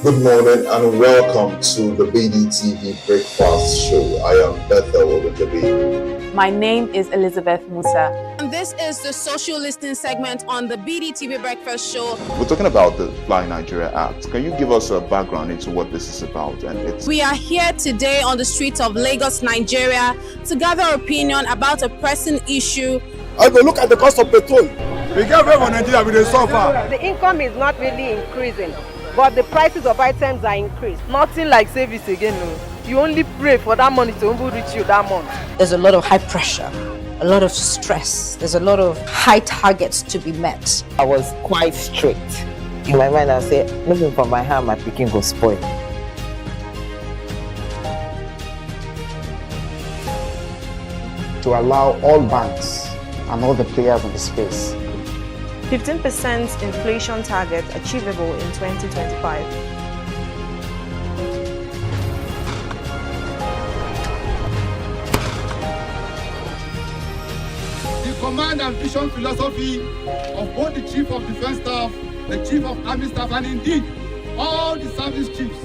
Good morning and welcome to the BDTV Breakfast Show. I am Bethel Ogunjobi. My name is Elizabeth Musa. And this is the social listening segment on the BDTV Breakfast Show. We're talking about the Fly Nigeria Act. Can you give us a background into what this is about? We are here today on the streets of Lagos, Nigeria, to gather opinion about a pressing issue. I go look at the cost of petrol. We get very for Nigeria, we dey suffer. The income is not really increasing, but the prices of items are increased. Nothing like savings again. No. You only pray for that money to reach you that month. There's a lot of high pressure, a lot of stress. There's a lot of high targets to be met. I was quite strict. In my mind, I said, looking for my hand, my picking go spoil. To allow all banks and all the players in the space. 15% inflation target achievable in 2025. The command and vision philosophy of both the Chief of Defense Staff, the Chief of Army Staff, and indeed all the service chiefs.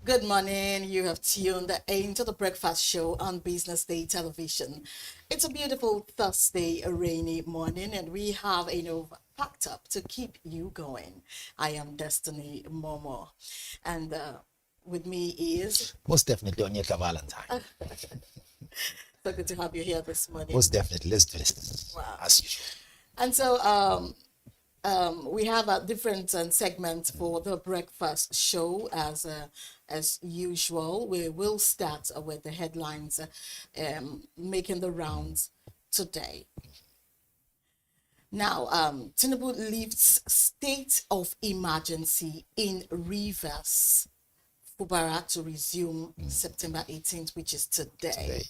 Good morning. You have tuned into the breakfast show on Business Day television. It's a beautiful Thursday, a rainy morning, and we have packed up to keep you going. I am Destiny Momo, and with me is most definitely Onyeka Valentine. So good to have you here this morning. Most definitely. Let's do this. Wow. As usual. And so we have a different segment for the breakfast show as usual. We will start with the headlines making the rounds today. Now, Tinubu lifts state of emergency in Rivers, Fubara to resume September 18th, which is today.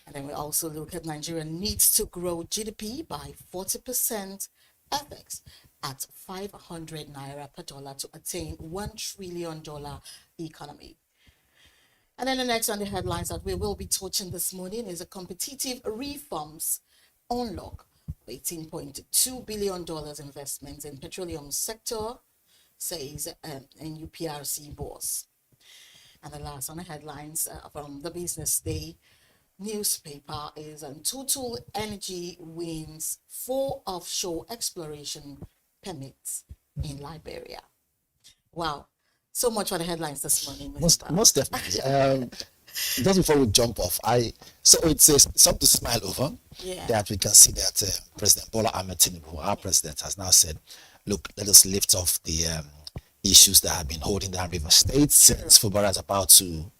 And then we also look at Nigeria needs to grow GDP by 40%, FX at 500 naira per dollar to attain $1 trillion economy. And then the next on the headlines that we will be touching this morning is a competitive reforms unlock $18.2 billion investments in petroleum sector, says NUPRC boss. And the last on the headlines from the BusinessDay newspaper is Total Energy wins 4 offshore exploration permits in Liberia. Wow, so much for the headlines this morning. Most definitely. Just before we jump off, so it's something to smile over. Yeah. That we can see that President Bola Ahmed Tinubu, our president, has now said, "Look, let us lift off the issues that have been holding down River State since Fubara is about to,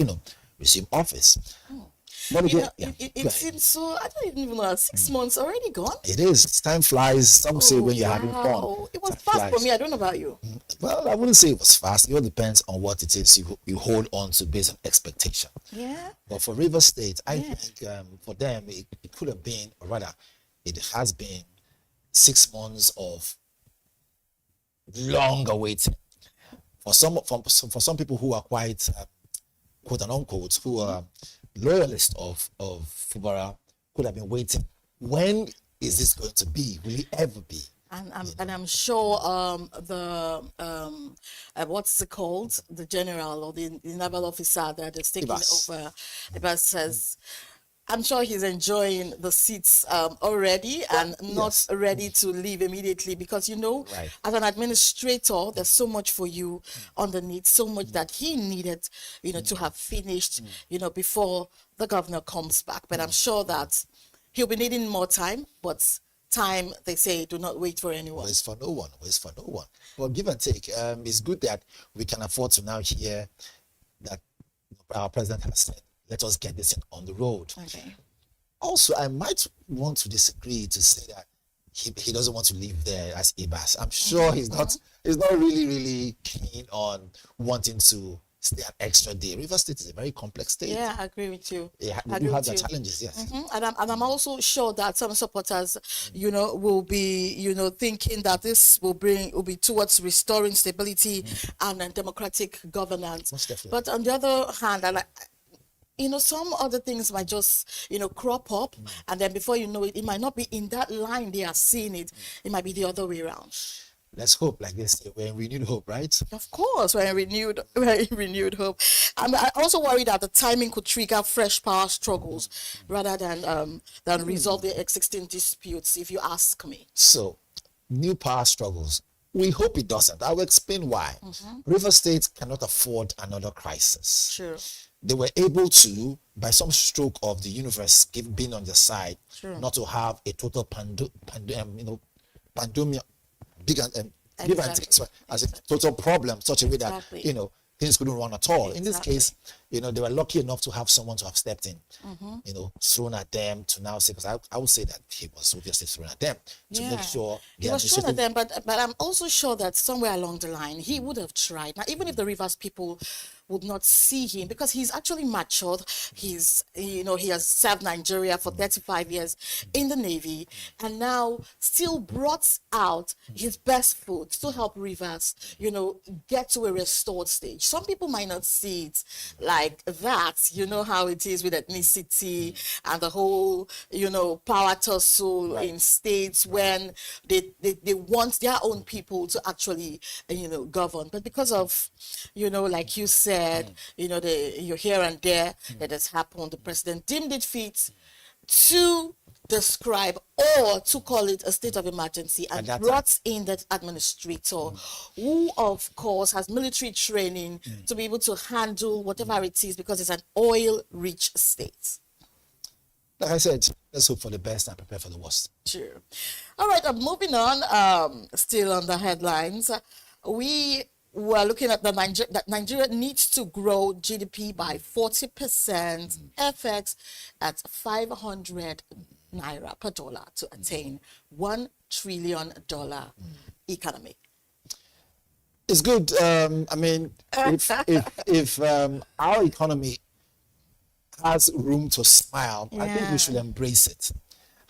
resume office." It seems so. I don't even know. 6 months already gone. It is. Time flies. Some say when you're having fun. It was fast for me. I don't know about you. Well, I wouldn't say it was fast. It all depends on what it is you hold on to based on expectation. Yeah. But for River State, I think for them it could have been, or rather, it has been 6 months of long awaiting. For some people who are quite quote and unquote, who are loyalists of Fubara, could have been waiting. When is this going to be? Will it ever be? And I'm sure the what's it called? The general or the naval officer that is taking over, Ibas says, I'm sure he's enjoying the seats already and not ready to leave immediately because, as an administrator, there's so much for you underneath, so much that he needed, to have finished, before the governor comes back. But I'm sure that he'll be needing more time, but time they say, do not wait for anyone. Waits for no one. Waits for no one. But give and take. It's good that we can afford to now hear that our president has said, let us get this on the road. Okay. Also, I might want to disagree to say that he doesn't want to live there as Ibas. I'm sure he's not really keen on wanting to stay an extra day. River State is a very complex state. Yeah, I agree with you. Yeah, we do have the challenges, yes. And I'm also sure that some supporters, will be, thinking that this will be towards restoring stability and democratic governance. Most definitely. But on the other hand, some other things might just, crop up, and then before you know it, it might not be in that line they are seeing it. It might be the other way around. Let's hope, like this. We're in renewed hope, right? Of course, we're in renewed hope. I also worry that the timing could trigger fresh power struggles rather than resolve the existing disputes, if you ask me. So, new power struggles. We hope it doesn't. I will explain why. River State cannot afford another crisis. Sure. They were able to, by some stroke of the universe being on their side, not to have a total pandemic, big and as a total problem, such a way that things couldn't run at all. In this case, they were lucky enough to have someone to have stepped in, thrown at them to now say, because I would say that he was obviously thrown at them to make sure he was thrown at them, but I'm also sure that somewhere along the line he would have tried. Now, even if the Rivers people would not see him, because he's actually matured. He has served Nigeria for 35 years in the Navy, and now still brought out his best foot to help Rivers, get to a restored stage. Some people might not see it like that. You know how it is with ethnicity and the whole, power tussle in states when they want their own people to actually, govern. But because of, like you said, the here and there that has happened, the president deemed it fit to describe or to call it a state of emergency and brought in that administrator who, of course, has military training to be able to handle whatever it is, because it's an oil-rich state. Like I said, let's hope for the best and prepare for the worst. Sure. All right, moving on, still on the headlines. We're looking at that Nigeria needs to grow GDP by 40%, FX at 500 naira per dollar to attain $1 trillion economy. It's good. If our economy has room to smile, I think we should embrace it.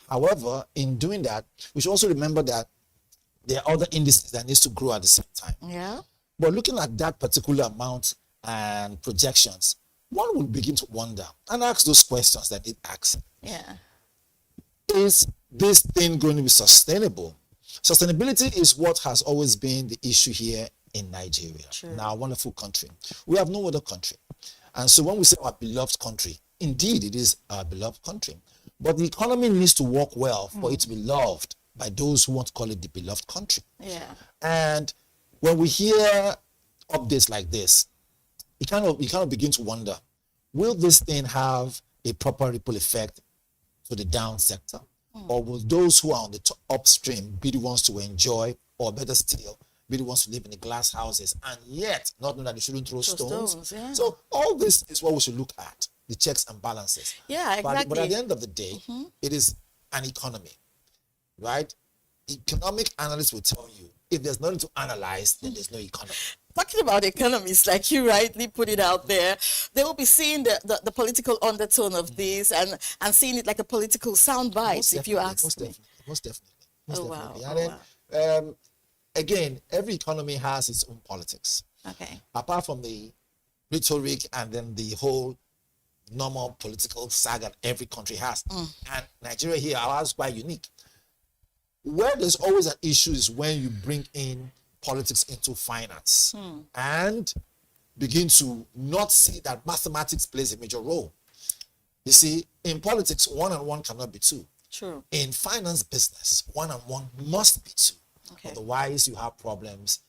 However, in doing that, we should also remember that there are other indices that needs to grow at the same time. Yeah. But looking at that particular amount and projections, one will begin to wonder and ask those questions that it asks. Yeah. Is this thing going to be sustainable? Sustainability is what has always been the issue here in Nigeria, in our wonderful country. We have no other country. And so when we say our beloved country, indeed it is our beloved country. But the economy needs to work well for it to be loved by those who want to call it the beloved country. Yeah. And when we hear updates like this, you kind of begin to wonder, will this thing have a proper ripple effect to the down sector? Or will those who are on the upstream be the ones to enjoy, or better still, be the ones to live in the glass houses and yet not know that they shouldn't throw stones? Yeah. So all this is what we should look at, the checks and balances. Yeah, exactly. But at the end of the day, it is an economy, right? Economic analysts will tell you, if there's nothing to analyze, then there's no economy. Talking about economists, like you rightly put it out there, they will be seeing the political undertone of this and seeing it like a political soundbite, if you ask me. Most definitely. Wow. And then, again, every economy has its own politics. Okay. Apart from the rhetoric and then the whole normal political saga every country has. And Nigeria here, ours is quite unique. Where there's always an issue is when you bring in politics into finance and begin to not see that mathematics plays a major role. You see, in politics, 1 and 1 cannot be 2. True. In finance business, 1 and 1 must be 2. Okay. Otherwise, you have problems.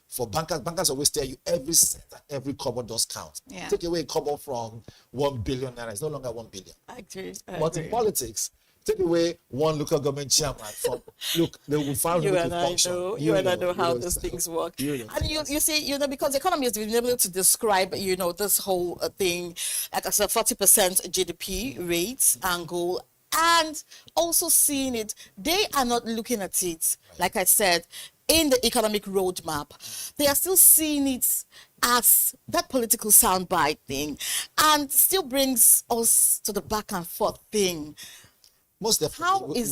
For bankers always tell you every cent and every kobo does count. Yeah. Take away a kobo from 1 billion naira, it's no longer 1 billion. I agree. But in politics, take away one local government chairman from, look, they will find You to and I function. know, you and I know how these things work. And you see, because the economy has been able to describe, this whole thing, like I said, 40% GDP rates and goal, and also seeing it, they are not looking at it, like I said, in the economic roadmap. They are still seeing it as that political soundbite thing, and still brings us to the back and forth thing. Most definitely.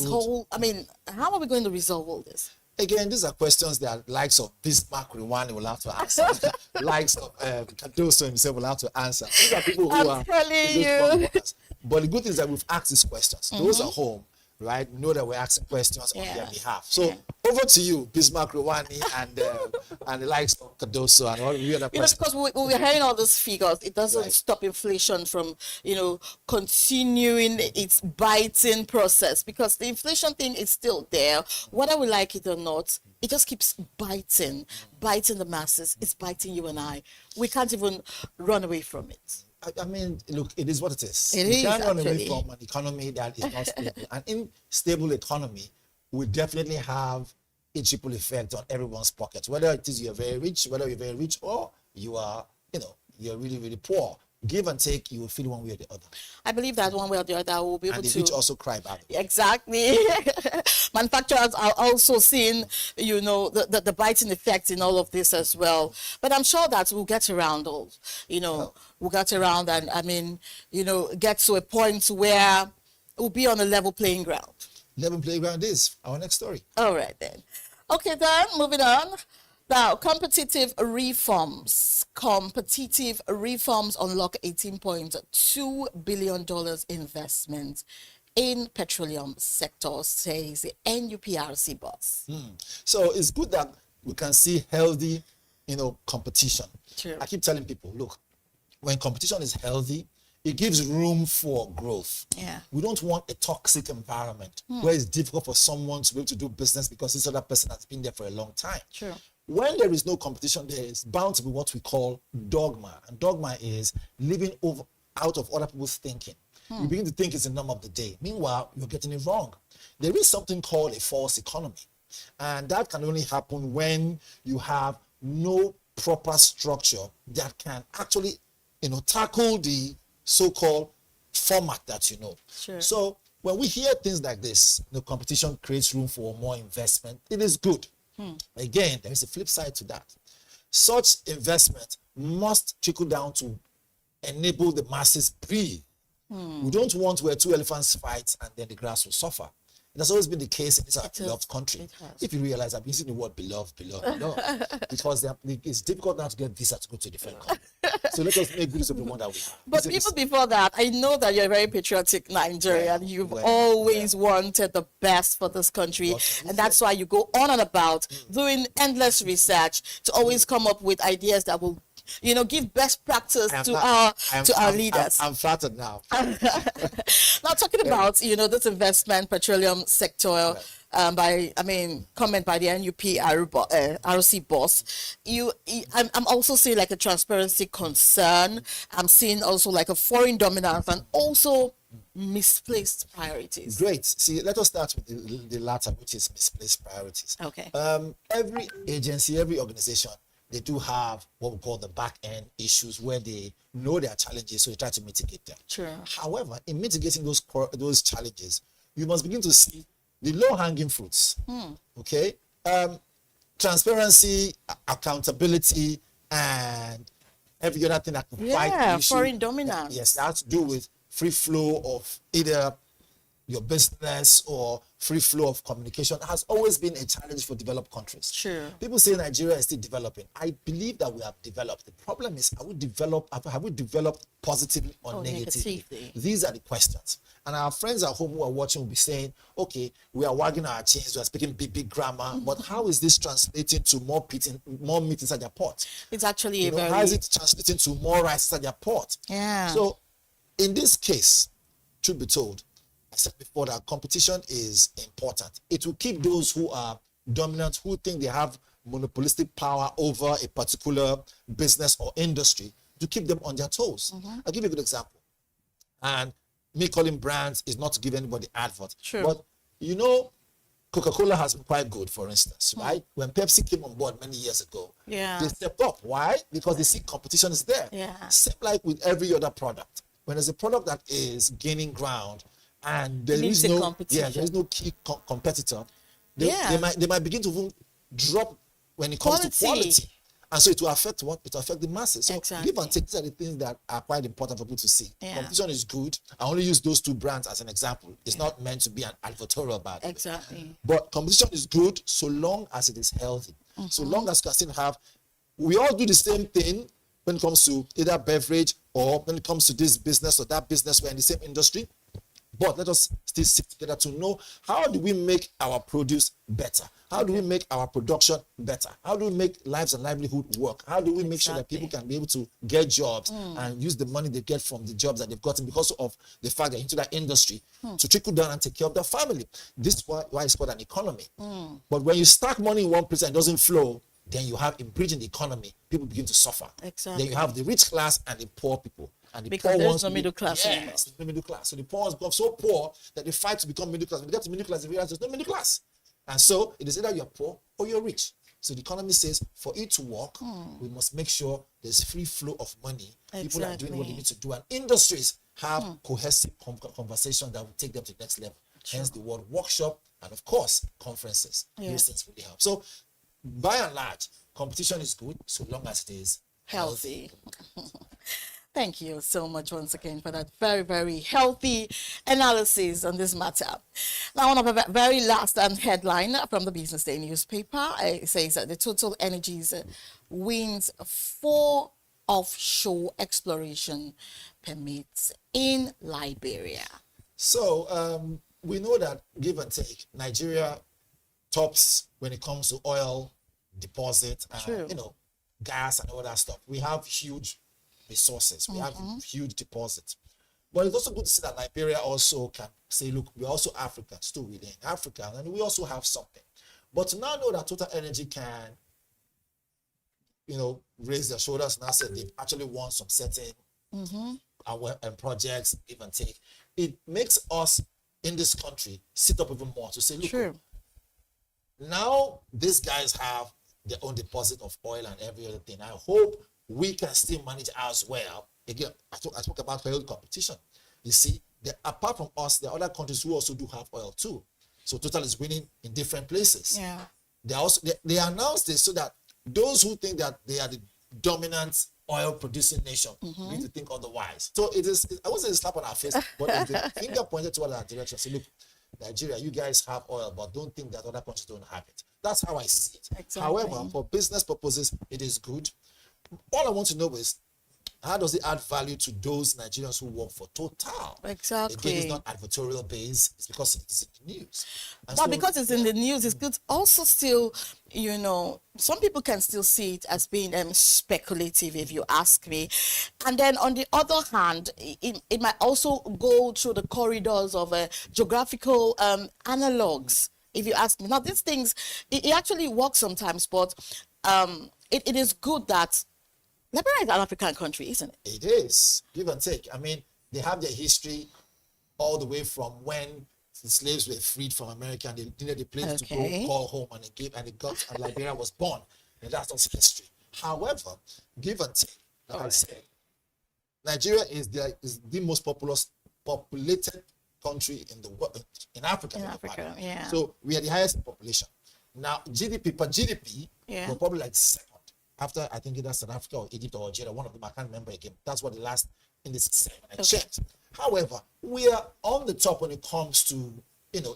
How are we going to resolve all this? Again, these are questions that likes of Bismarck Rwanda will have to answer. Likes of Cardoso himself will have to answer. These are people who are telling you. But the good thing is that we've asked these questions. Those at home, right, know that we're asking questions on their behalf. So over to you, Bismarck Rwanda and the likes of Cardoso and all the other questions. Because we're hearing all those figures, it doesn't stop inflation from, continuing its biting process, because the inflation thing is still there, whether we like it or not. It just keeps biting the masses. It's biting you and I. We can't even run away from it. I mean, look, it is what it is. You can't run away from an economy that is not stable. An unstable economy will definitely have a triple effect on everyone's pockets, whether it is you're very rich, or you are, you're really, really poor. Give and take, you will feel one way or the other. I believe that one way or the other will be able and the to. rich also cry about it. Exactly. Manufacturers are also seeing, the biting effect in all of this as well. But I'm sure that we'll get around we'll get around and get to a point where we'll be on a level playing ground. Level playing ground is our next story. All right then. Okay then, moving on. Now, competitive reforms unlock $18.2 billion investment in petroleum sector, says the NUPRC boss. So it's good that we can see healthy, competition. True. I keep telling people, look, when competition is healthy, it gives room for growth. Yeah. We don't want a toxic environment where it's difficult for someone to be able to do business because this other person has been there for a long time. True. When there is no competition, there is bound to be what we call dogma. And dogma is living out of other people's thinking. You begin to think it's the norm of the day. Meanwhile, you're getting it wrong. There is something called a false economy. And that can only happen when you have no proper structure that can actually, tackle the so-called format that you know. Sure. So when we hear things like this, the competition creates room for more investment. It is good. Again, there is a flip side to that. Such investment must trickle down to enable the masses breathe. We don't want where two elephants fight and then the grass will suffer. It has always been the case in this our beloved country. If you realize, I've been using the word beloved, because it's difficult now to get visa to go to a different country. So let us make good use of the one that we have. But even before that, I know that you're a very patriotic Nigerian. You've always wanted the best for this country. And that's why you go on and about doing endless research to always come up with ideas that will give best practice to our leaders. I'm flattered now. Now talking about, this investment petroleum sector, comment by the NUPRC boss, I'm also seeing like a transparency concern. I'm seeing also like a foreign dominance and also misplaced priorities. Great. See, let us start with the latter, which is misplaced priorities. Okay. Every agency, every organization, they do have what we call the back end issues where they know their challenges, so they try to mitigate them. Sure. However, in mitigating those challenges, you must begin to see the low hanging fruits. Okay, transparency, accountability, and every other thing that can fight the issue. Foreign dominance. Yes, that has to do with free flow of either your business or free flow of communication has always been a challenge for developed countries. Sure. People say Nigeria is still developing. I believe that we have developed. The problem is, have we developed positively or negatively? These are the questions. And our friends at home who are watching will be saying, okay, we are wagging our chains, we are speaking big grammar, but how is this translating to more meat inside their pot? It's actually how is it translating to more rice inside their pot? Yeah. So in this case, truth be told, I said before that competition is important. It will keep those who are dominant, who think they have monopolistic power over a particular business or industry, to keep them on their toes. I'll give you a good example. And me calling brands is not to give anybody advert. True. But you know, Coca-Cola has been quite good, for instance, right? When Pepsi came on board many years ago, they stepped up. Why? Because they see competition is there. Same like with every other product. When there's a product that is gaining ground and there is no key competitor, they might begin to even drop when it comes to quality. And so it will affect what? It will affect the masses. So give and take, these are the things that are quite important for people to see. Competition is good. I only use those two brands as an example. It's not meant to be an advertorial bad. Exactly. But competition is good so long as it is healthy. So long as you can still have, we all do the same thing when it comes to either beverage or when it comes to this business or that business, we're in the same industry. But let us still sit together to know, how do we make our produce better? How do we make our production better? How do we make lives and livelihood work? How do we make sure that people can be able to get jobs and use the money they get from the jobs that they've gotten because of the fact they're into that industry to trickle down and take care of their family? This is why it's called an economy. But when you stack money in one place and it doesn't flow, then you have improving the economy. People begin to suffer. Then you have the rich class and the poor people. And the because poor there's no middle class anymore. There's no middle class. So the poor ones become so poor that they fight to become middle class. When they get to middle class, they realize there's no middle class. And so it is either you're poor or you're rich. So the economy says for it to work, we must make sure there's free flow of money. People are doing what they need to do. And industries have cohesive conversations that will take them to the next level. Hence the word workshop and, of course, conferences. Those things really help. So by and large, competition is good so long as it is healthy. Thank you so much once again for that very, very healthy analysis on this matter. Now, one of the very last headline from the BusinessDay newspaper, it says that the Total Energies wins 4 offshore exploration permits in Liberia. So we know that, give and take, Nigeria tops when it comes to oil deposit and gas and all that stuff. We have huge resources. We have huge deposits. But it's also good to see that Liberia also can say, look, we're also Africans too, we're in Africa, and we also have something. But to now know that Total Energy can, raise their shoulders and say they've actually won some certain projects, give and take, it makes us in this country sit up even more to say, look, now these guys have their own deposit of oil and every other thing. I hope we can still manage as well. Again, I talk about oil competition. You see, apart from us, there are other countries who also do have oil too. So Total is winning in different places. They announced this so that those who think that they are the dominant oil producing nation need to think otherwise. So it is, I won't say a slap on our face, but it's the finger pointed toward our direction. So look, Nigeria, you guys have oil, but don't think that other countries don't have it. That's how I see it. However, for business purposes, it is good. All I want to know is, how does it add value to those Nigerians who work for Total? Exactly. Again, it's not advertorial based. It's because it's in the news. And but because it's in the news, it's good. Also, still, some people can still see it as being speculative, if you ask me. And then on the other hand, it might also go through the corridors of geographical analogs, if you ask me. Now, these things, it actually works sometimes, but it is good that Liberia is an African country, isn't it? It is. Give and take. I mean, they have their history all the way from when the slaves were freed from America and they needed a place to go call home, and and Liberia was born. And that's also history. However, give and take, like I said, Nigeria is the most populated country in the world, in Africa. So we are the highest in population. Now, GDP per GDP, we're probably like second. After, I think either South Africa or Egypt or Algeria, one of them, I can't remember again. That's what the last index said when I checked. However, we are on the top when it comes to,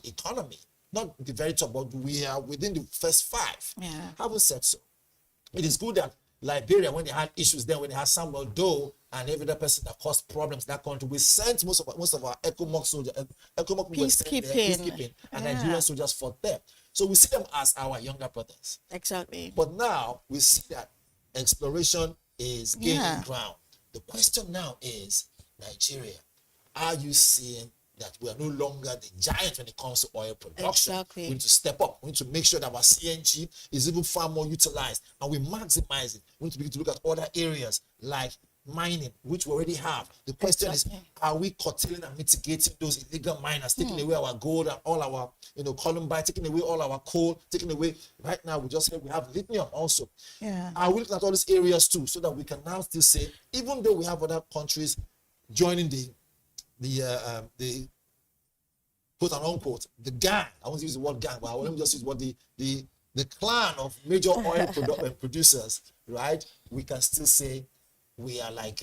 economy. Not the very top, but we are within the first 5. Having said so, it is good that Liberia, when they had issues then, when they had Samuel Doe and every other person that caused problems in that country, we sent most of our ECOMOG soldiers, peacekeeping, and Nigerian soldiers fought there. So we see them as our younger brothers. Exactly. But now we see that exploration is gaining ground. The question now is, Nigeria, are you seeing that we are no longer the giant when it comes to oil production? We need to step up. We need to make sure that our CNG is even far more utilized and we maximize it. We need to begin to look at other areas like mining, which we already have. The question is, are we curtailing and mitigating those illegal miners, taking away our gold and all our, columbine, taking away all our coal, taking away, right now we just said we have lithium also. Yeah. Are we looking at all these areas too, so that we can now still say, even though we have other countries joining the quote and unquote, the gang, I won't use the word gang, but let me just use what the clan of major oil producers, right? We can still say we are like,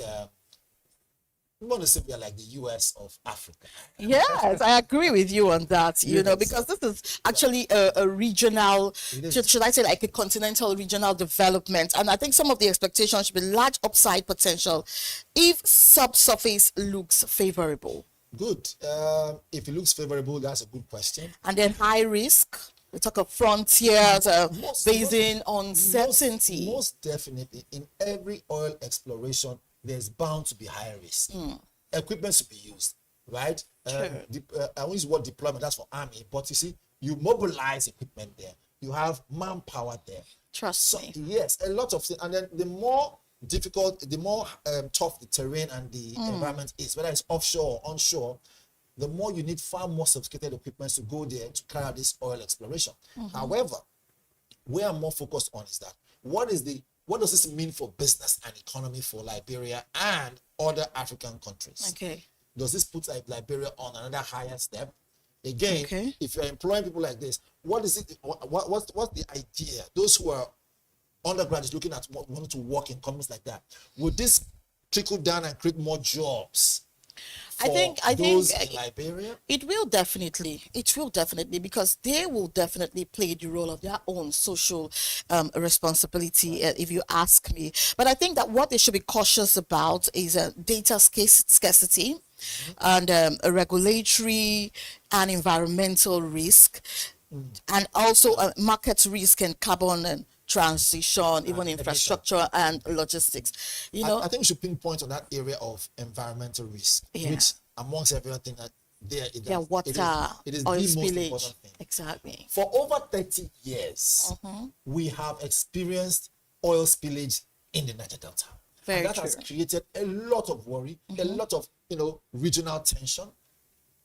we want to say we are like the US of Africa. Yes, I agree with you on that, because this is actually a regional, should I say like a continental regional development. And I think some of the expectations should be large upside potential if subsurface looks favorable. Good. If it looks favorable, that's a good question. And then high risk. We talk of frontiers, basing on certainty. Most definitely, in every oil exploration, there's bound to be high risk. Equipment to be used, right? I won't use the word deployment, that's for army, but you see, you mobilize equipment there. You have manpower there. Trust me. Yes, a lot of things. And then the more difficult, the more tough the terrain and the environment is, whether it's offshore or onshore, the more you need far more sophisticated equipment to go there to carry out this oil exploration. However, where I'm more focused on is that what does this mean for business and economy for Liberia and other African countries? Okay. Does this put Liberia on another higher step? Again, if you're employing people like this, what is it? What's the idea? Those who are undergraduates looking at wanting to work in companies like that, would this trickle down and create more jobs? I think in Liberia? It will definitely, because they will definitely play the role of their own social responsibility, if you ask me. But I think that what they should be cautious about is data scarcity and a regulatory and environmental risk, and also market risk and carbon and transition, even infrastructure and logistics. I think we should pinpoint on that area of environmental risk, which amongst everything that water, it is oil the most spillage. important thing. Exactly. For over 30 years, we have experienced oil spillage in the Niger Delta. And that has created a lot of worry, a lot of regional tension,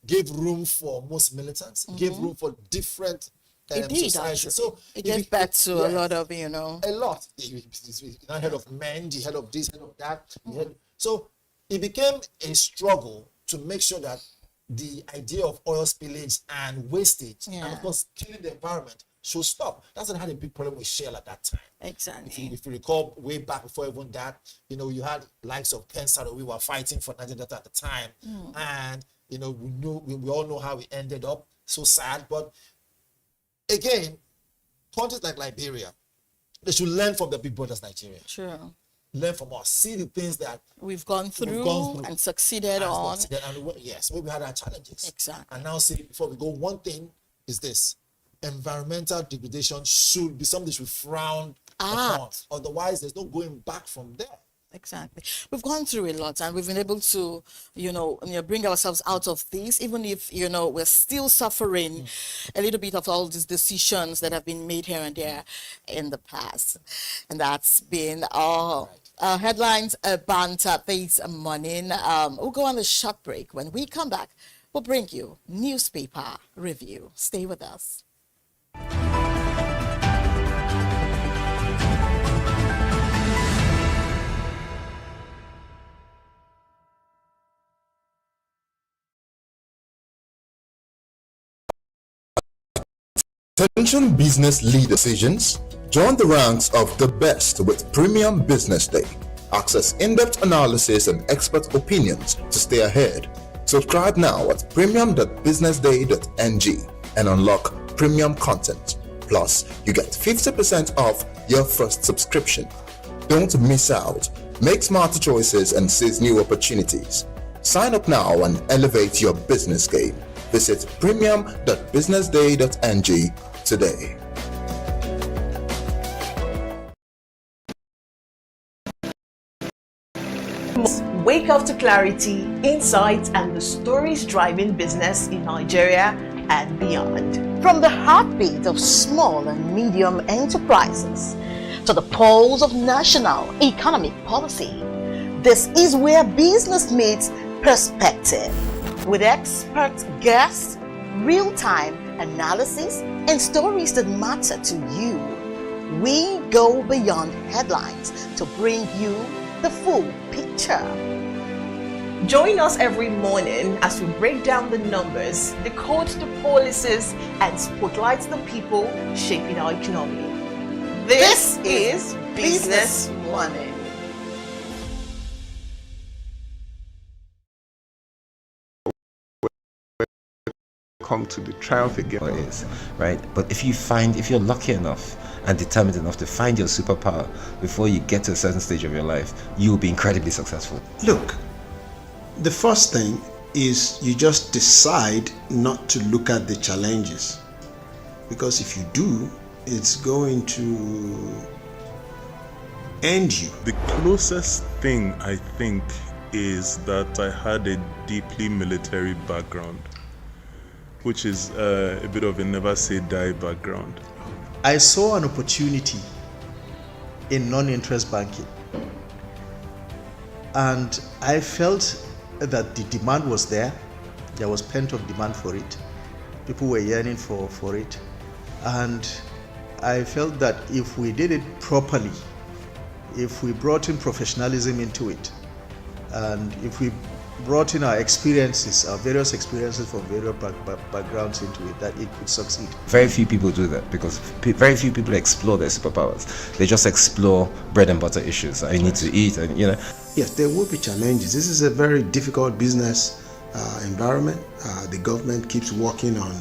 gave room for most militants, gave room for different societies. So it gets back to a lot of, a lot. You heard of men, you heard of this, heard of that. So it became a struggle to make sure that the idea of oil spillage and wastage, and of course killing the environment, should stop. That's not had a big problem with shale at that time. Exactly. If you recall, way back before even that, you had likes of Pensado, we were fighting for Niger Delta at the time, and we all know how it ended up. So sad, but again, countries like Liberia, they should learn from the big brothers Nigeria. Sure. Learn from us. See the things that we've gone through and succeeded on. Yes, we had our challenges. Exactly. And now, see, before we go, one thing is this: environmental degradation should be something that should frown upon. Otherwise, there's no going back from there. Exactly. We've gone through a lot and we've been able to, bring ourselves out of this, even if, we're still suffering a little bit of all these decisions that have been made here and there in the past. And that's been our headlines banter this morning. We'll go on a short break. When we come back, we'll bring you newspaper review. Stay with us. Attention business lead decisions. Join the ranks of the best with Premium Business Day. Access in-depth analysis and expert opinions to stay ahead. Subscribe now at premium.businessday.ng and unlock premium content. Plus, you get 50% off your first subscription. Don't miss out. Make smarter choices and seize new opportunities. Sign up now and elevate your business game. Visit premium.businessday.ng today. Wake up to clarity, insights, and the stories driving business in Nigeria and beyond. From the heartbeat of small and medium enterprises to the pulse of national economic policy, This is where business meets perspective. With expert guests, real-time analysis, and stories that matter to you. We go beyond headlines to bring you the full picture. Join us every morning as we break down the numbers, decode the policies, and spotlight the people shaping our economy. This is Business Money. Come to the triumph again is right. But if you're lucky enough and determined enough to find your superpower before you get to a certain stage of your life, you will be incredibly successful. Look, the first thing is you just decide not to look at the challenges, because if you do, it's going to end you. The closest thing I think is that I had a deeply military background, which is a bit of a never say die background. I saw an opportunity in non-interest banking, and I felt that the demand was there. There was pent-up demand for it. People were yearning for it, and I felt that if we did it properly, if we brought in professionalism into it, and if we brought in our experiences, our various experiences from various backgrounds into it, that it could succeed. Very few people do that because very few people explore their superpowers. They just explore bread and butter issues. I need to eat, and Yes, there will be challenges. This is a very difficult business environment. The government keeps working on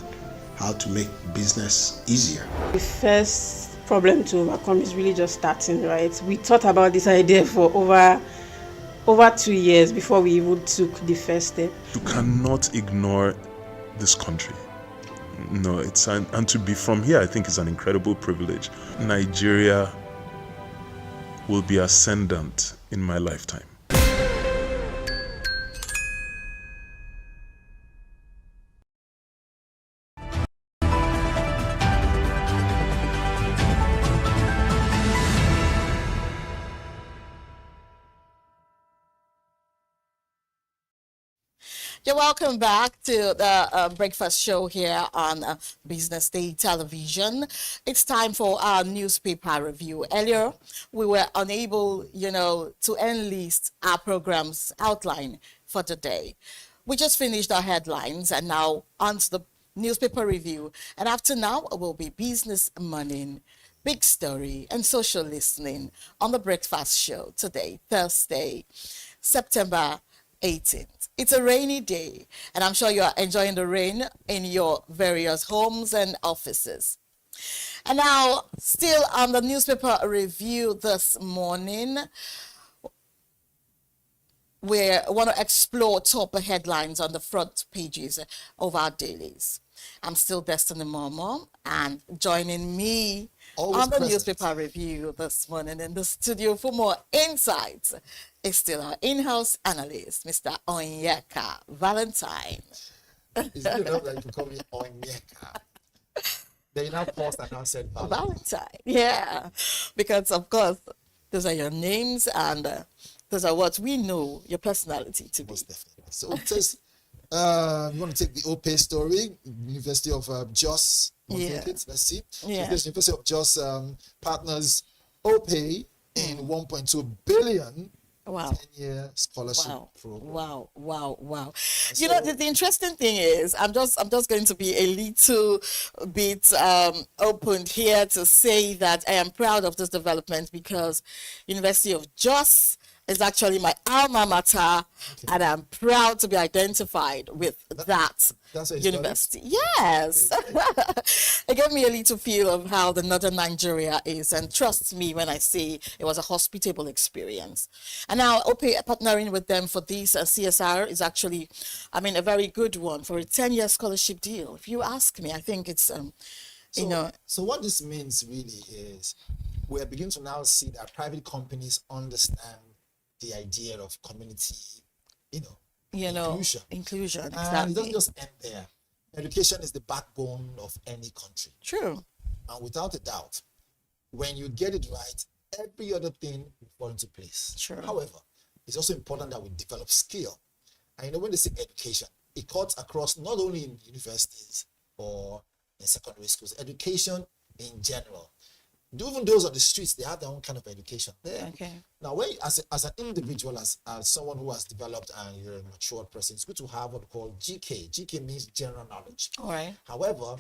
how to make business easier. The first problem to overcome is really just starting, right? We thought about this idea for over 2 years before we even took the first step. You cannot ignore this country. No, and to be from here, I think is an incredible privilege. Nigeria will be ascendant in my lifetime. You're welcome back to the breakfast show here on Business Day Television. It's time for our newspaper review. Earlier, we were unable, to enlist our program's outline for today. We just finished our headlines and now on to the newspaper review. And after now, it will be business money, big story, and social listening on the breakfast show today, Thursday, September 18th. It's a rainy day, and I'm sure you are enjoying the rain in your various homes and offices. And now, still on the newspaper review this morning, we want to explore top headlines on the front pages of our dailies. I'm still Destiny Momo, and joining me on the newspaper review this morning in the studio for more insights is still our in-house analyst, Mr. Onyeka Valentine. It's good enough that you can call me Onyeka. They now paused and now said Valentine. Yeah, because of course, those are your names and those are what we know your personality to be. Most definitely. So it says, you want to take the OPE story, University of Jos. Yeah. Let's see. Yeah. So University of Jos partners OPE in 1.2 billion. Wow. 10-year scholarship program. Wow. The interesting thing is, I'm just going to be a little bit open here to say that I am proud of this development because University of Jos is actually my alma mater, and I'm proud to be identified with that university. Yes. It gave me a little feel of how the northern Nigeria is, and trust me when I say it was a hospitable experience. And now OPE partnering with them for this CSR is actually, a very good one for a 10-year scholarship deal. If you ask me, I think it's, So what this means really is we're beginning to now see that private companies understand the idea of community, inclusion. And Exactly. it doesn't just end there. Education is the backbone of any country. True. And without a doubt, when you get it right, every other thing will fall into place. Sure. However, it's also important that we develop skill. And when they say education, it cuts across not only in universities or in secondary schools, education in general. Even those on the streets, they have their own kind of education there. Okay. Now, when as an individual, as someone who has developed and you're a mature person, it's good to have what we call GK. GK means general knowledge. All right. However,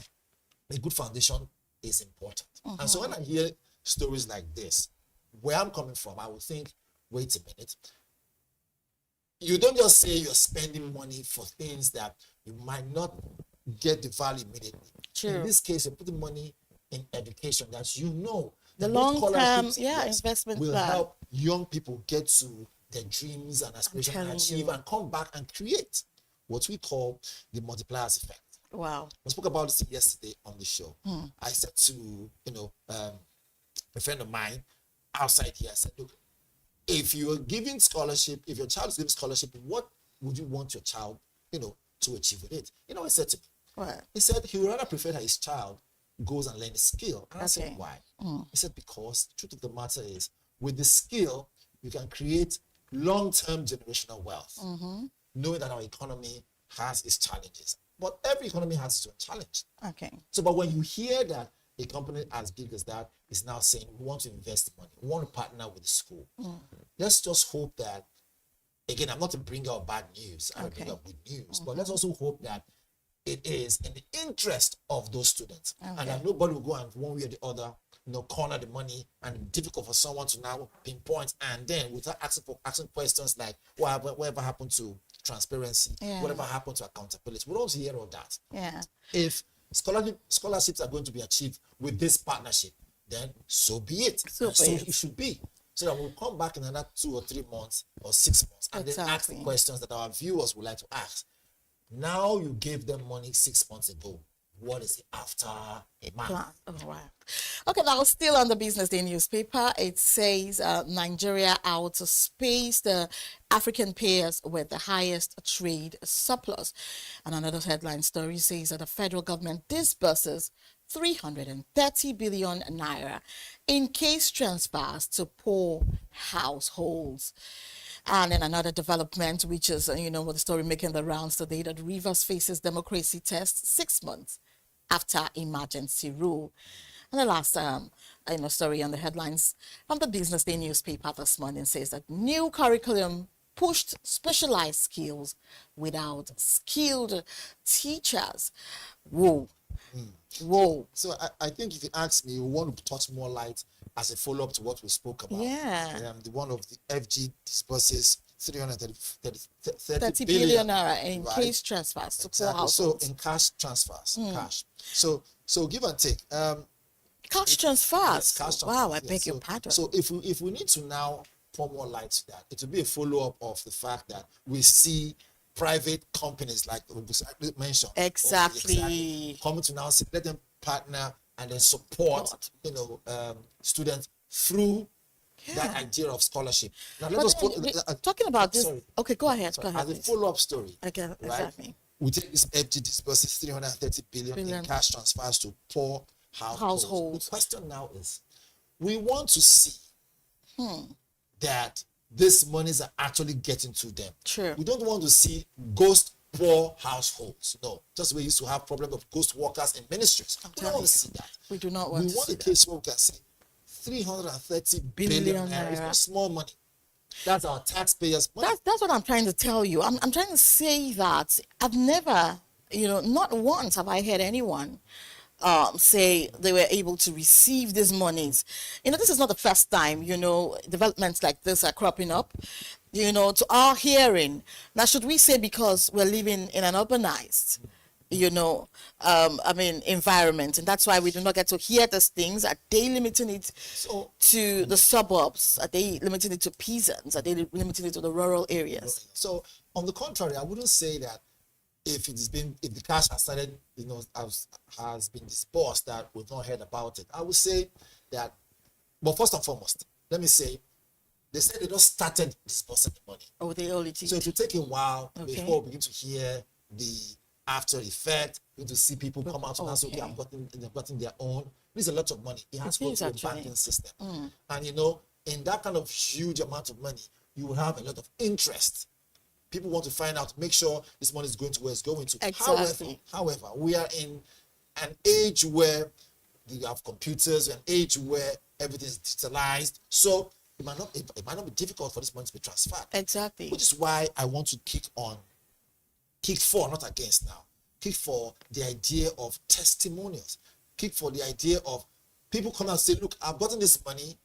a good foundation is important. And so when I hear stories like this, where I'm coming from, I would think, wait a minute. You don't just say you're spending money for things that you might not get the value immediately. True. In this case, you're putting money in education that the long-term scholarships, investment will plan help young people get to their dreams and aspirations and achieve and come back and create what we call the multipliers effect. Wow. We spoke about this yesterday on the show. I said to a friend of mine outside here, I said, look, if you're giving scholarship, if your child is giving scholarship, what would you want your child, to achieve with it? He said to me, what? He said he would rather prefer that his child goes and learn a skill. And I said, why? He said, because the truth of the matter is, with the skill, you can create long-term generational wealth, knowing that our economy has its challenges. But every economy has its own challenge. Okay. So, but when you hear that a company as big as that is now saying, we want to invest money, we want to partner with the school, let's just hope that, again, I'm not to bring out bad news, I bring out good news, but let's also hope that it is in the interest of those students, and that nobody will go and one way or the other, corner the money, and it's difficult for someone to now pinpoint, and then without asking questions like, whatever happened to transparency, whatever happened to accountability. We don't hear all that. Yeah. If scholarships are going to be achieved with this partnership, then so be it. So it should be. So that we'll come back in another 2 or 3 months or 6 months and then ask the questions that our viewers would like to ask. Now you gave them money 6 months ago. What is it after a month? Oh, wow. Okay, now still on the Business Day newspaper, it says Nigeria outspace the African pairs with the highest trade surplus. And another headline story says that the federal government disburses 330 billion naira in case transfers to poor households. And in another development, which is, with the story making the rounds today, that Rivers faces democracy test 6 months after emergency rule. And the last story on the headlines from the Business Day newspaper this morning says that new curriculum pushed specialized skills without skilled teachers. Whoa. Whoa. So I think if you ask me, we want to touch more light as a follow-up to what we spoke about. Yeah. The one of the FG disburses 330 billion naira in case transfers to poor households. So in cash transfers, cash. So give and take. Cash transfers. Yes, cash transfers. Wow, I beg your pardon. So if we need to now pour more light to that, it will be a follow-up of the fact that we see private companies like we mentioned exactly coming to now say, let them partner and then support students through that idea of scholarship. Now let us talking about this. Okay, go ahead. Go ahead. As a follow-up story. Okay, exactly. Right? We take this FG disburses 330 billion in cash transfers to poor households. The question now is, we want to see that these monies are actually getting to them. True. We don't want to see ghost poor households. No. Just we used to have problems of ghost workers in ministries. We don't want to see that. We do not want to see that. We want a case where we can say 330 billion naira is not small money. That's our taxpayers' money. That's what I'm trying to tell you. I'm trying to say that I've never, not once have I heard anyone say they were able to receive these monies. This is not the first time, developments like this are cropping up, to our hearing. Now, should we say because we're living in an urbanized, environment, and that's why we do not get to hear these things? Are they limiting it to the suburbs? Are they limiting it to peasants? Are they limiting it to the rural areas? So, on the contrary, I wouldn't say that if the cash has started, has been disbursed, that we've not heard about it. I would say that, but first and foremost, let me say, they said they just started disbursing the money. Oh, they only did. So it will take a while before we begin to hear the after effect. We need to see people come out and say, okay, they've gotten their own. There's a lot of money. It has to go through the banking system. And in that kind of huge amount of money, you will have a lot of interest. People want to find out, make sure this money is going to where it's going to. Exactly. However, we are in an age where you have computers, an age where everything is digitalized. So it might not be difficult for this money to be transferred. Exactly. Which is why I want to kick for, not against now. Kick for the idea of testimonials. Kick for the idea of people come and say, look, I've gotten this money,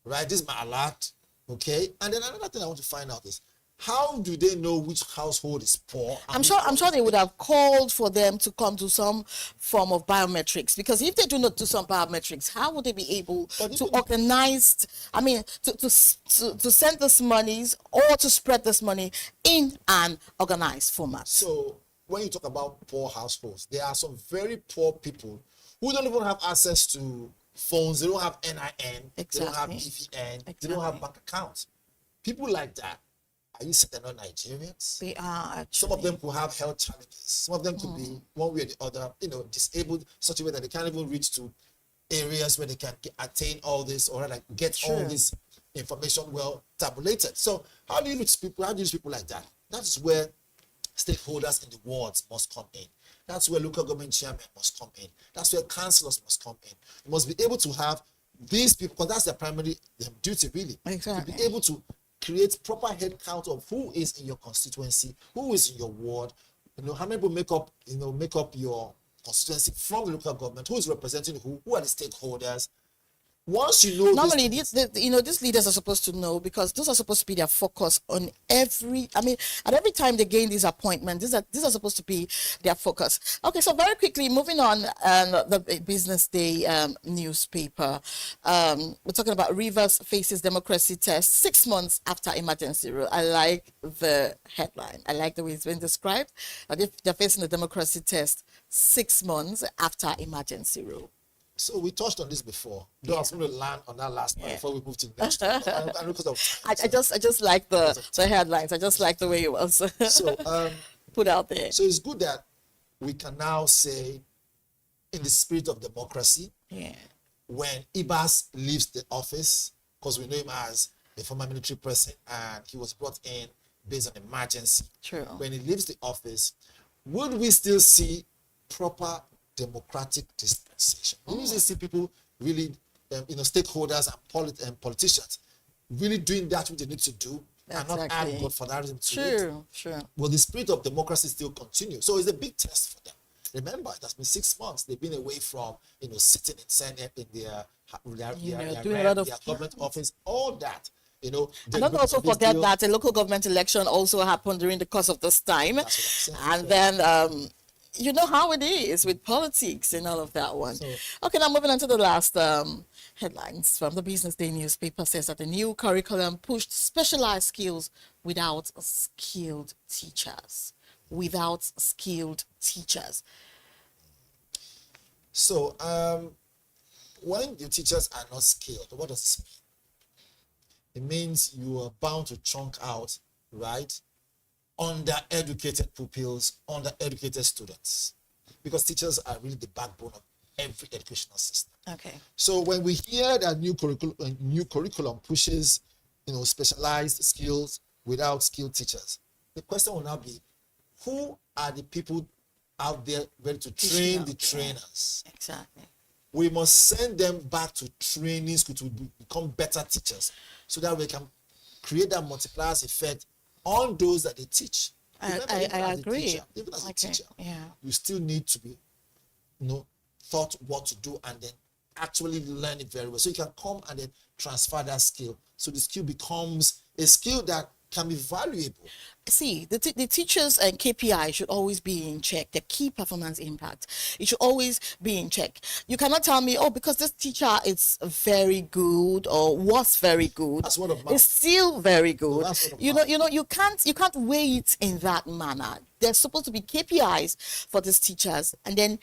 right? This is my alert, okay? And then another thing I want to find out is, how do they know which household is poor? I'm sure they would have called for them to come to some form of biometrics, because if they do not do some biometrics, how would they be able to organize, to send this monies or to spread this money in an organized format? So when you talk about poor households, there are some very poor people who don't even have access to phones. They don't have NIN, they don't have BVN, they don't have bank accounts. People like that, are you saying they're not Nigerians? They are, actually. Some of them could have health challenges. Some of them could be one way or the other, disabled such a way that they can't even reach to areas where they can attain all this, or like get all this information well tabulated. So how do you reach people? How do you reach people like that? That's where stakeholders in the wards must come in. That's where local government chairmen must come in. That's where councillors must come in. You must be able to have these people, because that's their primary duty, really. Exactly. To be able to create proper head count of who is in your constituency, who is in your ward, how many people make up your constituency from the local government, who is representing who are the stakeholders. Once you know, normally these leaders are supposed to know, because those are supposed to be their focus on at every time they gain these appointments, these are supposed to be their focus. Okay, so very quickly, moving on, the Business Day newspaper, we're talking about Rivers faces democracy test 6 months after emergency rule. I like the headline. I like the way it's been described. They're facing the democracy test 6 months after emergency rule. So we touched on this before. I was going to land on that last part before we move to the next one. I just like the headlines. I just like the way it was put out there. So it's good that we can now say, in the spirit of democracy, when Ibas leaves the office, because we know him as a former military person and he was brought in based on emergency. True. When he leaves the office, would we still see proper democratic dispensation? We usually see people really, stakeholders and politicians really doing that which they need to do and not add godfatherism to it. Sure. Well, the spirit of democracy still continues. So it's a big test for them. Remember, it has been 6 months. They've been away from, sitting in Senate in their doing a lot of their government office, all that. And don't also forget that a local government election also happened during the course of this time. And then you know how it is with politics and all of that one. Okay, now moving on to the last headlines from the Business Day newspaper says that the new curriculum pushed specialized skills without skilled teachers. So when the teachers are not skilled, what does this mean? It means you are bound to chunk out, right, undereducated pupils, undereducated students, because teachers are really the backbone of every educational system. Okay. So when we hear that new curriculum pushes, specialized skills without skilled teachers, the question will now be, who are the people out there ready to train the trainers? Exactly. We must send them back to training school to become better teachers, so that we can create that multipliers effect on those that they teach. I agree. Even as a teacher, you still need to be, taught what to do and then actually learn it very well. So you can come and then transfer that skill. So the skill becomes a skill that can be valuable. See, the teachers and KPI should always be in check. The key performance impact, it should always be in check. You cannot tell me, because this teacher is very good or was very good. That's word of mouth. It's still very good. No, you can't weigh it in that manner. There's supposed to be KPIs for these teachers, and then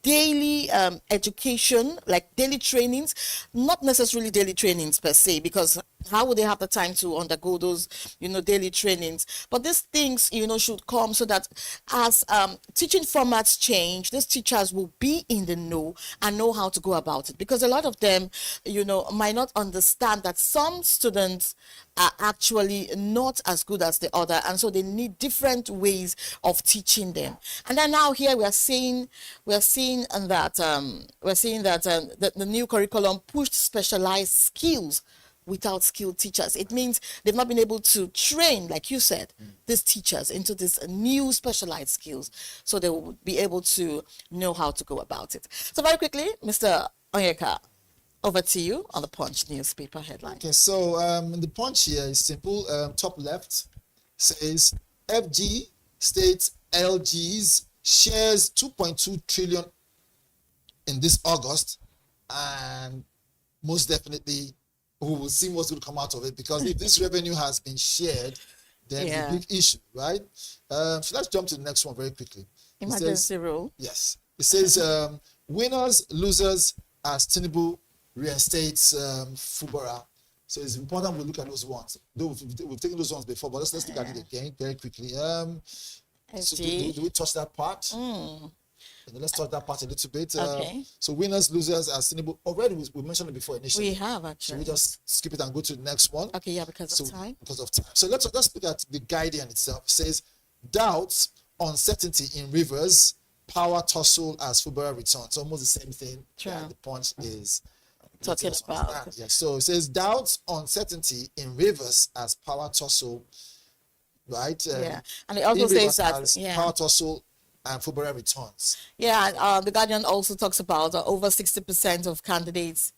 daily education, like daily trainings, not necessarily daily trainings per se, because How would they have the time to undergo those, daily trainings? But these things, should come so that as teaching formats change, these teachers will be in the know and know how to go about it. Because a lot of them, might not understand that some students are actually not as good as the other, and so they need different ways of teaching them. And then now here we're seeing that the new curriculum pushed specialized skills without skilled teachers. It means they've not been able to train, like you said, these teachers into these new specialized skills, so they will be able to know how to go about it. So very quickly, Mr. Onyeka, over to you on the Punch newspaper headline. Okay, so the Punch here is simple. Top left says FG states LG's shares 2.2 trillion in this August, and most definitely we will see what's going to come out of it, because if this revenue has been shared, then it's a big issue, right? So let's jump to the next one very quickly. Emergency rule. Yes. It says winners, losers as Tinubu reinstates Fubara. So it's important we look at those ones. Though we've taken those ones before, but let's look at it again very quickly. So do we touch that part? Let's touch that part a little bit. Okay. So winners, losers as Tinubu. Already we mentioned it before initially. We have actually. So we just skip it and go to the next one. Okay, yeah, because of time. Because of time. So let's look at the Guardian itself. It says doubts, uncertainty in Rivers, power tussle as Fubara returns. Almost the same thing that the Punch is talking about. Yeah. So it says doubts, uncertainty in Rivers as power tussle, right? And it also says that power tussle and Fubara returns. Yeah, the Guardian also talks about over 60% of candidates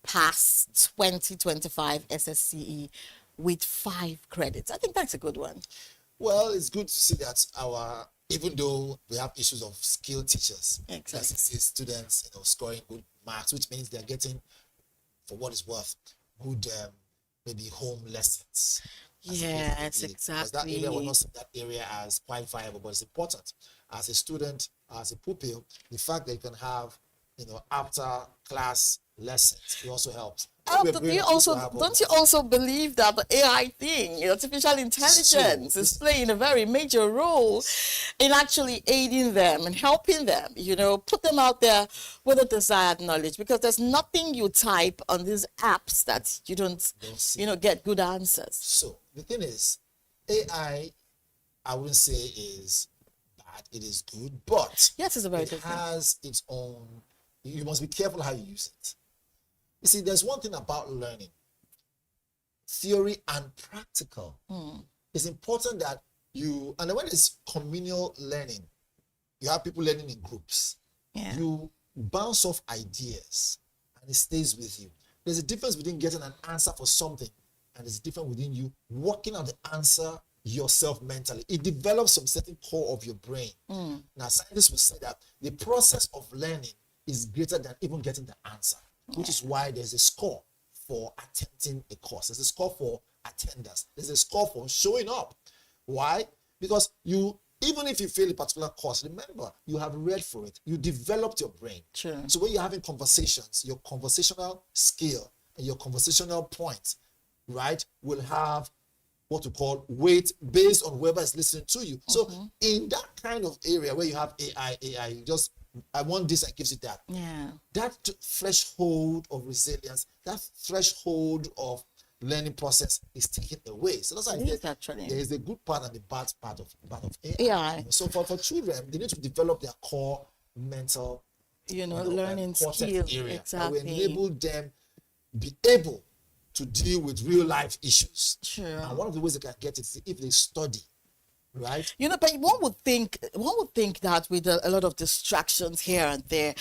pass 2025 SSCE with 5 credits. I think that's a good one. Well, it's good to see that even though we have issues of skilled teachers, exactly, students, scoring good marks, which means they're getting, for what it's worth, good maybe home lessons. Yes, exactly. That area, we're not seeing that area as quite viable, but it's important as a student, as a pupil. The fact that you can have, after class lessons, it also helps. Don't you also believe that the AI thing, artificial intelligence, is playing a very major role in actually aiding them and helping them, put them out there with the desired knowledge? Because there's nothing you type on these apps that you don't get good answers. So the thing is, AI, I wouldn't say is bad. It is good, but yes, it's a very good thing. It has its own. You must be careful how you use it. You see, there's one thing about learning, theory and practical. It's important that and when it's communal learning, you have people learning in groups. You bounce off ideas and it stays with you. There's a difference between getting an answer for something and there's a difference within you working out the answer yourself mentally. It develops some certain core of your brain. Now, scientists will say that the process of learning is greater than even getting the answer. Which is why there's a score for attempting a course. There's a score for attendance. There's a score for showing up. Why? Because even if you fail a particular course, remember, you have read for it. You developed your brain. True. So when you're having conversations, your conversational skill and your conversational point, right, will have what we call weight based on whoever is listening to you. So in that kind of area where you have AI, you just I want this, and gives you that. Yeah. That threshold of resilience, that threshold of learning process is taken away. So that's why there is a good part and the bad part of AI. So for children, they need to develop their core mental, learning skills. Exactly. Will enable them be able to deal with real life issues. Sure. And one of the ways they can get it is if they study. Right. But one would think that with a lot of distractions here and there,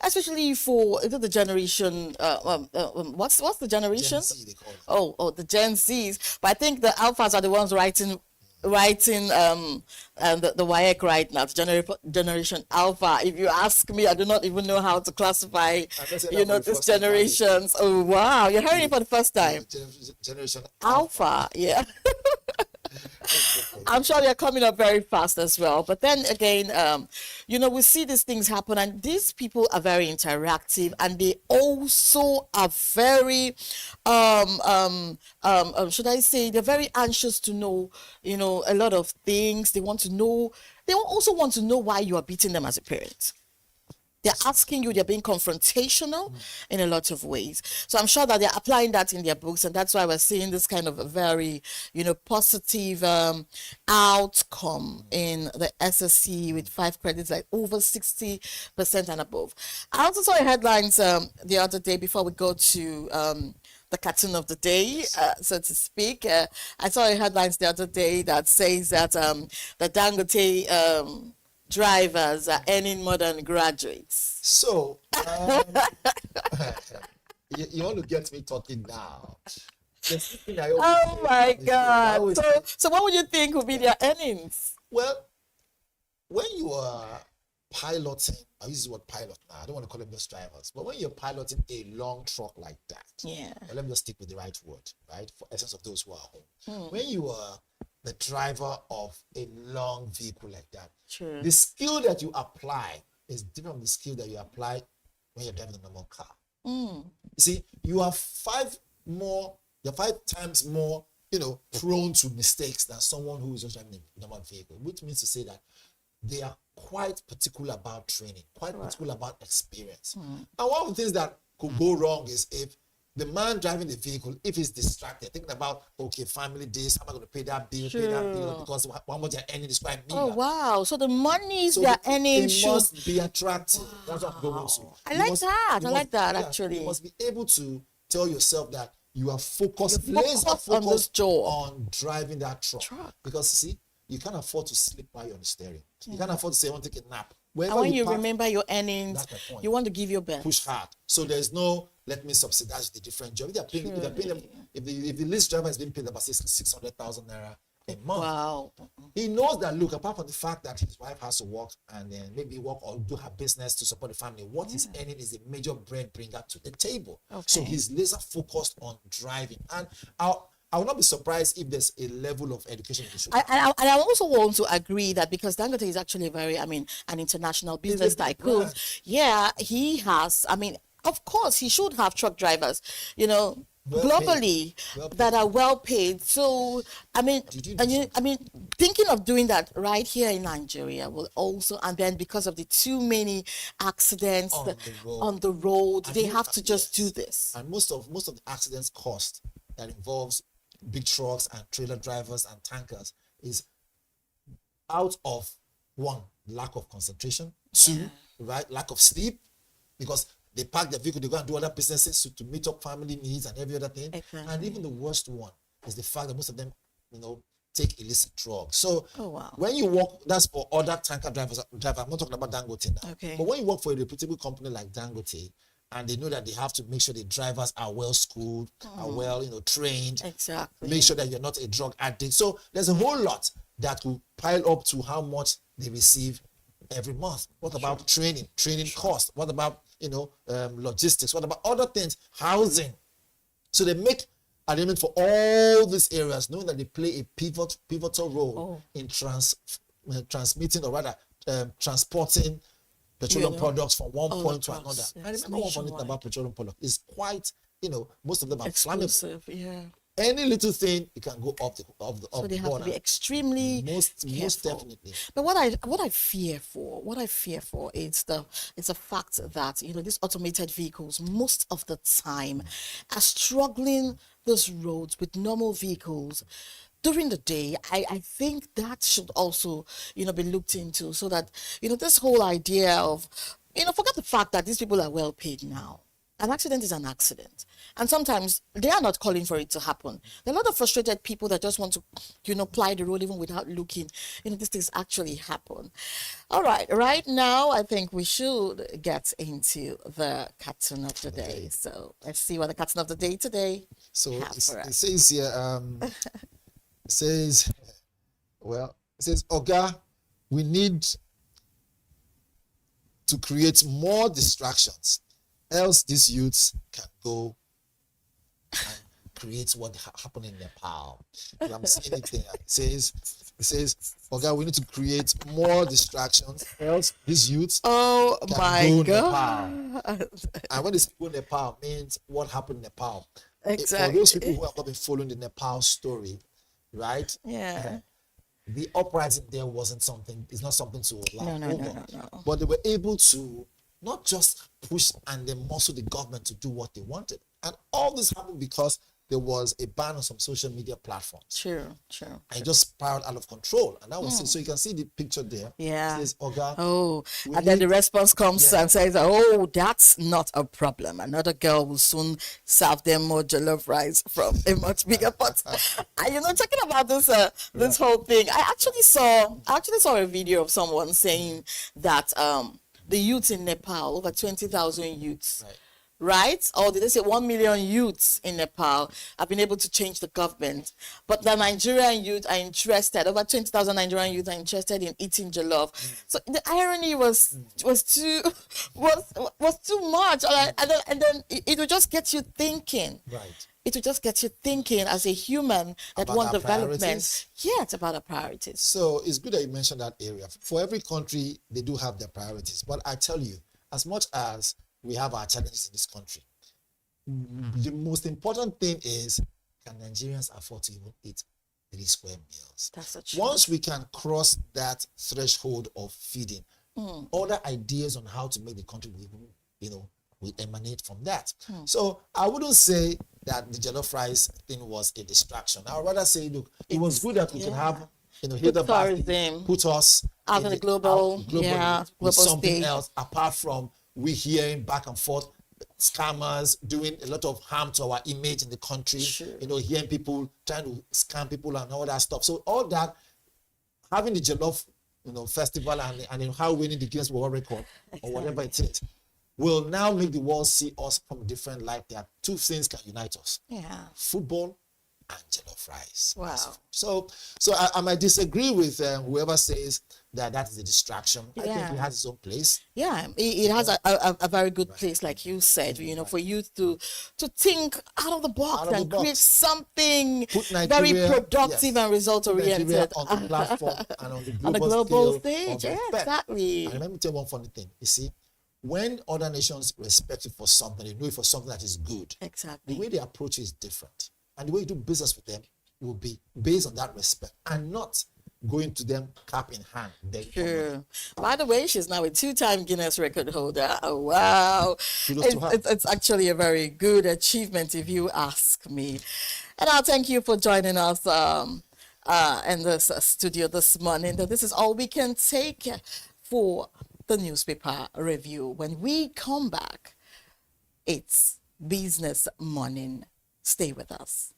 especially for the generation, what's the generation? Gen Z, they call it. The Gen Zs. But I think the alphas are the ones writing the WAEC right now, generation alpha. If you ask me, I do not even know how to classify, these generations. Oh wow, you're hearing it for the first time. Generation alpha, yeah. I'm sure they're coming up very fast as well. But then again, we see these things happen, and these people are very interactive, and they also are very, should I say, they're very anxious to know, a lot of things. They also want to know why you are beating them as a parent. They're asking you, they're being confrontational in a lot of ways. So I'm sure that they're applying that in their books, and that's why we're seeing this kind of a very, positive outcome in the SSC with 5 credits, like over 60% and above. I also saw headlines the other day before we go to the cartoon of the day, so to speak. I saw headlines the other day that says that the Dangote drivers are earning more than graduates. So, you want to get me talking now. Oh my God. So what would you think would be their earnings? Well, when you are piloting, I use the word pilot now, I don't want to call them just drivers, but when you're piloting a long truck like that, yeah. Well, let me just stick with the right word, right? For essence of those who are home. When you are the driver of a long vehicle like that, True. The skill that you apply is different from the skill that you apply when you're driving a normal car. You see, you are 5 times more, prone to mistakes than someone who is just driving a normal vehicle, which means to say that they are quite particular about training, quite particular about experience. And one of the things that could go wrong is if the man driving the vehicle, if he's distracted, thinking about, okay, family days, how am I going to pay that bill, because how much they're earning is quite meager. Oh, wow. So the monies they're earning must be attractive. That's what I'm going to. I like that, actually. You must be able to tell yourself that you are focused, laser focused on driving that truck. Because, see, you can't afford to sleep while you're on the steering. You can't afford to say, I want to take a nap. And when you remember your earnings, you want to give your best. Push hard. So there's no, let me subsidize the different job. If the least driver is being paid about 600,000 naira a month, wow. He knows that, look, apart from the fact that his wife has to work and then maybe work or do her business to support the family, what he's earning is a major bread bringer to the table. Okay. So he's laser focused on driving. And I will not be surprised if there's a level of education. I also want to agree that because Dangote is actually an international business tycoon. Yeah, he has, of course, he should have truck drivers, globally that are well paid. So, thinking of doing that right here in Nigeria will also, and then because of the too many accidents on the road, they have to just do this. And most of the accidents cost that involves big trucks and trailer drivers and tankers is out of 1, lack of concentration, 2, lack of sleep, because they park their vehicle, they go and do other businesses to meet up family needs and every other thing. Exactly. And even the worst one is the fact that most of them, take illicit drugs. So when you work, that's for other tanker drivers. I'm not talking about Dangote now. Okay. But when you work for a reputable company like Dangote, and they know that they have to make sure the drivers are well schooled, are well, trained. Exactly. Make sure that you're not a drug addict. So there's a whole lot that will pile up to how much they receive every month. What about training cost? What about, logistics? What about other things? Housing. So they make arrangement for all these areas, knowing that they play a pivotal role in transmitting, or rather transporting petroleum products from one point to another. I remember one funny thing about petroleum products is quite, most of them are flammable. Yeah. Any little thing, it can go off the so they have to be extremely most definitely. But what I fear for is the fact that these automated vehicles most of the time are struggling those roads with normal vehicles during the day. I think that should also be looked into, so that this whole idea of forget the fact that these people are well paid now. An accident is an accident. And sometimes they are not calling for it to happen. There are a lot of frustrated people that just want to, ply the road even without looking. These things actually happen. All right. Right now, I think we should get into the cartoon of the day. So let's see what the cartoon of the day today So has for us. It says here, it says, Oga, we need to create more distractions, else these youths can go and create what happened in Nepal. I'm seeing it there. It says, It says, "Okay, we need to create more distractions, else these youths Oh can my go God. Nepal." And when they speak of Nepal, means what happened in Nepal. Exactly. For those people who have not been following the Nepal story, right? Yeah. The uprising there wasn't something, it's not something to laugh No. But they were able to not just push and then muscle the government to do what they wanted. And all this happened because there was a ban on some social media platforms. True. And it just spiraled out of control. And that was it. So you can see the picture there. Yeah. It says, "Oga." Oh, and then the response comes and says, "Oh, that's not a problem. Another girl will soon serve them more jollof rice from a much bigger pot." And talking about this whole thing, I actually saw a video of someone saying that the youths in Nepal, over 20,000 youths. Right? Or did they say 1 million youths in Nepal have been able to change the government? But the Nigerian youth are interested, over 20,000 Nigerian youth are interested in eating jollof. So the irony was too much. And then it would just get you thinking. Right. It will just get you thinking as a human that About want our development. priorities. Yeah, it's about our priorities. So it's good that you mentioned that area. For every country, they do have their priorities. But I tell you, as much as we have our challenges in this country, the most important thing is, can Nigerians afford to even eat 3 square meals? That's the truth. Once we can cross that threshold of feeding, other ideas on how to make the country will emanate from that. So I wouldn't say that the jollof rice thing was a distraction. I would rather say, look, it was good that we can have, Hilda Basti put us out in the global with something stage. else apart from we hearing back and forth scammers doing a lot of harm to our image in the country. Hearing people trying to scam people and all that stuff. So all that, having the jollof, festival and how winning the Guinness World Record or whatever it is, will now make the world see us from a different light. There are 2 things can unite us: football and jollof rice. Wow. So I might disagree with whoever says that is a distraction. I think it has its own place. Yeah, it has a very good place, like you said, for youth to think out of the box and create something very productive and result-oriented on the platform and on the global stage. Yeah, exactly. And let me tell you one funny thing. You see, when other nations respect you for something, they know it for something that is good. Exactly. The way they approach it is different. And the way you do business with them will be based on that respect and not going to them cap in hand. Sure. By the way, she's now a 2-time Guinness record holder. Oh, wow. It's actually a very good achievement if you ask me. And I'll thank you for joining us in this studio this morning. This is all we can take for the newspaper review. When we come back, it's Business Morning. Stay with us.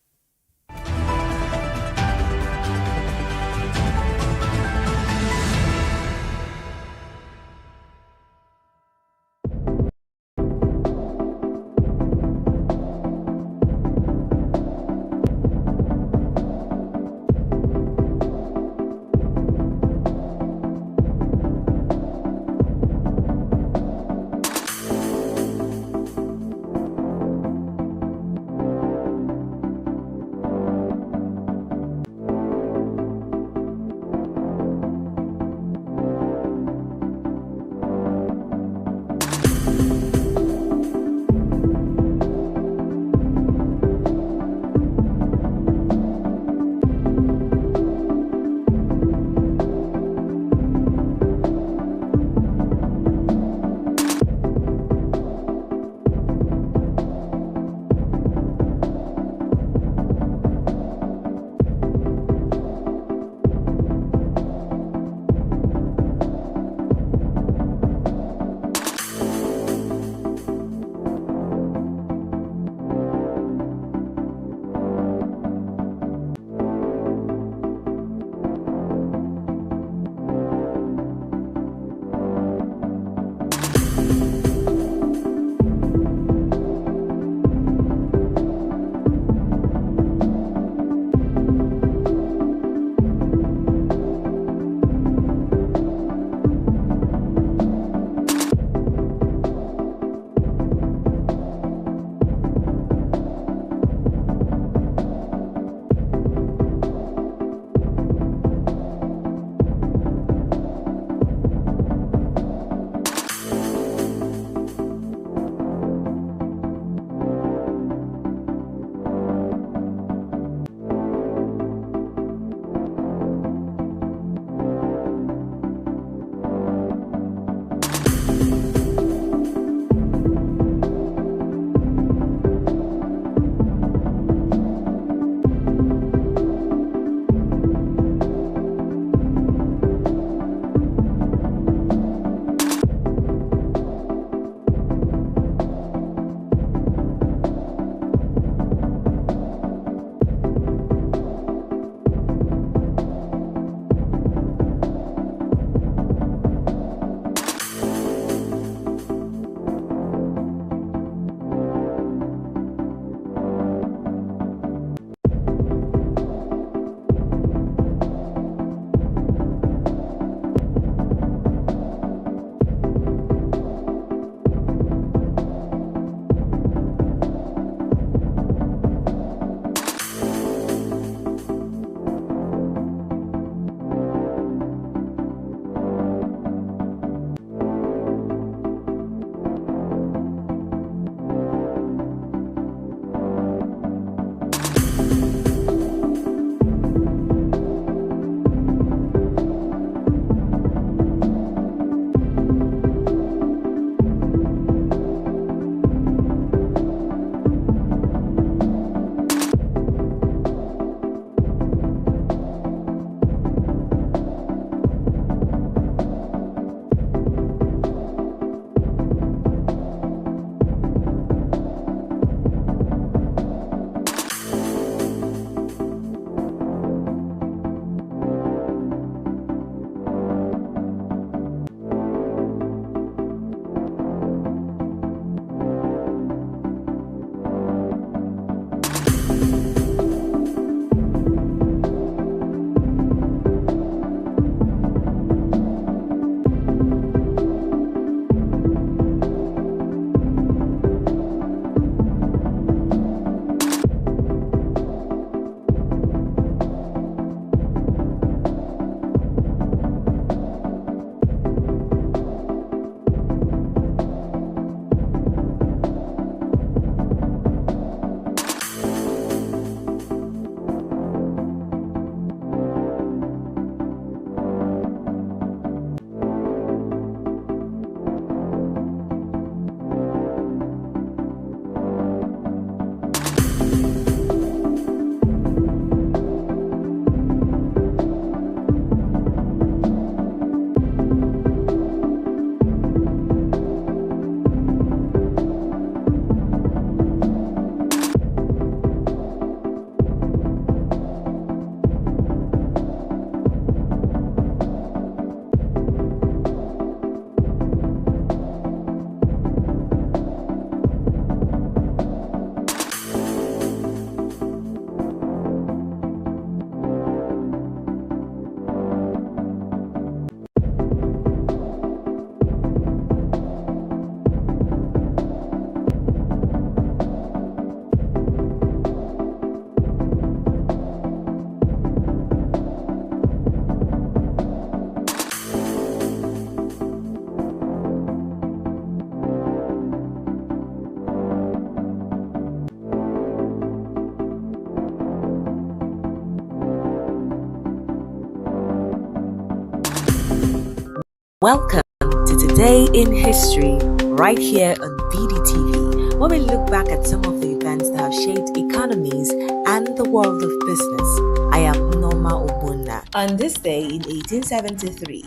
Welcome to Today in History, right here on BDTV, where we look back at some of the events that have shaped economies and the world of business. I am Norma Obunda. On this day in 1873,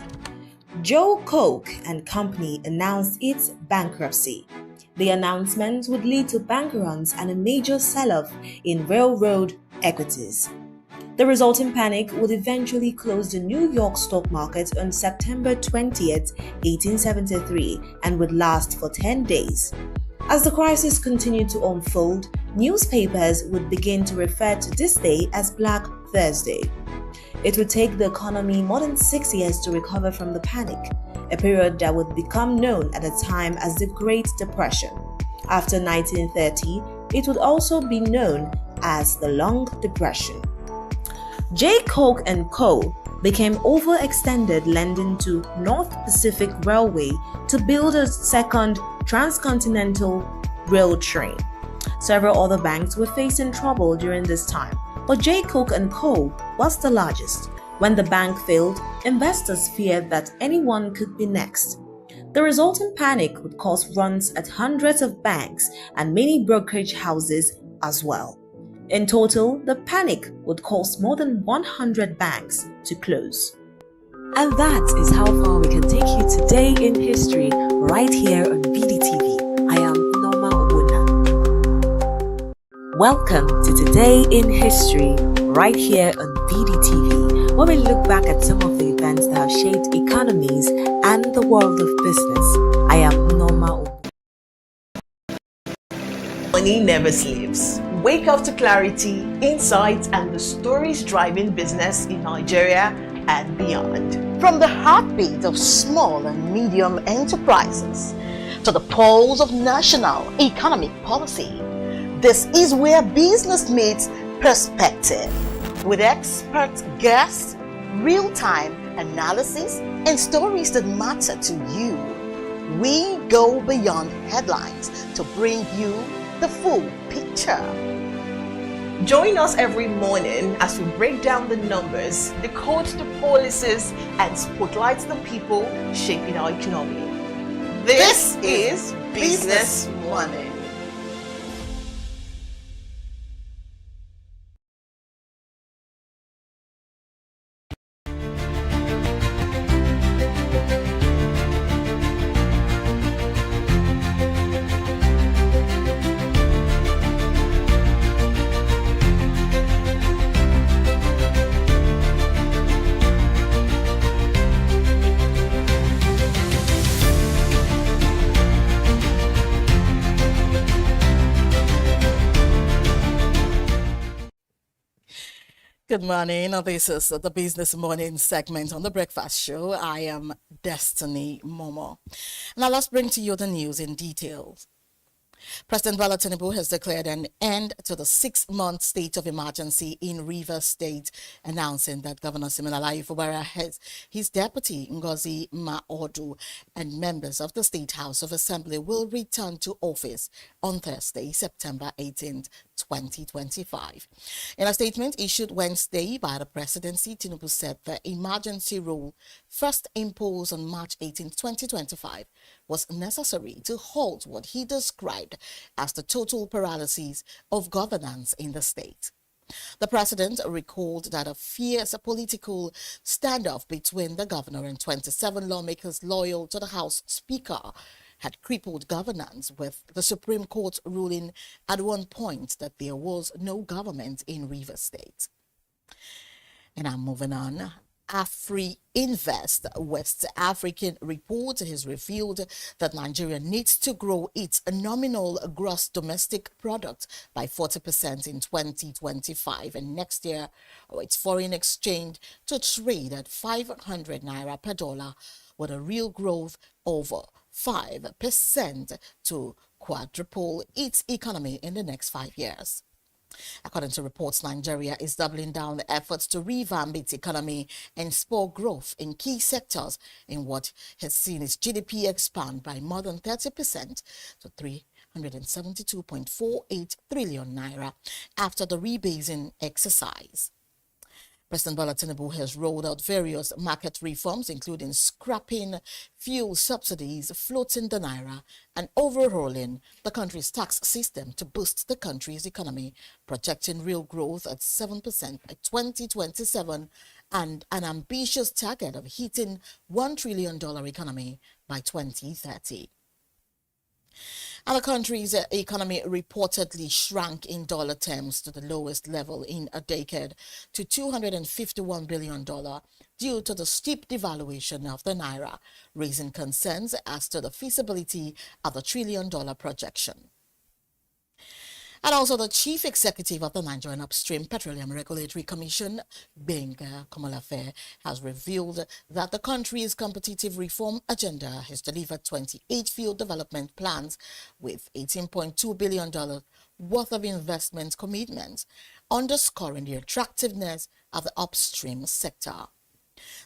Joe Koch and Company announced its bankruptcy. The announcement would lead to bank runs and a major sell-off in railroad equities. The resulting panic would eventually close the New York stock market on September 20th, 1873, and would last for 10 days. As the crisis continued to unfold, newspapers would begin to refer to this day as Black Thursday. It would take the economy more than 6 years to recover from the panic, a period that would become known at the time as the Great Depression. After 1930, it would also be known as the Long Depression. J. Koch & Co. became overextended, lending to North Pacific Railway to build a second transcontinental rail train. Several other banks were facing trouble during this time, but J. Koch & Co. was the largest. When the bank failed, investors feared that anyone could be next. The resulting panic would cause runs at hundreds of banks and many brokerage houses as well. In total, the panic would cause more than 100 banks to close. And that is how far we can take you today in history, right here on BDTV. I am Norma Obuna. Welcome to Today in History, right here on BDTV, where we look back at some of the events that have shaped economies and the world of business. I am Norma Obuna. Money never sleeps. Wake up to clarity, insights, and the stories driving business in Nigeria and beyond. From the heartbeat of small and medium enterprises to the pulse of national economic policy, this is where business meets perspective. With expert guests, real-time analysis, and stories that matter to you, we go beyond headlines to bring you the full picture. Join us every morning as we break down the numbers, decode the policies, and spotlight the people shaping our economy. This is Business Money. Good morning. This is the Business Morning segment on the Breakfast Show. I am Destiny Momo. Now let's bring to you the news in detail. President Bola Tinubu has declared an end to the 6-month state of emergency in Rivers State, announcing that Governor Siminalayi Fubara, his deputy Ngozi Maodu, and members of the State House of Assembly will return to office on Thursday, September 18th, 2025. In a statement issued Wednesday by the presidency, Tinubu said the emergency rule, first imposed on March 18, 2025, was necessary to halt what he described as the total paralysis of governance in the state. The president recalled that a fierce political standoff between the governor and 27 lawmakers loyal to the House Speaker had crippled governance, with the Supreme Court ruling at one point that there was no government in Rivers State. And I'm moving on. AfriInvest West African report has revealed that Nigeria needs to grow its nominal gross domestic product by 40% in 2025, and next year its foreign exchange to trade at 500 naira per dollar, with a real growth over 5% to quadruple its economy in the next 5 years. According to reports, Nigeria is doubling down the efforts to revamp its economy and spur growth in key sectors in what has seen its GDP expand by more than 30% to 372.48 trillion naira after the rebasing exercise. President Bola Tinubu has rolled out various market reforms, including scrapping fuel subsidies, floating the naira, and overhauling the country's tax system to boost the country's economy, projecting real growth at 7% by 2027 and an ambitious target of hitting $1 trillion economy by 2030. And the country's economy reportedly shrank in dollar terms to the lowest level in a decade to $251 billion due to the steep devaluation of the naira, raising concerns as to the feasibility of the $1 trillion projection. And also the chief executive of the Nigerian Upstream Petroleum Regulatory Commission, Benga Komolafe, has revealed that the country's competitive reform agenda has delivered 28 field development plans with $18.2 billion worth of investment commitments, underscoring the attractiveness of the upstream sector.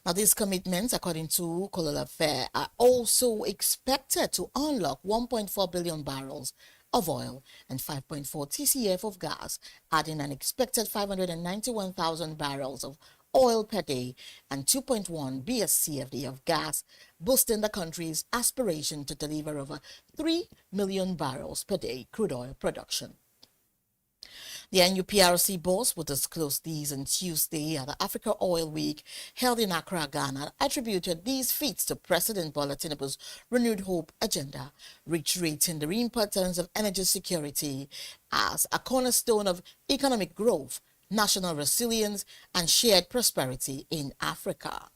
Now, these commitments, according to Komolafe, are also expected to unlock 1.4 billion barrels of oil and 5.4 TCF of gas, adding an expected 591,000 barrels of oil per day and 2.1 BSCFD of gas, boosting the country's aspiration to deliver over 3 million barrels per day crude oil production. The NUPRC boss will disclose these on Tuesday at the Africa Oil Week held in Accra, Ghana, attributed these feats to President Bola Tinubu's renewed hope agenda, reiterating the importance of energy security as a cornerstone of economic growth, national resilience, and shared prosperity in Africa.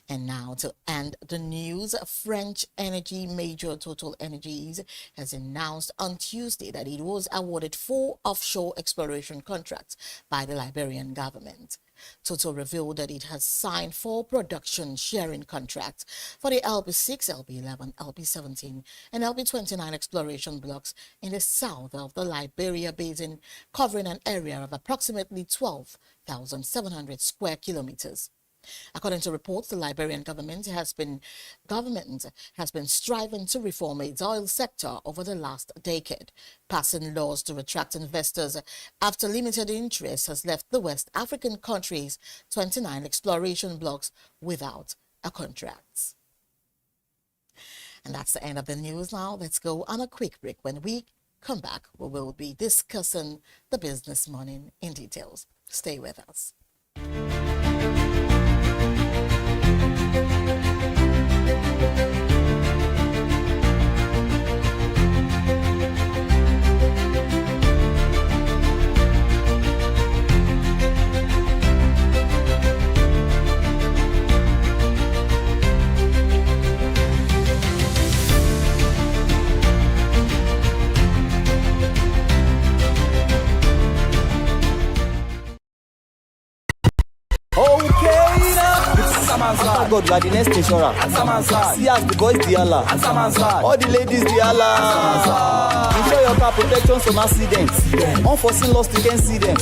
And now, to end the news, French energy major Total Energies has announced on Tuesday that it was awarded 4 offshore exploration contracts by the Liberian government. Total revealed that it has signed 4 production sharing contracts for the LP6, LP11, LP17, and LP29 exploration blocks in the south of the Liberia Basin, covering an area of approximately 12,700 square kilometers. According to reports, the Liberian government has been striving to reform its oil sector over the last decade, passing laws to attract investors after limited interest has left the West African countries 29 exploration blocks without a contract. And that's the end of the news. Now let's go on a quick break. When we come back, we will be discussing the business morning in details. Stay with us. After God, you are the next insurer. See as the boys the Allah. All the ladies the Allah. Ensure your car protection from accidents. Unforeseen loss, you can see them.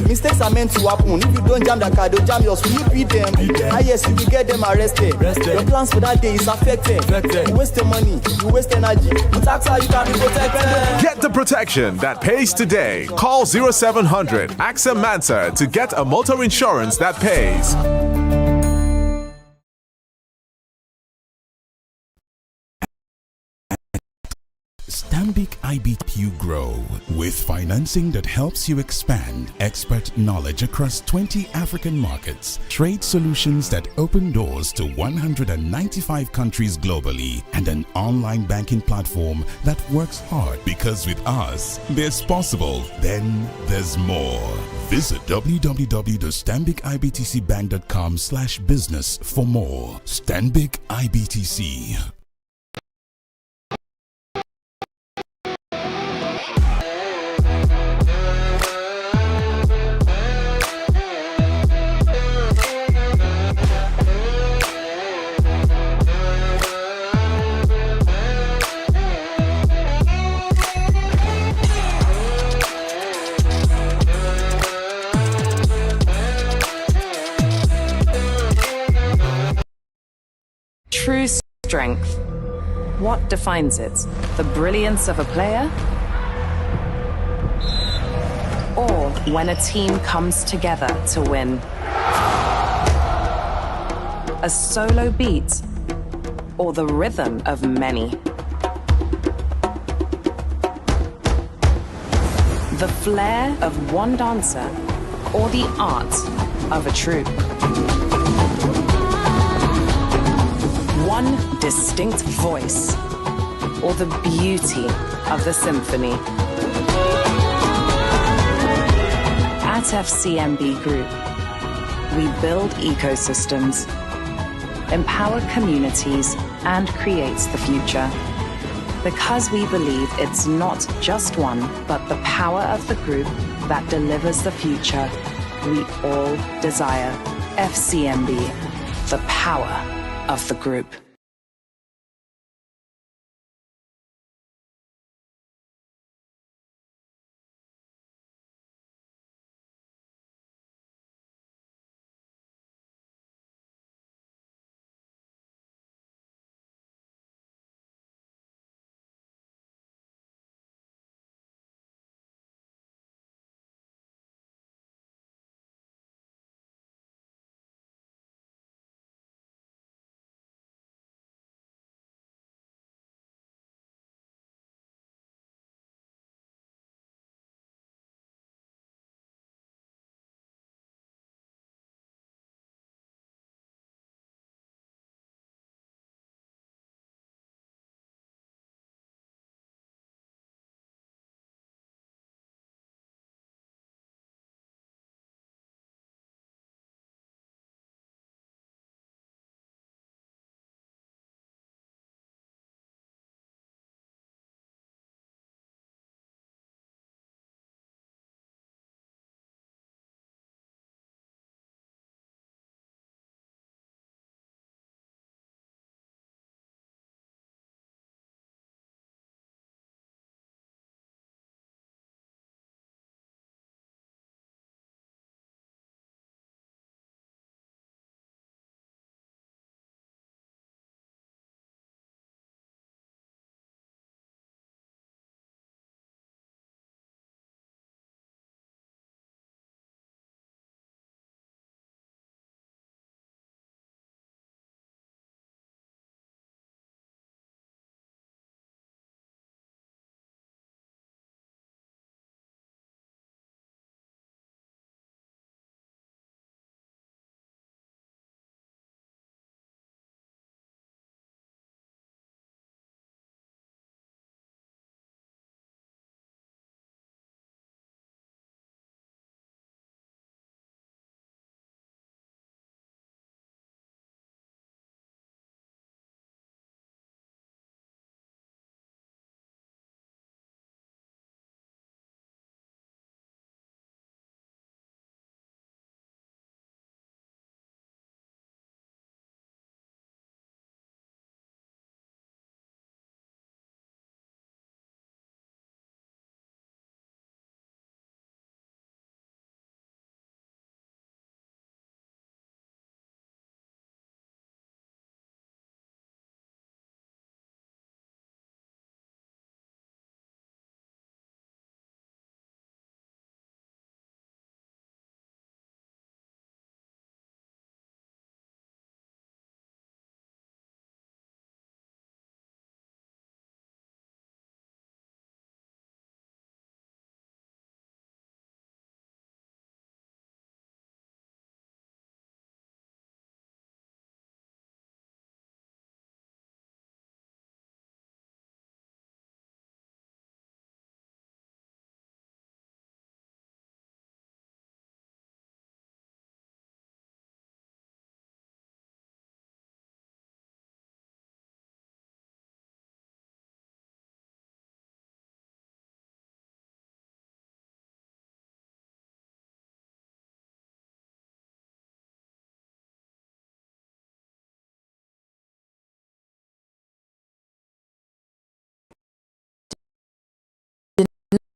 Mistakes are meant to happen. If you don't jam the car, they'll jam yours. Will you beat them? Ah yes, you will get them arrested. Your plans for that day is affected. You waste your money, you waste energy. With AXA, you can be protected. Get the protection that pays today. Call 0700 AXA Mansa to get a motor insurance that pays. Stanbic IBTU Grow, with financing that helps you expand expert knowledge across 20 African markets, trade solutions that open doors to 195 countries globally, and an online banking platform that works hard, because with us, there's possible, then there's more. Visit www.stanbicibtcbank.com/business for more. Stanbic IBTC. True strength. What defines it? The brilliance of a player? or when a team comes together to win. A solo beat or the rhythm of many. The flair of one dancer or the art of a troupe. One distinct voice or the beauty of the symphony. At FCMB Group, we build ecosystems, empower communities, and create the future. Because we believe it's not just one, but the power of the group that delivers the future we all desire. FCMB, the power of the group.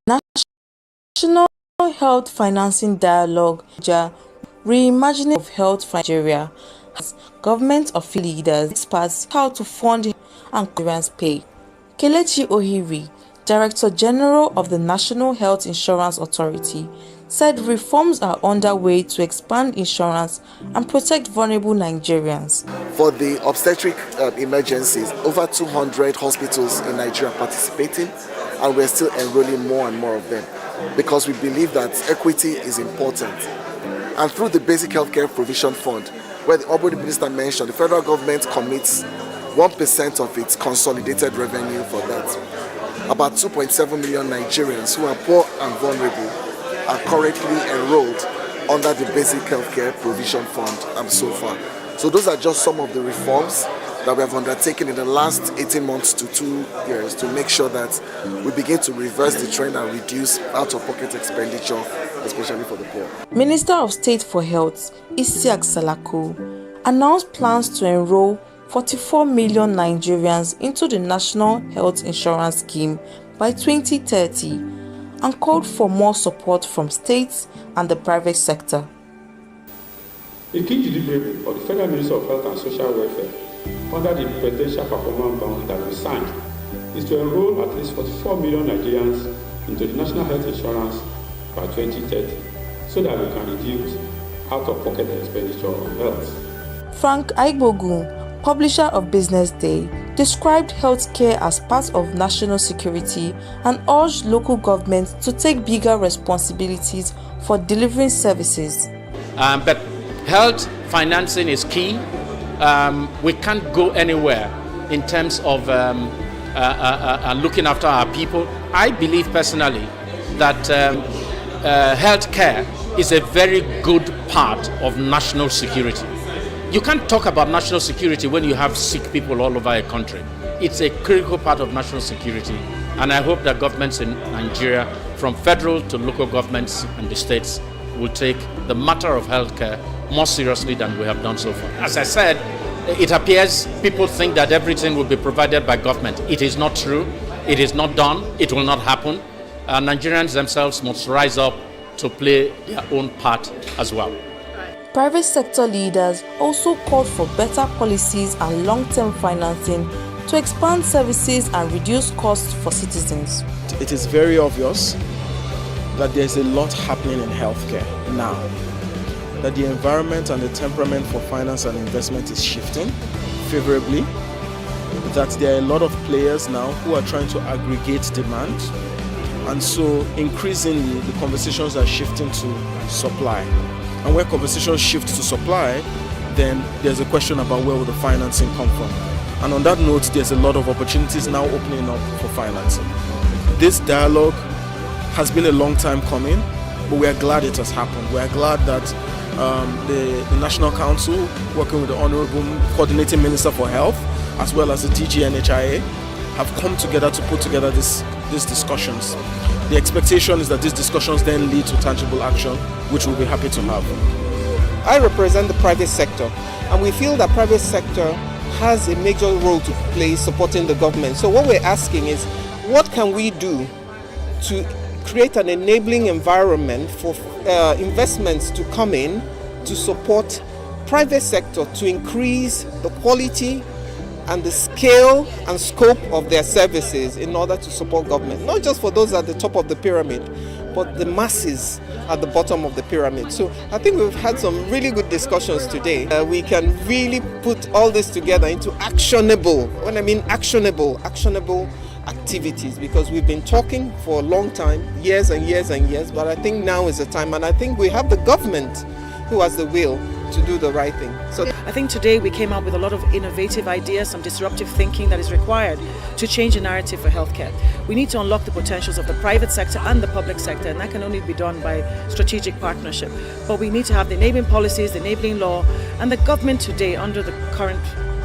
National Health Financing Dialogue, Reimagining of Health for Nigeria, has government official leaders, experts, how to fund and insurance pay. Kelechi Ohiri, Director General of the National Health Insurance Authority, said reforms are underway to expand insurance and protect vulnerable Nigerians. For the obstetric emergencies, over 200 hospitals in Nigeria participating, and we're still enrolling more and more of them because we believe that equity is important. And through the Basic Healthcare Provision Fund, where the Honorable Minister mentioned, the federal government commits 1% of its consolidated revenue for that. About 2.7 million Nigerians who are poor and vulnerable are currently enrolled under the Basic Healthcare Provision Fund so far. So those are just some of the reforms that we have undertaken in the last 18 months to 2 years to make sure that we begin to reverse the trend and reduce out-of-pocket expenditure, especially for the poor. Minister of State for Health, Isiaq Salako, announced plans to enroll 44 million Nigerians into the National Health Insurance Scheme by 2030 and called for more support from states and the private sector. A key deliverable of the Federal Ministry of Health and Social Welfare under the Presidential Performance Bond that we signed is to enroll at least 44 million Nigerians into the National Health Insurance by 2030 so that we can reduce out-of-pocket expenditure on health. Frank Aigbogun, publisher of BusinessDay, described healthcare as part of national security and urged local governments to take bigger responsibilities for delivering services. But health financing is key. We can't go anywhere in terms of looking after our people. I believe personally that healthcare is a very good part of national security. You can't talk about national security when you have sick people all over a country. It's a critical part of national security, and I hope that governments in Nigeria, from federal to local governments and the states, will take the matter of healthcare more seriously than we have done so far. As I said, it appears people think that everything will be provided by government. It is not true. It is not done. It will not happen. Nigerians themselves must rise up to play their own part as well. Private sector leaders also called for better policies and long-term financing to expand services and reduce costs for citizens. It is very obvious that there's a lot happening in healthcare now. That the environment and the temperament for finance and investment is shifting favorably. That there are a lot of players now who are trying to aggregate demand. And so increasingly the conversations are shifting to supply. And where conversations shift to supply, then there's a question about where will the financing come from. And on that note, there's a lot of opportunities now opening up for financing. This dialogue has been a long time coming, but we are glad it has happened. We are glad that the National Council, working with the Honorable Coordinating Minister for Health, as well as the DG NHIA, have come together to put together these discussions. The expectation is that these discussions then lead to tangible action, which we'll be happy to have. I represent the private sector, and we feel that private sector has a major role to play supporting the government. So what we're asking is, what can we do to create an enabling environment for investments to come in to support private sector to increase the quality and the scale and scope of their services in order to support government, not just for those at the top of the pyramid, but the masses at the bottom of the pyramid. So I think we've had some really good discussions today. We can really put all this together into actionable, when I mean actionable activities, because we've been talking for a long time, years and years and years, but I think now is the time, and I think we have the government who has the will to do the right thing. So I think today we came up with a lot of innovative ideas, some disruptive thinking that is required to change the narrative for healthcare. We need to unlock the potentials of the private sector and the public sector, and that can only be done by strategic partnership. But we need to have the enabling policies, the enabling law, and the government today under the current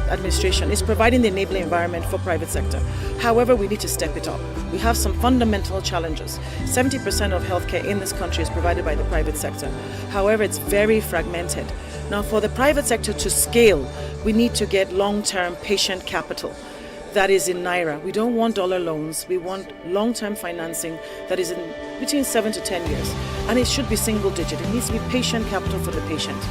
administration is providing the enabling environment for private sector. However, we need to step it up. We have some fundamental challenges. 70% of healthcare in this country is provided by the private sector. However, it's very fragmented. Now, for the private sector to scale, we need to get long-term patient capital that is in Naira. We don't want dollar loans. We want long-term financing that is in between 7 to 10 years. And it should be single digit. It needs to be patient capital for the patient.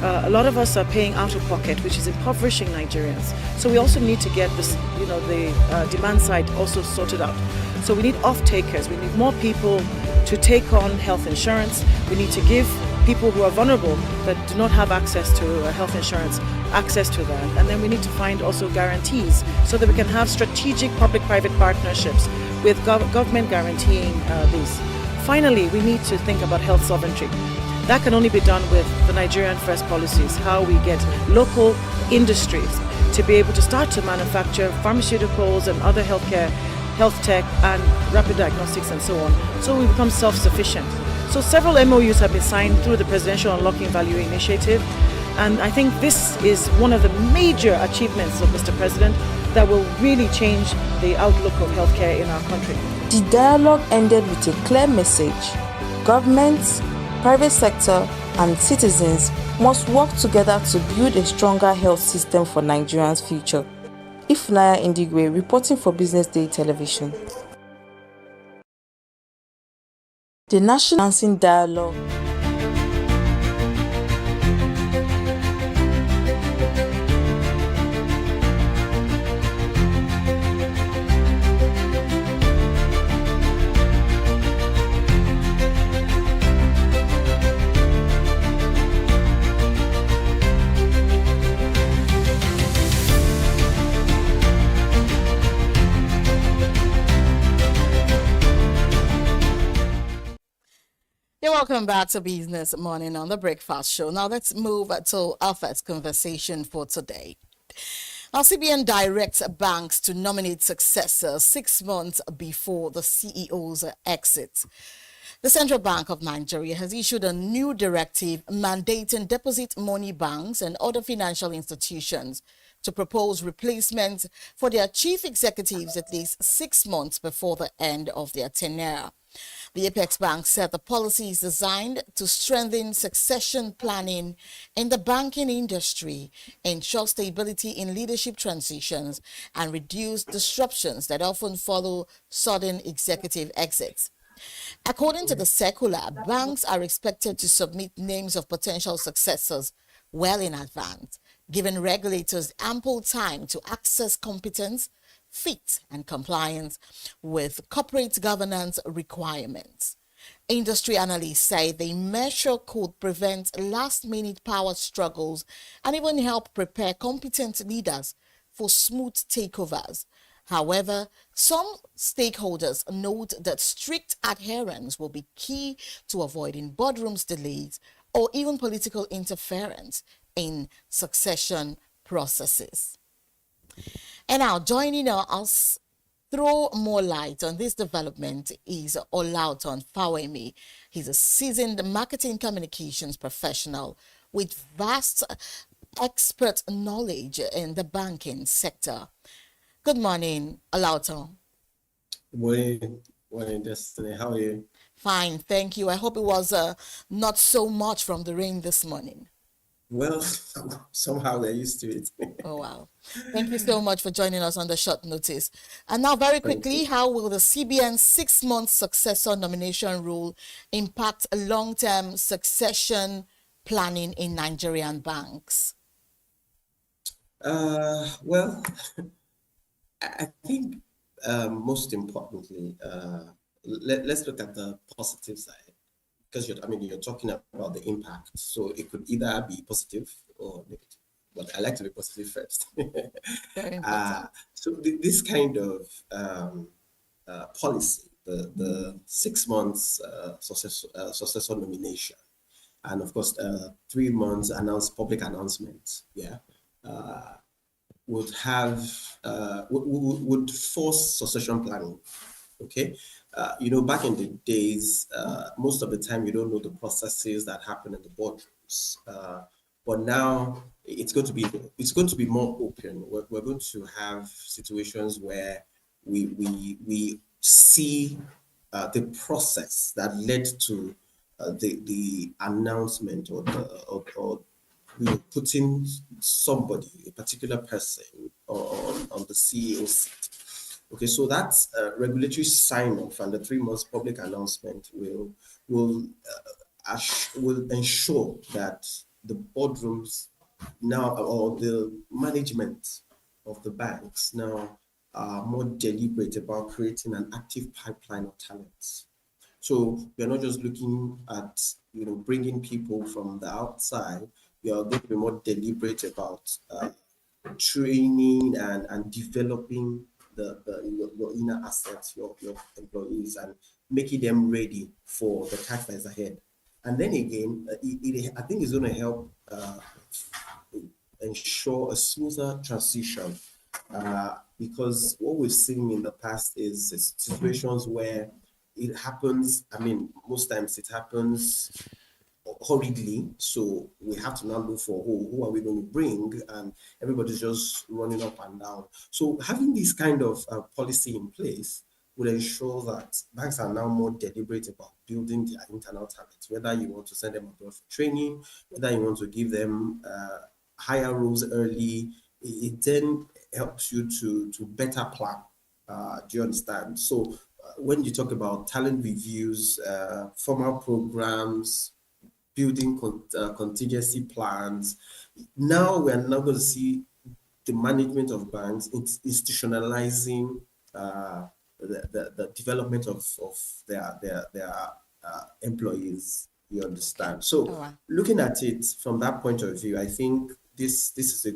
A lot of us are paying out of pocket, which is impoverishing Nigerians. So we also need to get this, the demand side also sorted out. So we need off-takers. We need more people to take on health insurance. We need to give people who are vulnerable that do not have access to health insurance access to that. And then we need to find also guarantees so that we can have strategic public-private partnerships with government guaranteeing these. Finally, we need to think about health sovereignty. That can only be done with the Nigerian First policies, how we get local industries to be able to start to manufacture pharmaceuticals and other healthcare, health tech and rapid diagnostics and so on, so we become self-sufficient. So several MOUs have been signed through the Presidential Unlocking Value Initiative, and I think this is one of the major achievements of Mr. President that will really change the outlook of healthcare in our country. The dialogue ended with a clear message. Governments, private sector and citizens must work together to build a stronger health system for Nigerians' future. Ifunanya Indigwe reporting for Business Day Television. The National Financing Dialogue Welcome back to Business Morning on the Breakfast Show. Now let's move to our first conversation for today. Now, CBN directs banks to nominate successors 6 months before the CEO's exit. The Central Bank of Nigeria has issued a new directive mandating deposit money banks and other financial institutions to propose replacements for their chief executives at least 6 months before the end of their tenure. The Apex Bank said the policy is designed to strengthen succession planning in the banking industry, ensure stability in leadership transitions, and reduce disruptions that often follow sudden executive exits. According to the circular, banks are expected to submit names of potential successors well in advance, giving regulators ample time to access competence, fit and compliance with corporate governance requirements. Industry analysts say the measure could prevent last-minute power struggles and even help prepare competent leaders for smooth takeovers. However, some stakeholders note that strict adherence will be key to avoiding boardrooms delays or even political interference in succession processes. And now, joining us, throw more light on this development is Olauton Fawemi. He's a seasoned marketing communications professional with vast expert knowledge in the banking sector. Good morning, Olauton. Morning, Destiny. How are you? Fine, thank you. I hope it was not so much from the rain this morning. Well, somehow we're used to it. Oh, wow. Thank you so much for joining us on the short notice. And now, very quickly, how will the CBN 6-month successor nomination rule impact long-term succession planning in Nigerian banks? Well, I think most importantly, let's look at the positive side. Because you're talking about the impact, so it could either be positive or negative. But I like to be positive first. Very important. So this kind of policy, the 6 months successor nomination, and of course 3 months public announcement, would force succession planning. Okay. Back in the days, most of the time you don't know the processes that happen in the boardrooms. But now it's going to be more open. We're going to have situations where we see the process that led to the announcement or putting somebody, a particular person, on the CEO seat. Okay, so that regulatory sign-off and the 3 months public announcement will ensure that the boardrooms now, or the management of the banks now, are more deliberate about creating an active pipeline of talents. So we're not just looking at, bringing people from the outside. We are going to be more deliberate about training and developing your inner assets, your employees, and making them ready for the task that is ahead. And then again, I think it's going to help ensure a smoother transition, because what we've seen in the past is situations where it happens. I mean, most times it happens hurriedly, so we have to now look for who are we going to bring, and everybody's just running up and down. So having this kind of policy in place will ensure that banks are now more deliberate about building their internal talent, whether you want to send them abroad for training, whether you want to give them higher roles early. It then helps you to better plan. Do you understand? So when you talk about talent reviews, formal programs, building contingency plans, now we are now going to see the management of banks institutionalizing the development of their employees. You understand? So looking at it from that point of view, I think this is a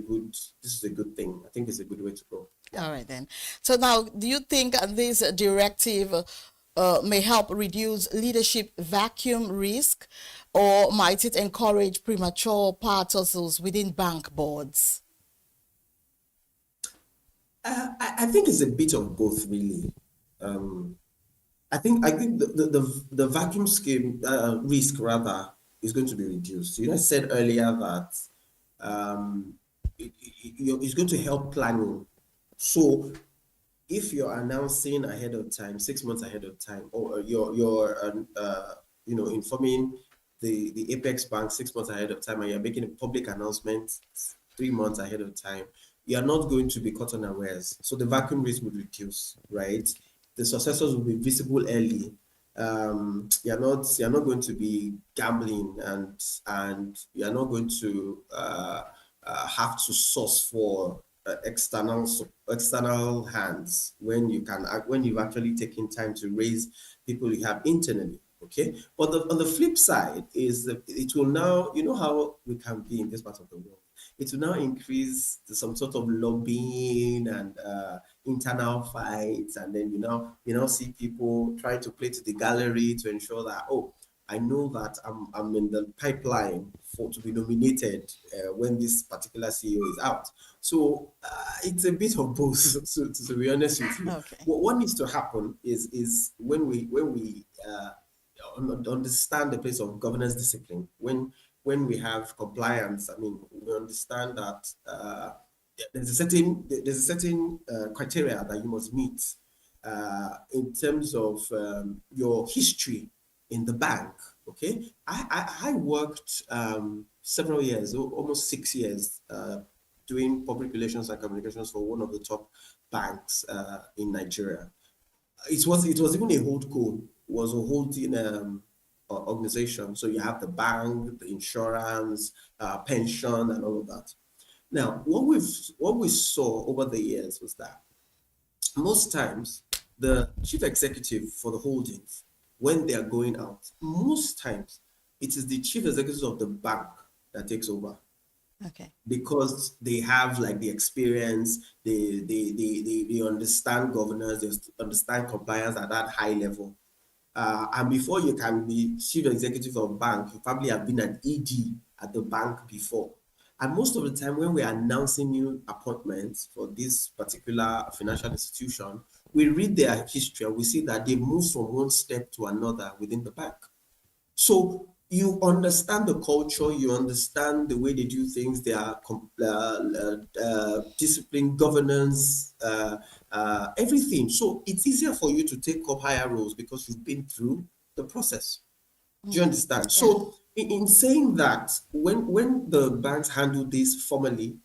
good thing. I think it's a good way to go. All right then. So now, do you think this directive may help reduce leadership vacuum risk, or might it encourage premature power tussles within bank boards? I think it's a bit of both, really. I think the vacuum scheme risk rather is going to be reduced. I said earlier that it's going to help planning. So if you're announcing ahead of time, 6 months ahead of time, or you're informing the Apex Bank 6 months ahead of time, and you're making a public announcement 3 months ahead of time, you are not going to be caught unawares. So the vacuum risk would reduce, right? The successors will be visible early. You're not going to be gambling, and you're not going to have to source for external hands when you've actually taken time to raise people you have internally. Okay, but on the flip side is that it will now, how we can be in this part of the world. It will now increase some sort of lobbying and internal fights, and then you now see people trying to play to the gallery to ensure that, I know that I'm in the pipeline to be nominated when this particular CEO is out. So it's a bit of both, to be honest with you. Okay. What needs to happen is when we understand the place of governance discipline, when we have compliance. I mean, we understand that there's a certain criteria that you must meet in terms of your history in the bank. Okay, I worked several years, almost 6 years, doing public relations and communications for one of the top banks in Nigeria. It was even a holdco, was a holding organization. So you have the bank, the insurance, pension, and all of that. Now, what we saw over the years was that most times the chief executive for the holdings, when they are going out, most times it is the chief executive of the bank that takes over. Okay. Because they have the experience, they understand governance, they understand compliance at that high level. And before you can be chief executive of bank, you probably have been an ED at the bank before. And most of the time when we are announcing new appointments for this particular financial institution, we read their history and we see that they move from one step to another within the bank. So you understand the culture, you understand the way they do things, their discipline, governance, everything. So it's easier for you to take up higher roles because you've been through the process. Do you understand? Yeah. So in saying that, when the banks handle this formally,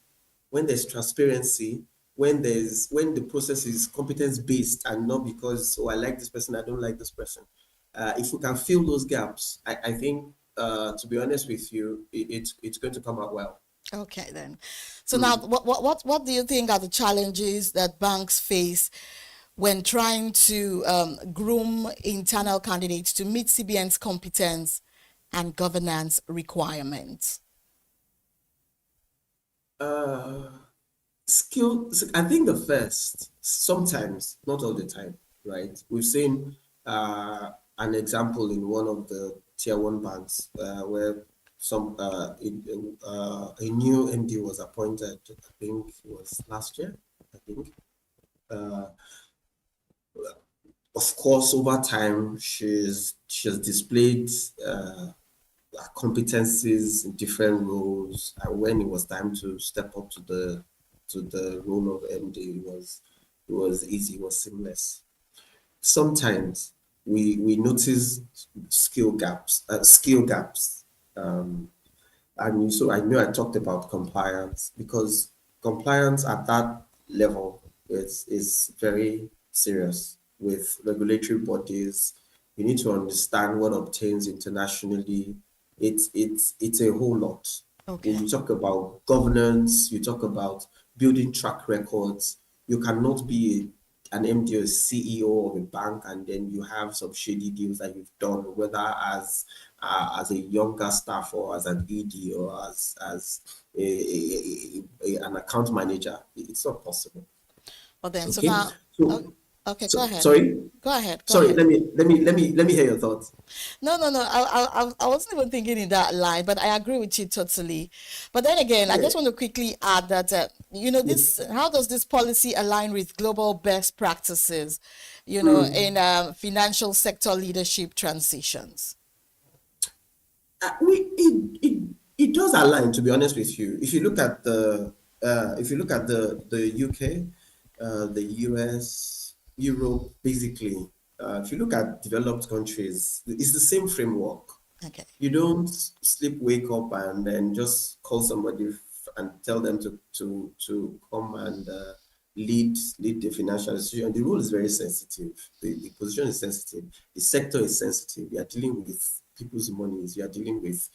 when there's transparency, when the process is competence-based and not because, I like this person, I don't like this person. If we can fill those gaps, I think to be honest with you, it's going to come out well. Okay, then. So now, what do you think are the challenges that banks face when trying to groom internal candidates to meet CBN's competence and governance requirements? Skills, I think the first, sometimes, not all the time, right? We've seen an example in one of the tier one banks where a new MD was appointed, I think it was last year, I think. Of course, over time, she's displayed competencies in different roles, and when it was time to step up to the role of MD, it was easy, it was seamless. Sometimes we notice skill gaps, and so I know I talked about compliance, because compliance at that level is very serious with regulatory bodies. You need to understand what obtains internationally. It's a whole lot. Okay. When you talk about governance, you talk about building track records. You cannot be an MD or CEO of a bank and then you have some shady deals that you've done, whether as a younger staff or as an ED or as an account manager. It's not possible. Well then, Okay. Okay, So, go ahead. sorry. Go ahead. Sorry. Ahead. Let me hear your thoughts. No. I wasn't even thinking in that line, but I agree with you totally. But then again, I just want to quickly add that this. How does this policy align with global best practices? In financial sector leadership transitions. It does align, to be honest with you. If you look at the UK, the US, Europe, basically, if you look at developed countries, it's the same framework. Okay. You don't wake up and then just call somebody and tell them to come and lead the financial institution. The role is very sensitive. The position is sensitive. The sector is sensitive. You are dealing with people's monies. You are dealing with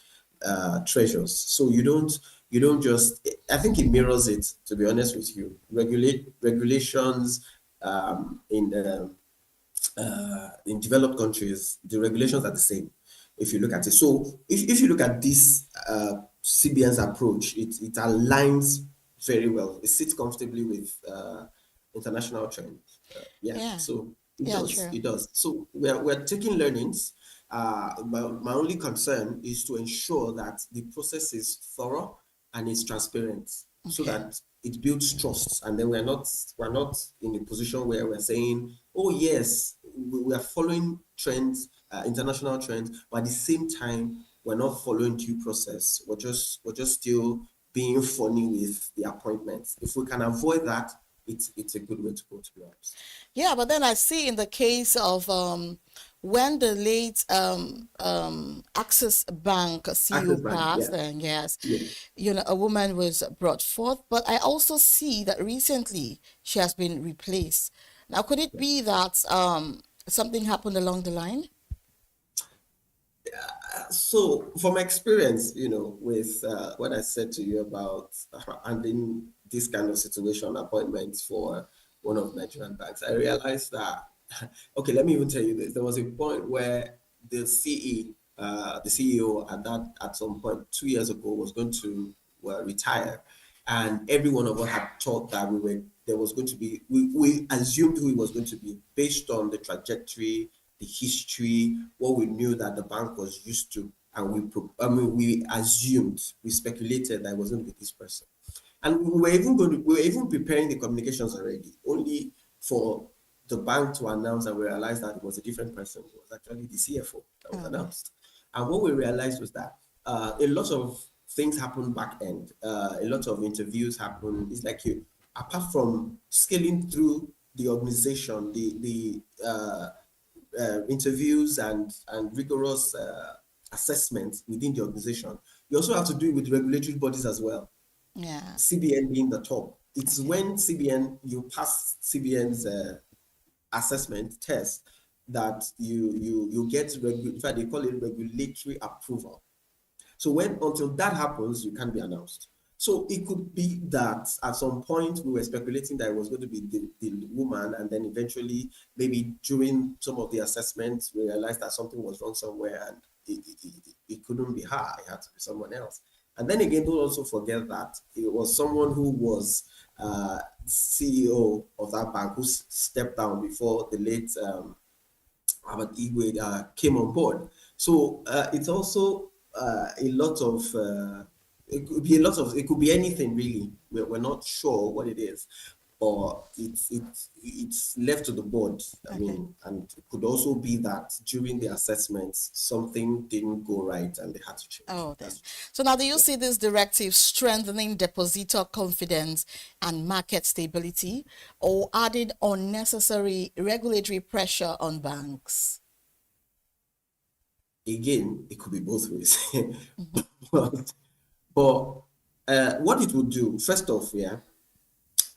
treasures. So you don't just. I think it mirrors it. To be honest with you, regulations in developed countries, the regulations are the same. If you look at it, so if you look at this CBN's approach, it aligns very well. It sits comfortably with international trends. So it does. So we're taking learnings. My only concern is to ensure that the process is thorough and it's transparent, so that it builds trust, and then we're not in a position where we're saying, oh yes, we are following trends, international trends, but at the same time we're not following due process. We're just still being funny with the appointments. If we can avoid that, it's a good way to go, to be honest. Yeah, but then I see in the case of when the late Access Bank CEO passed, and a woman was brought forth. But I also see that recently she has been replaced. Now, could it be that something happened along the line? So, from experience, with what I said to you about handling this kind of situation, appointments for one of Nigerian banks, I realized that, okay, let me even tell you this. There was a point where the CEO at some point 2 years ago was going to retire, and every one of us had thought that we assumed who he was going to be based on the trajectory, the history, what we knew that the bank was used to, and we assumed, we speculated that it was going to be this person, and we were even preparing the communications already, only for the bank to announce, and we realized that it was a different person. It was actually the CFO that was announced. And what we realized was that a lot of things happen back end. A lot of interviews happen. It's like apart from scaling through the organization, the interviews and rigorous assessments within the organization, you also have to do it with regulatory bodies as well. Yeah. CBN being the top. It's when you pass CBN's assessment test that you get in fact they call it regulatory approval. So until that happens, you can't be announced. So it could be that at some point we were speculating that it was going to be the woman, and then eventually, maybe during some of the assessments, we realized that something was wrong somewhere, and it couldn't be her. It had to be someone else. And then again, don't also forget that it was someone who was CEO of that bank who stepped down before the late Ahmad Igwe came on board. So it's also a lot of it could be anything really. We're not sure what it is, or it's left to the board. I mean, and it could also be that during the assessments something didn't go right and they had to change. Oh, then. So now, do you see this directive strengthening depositor confidence and market stability, or adding unnecessary regulatory pressure on banks? Again, it could be both ways. But what it would do, first off,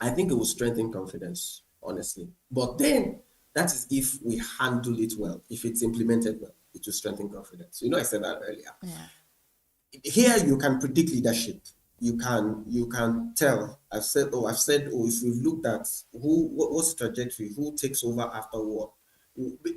I think it will strengthen confidence, honestly. But then, that is if we handle it well. If it's implemented well, it will strengthen confidence. I said that earlier. Yeah. Here, you can predict leadership. You can tell. I've said, if we've looked at what's the trajectory, who takes over after what.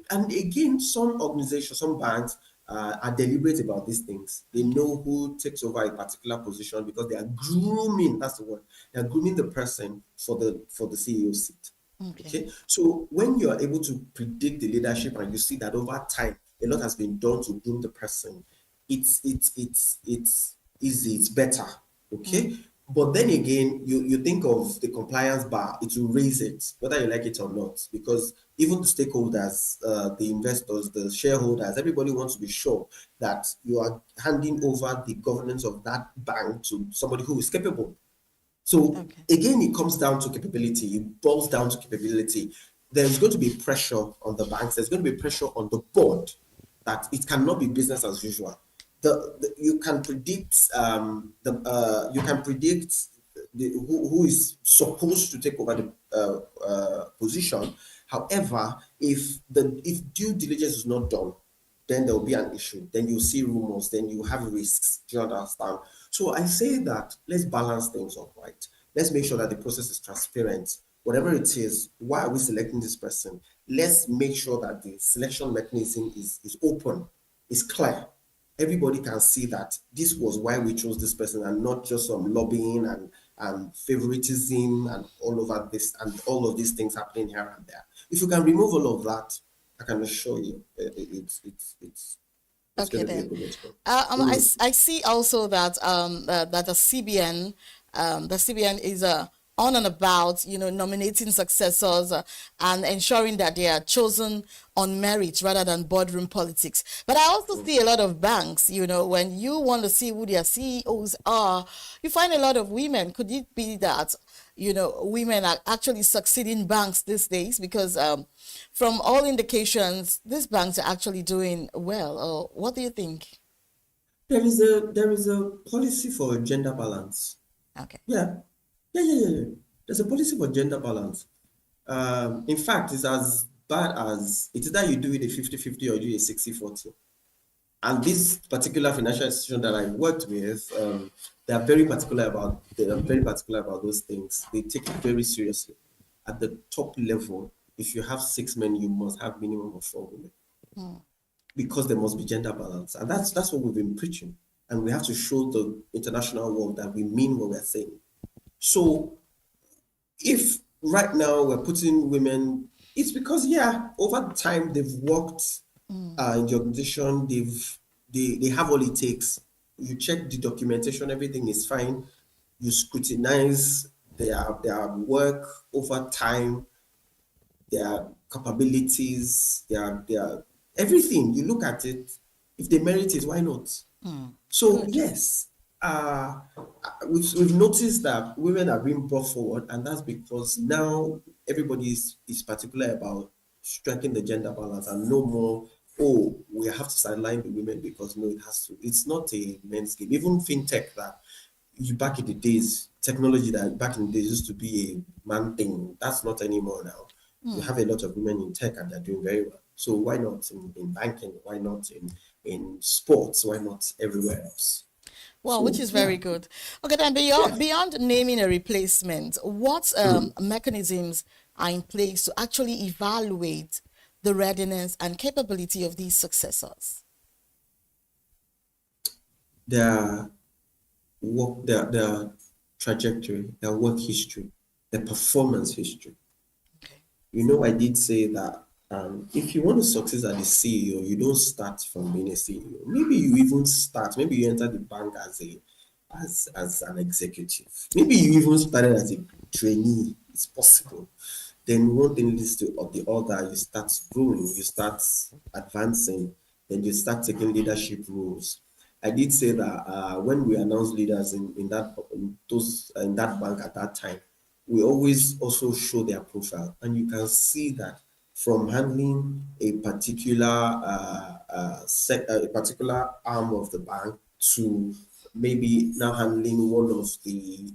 And again, some organizations, some banks are deliberate about these things. They know who takes over a particular position because they are grooming, that's the word, they are grooming the person for the CEO seat. Okay. So when you are able to predict the leadership and you see that over time a lot has been done to groom the person, it's easy, it's better. Okay. But then again, you think of the compliance bar, it will raise it, whether you like it or not, because even the stakeholders, the investors, the shareholders, everybody wants to be sure that you are handing over the governance of that bank to somebody who is capable. So again, it comes down to capability. It boils down to capability. There's going to be pressure on the banks. There's going to be pressure on the board that it cannot be business as usual. You can predict who is supposed to take over the position. However, if due diligence is not done, then there will be an issue. Then you see rumors. Then you have risks. Do you understand? So I say that let's balance things up, right? Let's make sure that the process is transparent. Whatever it is, why are we selecting this person? Let's make sure that the selection mechanism is open, is clear. Everybody can see that this was why we chose this person, and not just some lobbying and favoritism and all over this and all of these things happening here and there. If you can remove all of that, I can assure you it's Okay, then. I see also that that the CBN is on and about, nominating successors and ensuring that they are chosen on merit rather than boardroom politics. But I also see a lot of banks, when you want to see who their CEOs are, you find a lot of women. Could it be that, women are actually succeeding banks these days? Because from all indications, these banks are actually doing well. Or what do you think? There is a policy for gender balance. Okay. Yeah. There's a policy for gender balance. In fact, it's as bad as it is that you do it a 50-50 or you do a 60-40. And this particular financial institution that I worked with, they are very particular about those things. They take it very seriously. At the top level, if you have 6 men, you must have minimum of 4 women. Because there must be gender balance. And that's what we've been preaching. And we have to show the international world that we mean what we're saying. So if right now we're putting women, it's because, over time they've worked in the organization, they have all it takes. You check the documentation, everything is fine. You scrutinize their work over time, their capabilities, their everything. You look at it. If they merit it, why not? So yes, we've noticed that women are being brought forward, and that's because now everybody is particular about striking the gender balance and no more, we have to sideline the women because no, it has to. It's not a men's game. Even fintech that back in the days, technology that back in the days used to be a man thing, that's not anymore now. You have a lot of women in tech and they're doing very well. So why not in banking? Why not in sports? Why not everywhere else? Well, So, which is yeah. very good. Okay, then beyond naming a replacement, what mechanisms are in place to actually evaluate the readiness and capability of these successors? Their work, their trajectory, their work history, their performance history. You know, I did say that if you want to succeed as a CEO, you don't start from being a CEO. Maybe you even start, maybe you enter the bank as an executive. Maybe you even started as a trainee. It's possible. Then one thing leads to the other. You start growing, you start advancing, then you start taking leadership roles. I did say that when we announced leaders in that bank at that time, we always also show their profile, and you can see that from handling a particular a particular arm of the bank to maybe now handling one of the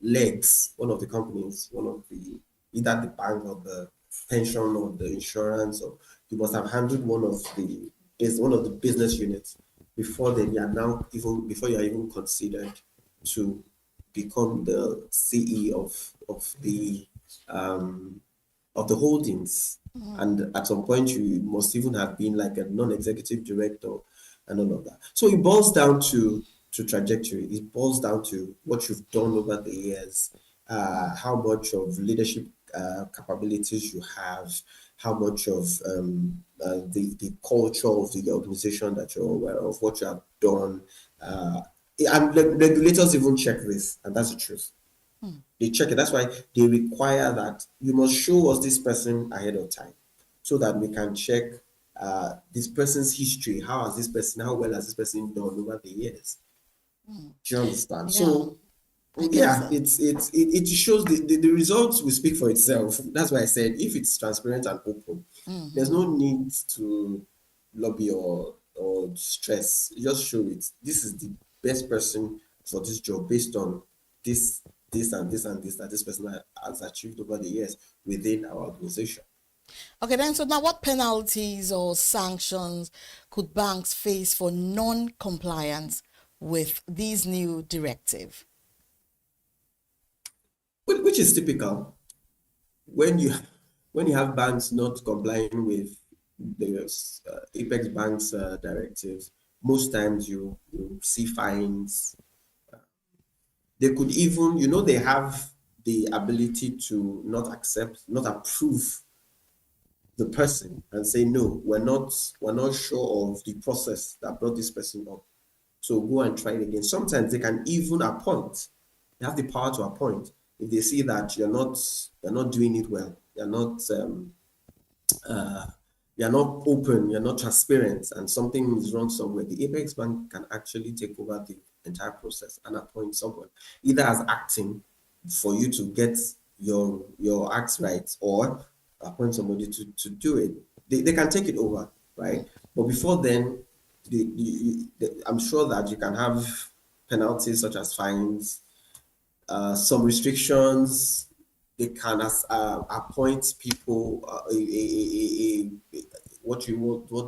legs, one of the companies, one of the either the bank or the pension or the insurance, or you must have handled one of the business units before then you are now even before you are even considered to become the CE of the holdings. And at some point you must even have been like a non-executive director and all of that. So it boils down to trajectory. It boils down to what you've done over the years, how much of leadership capabilities you have, how much of the culture of the organization that you're aware of, what you have done. And regulators even check this, and that's the truth. They check it. That's why they require that you must show us this person ahead of time, so that we can check this person's history. How well has this person done over the years? Do you understand? Yeah. So yeah, it shows the results will speak for itself. That's why I said if it's transparent and open, there's no need to lobby or stress. You just show it. This is the best person for this job based on this and this and this that this person has achieved over the years within our organization. Okay, then so now what penalties or sanctions could banks face for non-compliance with these new directive? Which is typical when you have banks not complying with the Apex Bank's directives. Most times you see fines. They could even, they have the ability to not approve the person and say, no, we're not sure of the process that brought this person up. So go and try it again. Sometimes they can even appoint. They have the power to appoint if they see that you're not doing it well. You're not open. You're not transparent, and something is wrong somewhere. The Apex Bank can actually take over the entire process and appoint someone, either as acting for you to get your acts right, or appoint somebody to do it. They can take it over, right? But before then, I'm sure that you can have penalties such as fines, some restrictions. They can appoint people, what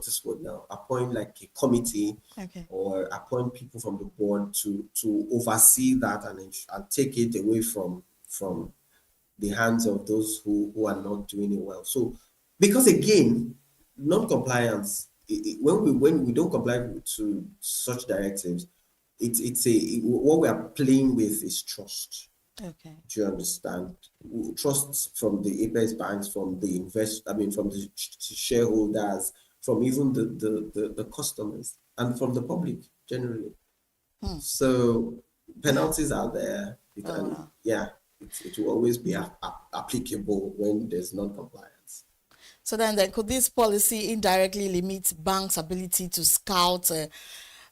this word now? Appoint like a committee, or appoint people from the board to oversee that and take it away from the hands of those who are not doing it well. So, because again, non-compliance, when we don't comply to such directives, what we are playing with is trust. Okay. Do you understand? Trust from the Apex banks, from the from the shareholders, from even the customers, and from the public generally. So penalties are there, it will always be applicable when there's non-compliance. So then could this policy indirectly limit banks' ability to scout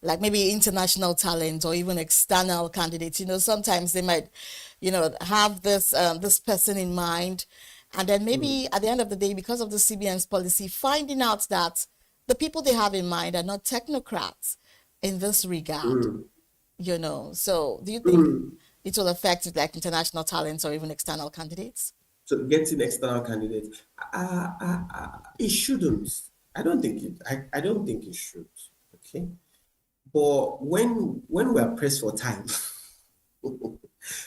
like maybe international talent or even external candidates? Sometimes they might, have this this person in mind, and then maybe at the end of the day, because of the CBN's policy, finding out that the people they have in mind are not technocrats in this regard. So do you think it will affect like international talents or even external candidates? So getting external candidates, it shouldn't. I don't think it should. Okay, But when we are pressed for time,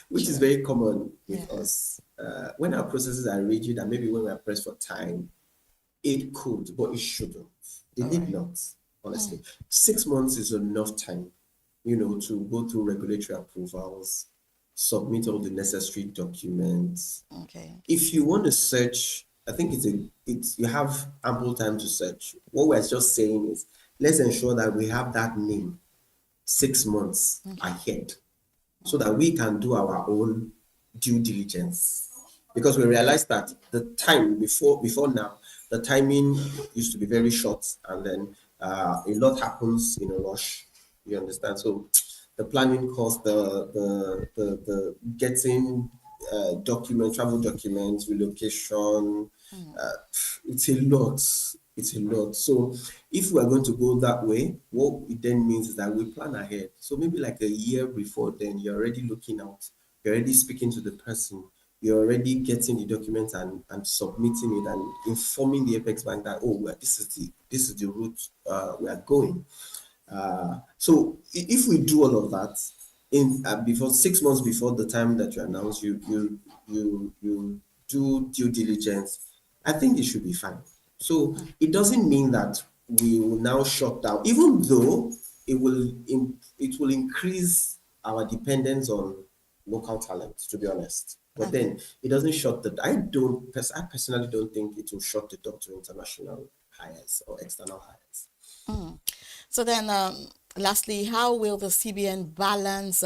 which is very common with us, when our processes are rigid and maybe when we are pressed for time, it could, but it shouldn't. It need not, honestly. 6 months is enough time, to go through regulatory approvals, submit all the necessary documents. Okay. If you want to search, I think you have ample time to search. What we're just saying is, let's ensure that we have that name 6 months ahead, so that we can do our own due diligence. Because we realized that the time before now, the timing used to be very short, and then a lot happens in a rush. You understand? So the planning cost, the getting travel documents, relocation, it's a lot. It's a lot. So if we are going to go that way, what it then means is that we plan ahead. So maybe like a year before then, you're already looking out. You're already speaking to the person. You're already getting the documents and submitting it and informing the Apex Bank that, oh, well, this is the route we are going. So if we do all of that in before 6 months before the time that you announce, you do due diligence, I think it should be fine. So it doesn't mean that we will now shut down, even though it will increase our dependence on local talent, to be honest. But then it doesn't shut I personally don't think it will shut the door to international hires or external hires. So then, lastly, how will the CBN balance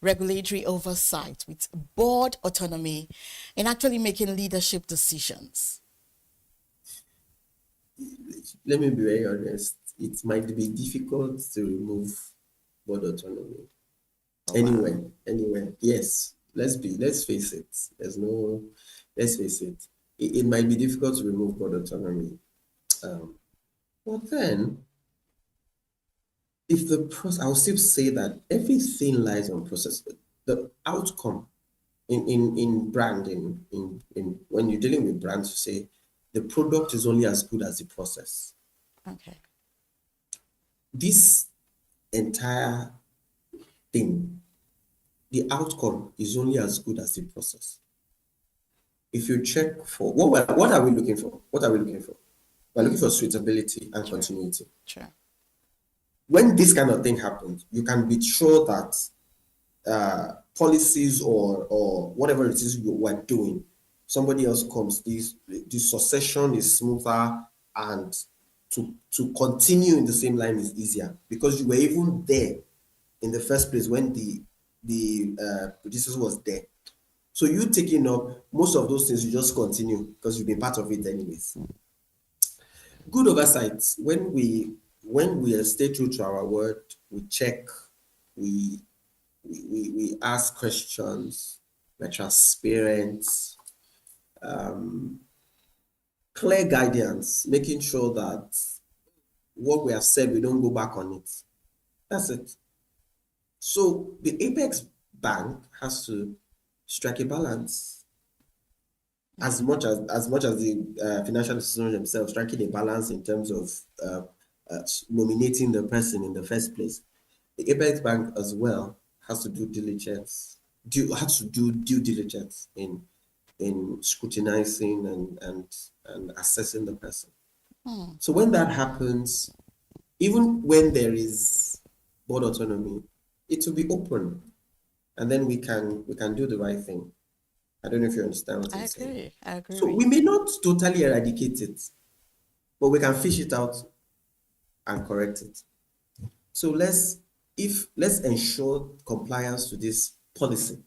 regulatory oversight with board autonomy in actually making leadership decisions? Let me be very honest. It might be difficult to remove board autonomy. Anyway, yes. Let's face it. Let's face it. It might be difficult to remove board autonomy. But then, if the process, I'll still say that everything lies on process. The outcome in branding, in when you're dealing with brands, you say the product is only as good as the process. Okay. This entire thing, the outcome is only as good as the process. If you check for what are we looking for? What are we looking for? We're looking for suitability and continuity. Sure. When this kind of thing happens, you can be sure that policies or whatever it is you are doing, somebody else comes, the succession is smoother, and to continue in the same line is easier because you were even there in the first place when the producers was there. So you taking up most of those things, you just continue because you've been part of it anyways. Good oversight. When we stay true to our word, we check, we ask questions, we're transparent, clear guidance, making sure that what we have said, we don't go back on it. That's it. So the Apex Bank has to strike a balance as much as the financial institutions themselves, striking a balance in terms of nominating the person in the first place. The Apex Bank as well has to do diligence, due diligence in scrutinizing and assessing the person. So when that happens, even when there is board autonomy, it will be open, and then we can do the right thing. I don't know if you understand what I'm saying. I agree. So we may not totally eradicate it, but we can fish it out and correct it. So let's ensure compliance to this policy.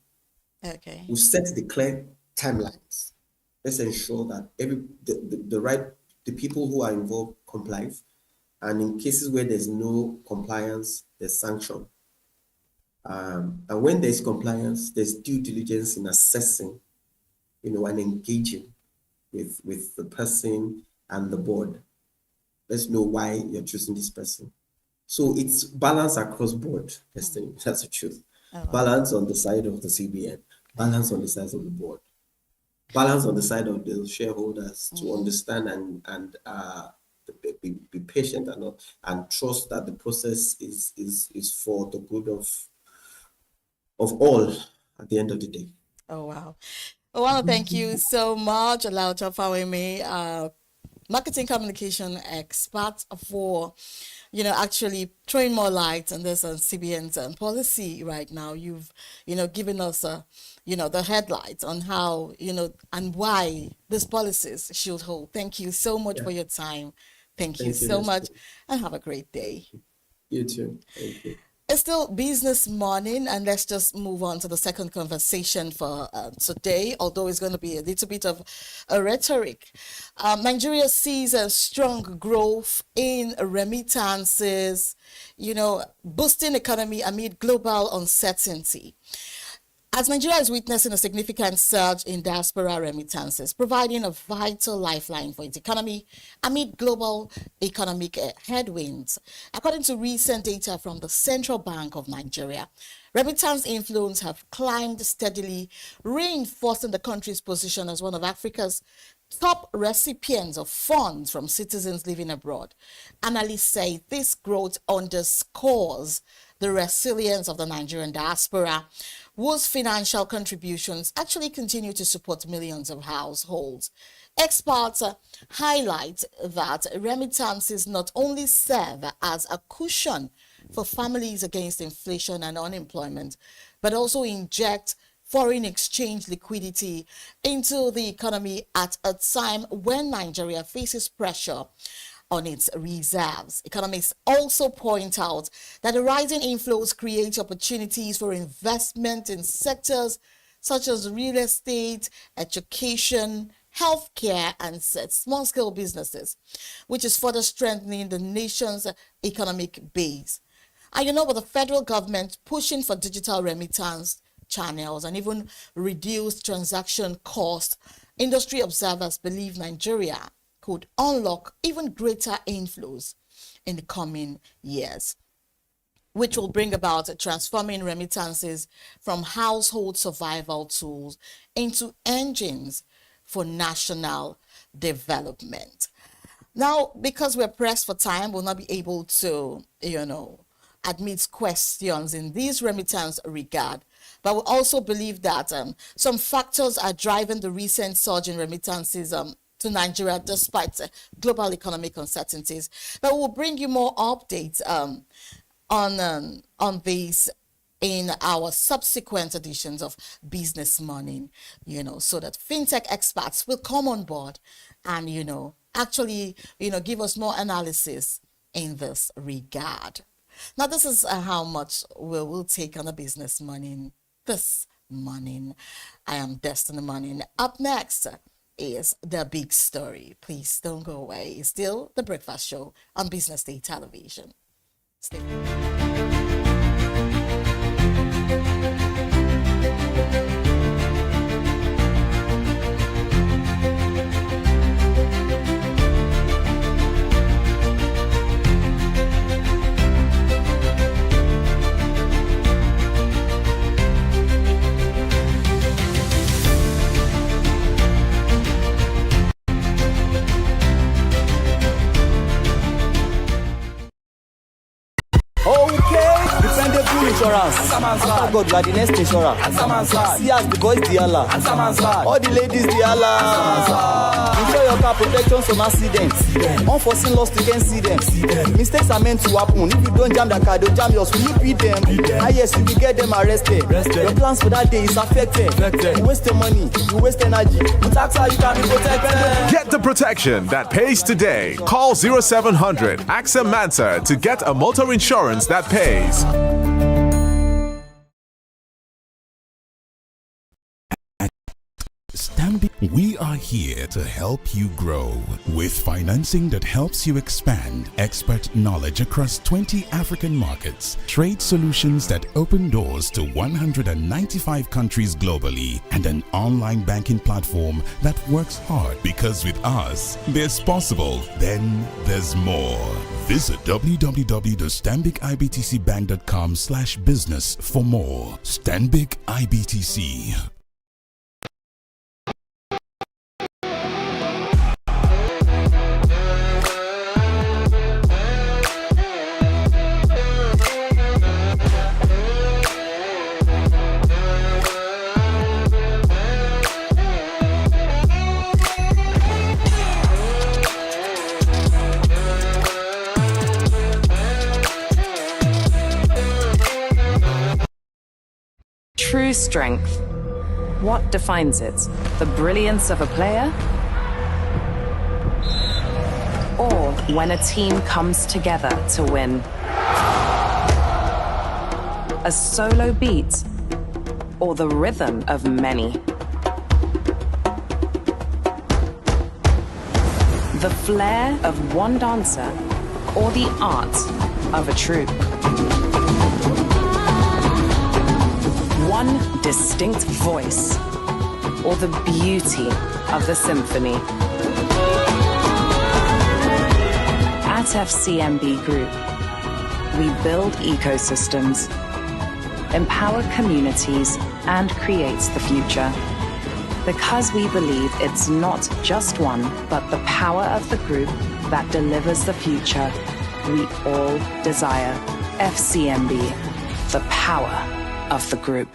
Okay. We set the clear timelines. Let's ensure that the people who are involved comply, and in cases where there's no compliance, there's sanction. And when there's compliance, there's due diligence in assessing, and engaging with the person and the board. Let's know why you're choosing this person. So it's balance across board, Destiny. That's the truth. Balance on the side of the CBN, balance on the side of the board, balance on the side of the shareholders to understand and be patient and trust that the process is for the good of all at the end of the day. Oh, wow. I want to thank you so much, Alauta Fawemi, marketing communication expert, for actually throwing more light on this on CBN's policy right now. You've given us the headlights on how and why these policies should hold. Thank you so much for your time. Thank you so much, and have a great day. You too. Thank you. It's still Business Morning, and let's just move on to the second conversation for today, although it's going to be a little bit of a rhetoric. Nigeria sees a strong growth in remittances, boosting economy amid global uncertainty. As Nigeria is witnessing a significant surge in diaspora remittances, providing a vital lifeline for its economy amid global economic headwinds. According to recent data from the Central Bank of Nigeria, remittance inflows have climbed steadily, reinforcing the country's position as one of Africa's top recipients of funds from citizens living abroad. Analysts say this growth underscores the resilience of the Nigerian diaspora, whose financial contributions actually continue to support millions of households. Experts highlight that remittances not only serve as a cushion for families against inflation and unemployment, but also inject foreign exchange liquidity into the economy at a time when Nigeria faces pressure on its reserves. Economists also point out that the rising inflows create opportunities for investment in sectors such as real estate, education, healthcare, and small-scale businesses, which is further strengthening the nation's economic base. And with the federal government pushing for digital remittance channels and even reduced transaction costs, industry observers believe Nigeria could unlock even greater inflows in the coming years, which will bring about transforming remittances from household survival tools into engines for national development. Now, because we're pressed for time, we'll not be able to, admit questions in this remittance regard. But we also believe that some factors are driving the recent surge in remittances to Nigeria despite global economic uncertainties. But we'll bring you more updates on this in our subsequent editions of Business Morning, so that fintech experts will come on board and, actually, give us more analysis in this regard. Now, this is how much we will take on a Business Morning this morning. I am Destiny Morning. Up next is the big story. Please don't go away. It's still the breakfast show on BusinessDay television. Stay insurance. After God, you are the next insurance. See as the boys the Allah. All the ladies the Allah. Insure your car protection from accidents. Unforeseen loss, you can see them. Mistakes are meant to happen. If you don't jam the car, they'll jam yours. Will you beat them? Ah yes, you will get them arrested. Your plans for that day is affected. You waste your money, you waste energy. But that's how you can be protected. Get the protection that pays today. Call 0700 AXA Mansa to get a motor insurance that pays. We are here to help you grow with financing that helps you expand, expert knowledge across 20 African markets, trade solutions that open doors to 195 countries globally, and an online banking platform that works hard, because with us, there's possible, then there's more. Visit www.stanbicibtcbank.com/business for more. Stanbic IBTC. strength. What defines it? The brilliance of a player? Or when a team comes together to win? A solo beat? Or the rhythm of many? The flair of one dancer or the art of a troupe? One distinct voice or the beauty of the symphony? At FCMB Group, we build ecosystems, empower communities, and create the future. Because we believe it's not just one, but the power of the group that delivers the future we all desire. FCMB, the power of the group.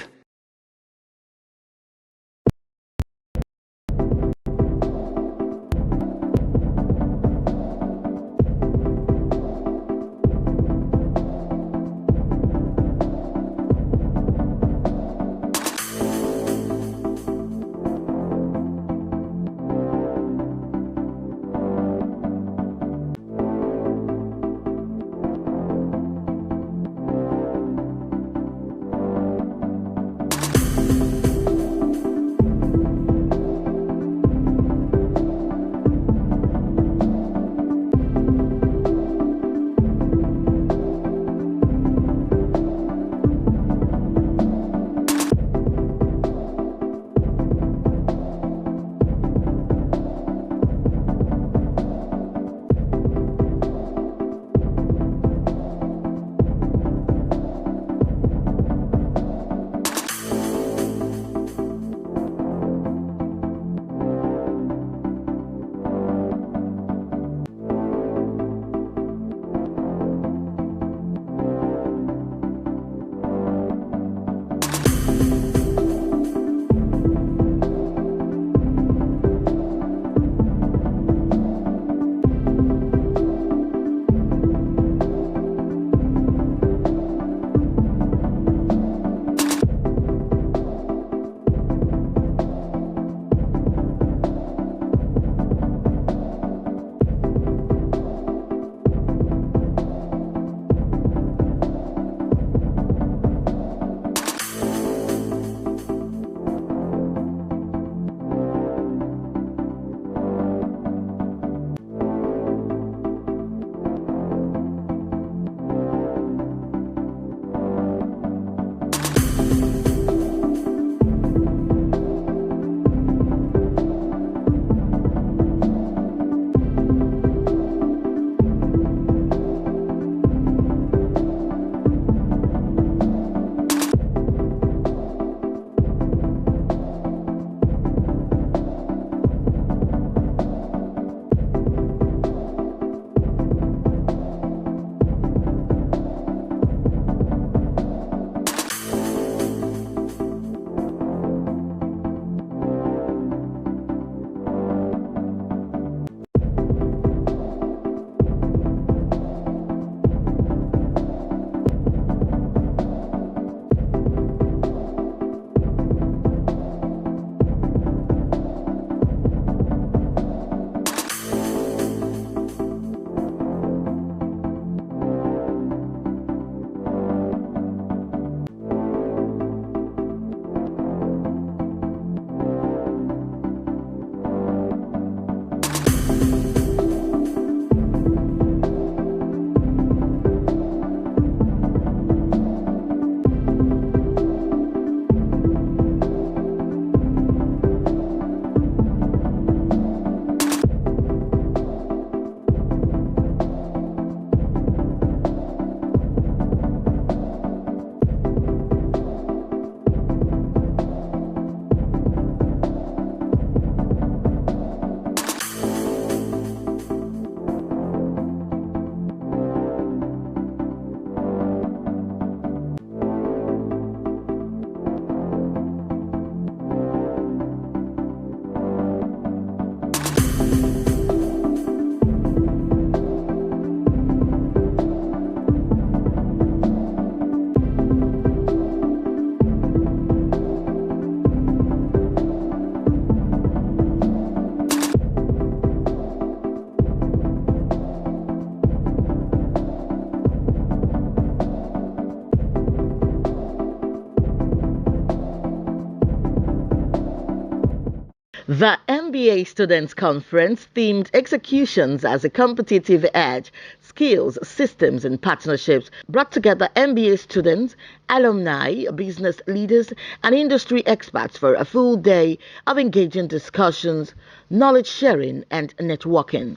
The MBA Students Conference themed executions as a competitive edge, skills, systems, and partnerships brought together MBA students, alumni, business leaders, and industry experts for a full day of engaging discussions, knowledge sharing, and networking.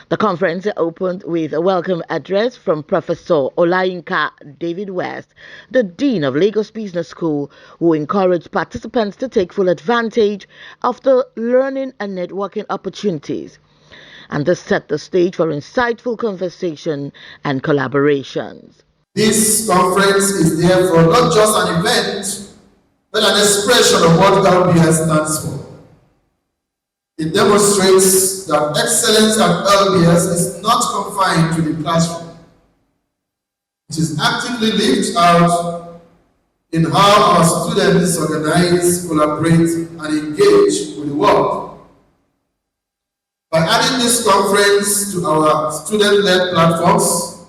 The conference opened with a welcome address from Professor Olayinka David West, the Dean of Lagos Business School, who encouraged participants to take full advantage of the learning and networking opportunities. And this set the stage for insightful conversation and collaborations. This conference is therefore not just an event, but an expression of what LBS stands for. It demonstrates that excellence at LBS is not confined to the classroom. It is actively lived out in how our students organize, collaborate, and engage with the world. By adding this conference to our student-led platforms,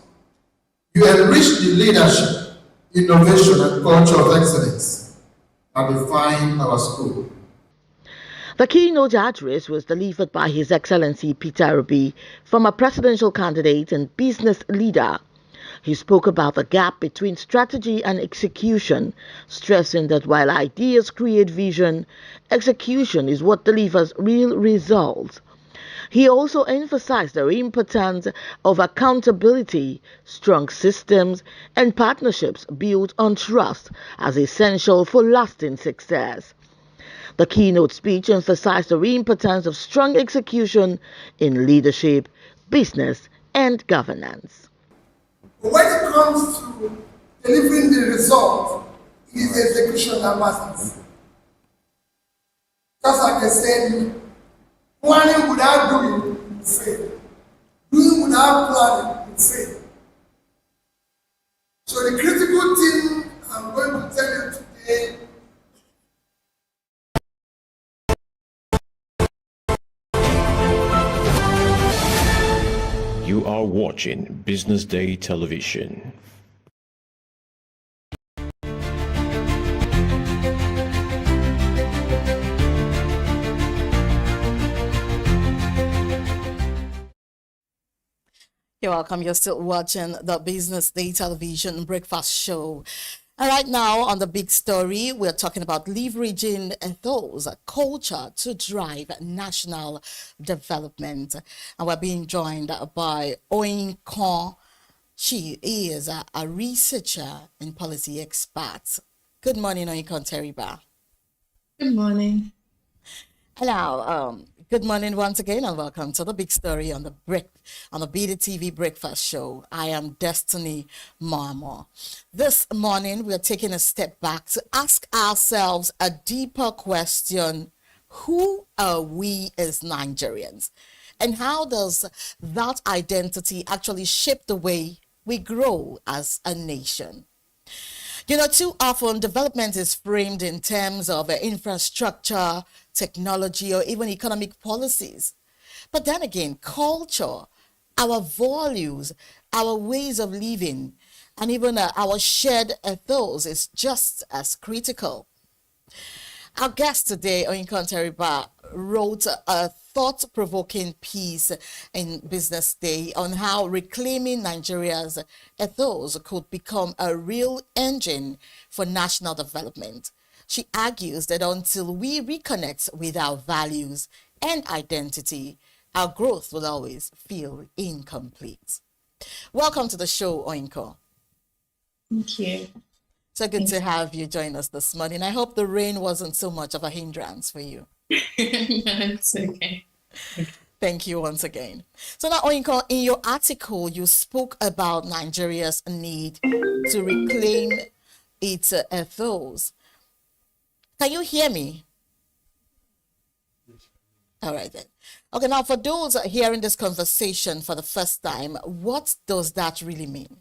you enrich the leadership, innovation, and culture of excellence that define our school. The keynote address was delivered by His Excellency Peter Obi, former presidential candidate and business leader. He spoke about the gap between strategy and execution, stressing that while ideas create vision, execution is what delivers real results. He also emphasized the importance of accountability, strong systems, and partnerships built on trust as essential for lasting success. The keynote speech emphasized the importance of strong execution in leadership, business, and governance. When it comes to delivering the result, it is execution that matters. Just like I said, planning without doing will fail. Doing without planning will fail. So the critical thing I'm going to tell you today You are watching Business Day Television. You're welcome. You're still watching the Business Day Television Breakfast Show. And right now on the big story, we're talking about leveraging ethos, culture to drive national development. And we're being joined by Oinko. She is a researcher and policy expert. Good morning, Oinko Teriba. Good morning. Hello. Good morning once again, and welcome to the big story on the BDTV Breakfast Show. I am Destiny Marmor. This morning, we are taking a step back to ask ourselves a deeper question: who are we as Nigerians, and how does that identity actually shape the way we grow as a nation? You know, too often development is framed in terms of infrastructure, technology, or even economic policies. But then again, culture, our values, our ways of living, and even our shared ethos is just as critical. Our guest today, Oinko Teriba, wrote a thought-provoking piece in Business Day on how reclaiming Nigeria's ethos could become a real engine for national development. She argues that until we reconnect with our values and identity, our growth will always feel incomplete. Welcome to the show, Oinko. Thank you. So good to have you join us this morning. I hope the rain wasn't so much of a hindrance for you. No, it's okay. Thank you once again. So now, Oinko, in your article, you spoke about Nigeria's need to reclaim its ethos. Can you hear me? All right then. Okay, now for those hearing this conversation for the first time, what does that really mean?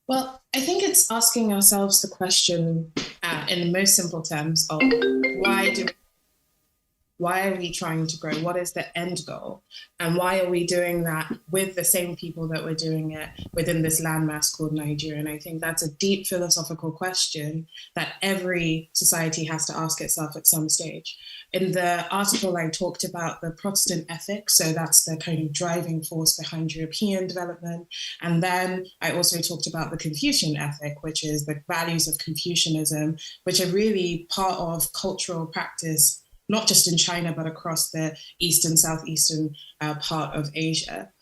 Well, I think it's asking ourselves the question in the most simple terms of why do Why are we trying to grow? What is the end goal? And why are we doing that with the same people that we're doing it within this landmass called Nigeria? And I think that's a deep philosophical question that every society has to ask itself at some stage. In the article, I talked about the Protestant ethic. So that's the kind of driving force behind European development. And then I also talked about the Confucian ethic, which is the values of Confucianism, which are really part of cultural practice, not just in China, but across the eastern, southeastern part of Asia.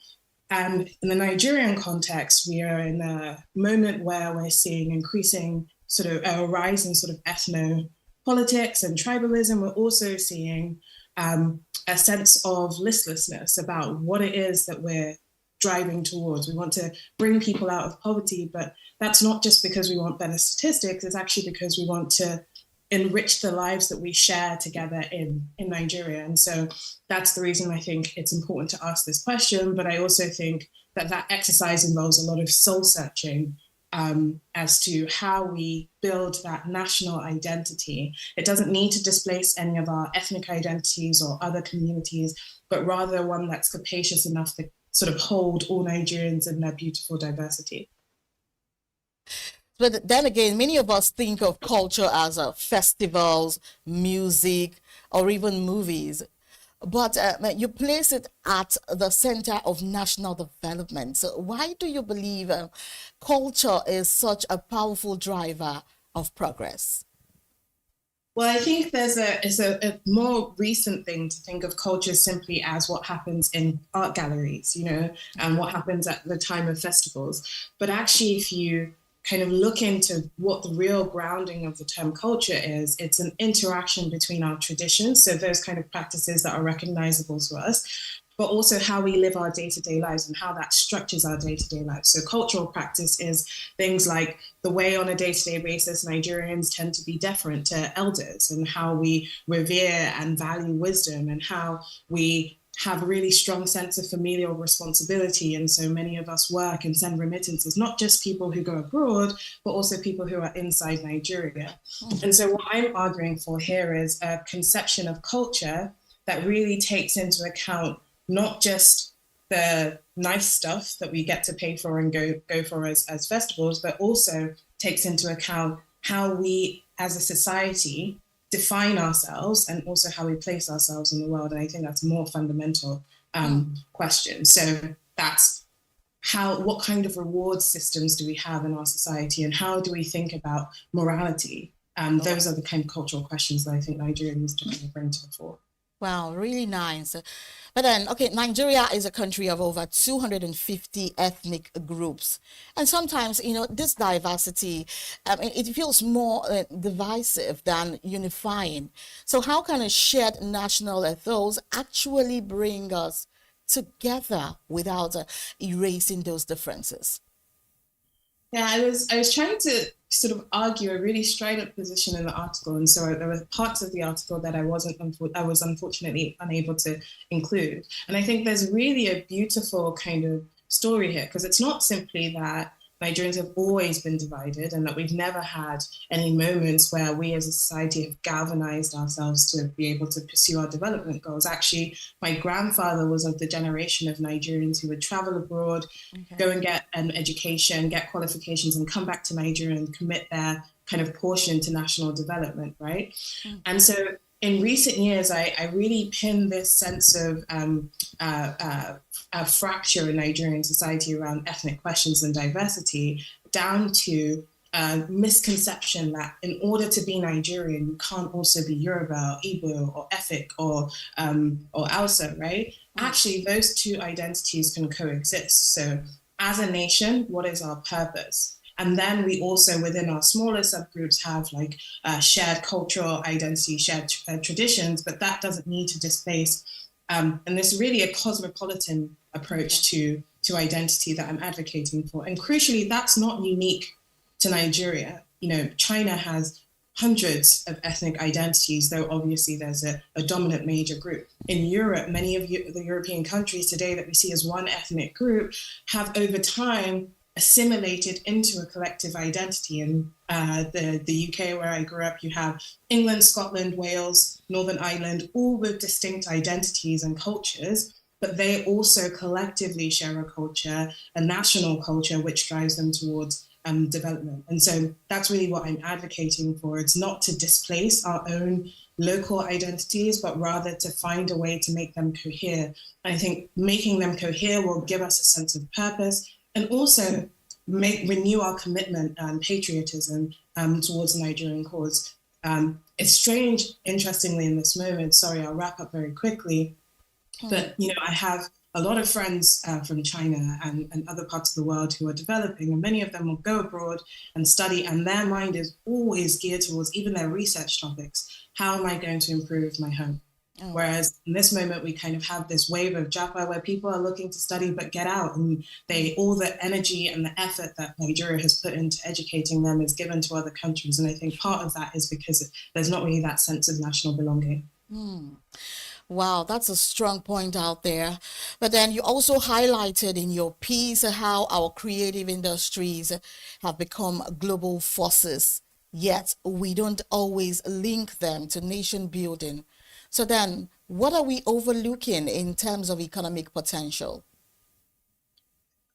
And in the Nigerian context, we are in a moment where we're seeing increasing sort of a rise in sort of ethno-politics and tribalism. We're also seeing a sense of listlessness about what it is that we're driving towards. We want to bring people out of poverty, but that's not just because we want better statistics, it's actually because we want to enrich the lives that we share together in Nigeria. And so that's the reason I think it's important to ask this question. But I also think that that exercise involves a lot of soul searching as to how we build that national identity. It doesn't need to displace any of our ethnic identities or other communities, but rather one that's capacious enough to sort of hold all Nigerians in their beautiful diversity. But then again, many of us think of culture as festivals, music, or even movies. But you place it at the center of national development. So why do you believe culture is such a powerful driver of progress? Well, I think it's a more recent thing to think of culture simply as what happens in art galleries, and what happens at the time of festivals. But actually, if you kind of look into what the real grounding of the term culture is, it's an interaction between our traditions, so those kind of practices that are recognizable to us, but also how we live our day-to-day lives and how that structures our day-to-day lives. So cultural practice is things like the way on a day-to-day basis Nigerians tend to be deferent to elders, and how we revere and value wisdom, and how we have a really strong sense of familial responsibility. And so many of us work and send remittances, not just people who go abroad, but also people who are inside Nigeria. And so what I'm arguing for here is a conception of culture that really takes into account not just the nice stuff that we get to pay for and go for as festivals, but also takes into account how we as a society define ourselves and also how we place ourselves in the world. And I think that's a more fundamental question. So that's what kind of reward systems do we have in our society, and how do we think about morality? Those are the kind of cultural questions that I think Nigeria needs to kind of bring to the fore. Wow, really nice. But then, okay, Nigeria is a country of over 250 ethnic groups. And sometimes, this diversity, it feels more divisive than unifying. So how can a shared national ethos actually bring us together without erasing those differences? Yeah, I was trying to sort of argue a really straight up position in the article, and so there were parts of the article that I was unfortunately unable to include. And I think there's really a beautiful kind of story here, because it's not simply that Nigerians have always been divided and that we've never had any moments where we as a society have galvanized ourselves to be able to pursue our development goals. Actually, my grandfather was of the generation of Nigerians who would travel abroad, go and get an education, get qualifications, and come back to Nigeria and commit their kind of portion to national development, right? And so in recent years, I really pinned this sense of a fracture in Nigerian society around ethnic questions and diversity down to a misconception that in order to be Nigerian, you can't also be Yoruba or Igbo or Efik or Hausa, right? Actually, those two identities can coexist. So as a nation, what is our purpose? And then we also, within our smaller subgroups, have like shared cultural identity, shared traditions, but that doesn't need to displace. And there's really a cosmopolitan approach to identity that I'm advocating for. And crucially, that's not unique to Nigeria. China has hundreds of ethnic identities, though obviously there's a dominant major group. In Europe, many of the European countries today that we see as one ethnic group have over time assimilated into a collective identity. In the UK, where I grew up, you have England, Scotland, Wales, Northern Ireland, all with distinct identities and cultures, but they also collectively share a culture, a national culture, which drives them towards development. And so that's really what I'm advocating for. It's not to displace our own local identities, but rather to find a way to make them cohere. And I think making them cohere will give us a sense of purpose and also renew our commitment and patriotism towards the Nigerian cause. It's strange, interestingly, in this moment, sorry, I'll wrap up very quickly, but I have a lot of friends from China and other parts of the world who are developing, and many of them will go abroad and study, and their mind is always geared towards even their research topics. How am I going to improve my home? Whereas in this moment, we kind of have this wave of Japa where people are looking to study but get out, and all the energy and the effort that Nigeria has put into educating them is given to other countries. And I think part of that is because there's not really that sense of national belonging. Wow, that's a strong point out there. But then you also highlighted in your piece how our creative industries have become global forces, yet we don't always link them to nation building. So then, what are we overlooking in terms of economic potential?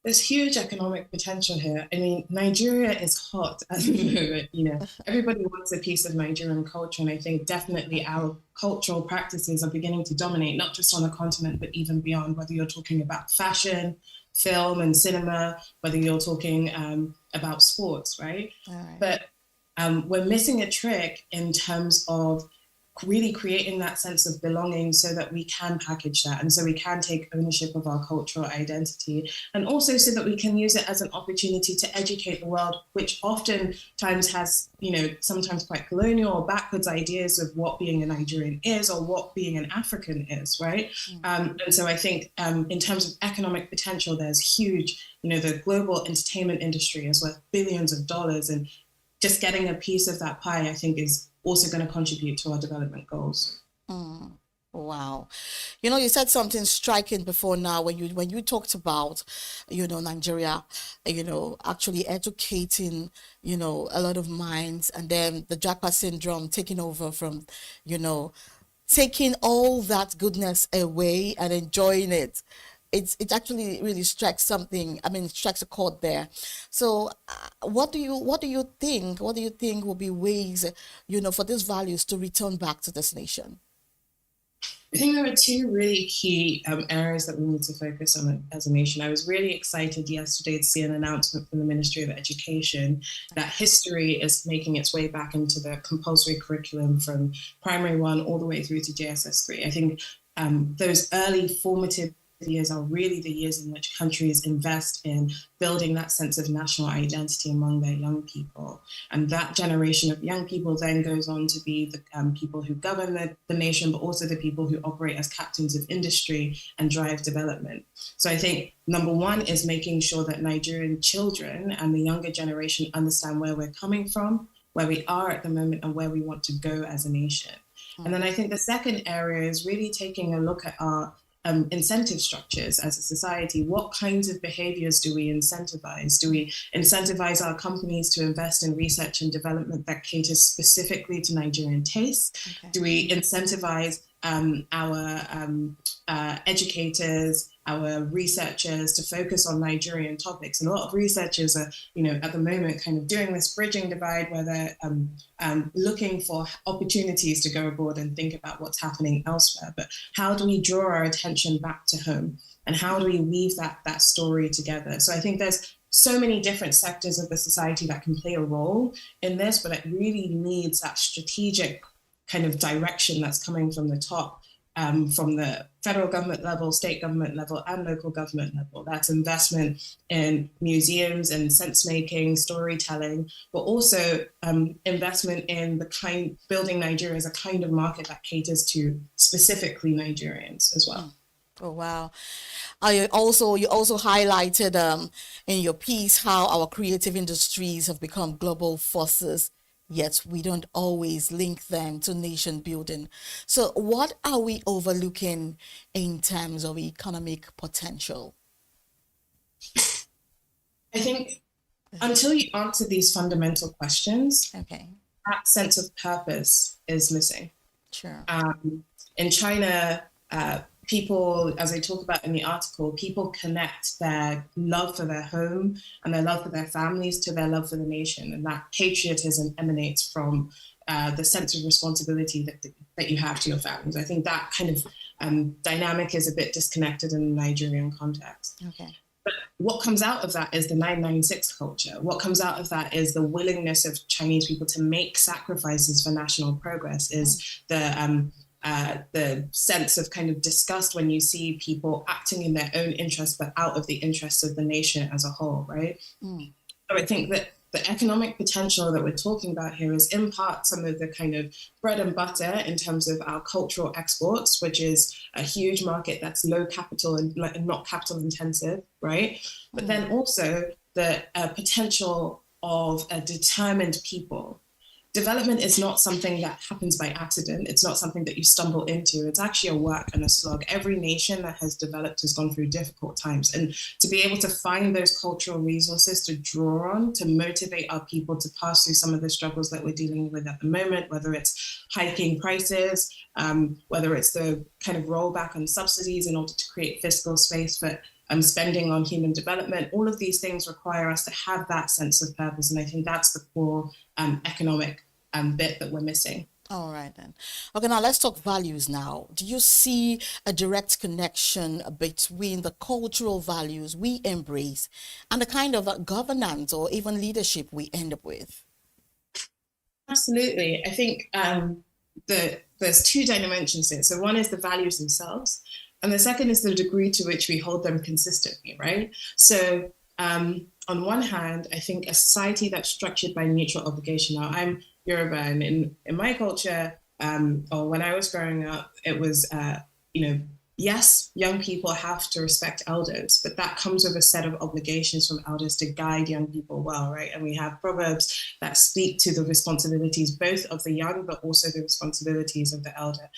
There's huge economic potential here. I mean, Nigeria is hot at the moment, Everybody wants a piece of Nigerian culture, and I think definitely our cultural practices are beginning to dominate, not just on the continent, but even beyond, whether you're talking about fashion, film and cinema, whether you're talking about sports, right? But we're missing a trick in terms of really creating that sense of belonging so that we can package that and so we can take ownership of our cultural identity, and also so that we can use it as an opportunity to educate the world, which oftentimes has, sometimes quite colonial or backwards ideas of what being a Nigerian is or what being an African is, right? And so I think in terms of economic potential, there's huge, the global entertainment industry is worth billions of dollars, and just getting a piece of that pie, I think, is also going to contribute to our development goals. Wow. You said something striking before now when you talked about, Nigeria, actually educating, a lot of minds, and then the Japa syndrome taking over from, taking all that goodness away and enjoying it. It actually really strikes strikes a chord there. So what do you think will be ways, for these values to return back to this nation? I think there are two really key areas that we need to focus on as a nation. I was really excited yesterday to see an announcement from the Ministry of Education that history is making its way back into the compulsory curriculum from primary 1 all the way through to JSS 3. I think those early formative years are really the years in which countries invest in building that sense of national identity among their young people. And that generation of young people then goes on to be the people who govern the nation, but also the people who operate as captains of industry and drive development. So I think number one is making sure that Nigerian children and the younger generation understand where we're coming from, where we are at the moment, and where we want to go as a nation. And then I think the second area is really taking a look at our incentive structures as a society. What kinds of behaviors do we incentivize? Do we incentivize our companies to invest in research and development that caters specifically to Nigerian tastes? Do we incentivize our educators, our researchers to focus on Nigerian topics? And a lot of researchers are, at the moment kind of doing this bridging divide where they're looking for opportunities to go abroad and think about what's happening elsewhere. But how do we draw our attention back to home? And how do we weave that story together? So I think there's so many different sectors of the society that can play a role in this, but it really needs that strategic kind of direction that's coming from the top, from the federal government level, state government level, and local government level. That's investment in museums and sense-making, storytelling, but also investment in building Nigeria as a kind of market that caters to specifically Nigerians as well. Oh, wow. You also highlighted in your piece how our creative industries have become global forces, yet we don't always link them to nation building. So what are we overlooking in terms of economic potential? I think until you answer these fundamental questions, that sense of purpose is missing. Sure. In China, people, as I talk about in the article, people connect their love for their home and their love for their families to their love for the nation. And that patriotism emanates from the sense of responsibility that you have to your families. I think that kind of dynamic is a bit disconnected in the Nigerian context. Okay. But what comes out of that is the 996 culture. What comes out of that is the willingness of Chinese people to make sacrifices for national progress, is the sense of kind of disgust when you see people acting in their own interests, but out of the interests of the nation as a whole, right? So I think that the economic potential that we're talking about here is in part some of the kind of bread and butter in terms of our cultural exports, which is a huge market that's low capital and not capital intensive, right? But then also the potential of a determined people. Development is not something that happens by accident. It's not something that you stumble into. It's actually a work and a slog. Every nation that has developed has gone through difficult times. And to be able to find those cultural resources to draw on, to motivate our people to pass through some of the struggles that we're dealing with at the moment, whether it's hiking prices, whether it's the kind of rollback on subsidies in order to create fiscal space for spending on human development, all of these things require us to have that sense of purpose. And I think that's the core economic bit that we're missing. All right, then. Okay, now let's talk values now. Do you see a direct connection between the cultural values we embrace and the kind of governance or even leadership we end up with? Absolutely. I think there's two dimensions here. So one is the values themselves, and the second is the degree to which we hold them consistently, right? So on one hand, I think a society that's structured by mutual obligation. Now, I'm Yoruba, and in my culture, or when I was growing up, it was, yes, young people have to respect elders, but that comes with a set of obligations from elders to guide young people well, right? And we have proverbs that speak to the responsibilities both of the young, but also the responsibilities of the elder.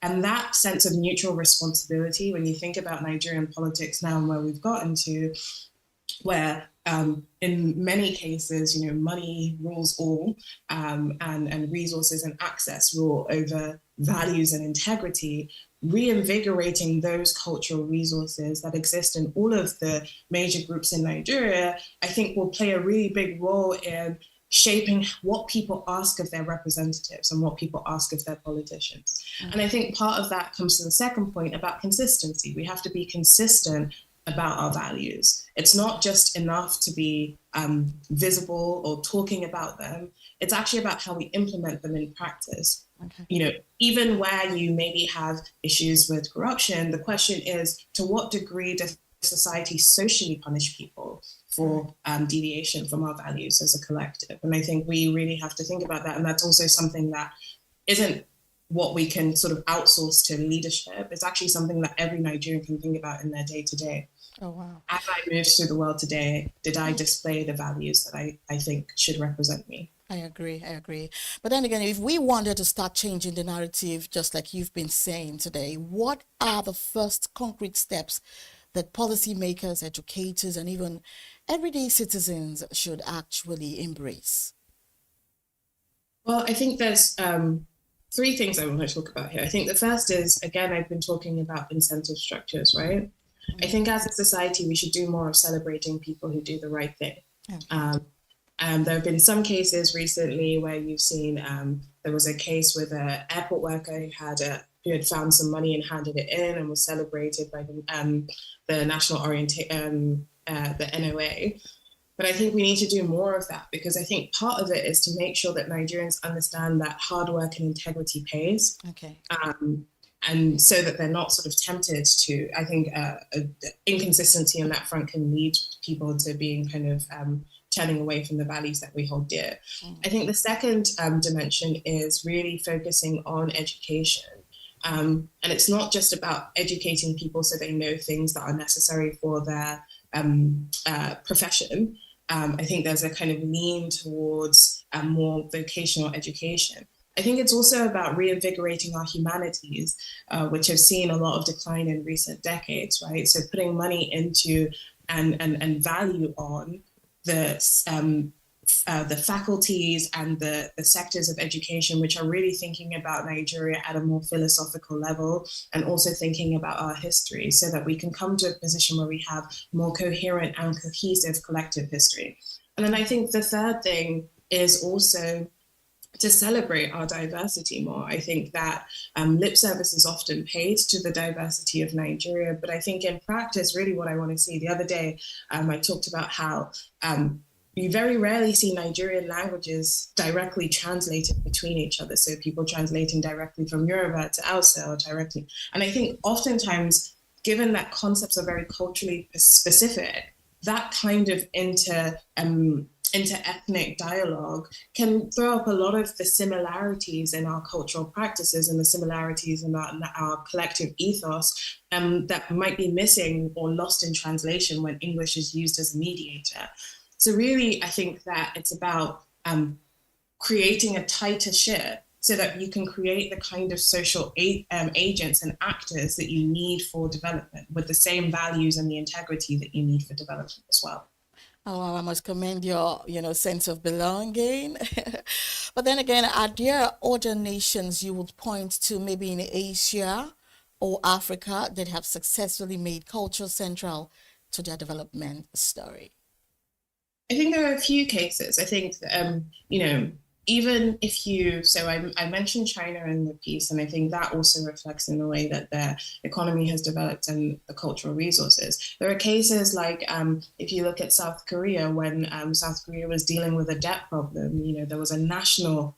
And that sense of mutual responsibility, when you think about Nigerian politics now and where we've gotten to, where in many cases, money rules all, and resources and access rule over values and integrity, reinvigorating those cultural resources that exist in all of the major groups in Nigeria, I think will play a really big role in shaping what people ask of their representatives and what people ask of their politicians. And I think part of that comes to the second point about consistency. We have to be consistent about our values. It's not just enough to be visible or talking about them. It's actually about how we implement them in practice. Okay. Even where you maybe have issues with corruption, the question is, to what degree does society socially punish people for deviation from our values as a collective? And I think we really have to think about that. And that's also something that isn't what we can sort of outsource to leadership. It's actually something that every Nigerian can think about in their day-to-day. Oh, wow. As I move through the world today, did I display the values that I think should represent me? I agree. But then again, if we wanted to start changing the narrative, just like you've been saying today, what are the first concrete steps that policymakers, educators, and even everyday citizens should actually embrace? Well, I think there's three things I want to talk about here. I think the first is, again, I've been talking about incentive structures, right? I think as a society, we should do more of celebrating people who do the right thing. There have been some cases recently where you've seen, there was a case with an airport worker who had found some money and handed it in and was celebrated by the National the NOA. But I think we need to do more of that, because I think part of it is to make sure that Nigerians understand that hard work and integrity pays. Okay. And so that they're not sort of tempted to, I think inconsistency on that front can lead people to being kind of turning away from the values that we hold dear. I think the second dimension is really focusing on education. And it's not just about educating people so they know things that are necessary for their profession. I think there's a kind of lean towards more vocational education. I think it's also about reinvigorating our humanities, which have seen a lot of decline in recent decades, right? So putting money into and value on the faculties and the sectors of education which are really thinking about Nigeria at a more philosophical level, and also thinking about our history, so that we can come to a position where we have more coherent and cohesive collective history. And then I think the third thing is also to celebrate our diversity more. I think that lip service is often paid to the diversity of Nigeria, but I think in practice, really what I want to see, the other day, I talked about how you very rarely see Nigerian languages directly translated between each other. So people translating directly from Yoruba to Hausa or directly. And I think oftentimes, given that concepts are very culturally specific, that kind of inter-ethnic dialogue can throw up a lot of the similarities in our cultural practices and the similarities in our collective ethos that might be missing or lost in translation when English is used as a mediator. So really, I think that it's about creating a tighter ship so that you can create the kind of social agents and actors that you need for development, with the same values and the integrity that you need for development as well. Oh, wow, I must commend your, sense of belonging. But then again, are there other nations you would point to, maybe in Asia or Africa, that have successfully made culture central to their development story? I think there are a few cases. I think, even if I mentioned China in the piece, and I think that also reflects in the way that their economy has developed and the cultural resources. There are cases like, if you look at South Korea, when South Korea was dealing with a debt problem, there was a national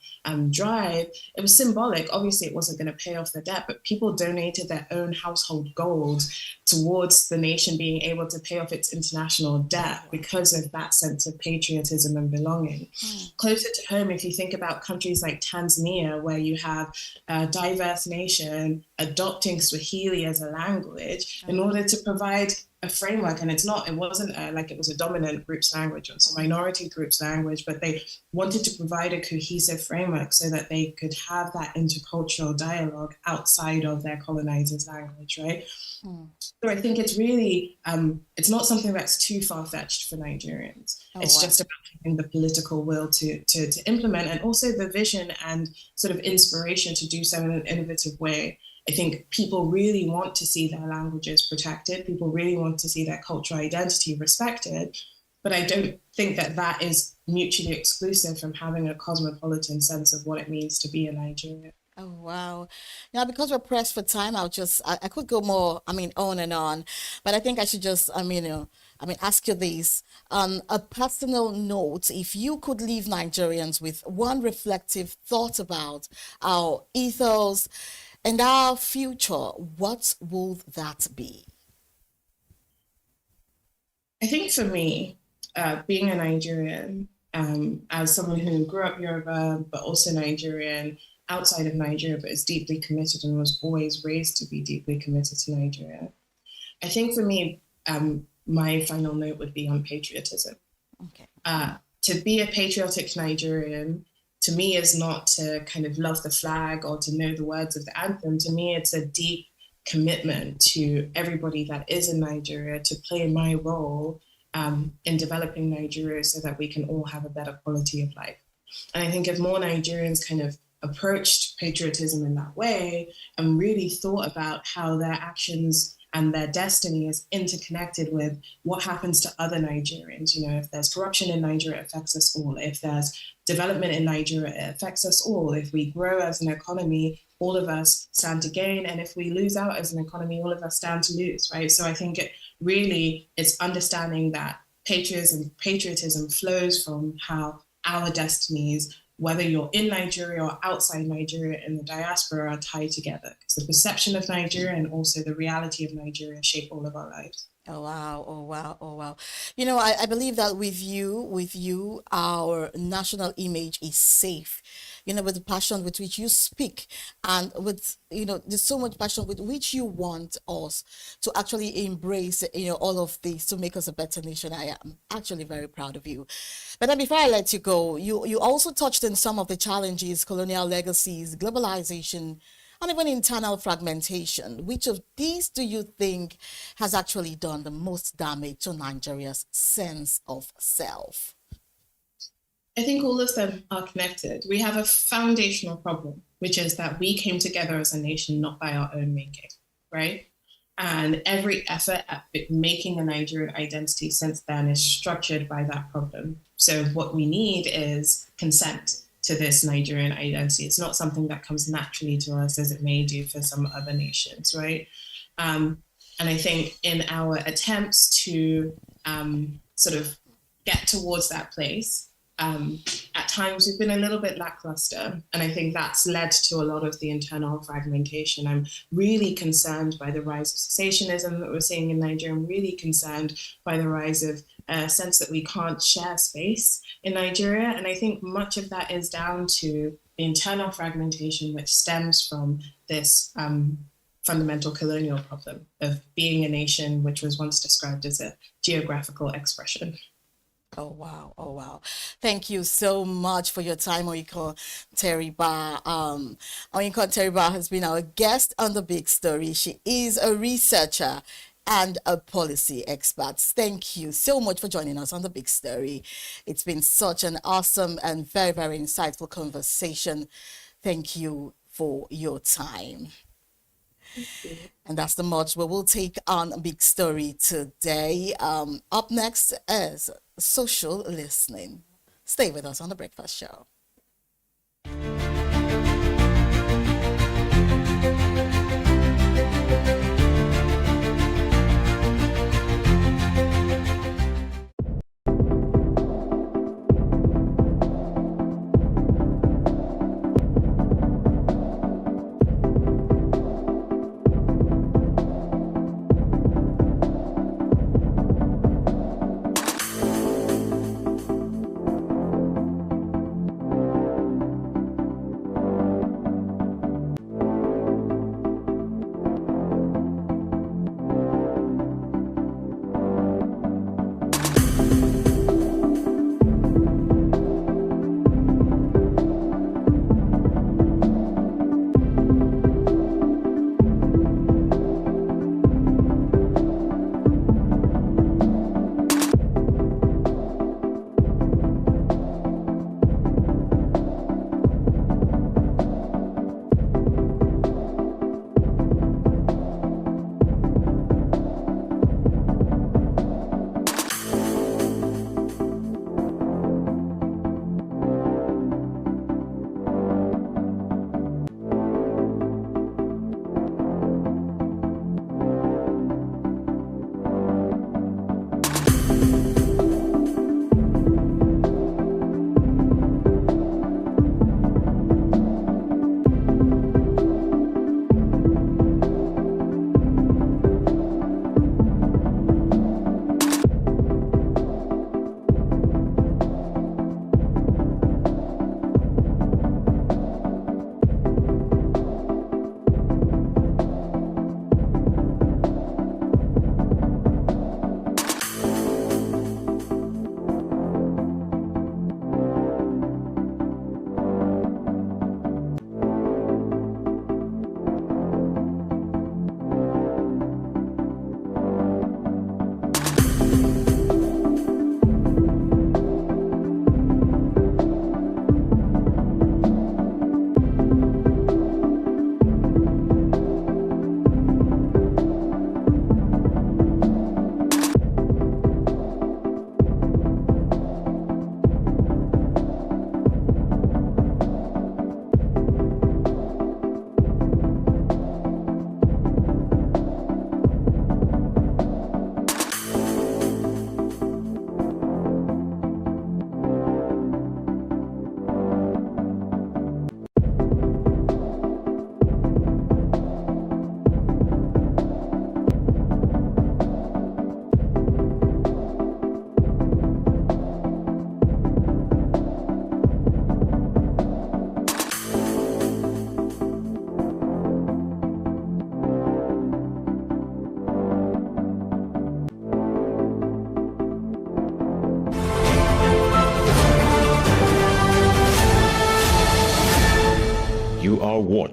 drive. It was symbolic. Obviously, it wasn't going to pay off the debt, but people donated their own household gold towards the nation being able to pay off its international debt because of that sense of patriotism and belonging. Closer to home, if you think about countries like Tanzania, where you have a diverse nation adopting Swahili as a language in order to provide a framework, and it wasn't like it was a dominant group's language or some minority group's language, but they wanted to provide a cohesive framework so that they could have that intercultural dialogue outside of their colonizers' language, right? So I think it's really, it's not something that's too far-fetched for Nigerians. It's just about having the political will to implement, and also the vision and sort of inspiration to do so in an innovative way. I think people really want to see their languages protected. People really want to see their cultural identity respected. But I don't think that that is mutually exclusive from having a cosmopolitan sense of what it means to be a Nigerian. Oh, wow. Now, because we're pressed for time, I could go more, on and on, but I think I should just, ask you this. On a personal note, if you could leave Nigerians with one reflective thought about our ethos and our future, what would that be? I think for me, being a Nigerian, as someone who grew up Yoruba, but also Nigerian, outside of Nigeria, but is deeply committed and was always raised to be deeply committed to Nigeria. I think for me, my final note would be on patriotism. Okay. To be a patriotic Nigerian, to me, is not to kind of love the flag or to know the words of the anthem. To me, it's a deep commitment to everybody that is in Nigeria to play my role in developing Nigeria so that we can all have a better quality of life. And I think if more Nigerians kind of approached patriotism in that way and really thought about how their actions and their destiny is interconnected with what happens to other Nigerians. If there's corruption in Nigeria, it affects us all. If there's development in Nigeria, it affects us all. If we grow as an economy, all of us stand to gain. And if we lose out as an economy, all of us stand to lose, right? So I think it's understanding that patriotism flows from how our destinies, whether you're in Nigeria or outside Nigeria in the diaspora, are tied together. Because the perception of Nigeria and also the reality of Nigeria shape all of our lives. Oh, wow. Oh, wow. Oh, wow. I believe that with you, our national image is safe. With the passion with which you speak, and with, there's so much passion with which you want us to actually embrace, all of this to make us a better nation. I am actually very proud of you. But then before I let you go, you also touched on some of the challenges, colonial legacies, globalization, and even internal fragmentation. Which of these do you think has actually done the most damage to Nigeria's sense of self? I think all of them are connected. We have a foundational problem, which is that we came together as a nation not by our own making, right? And every effort at making a Nigerian identity since then is structured by that problem. So what we need is consent to this Nigerian identity. It's not something that comes naturally to us as it may do for some other nations, right? And I think in our attempts to sort of get towards that place, at times we've been a little bit lackluster, and I think that's led to a lot of the internal fragmentation. I'm really concerned by the rise of cessationism that we're seeing in Nigeria. I'm really concerned by the rise of a sense that we can't share space in Nigeria, and I think much of that is down to the internal fragmentation which stems from this fundamental colonial problem of being a nation which was once described as a geographical expression. Oh, wow. Oh, wow. Thank you so much for your time, Oyinkan Teriba. Oyinkan Teriba has been our guest on The Big Story. She is a researcher and a policy expert. Thank you so much for joining us on The Big Story. It's been such an awesome and very, very insightful conversation. Thank you for your time. And that's the much we will take on Big Story today. Up next is social listening. Stay with us on The Breakfast Show.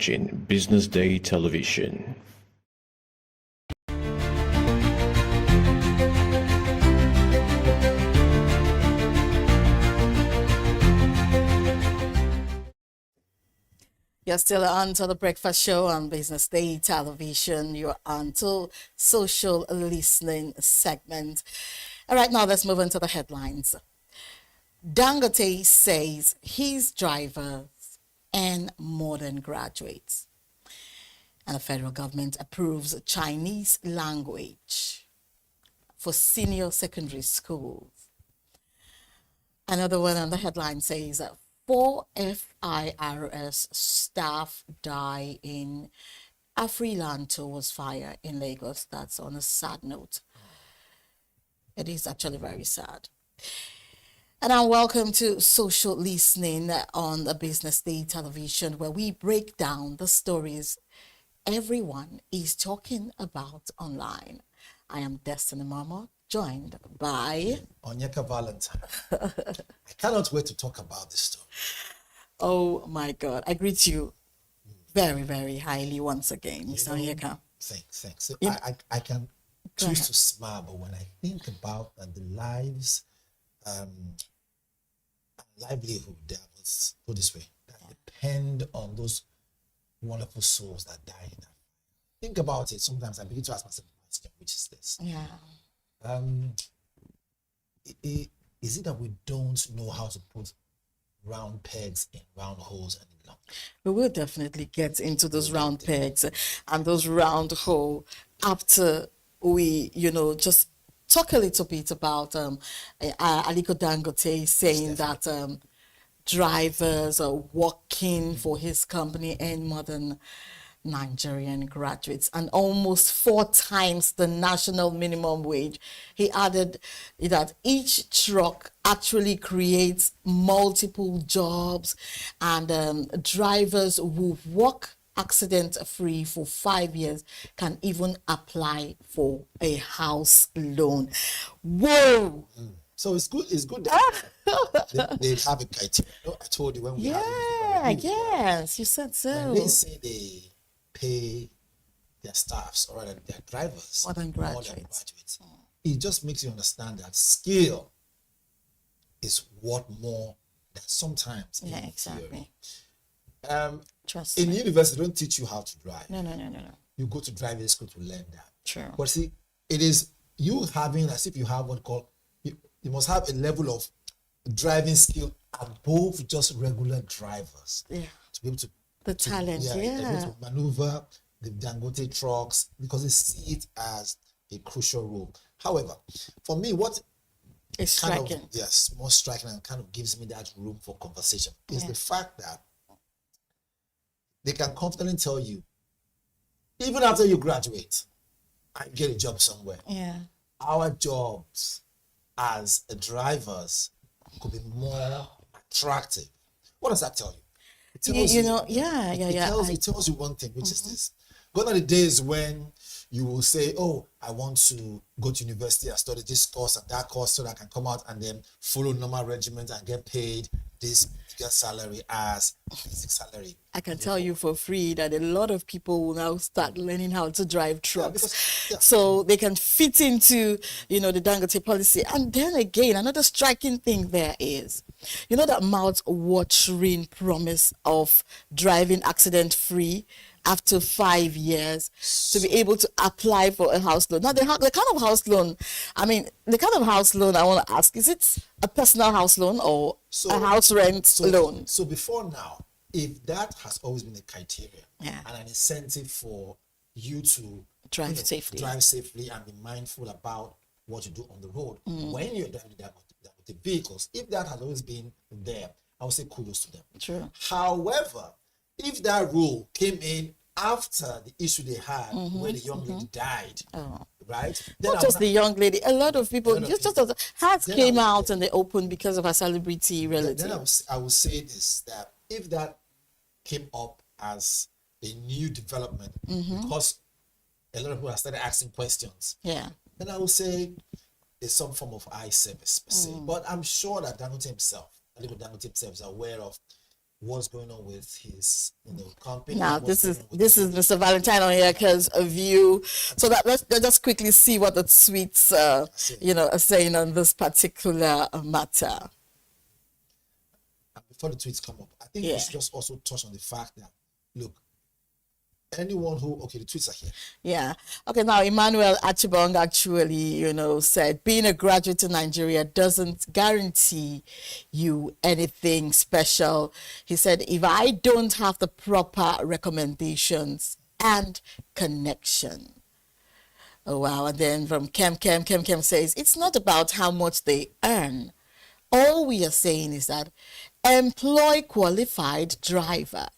watching Business Day Television. You're still on to the breakfast show on Business Day Television. You're on to social listening segment. All right, now let's move into the headlines. Dangote says his drivers and modern graduates. And the federal government approves Chinese language for senior secondary schools. Another one on the headline says 4 FIRS staff die in a Freeland Tours fire in Lagos. That's on a sad note. It is actually very sad. And now welcome to Social Listening on the Business Day Television, where we break down the stories everyone is talking about online. I am Destiny Mama, joined by Onyeka Valentine. I cannot wait to talk about this story. Oh my God, I greet you very, very highly once again, Mr. Onyeka. Thanks. So I can choose to smile, but when I think about the lives, livelihood that was put this way, that depend on those wonderful souls that died. Think about it. Sometimes I begin to ask myself a question, which is this. Yeah. Is it that we don't know how to put round pegs in round holes any longer? We will definitely get into those round pegs and those round hole after we, just talk a little bit about Aliko Dangote saying that drivers are working for his company and modern Nigerian graduates, and almost 4 times the national minimum wage. He added that each truck actually creates multiple jobs, and drivers who work accident-free for 5 years can even apply for a house loan. Whoa! So it's good that they have a criteria. I told you when we had it. Yes, you said so. When they say they pay their staffs or rather their drivers more than graduates. It just makes you understand that skill is worth more than sometimes. Yeah, exactly. Trust in university, they don't teach you how to drive. No. You go to driving school to learn that. True. But see, it is you having, as if you have what called, you must have a level of driving skill above just regular drivers. Yeah. To be able to talent, able to maneuver the Dangote trucks, because they see it as a crucial role. However, for me, what is striking, more striking and kind of gives me that room for conversation is the fact that they can confidently tell you, even after you graduate, I get a job somewhere. Yeah. Our jobs as drivers could be more attractive. What does that tell you? It tells it tells you one thing, which is this. Gone are the days when you will say, oh, I want to go to university and study this course and that course so that I can come out and then follow normal regiment and get paid this bigger salary as basic salary. I can tell you for free that a lot of people will now start learning how to drive trucks, so they can fit into, the Dangote policy. And then again, another striking thing there is, that mouth-watering promise of driving accident-free after 5 years to be able to apply for a house loan. Now, the kind of house loan, I want to ask, is it a personal house loan or a house rent loan? So before now, if that has always been a criteria and an incentive for you to drive safely and be mindful about what you do on the road, when you're driving the vehicles, if that has always been there, I would say kudos to them. True. However, if that rule came in after the issue they had where the young lady died, right? Not just the young lady, a lot of people, Hearts came out in the open because of a celebrity relative. Then I would say this, that if that came up as a new development, because a lot of people have started asking questions, then I would say there's some form of eye service per se. But I'm sure that Dangote himself is aware of what's going on with his company. Now this is Mr. Valentine on here because of you. So that let's just quickly see what the tweets are saying on this particular matter. And before the tweets come up, I think we should just also touch on the fact that look, anyone who the tweets are here. Yeah. Okay, now Emmanuel Achibong actually, said being a graduate in Nigeria doesn't guarantee you anything special. He said, if I don't have the proper recommendations and connection. Oh wow. And then from Kem says, it's not about how much they earn. All we are saying is that employ qualified drivers.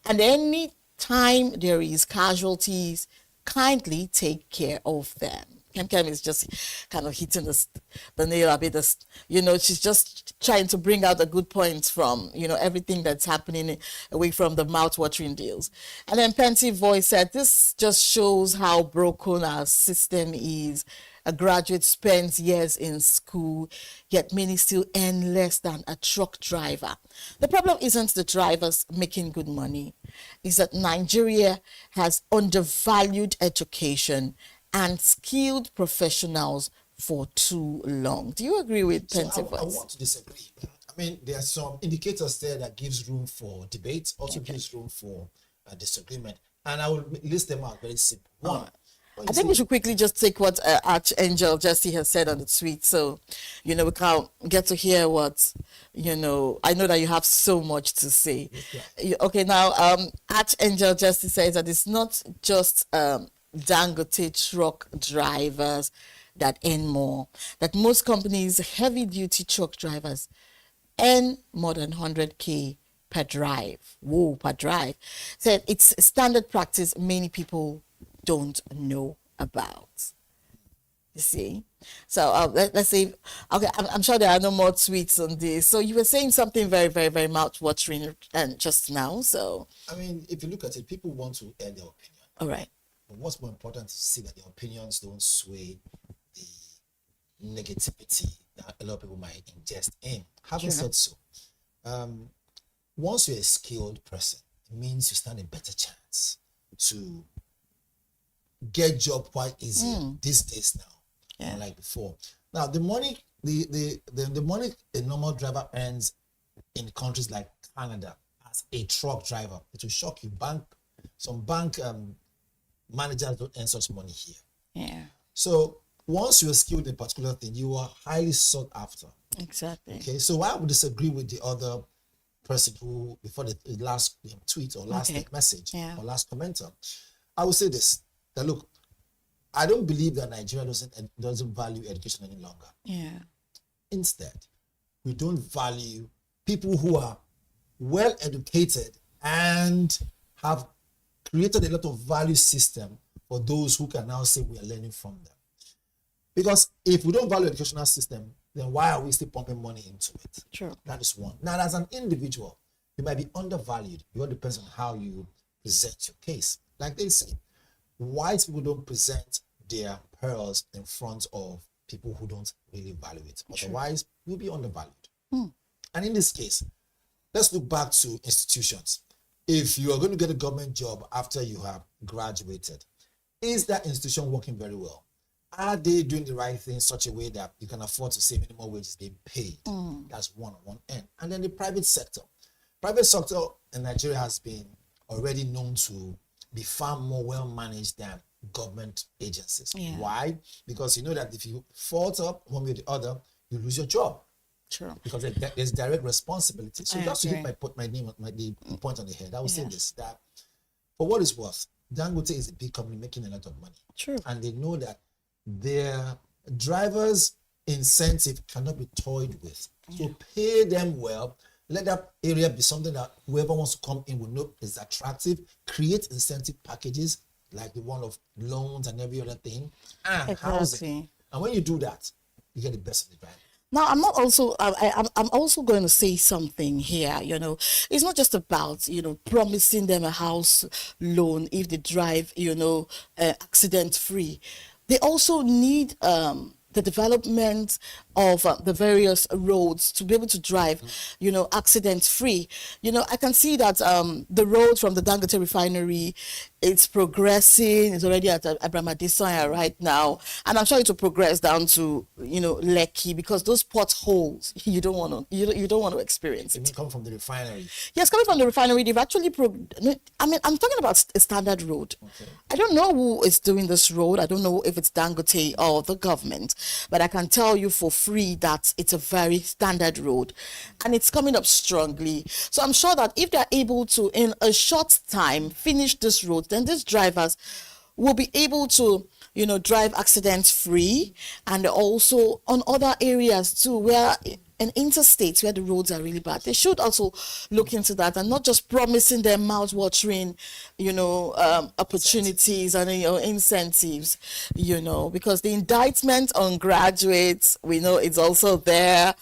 And any time there is casualties, kindly take care of them. Kem is just kind of hitting the nail a bit. She's just trying to bring out the good points from, everything that's happening away from the mouth-watering deals. And then Penty Voice said, this just shows how broken our system is. A graduate spends years in school, yet many still earn less than a truck driver. The problem isn't the drivers making good money. It's that Nigeria has undervalued education and skilled professionals for too long. Do you agree with Penty Voice? I want to disagree. I mean, there are some indicators there that gives room for debate, also gives room for disagreement. And I will list them out very simple. One, I think we should quickly just take what Archangel Jesse has said on the tweet. So, we can get to hear what, I know that you have so much to say. Okay, now, Archangel Jesse says that it's not just Dangote truck drivers that earn more, that most companies, heavy-duty truck drivers, earn more than 100K per drive. Whoa, per drive. Said it's standard practice many people don't know about. You see? So let's see. Okay, I'm sure there are no more tweets on this. So you were saying something very, very, very mouth-watering just now. So I mean, if you look at it, people want to air their opinion. All right. But what's more important is to see that their opinions don't sway the negativity that a lot of people might ingest in. Having said so, once you're a skilled person, it means you stand a better chance to get job quite easy these days now, unlike before. Now, the money the money a normal driver earns in countries like Canada as a truck driver, it will shock you. Some bank managers don't earn such money here. Yeah. So once you're skilled in a particular thing, you are highly sought after. Exactly. Okay, so I would disagree with the other person who, before the last tweet or last message or last commenter, I would say this, that look, I don't believe that Nigeria doesn't value education any longer. Yeah. Instead, we don't value people who are well educated and have created a lot of value system for those who can now say we are learning from them. Because if we don't value educational system, then why are we still pumping money into it? Sure. That is one. Now, as an individual, you might be undervalued. It all depends on how you present your case. Like they say, white people don't present their pearls in front of people who don't really value it. Otherwise, you'll be undervalued. And in this case, let's look back to institutions. If you are going to get a government job after you have graduated, is that institution working very well? Are they doing the right thing in such a way that you can afford to say minimum wage is being paid? That's one on one end. And then the private sector. Private sector in Nigeria has been already known to be far more well managed than government agencies. Yeah. Why? Because you know that if you fault up one way or the other, you lose your job. Sure. Because there's direct responsibility. So just to agree. hit the point on the head, I would say this, that for what it's worth, Dangote is a big company making a lot of money. True. And they know that their drivers' incentive cannot be toyed with. So pay them well. Let that area be something that whoever wants to come in will know is attractive. Create incentive packages like the one of loans and every other thing. And housing. And when you do that, you get the best of the driver. Now, I'm also going to say something here, it's not just about, promising them a house loan if they drive, accident free. They also need the the development of the various roads to be able to drive, accident free. I can see that the road from the Dangote refinery, it's progressing. It's already at Abramadisaya right now, and I'm sure it will progress down to Lekki, because those potholes you don't want to experience. It may come from the refinery. Yes, coming from the refinery, they've actually. I'm talking about a standard road. Okay. I don't know who is doing this road. I don't know if it's Dangote or the government, but I can tell you for free that it's a very standard road, and it's coming up strongly. So I'm sure that if they're able to, in a short time, finish this road, then these drivers will be able to, drive accident free, and also on other areas too, where in interstates where the roads are really bad. They should also look into that and not just promising them mouth-watering, opportunities and incentives, because the indictment on graduates, we know it's also there.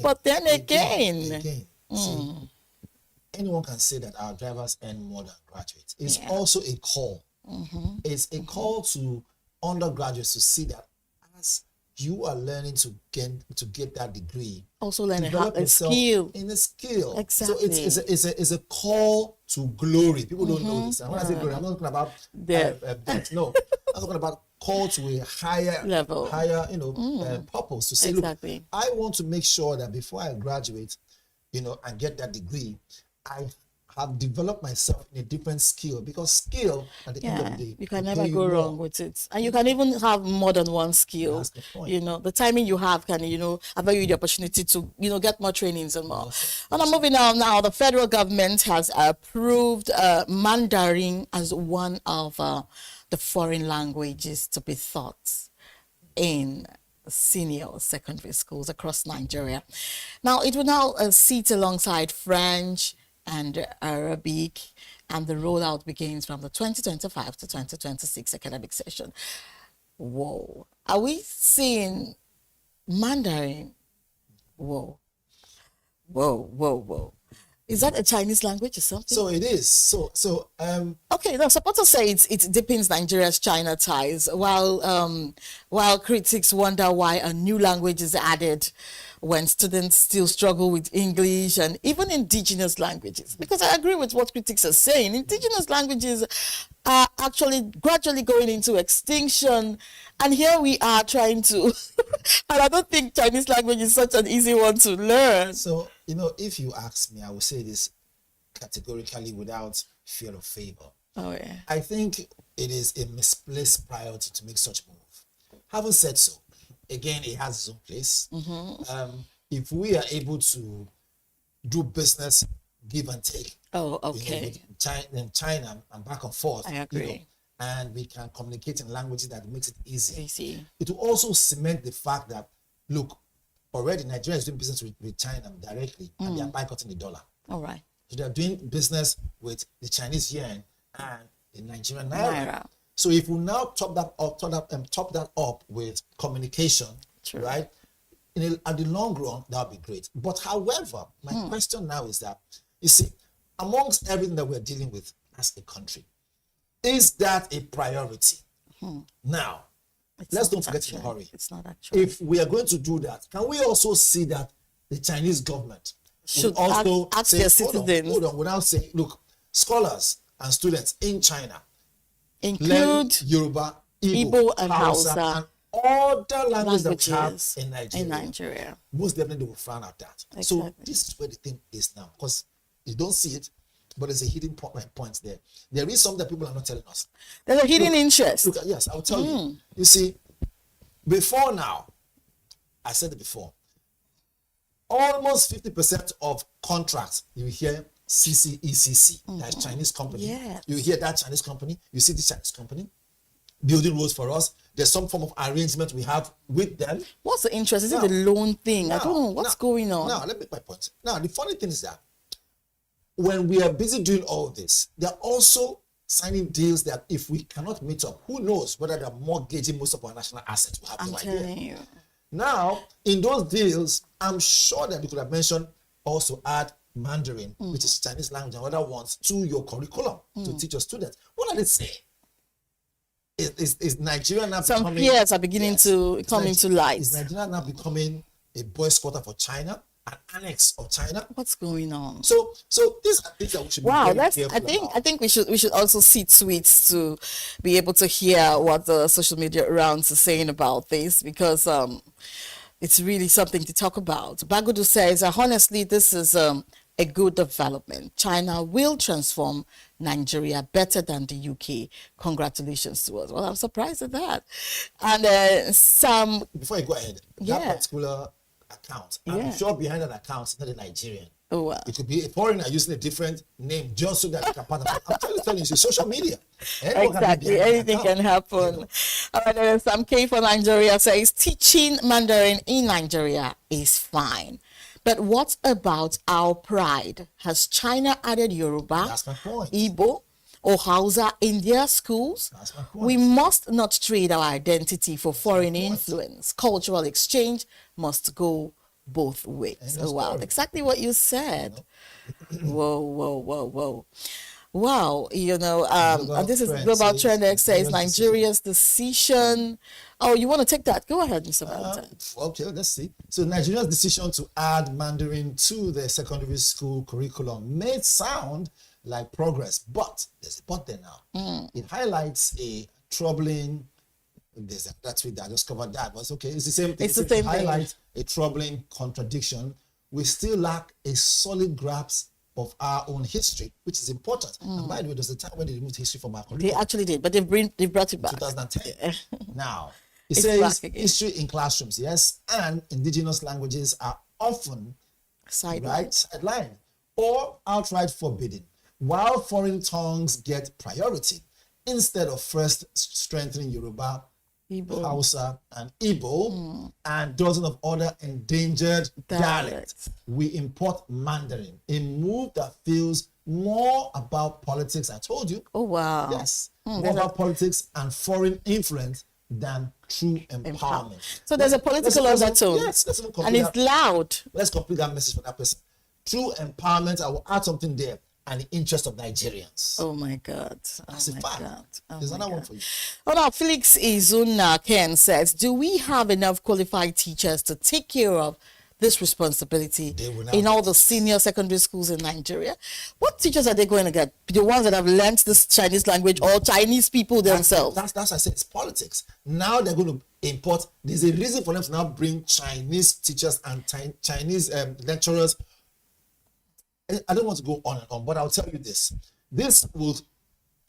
But then again. See, anyone can say that our drivers earn more than graduates. It's also a call. It's a call to undergraduates to see that as you are learning to get that degree, also learn a skill. Exactly. So it's a call to glory. People don't know this. And when I say glory, I'm not talking about death. No, I'm talking about call to a higher level, purpose to say, exactly. Look, I want to make sure that before I graduate, and get that degree, I have developed myself in a different skill, because skill at the end of the day, you can never go wrong with it, and you can even have more than one skill. That's the point. The timing you have can allow you the opportunity to get more trainings and more. And I'm moving on now. The federal government has approved Mandarin as one of the foreign languages to be taught in senior secondary schools across Nigeria. Now, it will now sit alongside French and Arabic, and the rollout begins from the 2025 to 2026 academic session. Whoa. Are we seeing Mandarin? Whoa. Is that a Chinese language or something? So it is. Okay, now supporters say it deepens Nigeria's China ties, while critics wonder why a new language is added when students still struggle with English and even indigenous languages. Because I agree with what critics are saying. Indigenous languages are actually gradually going into extinction, and here we are trying to and I don't think Chinese language is such an easy one to learn. So, if you ask me, I will say this categorically without fear of favor. Oh yeah. I think it is a misplaced priority to make such move. Having said so, again, it has its own place. If we are able to do business, give and take, with China and back and forth, I agree. And we can communicate in languages that makes it easy. It will also cement the fact that, look, already Nigeria is doing business with China directly, and they are boycotting the dollar. All right. So they are doing business with the Chinese yuan and the Nigerian naira. So if we now top that up with communication, right? At the long run, that would be great. But however, my question now is that, you see, amongst everything that we're dealing with as a country, is that a priority? Now, let's don't forget in a hurry. It's not actually. If we are going to do that, can we also see that the Chinese government should also ask say, their citizens? Hold on, without saying, look, scholars and students in China include Yoruba, Igbo and Hausa and other languages that we have in Nigeria. Most definitely will frown at that. Exactly. So this is where the thing is now, because you don't see it, but there's a hidden point there. There is something that people are not telling us. There's a hidden interest. Look, yes, I'll tell you. You see, before now, I said it before, almost 50% of contracts you hear CCECC, that Chinese company. Yes. You hear that Chinese company, you see this Chinese company building roads for us. There's some form of arrangement we have with them. What's the interest? Is it the loan thing? I don't know. What's going on? Now, let me make my point. Now, the funny thing is that when we are busy doing all this, they're also signing deals that if we cannot meet up, who knows whether they're mortgaging most of our national assets. We have no idea. Now, in those deals, I'm sure that we could have mentioned also add Mandarin, which is Chinese language, and other ones to your curriculum to teach your students. What are they saying? is Nigeria now Some becoming... fears are beginning to come into light. Is Nigeria now becoming a boys' quarter for China? An annex of China? What's going on? So these are things that we should be very careful about. I think we should also see tweets to be able to hear what the social media rounds are saying about this, because it's really something to talk about. Bagudu says, honestly, this is a good development. China will transform Nigeria better than the UK. Congratulations to us. Well, I'm surprised at that. And some... Before you go ahead, that particular account, I'm sure behind that account is not a Nigerian. Oh, wow. It could be a foreigner using a different name just so that they can partner. I'm telling you, it's social media. Exactly, anything can happen. All right, then Sam K for Nigeria says teaching Mandarin in Nigeria is fine. But what about our pride? Has China added Yoruba, That's my point. Igbo, or Hausa in their schools? That's my point. We must not trade our identity for foreign influence. Cultural exchange must go both ways. Oh, wow, exactly what you said. Whoa. Wow, you know, and this is Global Trend X says Nigeria's decision. Oh, you want to take that? Go ahead, Mr. Valentine. Okay, let's see. So Nigeria's decision to add Mandarin to the secondary school curriculum may sound like progress, but there's a but there now. It highlights a troubling... There's that tweet that I just covered that, but it's okay. It's the same thing. It's the same thing. Highlights a troubling contradiction. We still lack a solid grasp of our own history, which is important. And by the way, there's a time when they removed history from our curriculum. They actually did, but they brought it back. 2010. Now, it It's says back again. history in classrooms, yes, and indigenous languages are often sidelined or outright forbidden, while foreign tongues get priority instead of first strengthening Yoruba, Hausa, and Igbo, and dozens of other endangered dialects. We import Mandarin, a move that feels more about politics, I told you. Oh, wow. Yes. More about politics and foreign influence than true empowerment. So there's a political undertone. Yes, let's even and it's loud. Let's complete that message for that person. True empowerment, I will add something there, and the interest of Nigerians. Oh my God. That's a fact. There's another one for you. Oh, now Felix Izuna Ken says, do we have enough qualified teachers to take care of this responsibility in all the senior secondary schools in Nigeria? What teachers are they going to get? The ones that have learned this Chinese language or Chinese people themselves? That's I said, it's politics. Now they're going to import. There's a reason for them to now bring Chinese teachers and Chinese lecturers. I don't want to go on and on, but I'll tell you this. This will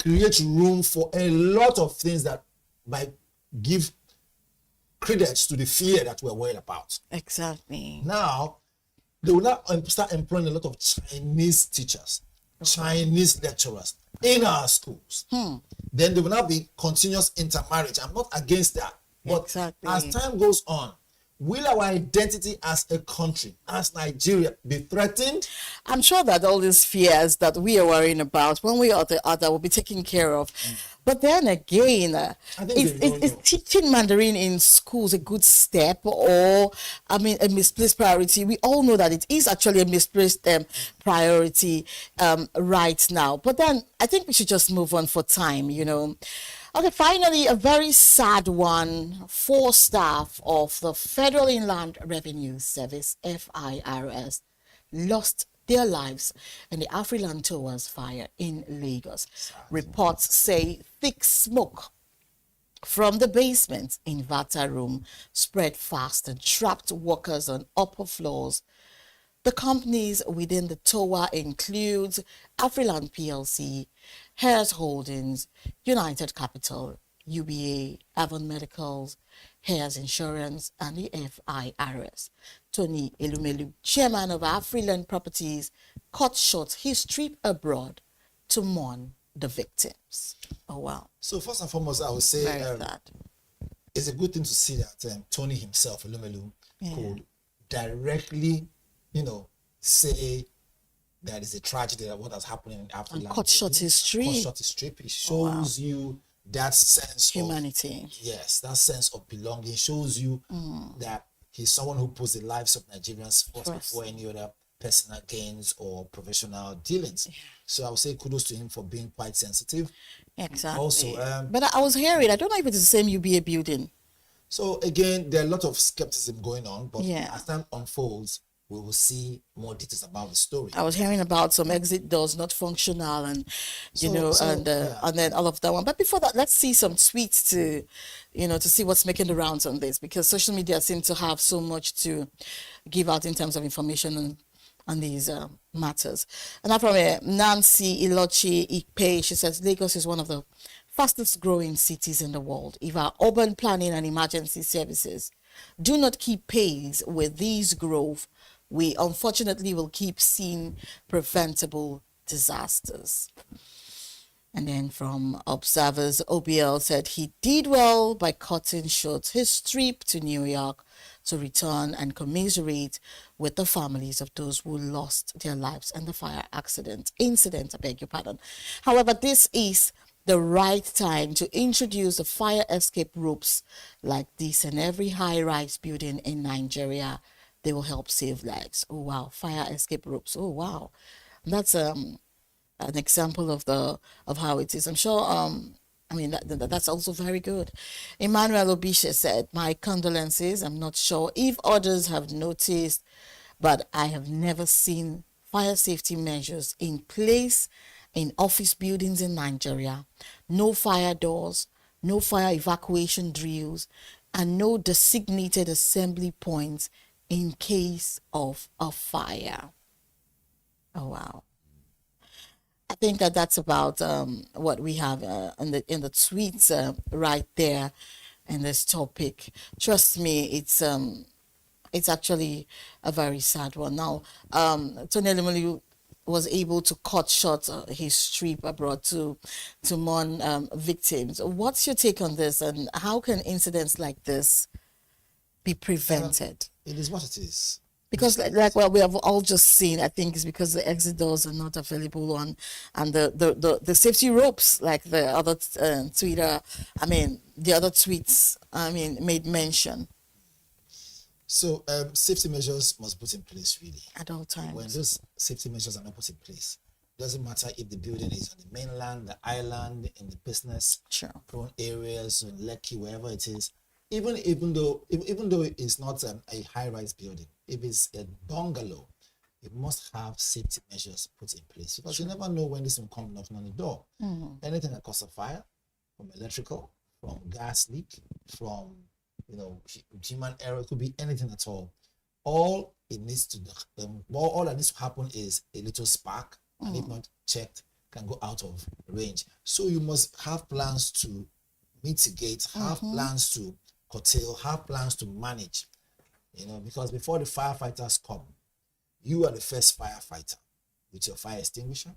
create room for a lot of things that might give credence to the fear that we're worried about. Exactly. Now, they will now start employing a lot of Chinese teachers, Chinese lecturers in our schools. Then there will now be continuous intermarriage. I'm not against that. But as time goes on, will our identity as a country, as Nigeria, be threatened? I'm sure that all these fears that we are worrying about, one way or the other, will be taken care of. But then again, is teaching Mandarin in schools a good step, or, I mean, a misplaced priority? We all know that it is actually a misplaced priority right now. But then I think we should just move on for time, you know. Okay, finally, a very sad one. 4 staff of the Federal Inland Revenue Service, FIRS, lost their lives in the Afriland Towers fire in Lagos. Reports say thick smoke from the basement inverter room spread fast and trapped workers on upper floors. The companies within the tower includes Afriland PLC, Harris Holdings, United Capital, UBA, Avon Medicals, Harris Insurance, and the FIRS. Tony Elumelu, chairman of Afriland Properties, cut short his trip abroad to mourn the victims. Oh, wow. So first and foremost, I would say it's a good thing to see that Tony himself, Elumelu, could directly, say that is a tragedy that what has happened in Afriland. Cut short his trip. Cut short his trip. It shows you that sense humanity. Yes, that sense of belonging. Shows you that he's someone who puts the lives of Nigerians first before any other personal gains or professional dealings. So I would say kudos to him for being quite sensitive. Exactly. Also, but I was hearing, I don't know if it is the same UBA building. So again, there are a lot of skepticism going on, but Yeah. as time unfolds, we will see more details about the story. I was hearing about some exit doors not functional, and and then all of that one. But before that, let's see some tweets to see what's making the rounds on this, because social media seems to have so much to give out in terms of information on these matters. And now from Nancy Ilochi Ikpe, she says Lagos is one of the fastest growing cities in the world. If our urban planning and emergency services do not keep pace with these growth, we unfortunately will keep seeing preventable disasters. And then from Observers, OBL said he did well by cutting short his trip to New York to return and commiserate with the families of those who lost their lives in the fire incident, I beg your pardon. However, this is the right time to introduce the fire escape ropes like this in every high-rise building in Nigeria. They will help save lives. Oh wow, fire escape ropes. Oh wow, that's an example of how it is. I'm sure. That's also very good. Emmanuel Obisha said, "My condolences. I'm not sure if others have noticed, but I have never seen fire safety measures in place in office buildings in Nigeria. No fire doors, no fire evacuation drills, and no designated assembly points in case of a fire." Oh wow. I think that's about what we have in the tweets right there in this topic. Trust me, it's actually a very sad one. Now, Tony Elimolu was able to cut short his trip abroad to mourn victims. What's your take on this, and how can incidents like this be prevented? It is what it is. Because we have all just seen, I think it's because the exit doors are not available and the safety ropes, like the other the other tweets, made mention. So safety measures must be put in place really. At all times. When those safety measures are not put in place, it doesn't matter if the building is on the mainland, the island, in the business prone areas, in Lekki, wherever it is. Even though it's not a high-rise building, if it's a bungalow, it must have safety measures put in place, because you never know when this will come knocking on the door. Anything that causes a fire, from electrical, from gas leak, from human error, it could be anything at all. All that needs to happen is a little spark, and if not checked, can go out of range. So you must have plans to mitigate, have plans to curtail, have plans to manage, because before the firefighters come, you are the first firefighter with your fire extinguisher,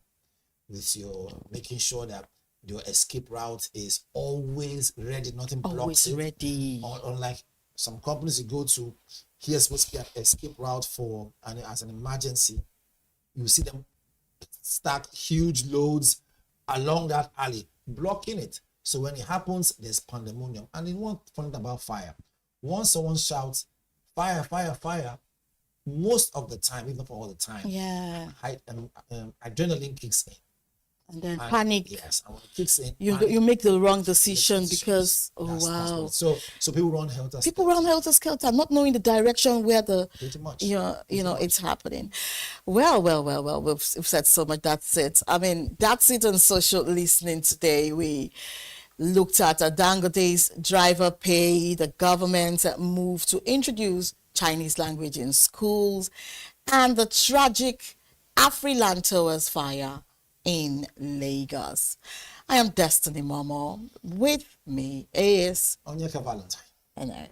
with your making sure that your escape route is always ready, nothing blocks always it. Ready. Unlike some companies you go to, here's supposed to be an escape route as an emergency. You see them stack huge loads along that alley, blocking it. So when it happens, there's pandemonium. And in one point about fire, once someone shouts, "Fire, fire, fire," most of the time, even for all the time, adrenaline kicks in. And then panic. Yes, and when it kicks in, you make the wrong decision because So people run helter. People run helter skelter, not knowing the direction where the it's happening. Well. We've said so much. That's it. That's it on social listening today. We looked at Dangote's driver pay, the government's move to introduce Chinese language in schools, and the tragic Afriland Towers fire in Lagos. I am Destiny Momo. With me is Onyeka Valentine.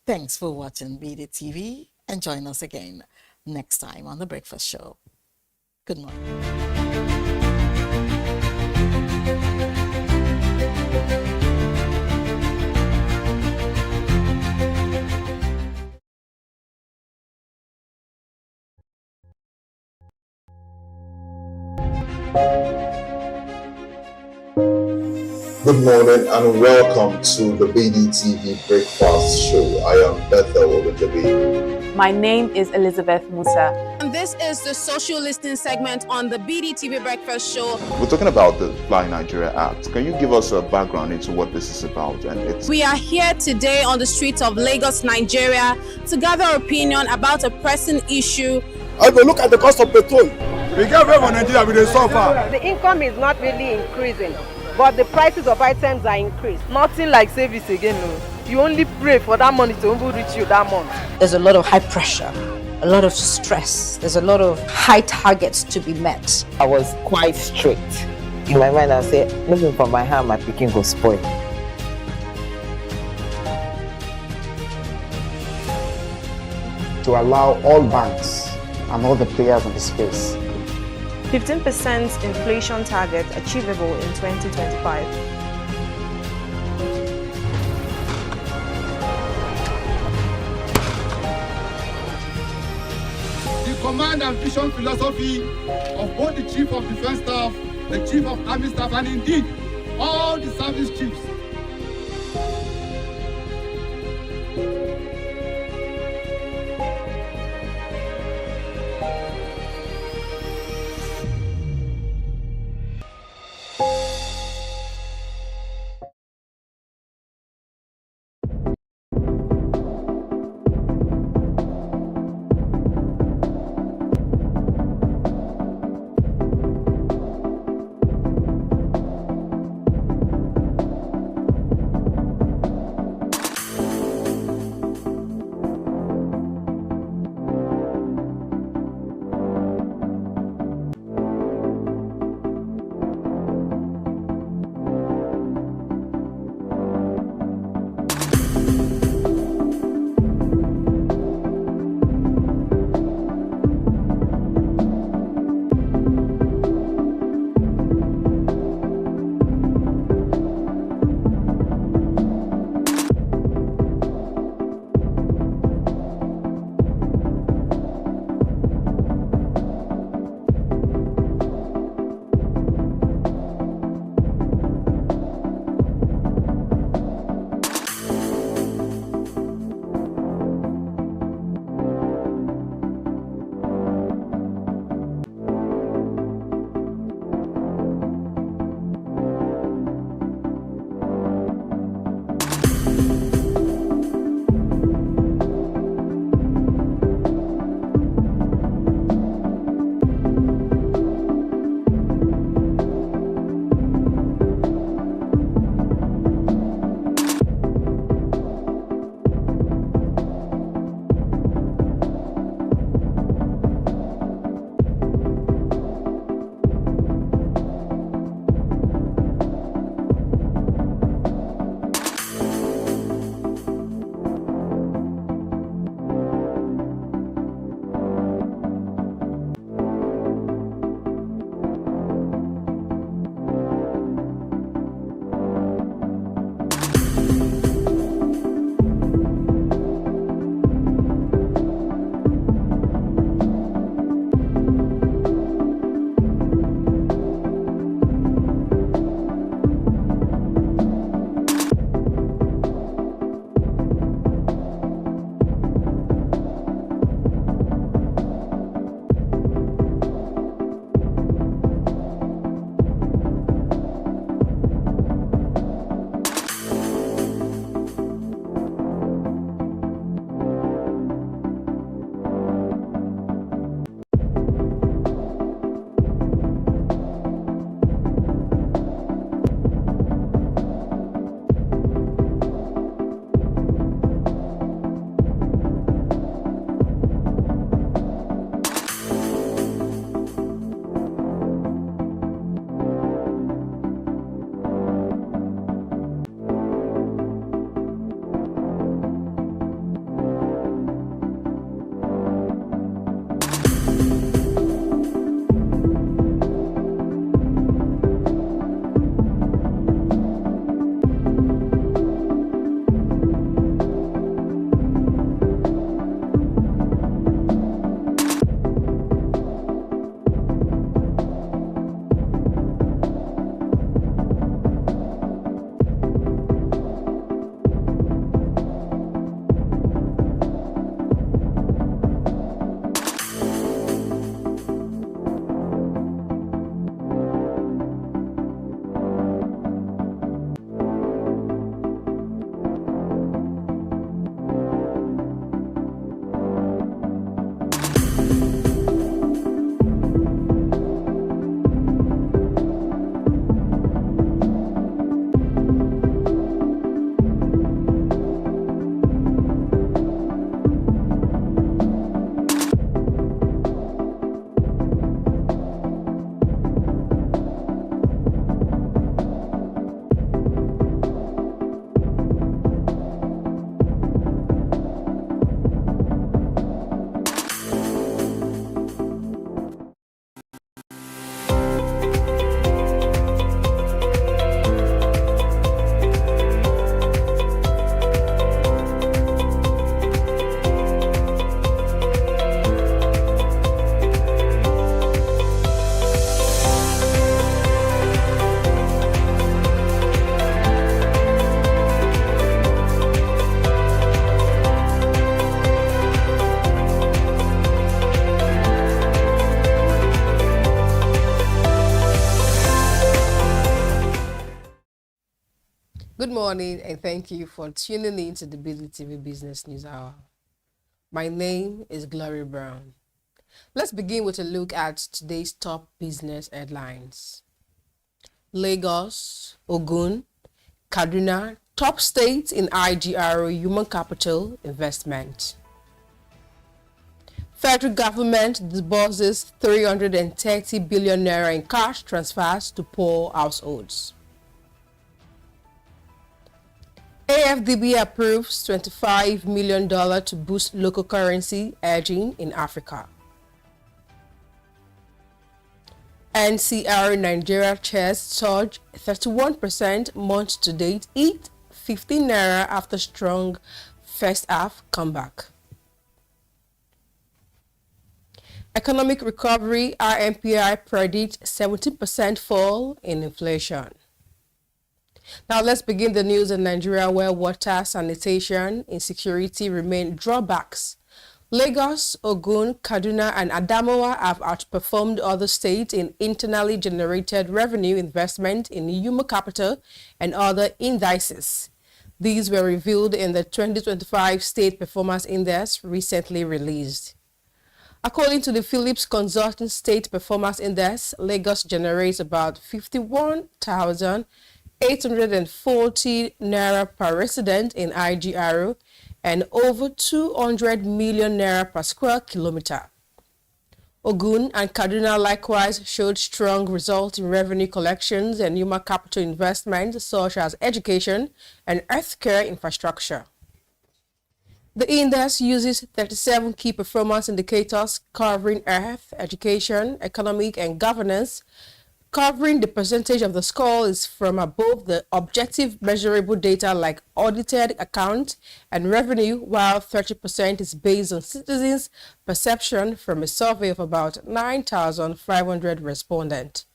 Thanks for watching BDTV, and join us again next time on The Breakfast Show. Good morning. Good morning and welcome to the BDTV Breakfast Show. I am Bethel Ogunjobi. My name is Elizabeth Musa. this is the social listening segment on the BDTV Breakfast Show. We're talking about the Fly Nigeria Act. Can you give us a background into what this is about? We are here today on the streets of Lagos, Nigeria, to gather opinion about a pressing issue. I will look at the cost of petrol. We get away from Nigeria with the suffer. The income is not really increasing, but the prices of items are increased. Nothing like service again. No. You only pray for that money to reach you that month. There's a lot of high pressure, a lot of stress. There's a lot of high targets to be met. I was quite strict. In my mind, I said, looking for my hand, my picking go spoil. To allow all banks and all the players in the space. 15% inflation target achievable in 2025. The command and vision philosophy of both the Chief of Defense Staff, the Chief of Army Staff, and indeed all the service chiefs. Good morning and thank you for tuning in to the bdtv Business News Hour. My name is Glory Brown. Let's begin with a look at today's top business headlines. Lagos, Ogun, Kaduna, top states in IGRO human capital investment. Federal government disburses 330 billion naira in cash transfers to poor households. AFDB approves $25 million to boost local currency hedging in Africa. NCR Nigeria shares surge 31% month to date, hit 15 naira after strong first half comeback. Economic recovery, RMPI predicts 17% fall in inflation. Now let's begin the news in Nigeria, where water, sanitation, insecurity remain drawbacks. Lagos, Ogun, Kaduna and Adamawa have outperformed other states in internally generated revenue investment in human capital and other indices. These were revealed in the 2025 State Performance Index recently released. According to the Philips Consulting State Performance Index, Lagos generates about 51,840 naira per resident in IGRO and over 200 million naira per square kilometer. Ogun and Kaduna likewise showed strong results in revenue collections and human capital investments such as education and healthcare infrastructure. The index uses 37 key performance indicators covering health, education, economic, and governance. Covering the percentage of the score is from above the objective measurable data like audited account and revenue, while 30% is based on citizens' perception from a survey of about 9,500 respondents.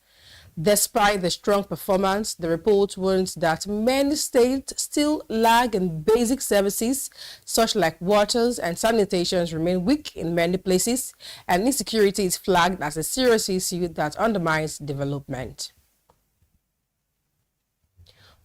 Despite the strong performance, the report warns that many states still lag in basic services, such like waters and sanitation remain weak in many places, and insecurity is flagged as a serious issue that undermines development.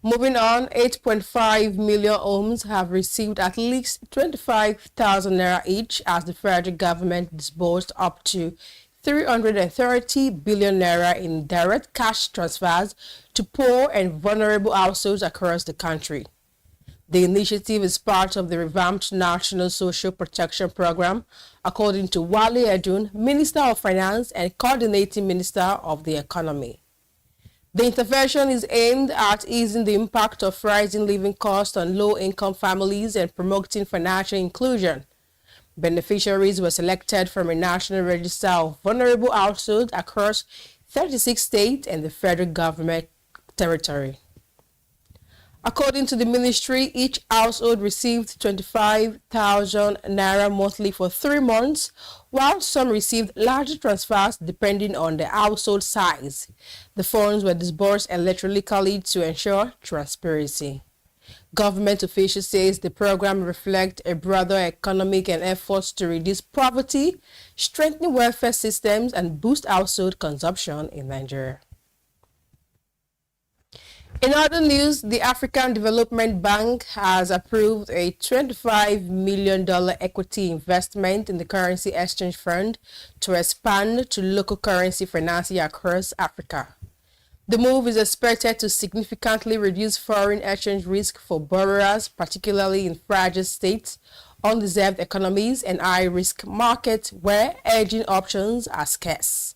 Moving on, 8.5 million homes have received at least 25,000 naira each as the federal government disbursed up to 330 billion naira in direct cash transfers to poor and vulnerable households across the country. The initiative is part of the revamped National Social Protection Program, according to Wale Edun, Minister of Finance and Coordinating Minister of the Economy. The intervention is aimed at easing the impact of rising living costs on low-income families and promoting financial inclusion. Beneficiaries were selected from a national register of vulnerable households across 36 states and the federal government territory. According to the ministry, each household received 25,000 naira monthly for 3 months, while some received larger transfers depending on the household size. The funds were disbursed electronically to ensure transparency. Government officials say the program reflects a broader economic and efforts to reduce poverty, strengthen welfare systems, and boost household consumption in Nigeria. In other news, the African Development Bank has approved a $25 million equity investment in the Currency Exchange Fund to expand to local currency financing across Africa. The move is expected to significantly reduce foreign exchange risk for borrowers, particularly in fragile states, undeserved economies, and high-risk markets where hedging options are scarce.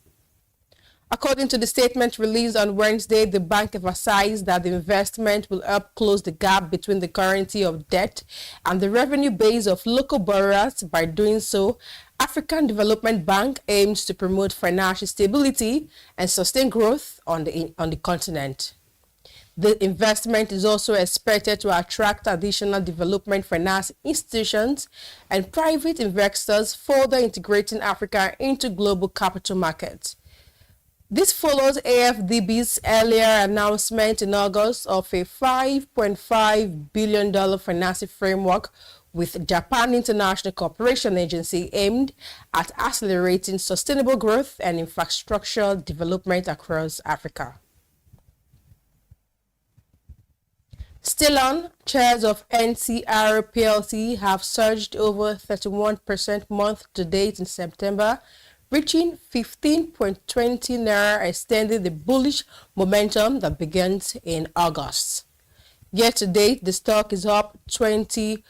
According to the statement released on Wednesday, the bank emphasized that the investment will help close the gap between the currency of debt and the revenue base of local borrowers. By doing so, African Development Bank aims to promote financial stability and sustain growth on the continent. The investment is also expected to attract additional development finance institutions and private investors, further integrating Africa into global capital markets. This follows AFDB's earlier announcement in August of a $5.5 billion financing framework with Japan International Cooperation Agency aimed at accelerating sustainable growth and infrastructure development across Africa. Still on, shares of NCR PLC have surged over 31% month to date in September, reaching 15.20 naira, extending the bullish momentum that begins in August. Year to date, the stock is up 20%,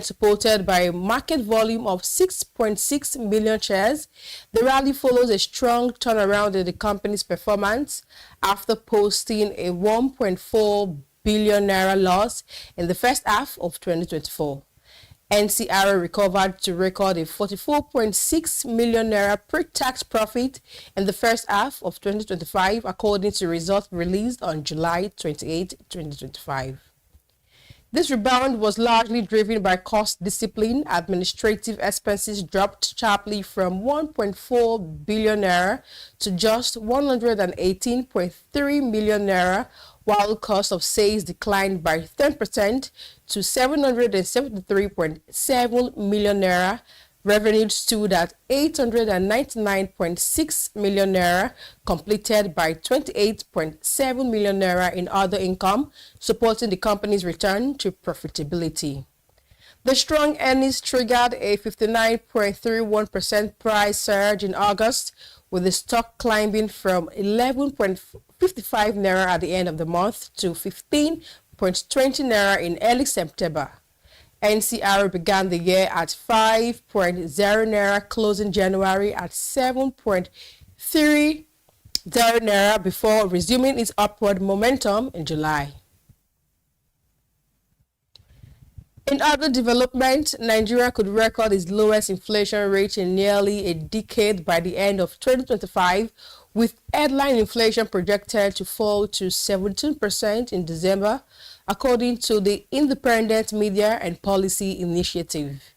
supported by a market volume of 6.6 million shares. The rally follows a strong turnaround in the company's performance after posting a 1.4 billion naira loss in the first half of 2024. NCR recovered to record a 44.6 million naira pre-tax profit in the first half of 2025, according to results released on July 28, 2025. This rebound was largely driven by cost discipline. Administrative expenses dropped sharply from 1.4 billion naira to just 118.3 million naira, while cost of sales declined by 10% to 773.7 million naira. Revenue stood at 899.6 million naira, completed by 28.7 million naira in other income, supporting the company's return to profitability. The strong earnings triggered a 59.31% price surge in August, with the stock climbing from 11.55 naira at the end of the month to 15.20 naira in early September. NCR began the year at 5.0 naira, closing January at 7.30 naira before resuming its upward momentum in July. In other development, Nigeria could record its lowest inflation rate in nearly a decade by the end of 2025, with headline inflation projected to fall to 17% in December, according to the Independent Media and Policy Initiative.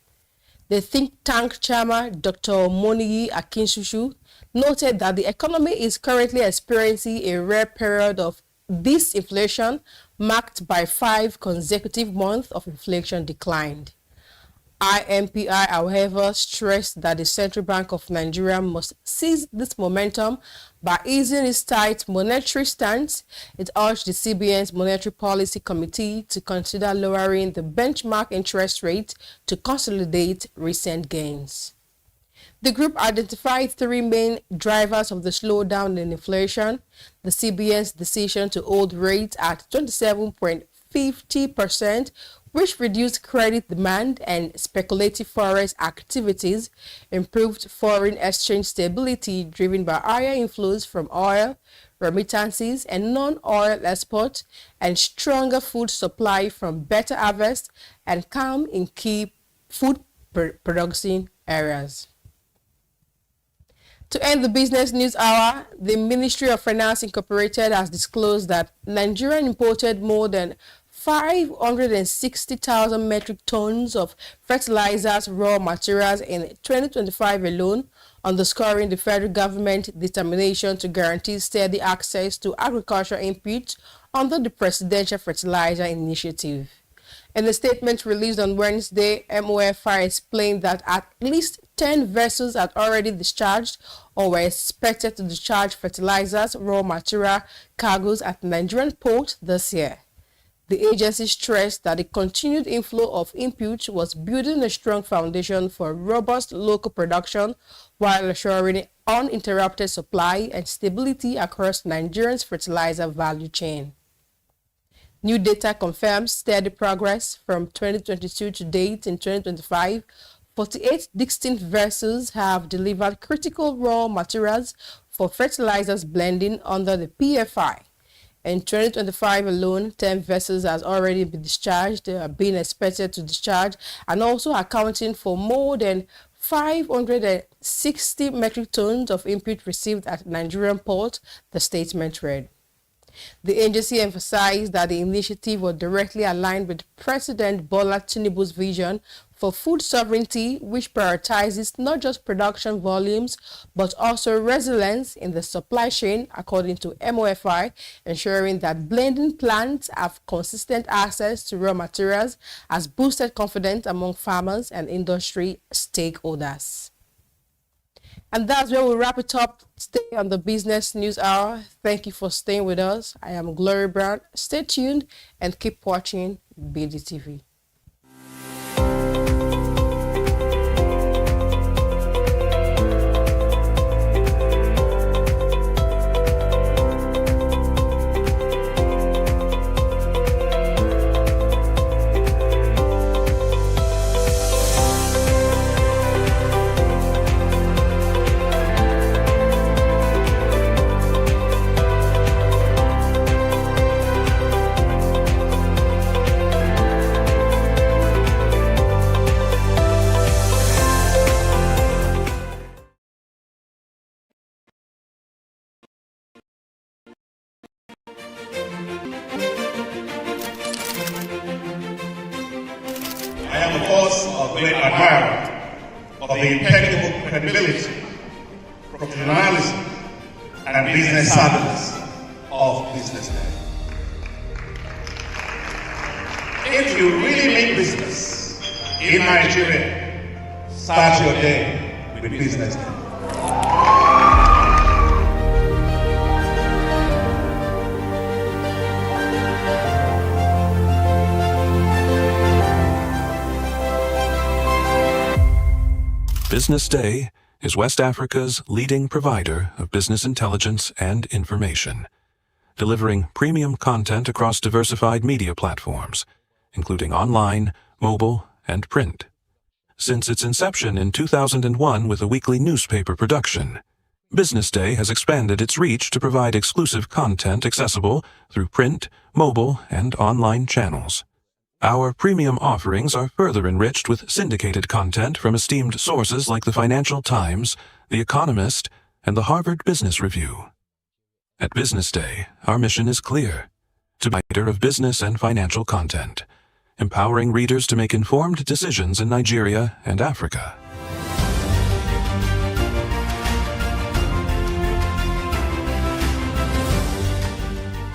The think tank chairman, Dr. Moniyi Akinsusu, noted that the economy is currently experiencing a rare period of disinflation, marked by 5 consecutive months of inflation decline. IMPI, however, stressed that the Central Bank of Nigeria must seize this momentum by easing its tight monetary stance. It urged the CBN's Monetary Policy Committee to consider lowering the benchmark interest rate to consolidate recent gains. The group identified 3 main drivers of the slowdown in inflation: the CBN's decision to hold rates at 27.50%, which reduced credit demand and speculative forex activities, improved foreign exchange stability driven by higher inflows from oil, remittances, and non-oil exports, and stronger food supply from better harvest and calm in key food producing areas. To end the business news hour, the Ministry of Finance Incorporated has disclosed that Nigeria imported more than 560,000 metric tons of fertilizers raw materials in 2025 alone, underscoring the federal government's determination to guarantee steady access to agricultural inputs under the Presidential Fertilizer Initiative. In a statement released on Wednesday, MOFI explained that at least 10 vessels had already discharged or were expected to discharge fertilizers raw material cargoes at Nigerian ports this year. The agency stressed that the continued inflow of inputs was building a strong foundation for robust local production while assuring uninterrupted supply and stability across Nigeria's fertilizer value chain. New data confirms steady progress from 2022 to date. In 2025, 48 distinct vessels have delivered critical raw materials for fertilizers blending under the PFI. In 2025 alone, 10 vessels has already been discharged, being expected to discharge, and also accounting for more than 560 metric tons of input received at Nigerian port, the statement read. The agency emphasized that the initiative was directly aligned with President Bola Tinubu's vision for food sovereignty, which prioritizes not just production volumes, but also resilience in the supply chain, according to MOFI, ensuring that blending plants have consistent access to raw materials has boosted confidence among farmers and industry stakeholders. And that's where we wrap it up today on the Business News Hour. Thank you for staying with us. I am Glory Brown. Stay tuned and keep watching BDTV. I am, of course, a great admirer of the impeccable credibility, professionalism, and business savviness of BusinessDay. If you really mean business in Nigeria, start your day with BusinessDay. BusinessDay is West Africa's leading provider of business intelligence and information, delivering premium content across diversified media platforms, including online, mobile, and print. Since its inception in 2001 with a weekly newspaper production, BusinessDay has expanded its reach to provide exclusive content accessible through print, mobile, and online channels. Our premium offerings are further enriched with syndicated content from esteemed sources like the Financial Times, The Economist, and the Harvard Business Review. At BusinessDay, our mission is clear: to be a provider of business and financial content, empowering readers to make informed decisions in Nigeria and Africa.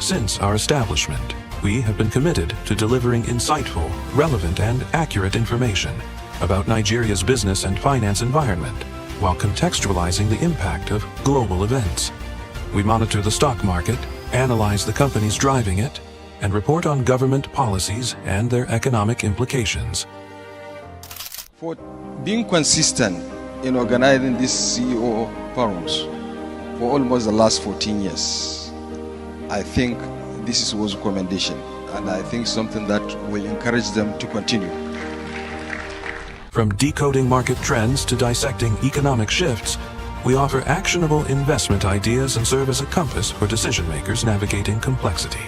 Since our establishment, we have been committed to delivering insightful, relevant, and accurate information about Nigeria's business and finance environment, while contextualizing the impact of global events. We monitor the stock market, analyze the companies driving it, and report on government policies and their economic implications. For being consistent in organizing these CEO forums for almost the last 14 years, I think this was a commendation, and I think something that will encourage them to continue. From decoding market trends to dissecting economic shifts, we offer actionable investment ideas and serve as a compass for decision makers navigating complexity.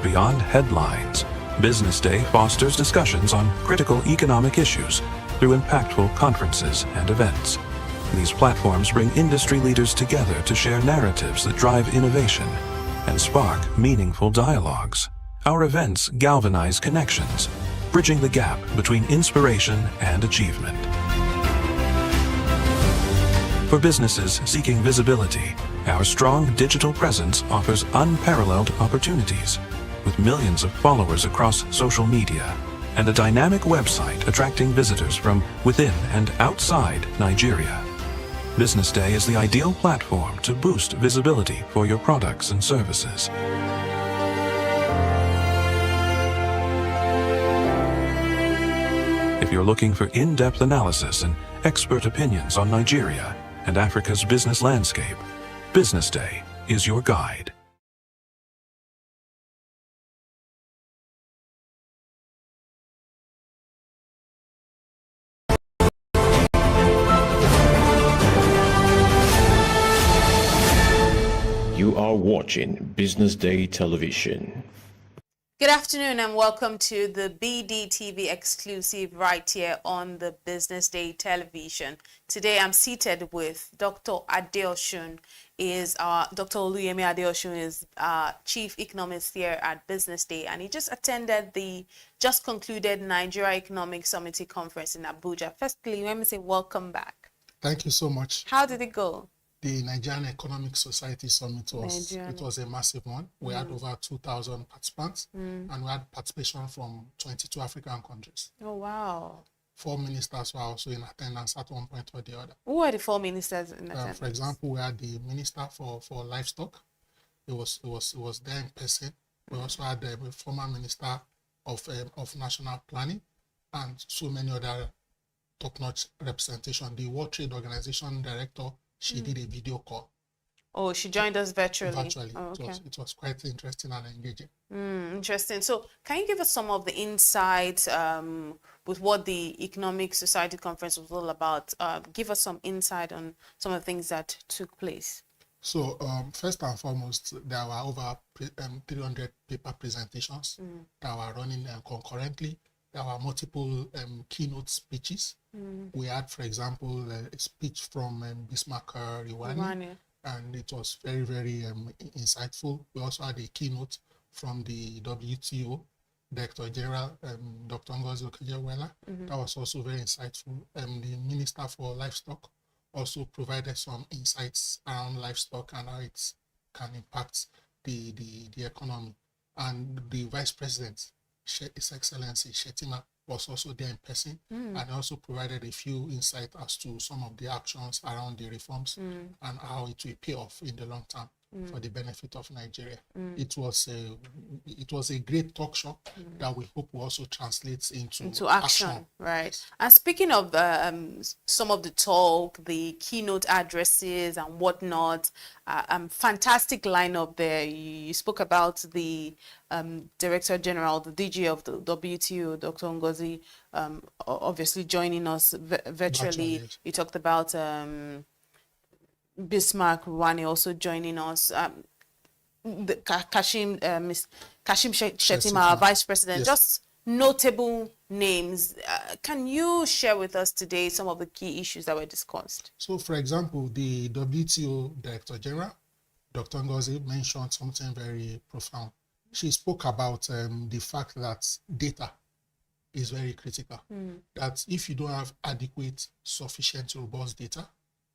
Beyond headlines, BusinessDay fosters discussions on critical economic issues through impactful conferences and events. These platforms bring industry leaders together to share narratives that drive innovation and spark meaningful dialogues. Our events galvanize connections, bridging the gap between inspiration and achievement. For businesses seeking visibility, our strong digital presence offers unparalleled opportunities, with millions of followers across social media and a dynamic website attracting visitors from within and outside Nigeria. BusinessDay is the ideal platform to boost visibility for your products and services. If you're looking for in-depth analysis and expert opinions on Nigeria and Africa's business landscape, BusinessDay is your guide. You are watching BusinessDay Television. Good afternoon and welcome to the BDTV exclusive right here on the BusinessDay Television. Today I'm seated with Dr. Adeosun. Dr. Oluyemi Adeosun is Chief Economist here at BusinessDay, and he just attended the just concluded Nigeria Economic Summit Conference in Abuja. Firstly, let me say welcome back. Thank you so much. How did it go? The Nigerian Economic Society Summit was a massive one. We had over 2,000 participants, and we had participation from 22 African countries. Oh, wow. 4 ministers were also in attendance at one point or the other. Who are the 4 ministers in attendance? For example, we had the Minister for Livestock. It was there in person. We also had the former Minister of National Planning and so many other top-notch representation. The World Trade Organization director, she did a video call. Oh, she joined us virtually. Virtually. Oh, okay. It was quite interesting and engaging. Interesting. So can you give us some of the insights with what the Economic Society Conference was all about? Give us some insight on some of the things that took place. So first and foremost, there were over 300 paper presentations that were running concurrently. There were multiple keynote speeches. We had, for example, a speech from Bismarck Rwani, and it was very, very insightful. We also had a keynote from the WTO Director General, Dr. Ngozi Okonjo-Iweala. That was also very insightful. The Minister for Livestock also provided some insights around livestock and how it can impact the economy. And the Vice President, His Excellency Shetima, was also there in person and also provided a few insights as to some of the actions around the reforms and how it will pay off in the long term for the benefit of Nigeria. It was a great talk show that we hope will also translate into action. Right. And speaking of some of the talk, the keynote addresses and whatnot, fantastic lineup there. You spoke about the Director General, the DG of the WTO, Dr. Ngozi, obviously joining us virtually. Yes. You talked about Bismarck Rwani also joining us. Kashim Shettima, our Vice President, yes. Just notable names. Can you share with us today some of the key issues that were discussed? So, for example, the WTO Director General, Dr. Ngozi, mentioned something very profound. She spoke about the fact that data is very critical. That if you don't have adequate, sufficient, robust data,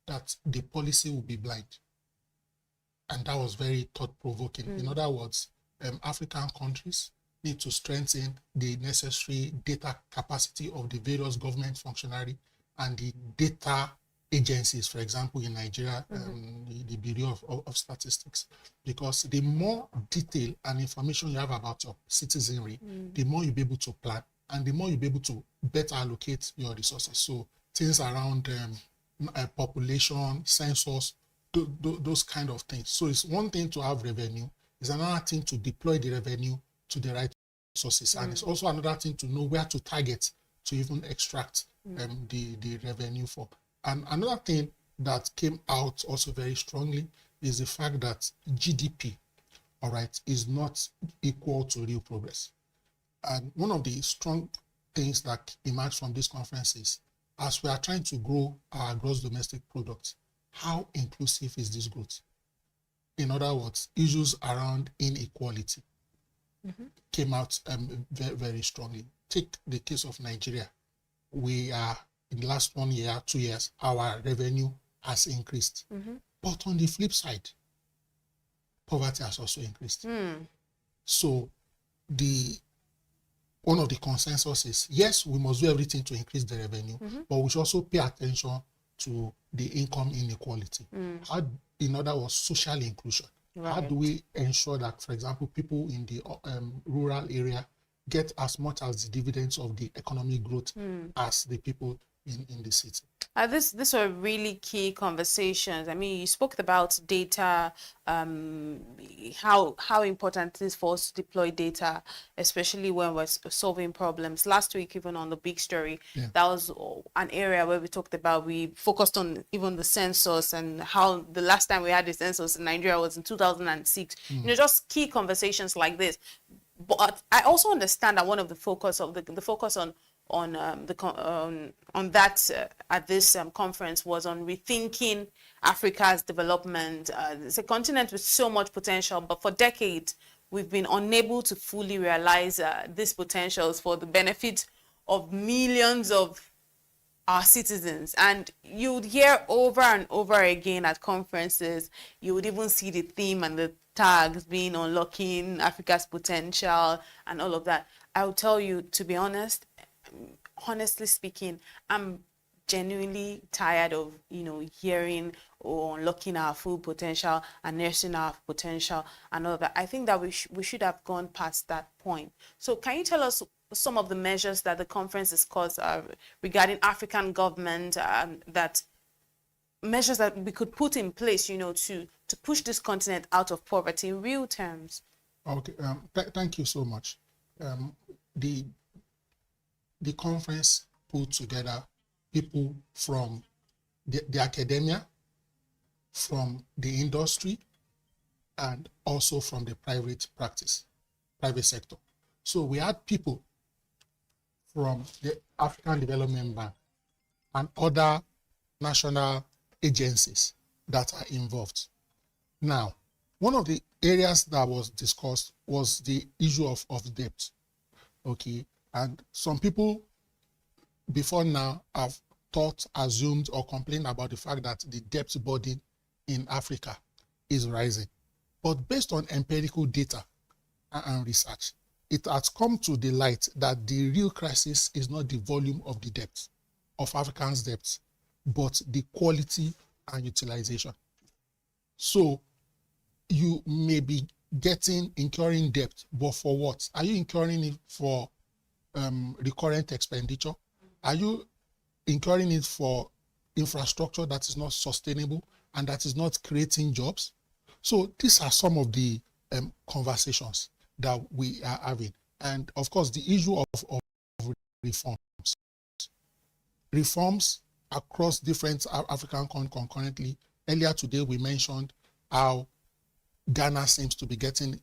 that the policy will be blind. And that was very thought-provoking. In other words, African countries need to strengthen the necessary data capacity of the various government functionary and the data agencies, for example, in Nigeria, the Bureau of Statistics. Because the more detail and information you have about your citizenry, the more you'll be able to plan and the more you'll be able to better allocate your resources. So things around population, census, those kind of things. So it's one thing to have revenue, it's another thing to deploy the revenue to the right sources. And it's also another thing to know where to target to even extract the revenue for. And another thing that came out also very strongly is the fact that GDP, all right, is not equal to real progress. And one of the strong things that emerged from this conference is, as we are trying to grow our gross domestic product, how inclusive is this growth? In other words, issues around inequality came out very, very strongly. Take the case of Nigeria. We are, in the last 1 year, 2 years, our revenue has increased. But on the flip side, poverty has also increased. So one of the consensus is, yes, we must do everything to increase the revenue, but we should also pay attention to the income inequality. How, in other words, social inclusion. Right. How do we ensure that, for example, people in the rural area get as much as the dividends of the economic growth as the people in the city? These are really key conversations. I mean, you spoke about data, how important it is for us to deploy data, especially when we're solving problems. Last week, even on the big story, that was an area where we talked about, we focused on even the census and how the last time we had the census in Nigeria was in 2006. You know, just key conversations like this. But I also understand that one of the focus of the focus on that at this conference was on rethinking Africa's development. It's a continent with so much potential, but for decades we've been unable to fully realize these potentials for the benefit of millions of our citizens. And you would hear over and over again at conferences, you would even see the theme and the tags being unlocking Africa's potential and all of that. I will tell you, to be honest, honestly speaking, I'm genuinely tired of, hearing or unlocking our full potential and nursing our potential and all that. I think that we should have gone past that point. So can you tell us some of the measures that the conference discussed regarding African government, that measures that we could put in place, to push this continent out of poverty in real terms? Okay, thank you so much. The conference put together people from the academia, from the industry, and also from the private sector. So we had people from the African Development Bank and other national agencies that are involved. Now, one of the areas that was discussed was the issue of debt. Okay, and some people before now have thought, assumed, or complained about the fact that the debt burden in Africa is rising. But based on empirical data and research, it has come to the light that the real crisis is not the volume of the debt, of Africans' debt, but the quality and utilization. So you may be incurring debt, but for what? Are you incurring it for recurrent expenditure? Are you incurring it for infrastructure that is not sustainable and that is not creating jobs? So these are some of the conversations that we are having. And of course, the issue of reforms. Reforms across different African countries concurrently. Earlier today, we mentioned how Ghana seems to be getting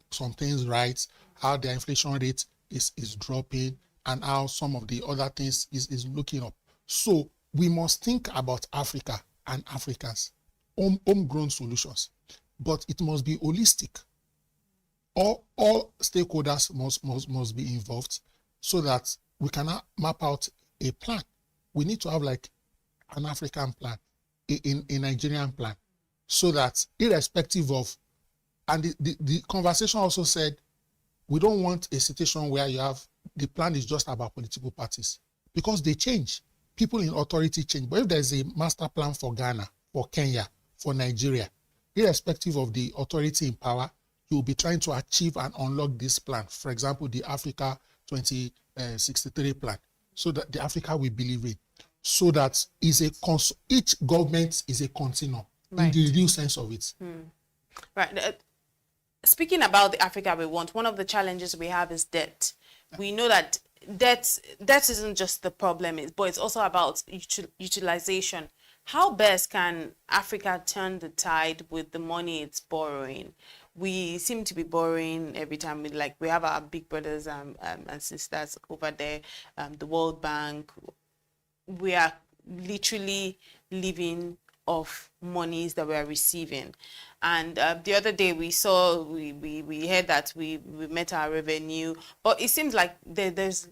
some things right, how the inflation rate is dropping, and how some of the other things is looking up. So we must think about Africa and Africans, homegrown solutions, but it must be holistic. All stakeholders must be involved so that we can map out a plan. We need to have like an African plan, a Nigerian plan, so that irrespective of, and the conversation also said, we don't want a situation where you have, the plan is just about political parties, because they change. People in authority change. But if there's a master plan for Ghana, for Kenya, for Nigeria, irrespective of the authority in power, you'll be trying to achieve and unlock this plan. For example, the Africa 2063 plan, so that the Africa we believe in, so that each government is a continuum, right, in the real sense of it. Right. Speaking about the Africa we want, one of the challenges we have is debt. We know that debt isn't just the problem, but it's also about utilization. How best can Africa turn the tide with the money it's borrowing? We seem to be borrowing every time. We have our big brothers and sisters over there, the World Bank. We are literally living off monies that we are receiving. And the other day we heard that we met our revenue, but it seems like there's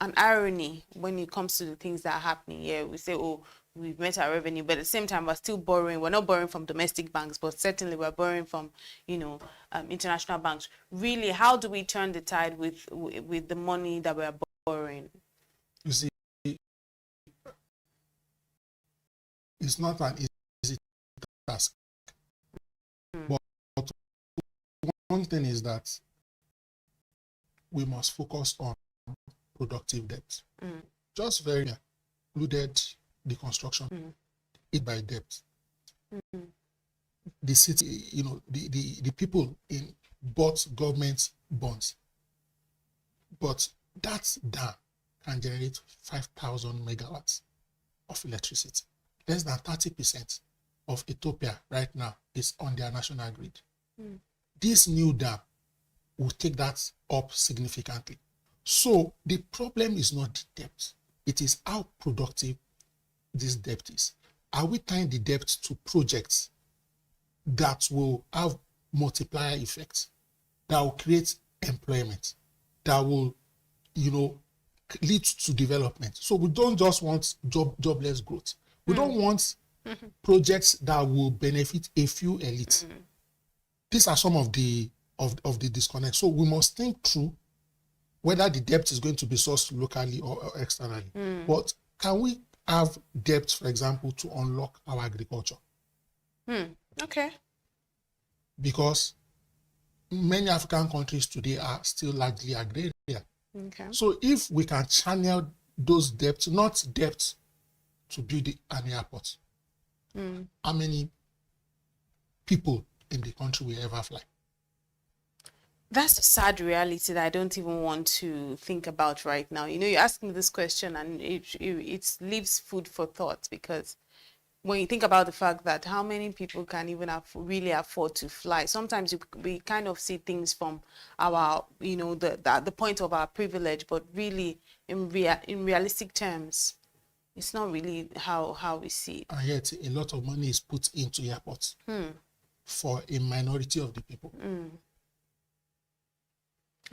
an irony when it comes to the things that are happening here. We say, oh, we've met our revenue, but at the same time we're still borrowing. We're not borrowing from domestic banks, but certainly we're borrowing from international banks. Really, how do we turn the tide with the money that we're borrowing? You see, it's not an easy task. But one thing is that we must focus on productive debt. Just very included the construction, it by debt. The city, the people in bought government bonds, but that dam can generate 5,000 megawatts of electricity. Less than 30% of Ethiopia right now is on their national grid. This new dam will take that up significantly. So the problem is not the debt. It is how productive this debt is. Are we tying the debt to projects that will have multiplier effects, that will create employment, that will, lead to development? So we don't just want jobless growth. We don't want projects that will benefit a few elites. These are some of the disconnects. So we must think through whether the debt is going to be sourced locally or externally. But can we have debt, for example, to unlock our agriculture? Okay. Because many African countries today are still largely agrarian. Okay. So if we can channel those debts, not debts to build an airport, how many people in the country will ever fly? That's a sad reality that I don't even want to think about right now. You know, you ask me this question and it leaves food for thought, because when you think about the fact that how many people can even really afford to fly, sometimes we kind of see things from our, you know, the point of our privilege, but really in realistic terms, it's not really how we see it. And yet a lot of money is put into airports for a minority of the people.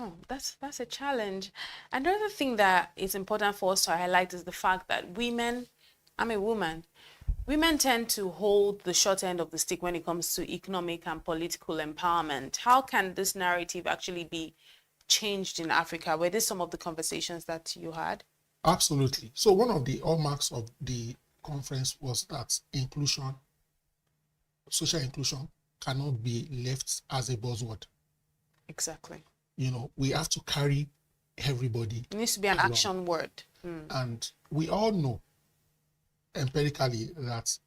Oh, that's a challenge. Another thing that is important for us to highlight is the fact that women, I'm a woman, women tend to hold the short end of the stick when it comes to economic and political empowerment. How can this narrative actually be changed in Africa? Were these some of the conversations that you had? Absolutely. So one of the hallmarks of the conference was that inclusion, social inclusion, cannot be left as a buzzword. Exactly. You know, we have to carry everybody. It needs to be an along. action word. And we all know empirically that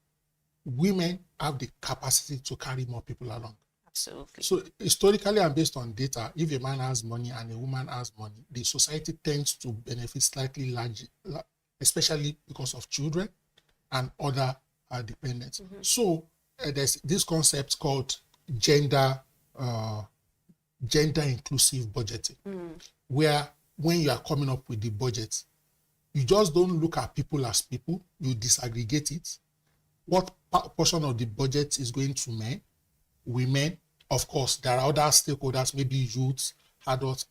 women have the capacity to carry more people along. Absolutely. So historically and based on data, if a man has money and a woman has money, the society tends to benefit slightly large, especially because of children and other dependents. So there's this concept called gender inclusive budgeting, where when you are coming up with the budget, you just don't look at people as people, you disaggregate it. What portion of the budget is going to men, women, of course, there are other stakeholders, maybe youths, adults,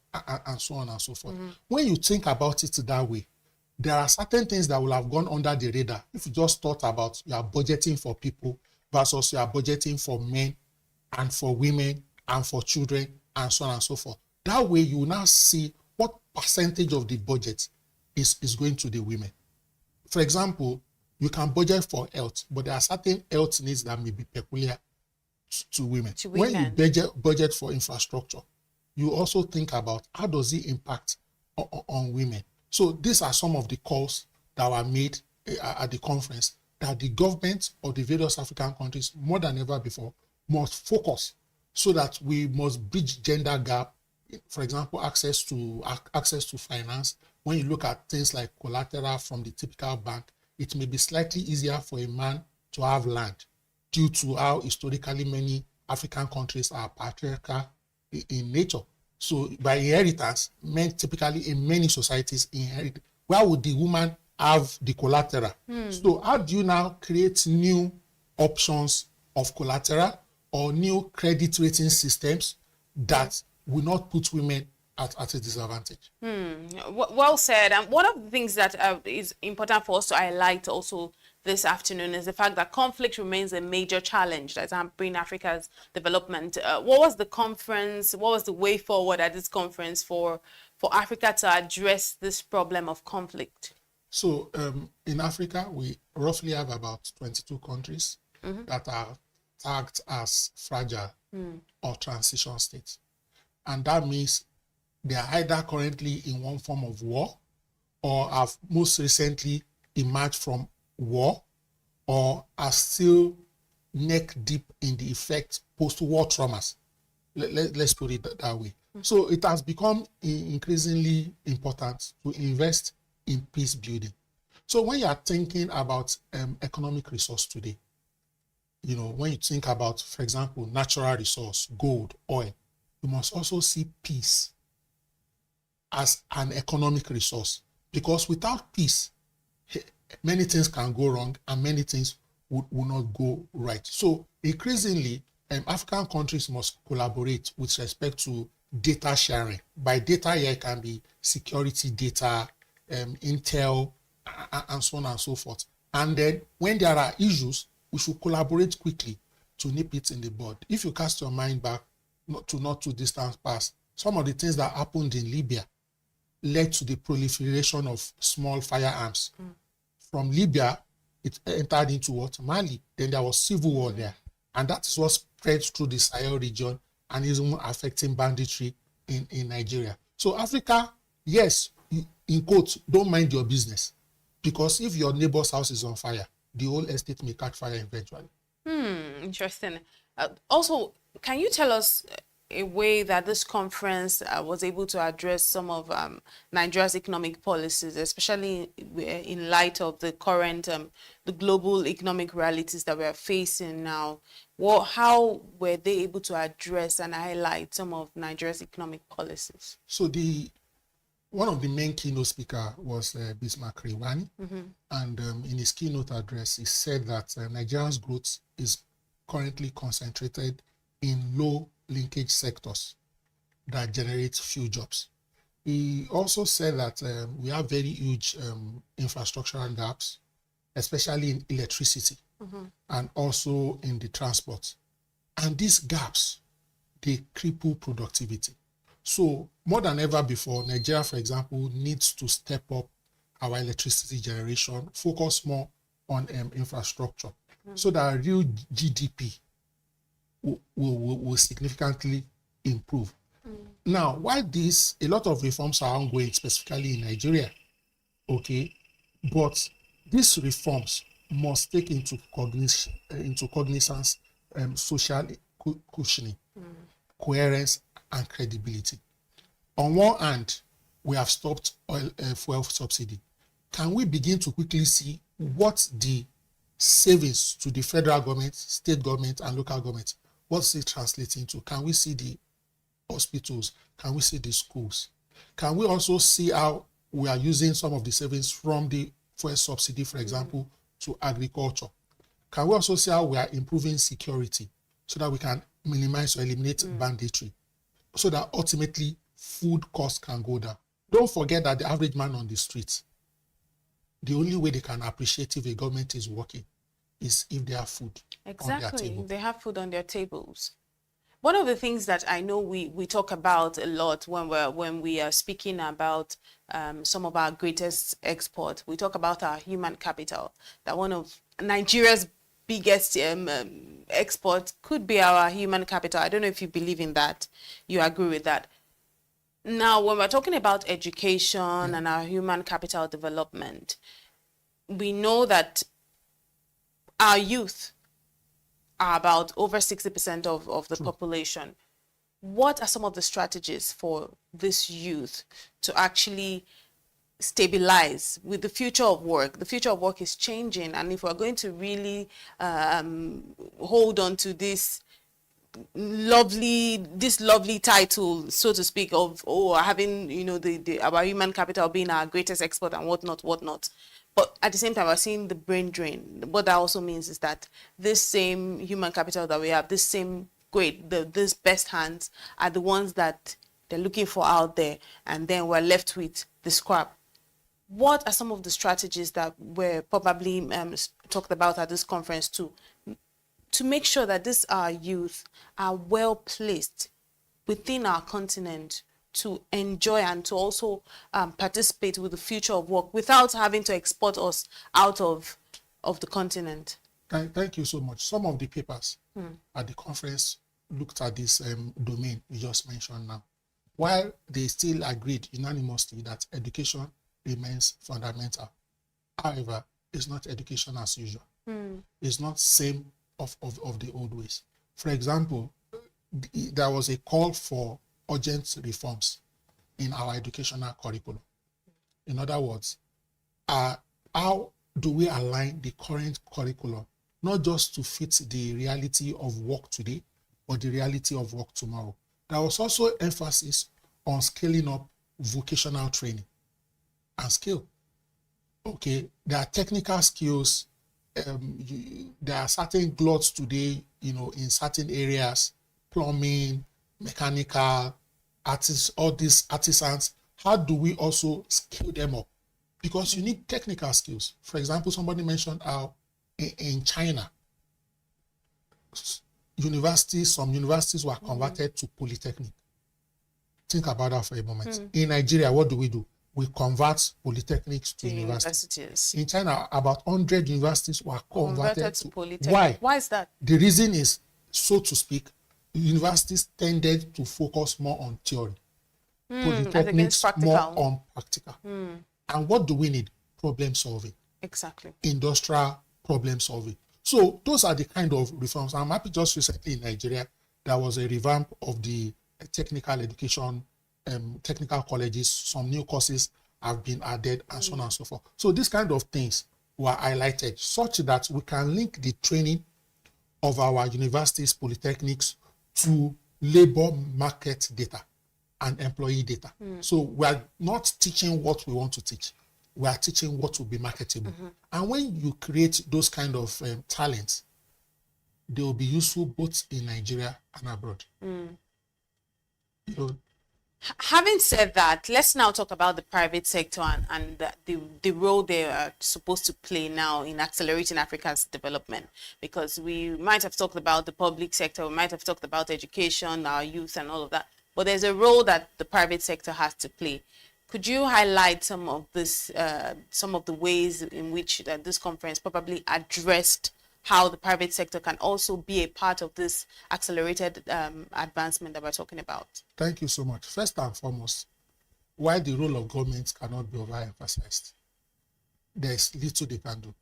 and so on and so forth. When you think about it that way, there are certain things that will have gone under the radar. If you just thought about you are budgeting for people versus you are budgeting for men and for women and for children and so on and so forth. That way you now see what percentage of the budget is going to the women. For example, you can budget for health, but there are certain health needs that may be peculiar to women. When you budget for infrastructure, you also think about how does it impact on women. So these are some of the calls that were made at the conference, that the government of the various African countries, more than ever before, must focus so that we must bridge gender gap. For example, access to finance. When you look at things like collateral from the typical bank, it may be slightly easier for a man to have land due to how historically many African countries are patriarchal in nature. So by inheritance, men typically in many societies inherit. Where would the woman have the collateral? So how do you now create new options of collateral or new credit rating systems that will not put women at a disadvantage? Well said. And one of the things that is important for us to highlight also this afternoon is the fact that conflict remains a major challenge that's hampering Africa's development. What was the conference? What was the way forward at this conference for Africa to address this problem of conflict? So in Africa, we roughly have about 22 countries that are tagged as fragile or transition states. And that means they are either currently in one form of war or have most recently emerged from war or are still neck deep in the effects post-war traumas. Let's put it that way. So it has become increasingly important to invest in peace building. So when you are thinking about economic resource today, you know, when you think about, for example, natural resource, gold, oil, you must also see peace as an economic resource, because without peace, many things can go wrong and many things will not go right. So increasingly, African countries must collaborate with respect to data sharing. By data here, it can be security data, intel, and so on and so forth. And then when there are issues, we should collaborate quickly to nip it in the bud. If you cast your mind back not too distant past, some of the things that happened in Libya led to the proliferation of small firearms. From Libya, it entered into what? Mali. Then there was civil war there. And that is what spread through the Sahel region and is even affecting banditry in Nigeria. So Africa, yes, in quotes, don't mind your business. Because if your neighbor's house is on fire, the whole estate may catch fire eventually. Interesting. Also, can you tell us a way that this conference was able to address some of Nigeria's economic policies, especially in light of the current, the global economic realities that we're facing now? How were they able to address and highlight some of Nigeria's economic policies? So one of the main keynote speakers was Bismarck Rewani, and in his keynote address, he said that Nigeria's growth is currently concentrated in low linkage sectors that generate few jobs. He also said that we have very huge infrastructural gaps, especially in electricity and also in the transport. And these gaps, they cripple productivity. So more than ever before, Nigeria, for example, needs to step up our electricity generation, focus more on infrastructure, so that our real GDP will significantly improve. Now, while a lot of reforms are ongoing, specifically in Nigeria, okay, but these reforms must take into cognizance social cushioning, coherence, and credibility. On one hand, we have stopped fuel subsidy. Can we begin to quickly see what the savings to the federal government, state government, and local government, what's it translating to? Can we see the hospitals? Can we see the schools? Can we also see how we are using some of the savings from the fuel subsidy, for example, to agriculture? Can we also see how we are improving security so that we can minimize or eliminate banditry, so that ultimately food costs can go down? Don't forget that the average man on the street, the only way they can appreciate if a government is working is if they have food on their table. They have food on their tables. One of the things that I know we talk about a lot when we are speaking about some of our greatest exports, we talk about our human capital, that one of Nigeria's biggest export could be our human capital. I don't know if you believe in that. You agree with that? Now, when we're talking about education and our human capital development, we know that our youth are about over 60% of the population. What are some of the strategies for this youth to actually stabilize with the future of work? The future of work is changing, and if we're going to really hold on to this lovely title, so to speak, of having our human capital being our greatest export and whatnot. But at the same time, we're seeing the brain drain. What that also means is that this same human capital that we have, this same these best hands are the ones that they're looking for out there, and then we're left with the scrap. What are some of the strategies that were probably talked about at this conference to make sure that our youth are well placed within our continent to enjoy and to also participate with the future of work without having to export us out of the continent? Thank you so much. Some of the papers at the conference looked at this domain you just mentioned now. While they still agreed unanimously that education remains fundamental, however, it's not education as usual. It's not same of the old ways. For example, there was a call for urgent reforms in our educational curriculum. In other words, how do we align the current curriculum not just to fit the reality of work today, but the reality of work tomorrow? There was also emphasis on scaling up vocational training and skill. Okay, there are technical skills. There are certain gluts today, in certain areas, plumbing, mechanical, artists, all these artisans. How do we also skill them up? Because you need technical skills. For example, somebody mentioned how in China, some universities were converted to polytechnic. think about that for a moment. In Nigeria, what do? We convert polytechnics to universities. In China, about 100 universities were converted to polytechnics. Why is that? The reason is, so to speak, universities tended to focus more on theory. Polytechnics more on practical. And what do we need? Problem solving. Exactly. Industrial problem solving. So those are the kind of reforms. I'm happy just recently in Nigeria, there was a revamp of the technical education, technical colleges. Some new courses have been added and so on and so forth. So these kind of things were highlighted such that we can link the training of our universities, polytechnics to labor market data and employee data. So we are not teaching what we want to teach. We are teaching what will be marketable. And when you create those kind of talents, they will be useful both in Nigeria and abroad. You know, having said that, let's now talk about the private sector and the role they are supposed to play now in accelerating Africa's development. Because we might have talked about the public sector, we might have talked about education, our youth and all of that, but there's a role that the private sector has to play. Could you highlight some of the ways in which this conference probably addressed how the private sector can also be a part of this accelerated advancement that we're talking about? Thank you so much. First and foremost, why the role of government cannot be overemphasized. There's little they can do.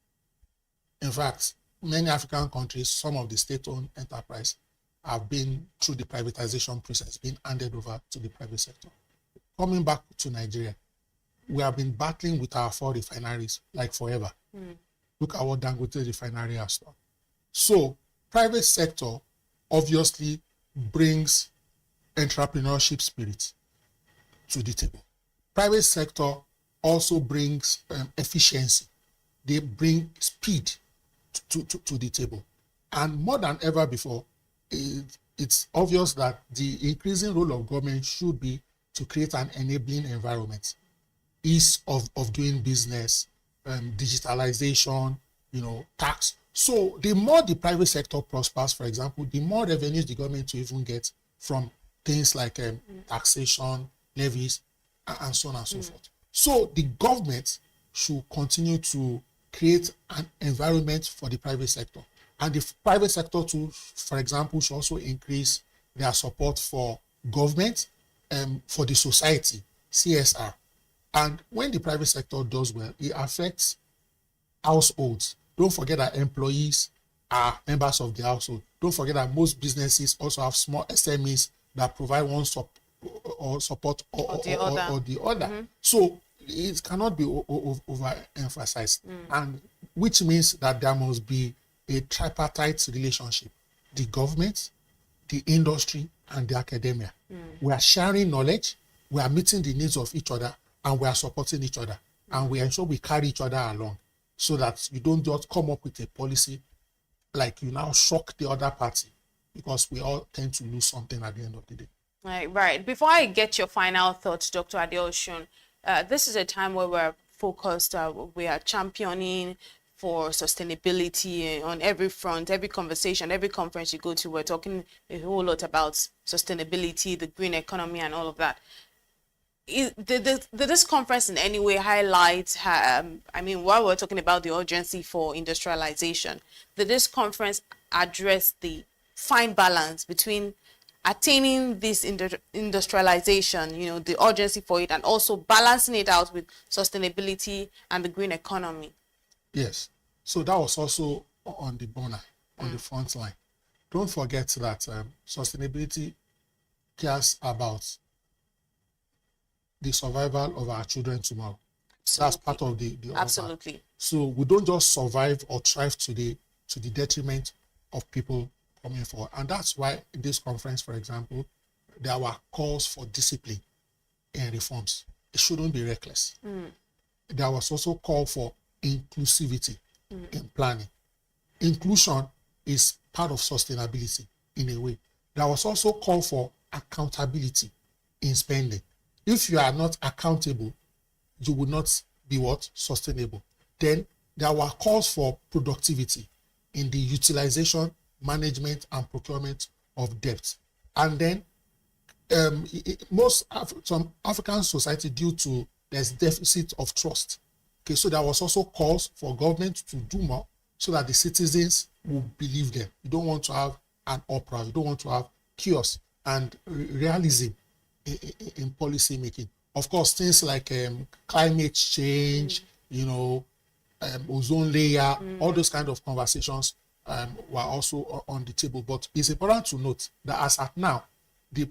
In fact, many African countries, some of the state-owned enterprise have been, through the privatization process, been handed over to the private sector. Coming back to Nigeria, we have been battling with our 4 refineries like forever. Look at what Dangote refinery has done. So, private sector obviously brings entrepreneurship spirit to the table. Private sector also brings efficiency. They bring speed to the table. And more than ever before, it's obvious that the increasing role of government should be to create an enabling environment, ease of doing business, digitalization, tax. So the more the private sector prospers, for example, the more revenues the government will even get from things like taxation, levies, and so on and so forth. So the government should continue to create an environment for the private sector. And the private sector too, for example, should also increase their support for government, for the society, CSR. And when the private sector does well, it affects households. Don't forget that employees are members of the household. Don't forget that most businesses also have small SMEs that provide one support or the other. So it cannot be overemphasized. And which means that there must be a tripartite relationship. The government, the industry, and the academia. We are sharing knowledge, we are meeting the needs of each other, and we are supporting each other. And we ensure we carry each other along so that you don't just come up with a policy like you now shock the other party, because we all tend to lose something at the end of the day. Right. Before I get your final thoughts, Dr. Adeosun, this is a time where we're focused, we are championing for sustainability on every front, every conversation, every conference you go to, we're talking a whole lot about sustainability, the green economy, and all of that. Did this conference in any way highlight, while we're talking about the urgency for industrialization, did this conference address the fine balance between attaining this industrialization, the urgency for it, and also balancing it out with sustainability and the green economy? Yes. So that was also on the burner, on the front line. Don't forget that sustainability cares about the survival of our children tomorrow. Absolutely. That's part of the absolutely. Offer. So we don't just survive or thrive today to the detriment of people coming forward. And that's why in this conference, for example, there were calls for discipline and reforms. It shouldn't be reckless. There was also call for inclusivity in planning. Inclusion is part of sustainability in a way. There was also call for accountability in spending. If you are not accountable, you will not be sustainable. Then there were calls for productivity in the utilization, management, and procurement of debt. And then some African society, due to there's deficit of trust. Okay, so there was also calls for government to do more so that the citizens will believe them. You don't want to have an opera. You don't want to have chaos and realism in policy making. Of course, things like climate change, ozone layer, all those kind of conversations were also on the table. But it's important to note that as at now, the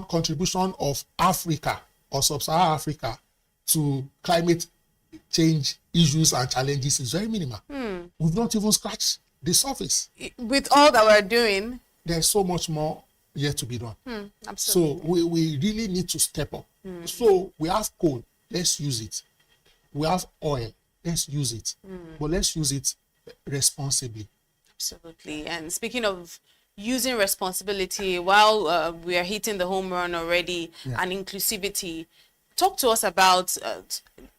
contribution of Africa or sub-Saharan Africa to climate change issues and challenges is very minimal. We've not even scratched the surface. With all that we're doing, there's so much more yet to be done. Absolutely. So we really need to step up. So we have coal, let's use it. We have oil, let's use it. But let's use it responsibly. Absolutely. And speaking of using responsibility, while we are hitting the home run already, and inclusivity, talk to us about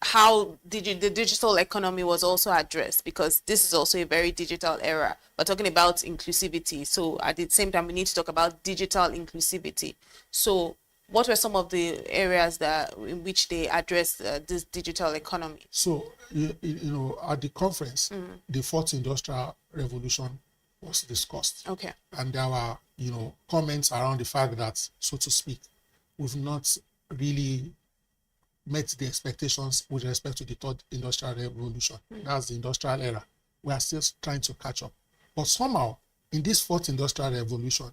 how the digital economy was also addressed, because this is also a very digital era. We're talking about inclusivity. So at the same time, we need to talk about digital inclusivity. So what were some of the areas in which they addressed this digital economy? So, at the conference, the fourth industrial revolution was discussed. Okay. And there were, comments around the fact that, so to speak, we've not really met the expectations with respect to the third industrial revolution. That's the industrial era. We are still trying to catch up. But somehow, in this fourth industrial revolution,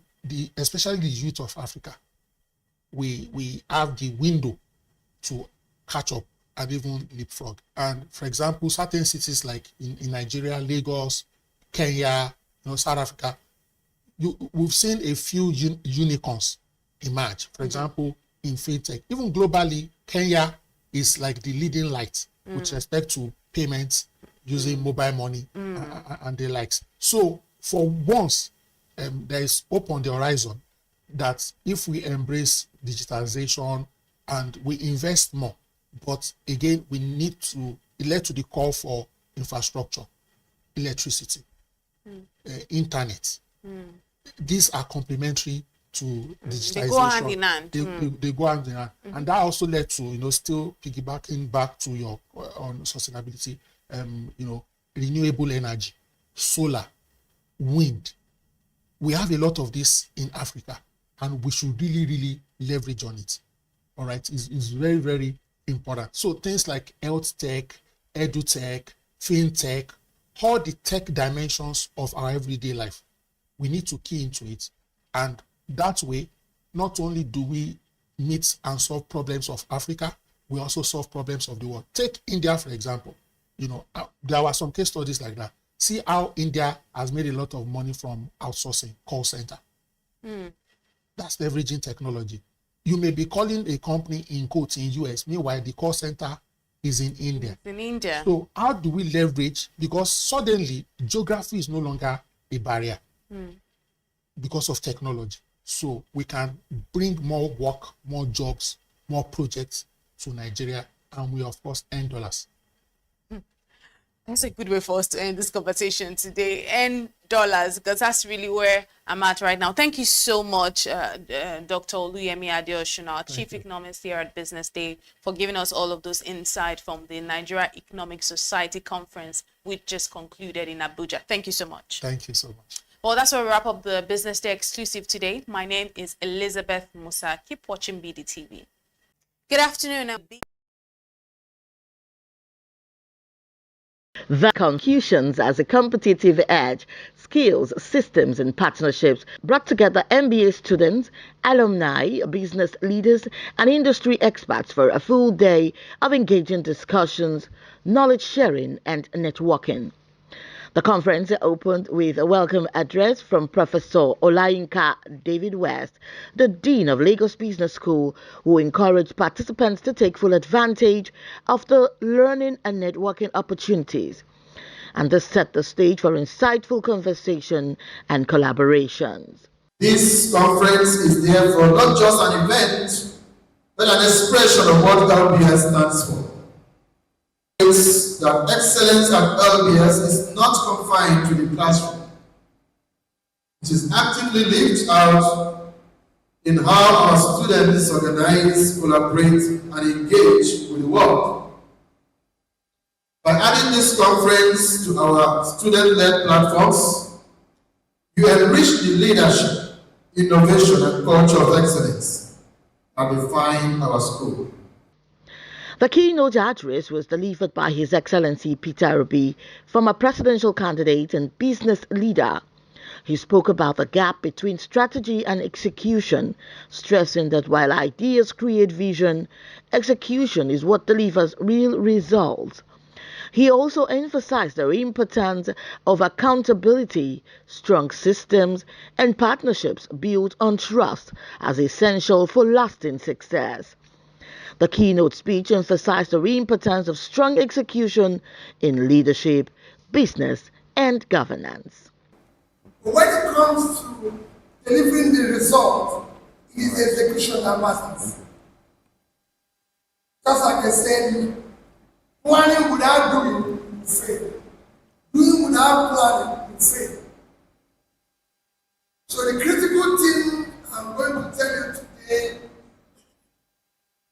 especially the youth of Africa, we have the window to catch up and even leapfrog. And for example, certain cities like in Nigeria, Lagos, Kenya, South Africa, we've seen a few unicorns emerge. For example, in fintech, even globally, Kenya is like the leading light with respect to payments using mobile money and the likes. So for once, there is hope on the horizon that if we embrace digitalization and we invest more, but again, we need to, it led to the call for infrastructure, electricity, internet. These are complementary to digitalization. They go hand in hand. They go hand in hand. And that also led to, still piggybacking back to your on sustainability, renewable energy, solar, wind. We have a lot of this in Africa, and we should really, really leverage on it. All right, it's very, very important. So things like health tech, edu tech, fintech, all the tech dimensions of our everyday life, we need to key into it. And that way, not only do we meet and solve problems of Africa, we also solve problems of the world. Take India, for example. There were some case studies like that. See how India has made a lot of money from outsourcing call center. That's leveraging technology. You may be calling a company in quotes in US, meanwhile the call center is in India. In India. So how do we leverage? Because suddenly geography is no longer a barrier because of technology. So we can bring more work, more jobs, more projects to Nigeria, and we of course earn dollars. That's a good way for us to end this conversation today. Earn dollars, because that's really where I'm at right now. Thank you so much, Dr. Oluyemi Adeosun, our Chief Economist here at Business Day, for giving us all of those insights from the Nigeria Economic Society Conference, which just concluded in Abuja. Thank you so much. Thank you so much. Well, that's where we wrap up the Business Day exclusive today. My name is Elizabeth Musa. Keep watching BDTV. Good afternoon. The conclusions as a competitive edge, skills, systems, and partnerships brought together MBA students, alumni, business leaders, and industry experts for a full day of engaging discussions, knowledge sharing, and networking. The conference opened with a welcome address from Professor Olayinka David West, the Dean of Lagos Business School, who encouraged participants to take full advantage of the learning and networking opportunities. And this set the stage for insightful conversation and collaborations. This conference is therefore not just an event, but an expression of what LBS stands for. It's that excellence at LBS is not confined to the classroom. It is actively lived out in how our students organize, collaborate, and engage with the world. By adding this conference to our student-led platforms, you enrich the leadership, innovation, and culture of excellence that define our school. The keynote address was delivered by His Excellency Peter Obi, former presidential candidate and business leader. He spoke about the gap between strategy and execution, stressing that while ideas create vision, execution is what delivers real results. He also emphasized the importance of accountability, strong systems, and partnerships built on trust as essential for lasting success. The keynote speech emphasized the importance of strong execution in leadership, business, and governance. When it comes to delivering the result, it is the execution that matters. Just like I said, planning without doing will fail. Doing without planning will fail. So the critical thing I'm going to tell you today,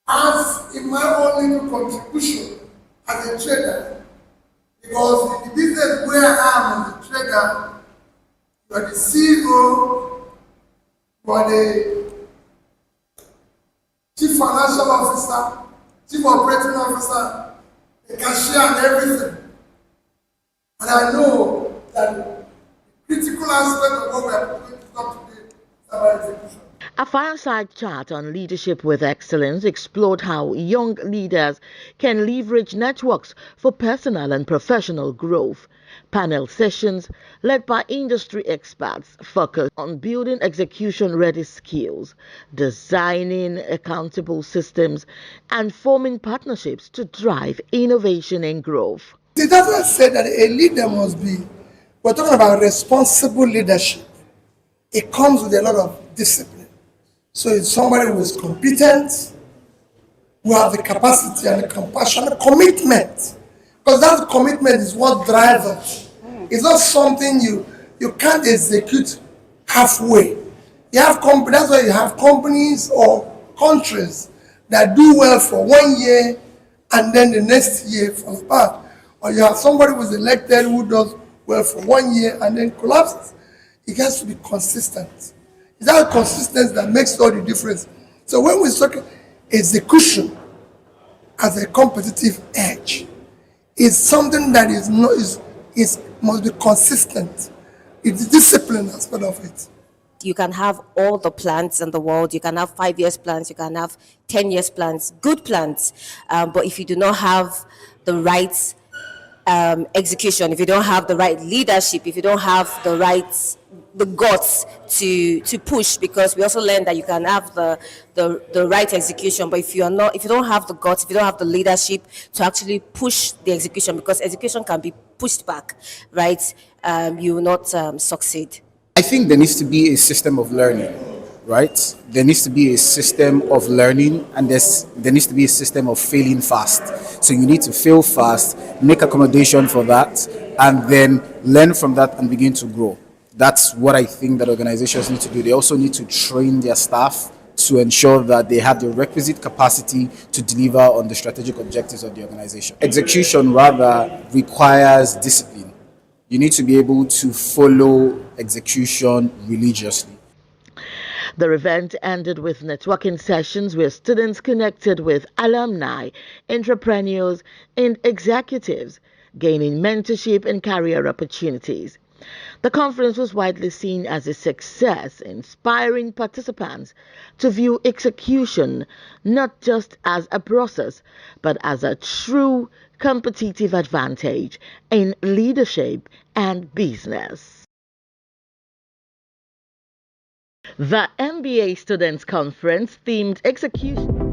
as in my own little contribution as a trader, because in the business where I am as a trader, you are the CEO, you are the chief financial officer, chief operating officer, the cashier and everything. And I know that the critical aspect of what we are going to talk today is about execution. A fireside chat on leadership with excellence explored how young leaders can leverage networks for personal and professional growth. Panel sessions led by industry experts focused on building execution-ready skills, designing accountable systems, and forming partnerships to drive innovation and growth. It doesn't say that a leader must be, we're talking about responsible leadership. It comes with a lot of discipline. So it's somebody who is competent, who have the capacity and the compassion and commitment. Because that commitment is what drives us. It's not something you can't execute halfway. You have that's why you have companies or countries that do well for 1 year and then the next year falls apart. Or you have somebody who is elected who does well for 1 year and then collapses. It has to be consistent. It's that consistency that makes all the difference. So when we talk execution as a competitive edge, it's something that must be consistent. It's the discipline aspect of it. You can have all the plans in the world. You can have 5 years plans. You can have 10 years plans, good plans. But if you do not have the right execution, if you don't have the right leadership, if you don't have the guts to push, because we also learned that you can have the right execution, but if you don't have the guts, if you don't have the leadership to actually push the execution, because execution can be pushed back, right? You will not succeed. I think there needs to be a system of learning, right? There needs to be a system of learning, and there needs to be a system of failing fast. So you need to fail fast, make accommodation for that, and then learn from that and begin to grow. That's what I think that organizations need to do. They also need to train their staff to ensure that they have the requisite capacity to deliver on the strategic objectives of the organization. Execution rather requires discipline. You need to be able to follow execution religiously. The event ended with networking sessions where students connected with alumni, entrepreneurs, and executives, gaining mentorship and career opportunities. The conference was widely seen as a success, inspiring participants to view execution not just as a process, but as a true competitive advantage in leadership and business. The MBA Students' Conference themed execution.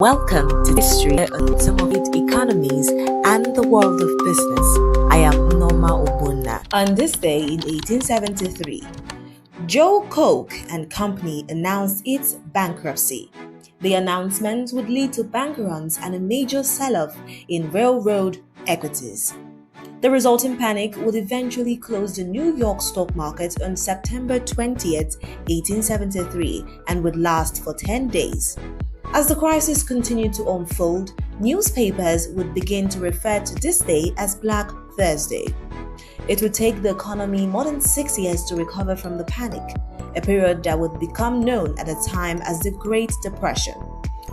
Welcome to History on some of its economies and the world of business. I am Norma Obunna. On this day in 1873, Joe Koch and Company announced its bankruptcy. The announcement would lead to bank runs and a major sell-off in railroad equities. The resulting panic would eventually close the New York stock market on September 20th, 1873, and would last for 10 days. As the crisis continued to unfold, newspapers would begin to refer to this day as Black Thursday. It would take the economy more than 6 years to recover from the panic, a period that would become known at the time as the Great Depression.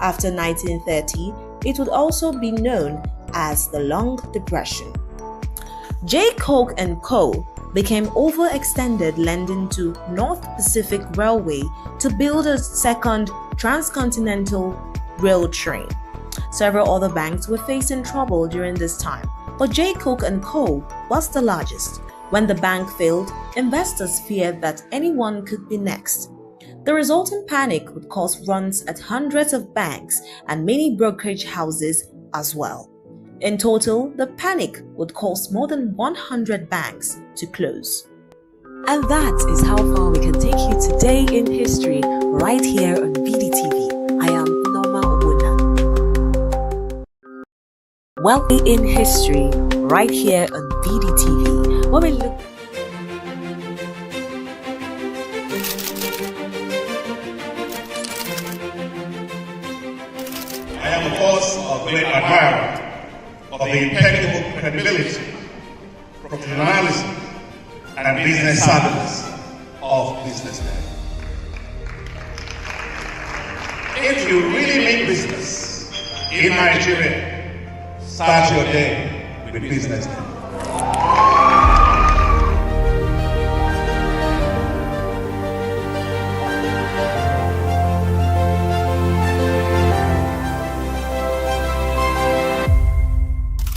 After 1930, it would also be known as the Long Depression. J. Koch & Co. became overextended, lending to North Pacific Railway to build a second transcontinental rail train. Several other banks were facing trouble during this time, but J. Koch & Co. was the largest. When the bank failed, investors feared that anyone could be next. The resulting panic would cause runs at hundreds of banks and many brokerage houses as well. In total, the panic would cause more than 100 banks to close. And that is how far we can take you today in history, right here on BDTV. I am Norma Obunna. Welcome in history, right here on BDTV. When we look I am, of course, a great admirer of the impeccable credibility, professionalism, and business savviness of BusinessDay. If you really mean business in Nigeria, start your day with BusinessDay.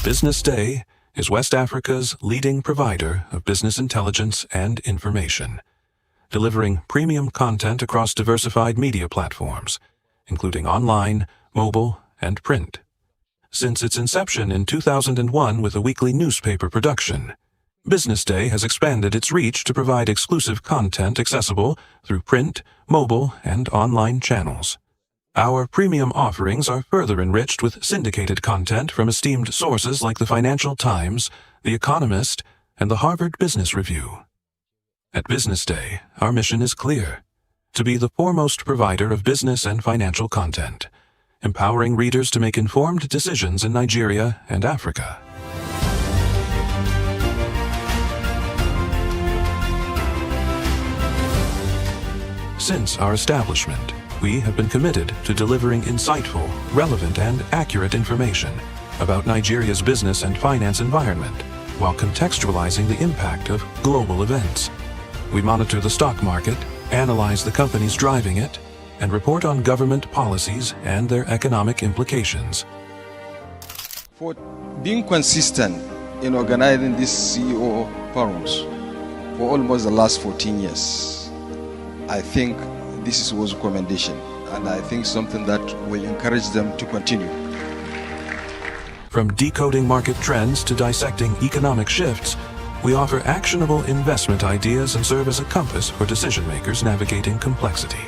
BusinessDay is West Africa's leading provider of business intelligence and information, delivering premium content across diversified media platforms, including online, mobile, and print. Since its inception in 2001 with a weekly newspaper production, BusinessDay has expanded its reach to provide exclusive content accessible through print, mobile, and online channels. Our premium offerings are further enriched with syndicated content from esteemed sources like the Financial Times, The Economist, and the Harvard Business Review. At BusinessDay, our mission is clear: to be the foremost provider of business and financial content, empowering readers to make informed decisions in Nigeria and Africa. Since our establishment, we have been committed to delivering insightful, relevant, and accurate information about Nigeria's business and finance environment, while contextualizing the impact of global events. We monitor the stock market, analyze the companies driving it, and report on government policies and their economic implications. For being consistent in organizing these CEO forums for almost the last 14 years, I think this is worth commendation, and I think something that will encourage them to continue. From decoding market trends to dissecting economic shifts, we offer actionable investment ideas and serve as a compass for decision makers navigating complexity.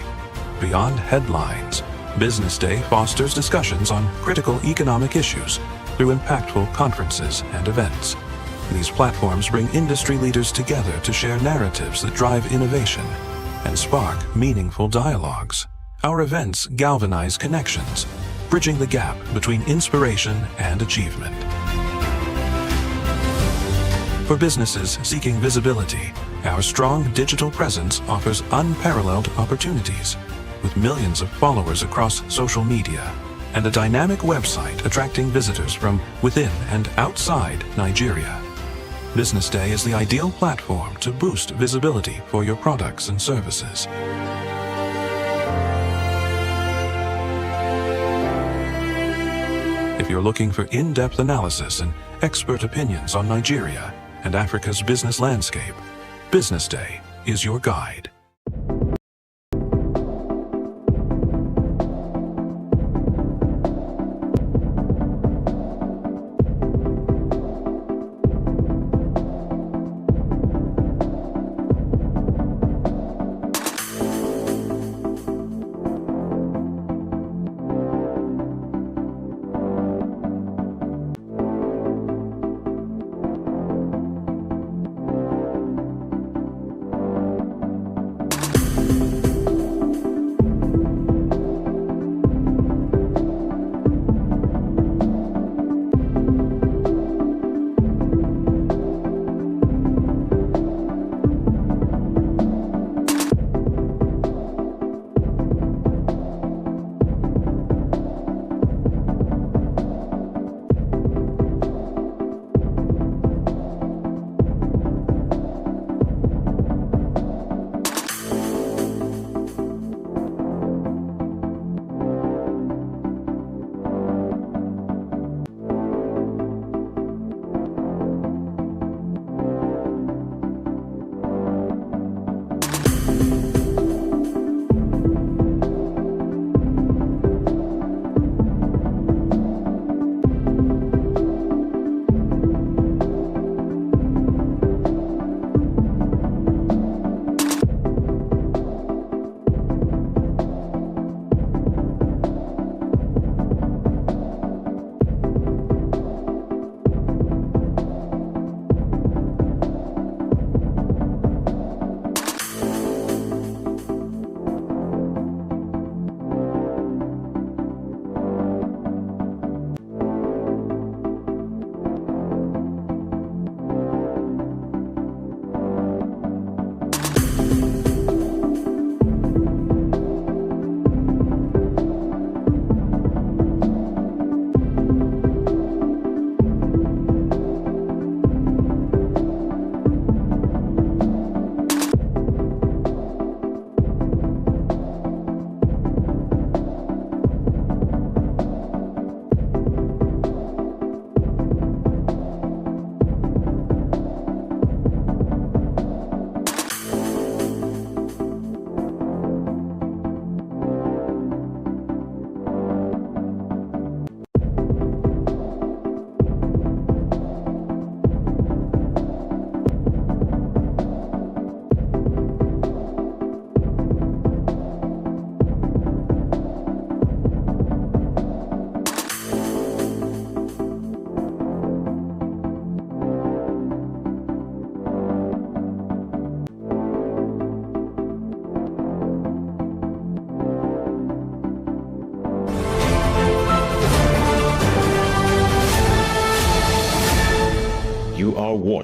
Beyond headlines, BusinessDay fosters discussions on critical economic issues through impactful conferences and events. These platforms bring industry leaders together to share narratives that drive innovation and spark meaningful dialogues. Our events galvanize connections, bridging the gap between inspiration and achievement. For businesses seeking visibility, our strong digital presence offers unparalleled opportunities, with millions of followers across social media and a dynamic website attracting visitors from within and outside Nigeria. BusinessDay is the ideal platform to boost visibility for your products and services. If you're looking for in-depth analysis and expert opinions on Nigeria and Africa's business landscape, BusinessDay is your guide.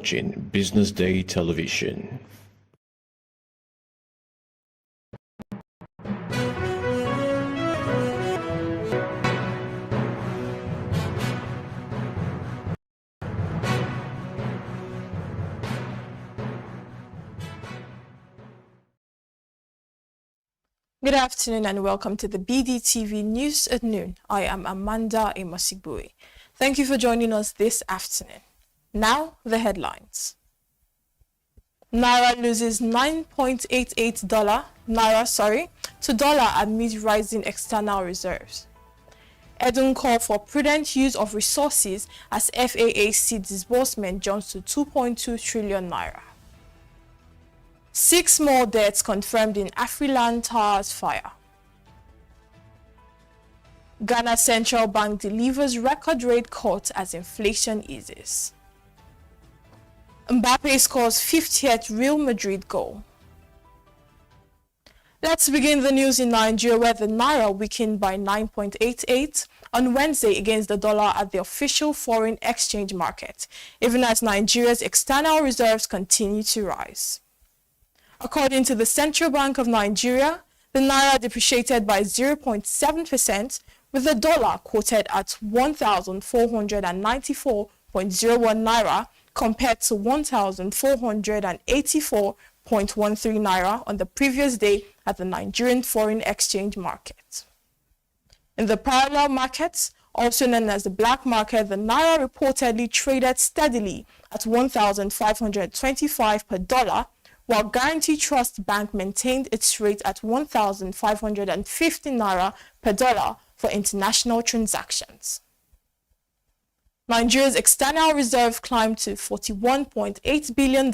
watching Business Day Television. Good afternoon and welcome to the BDTV News at Noon. I am Amanda Emosigboe. Thank you for joining us this afternoon. Now, the headlines. Naira loses $9.88 to dollar amid rising external reserves. Edun call for prudent use of resources as FAAC disbursement jumps to 2.2 trillion naira. 6 more deaths confirmed in Afriland Towers fire. Ghana Central Bank delivers record rate cut as inflation eases. Mbappe scores 50th Real Madrid goal. Let's begin the news in Nigeria, where the Naira weakened by 9.88 on Wednesday against the dollar at the official foreign exchange market, even as Nigeria's external reserves continue to rise. According to the Central Bank of Nigeria, the Naira depreciated by 0.7%, with the dollar quoted at 1,494.01 Naira compared to 1,484.13 Naira on the previous day at the Nigerian foreign exchange market. In the parallel markets, also known as the black market, the Naira reportedly traded steadily at 1,525 per dollar, while Guarantee Trust Bank maintained its rate at 1,550 Naira per dollar for international transactions. Nigeria's external reserve climbed to $41.8 billion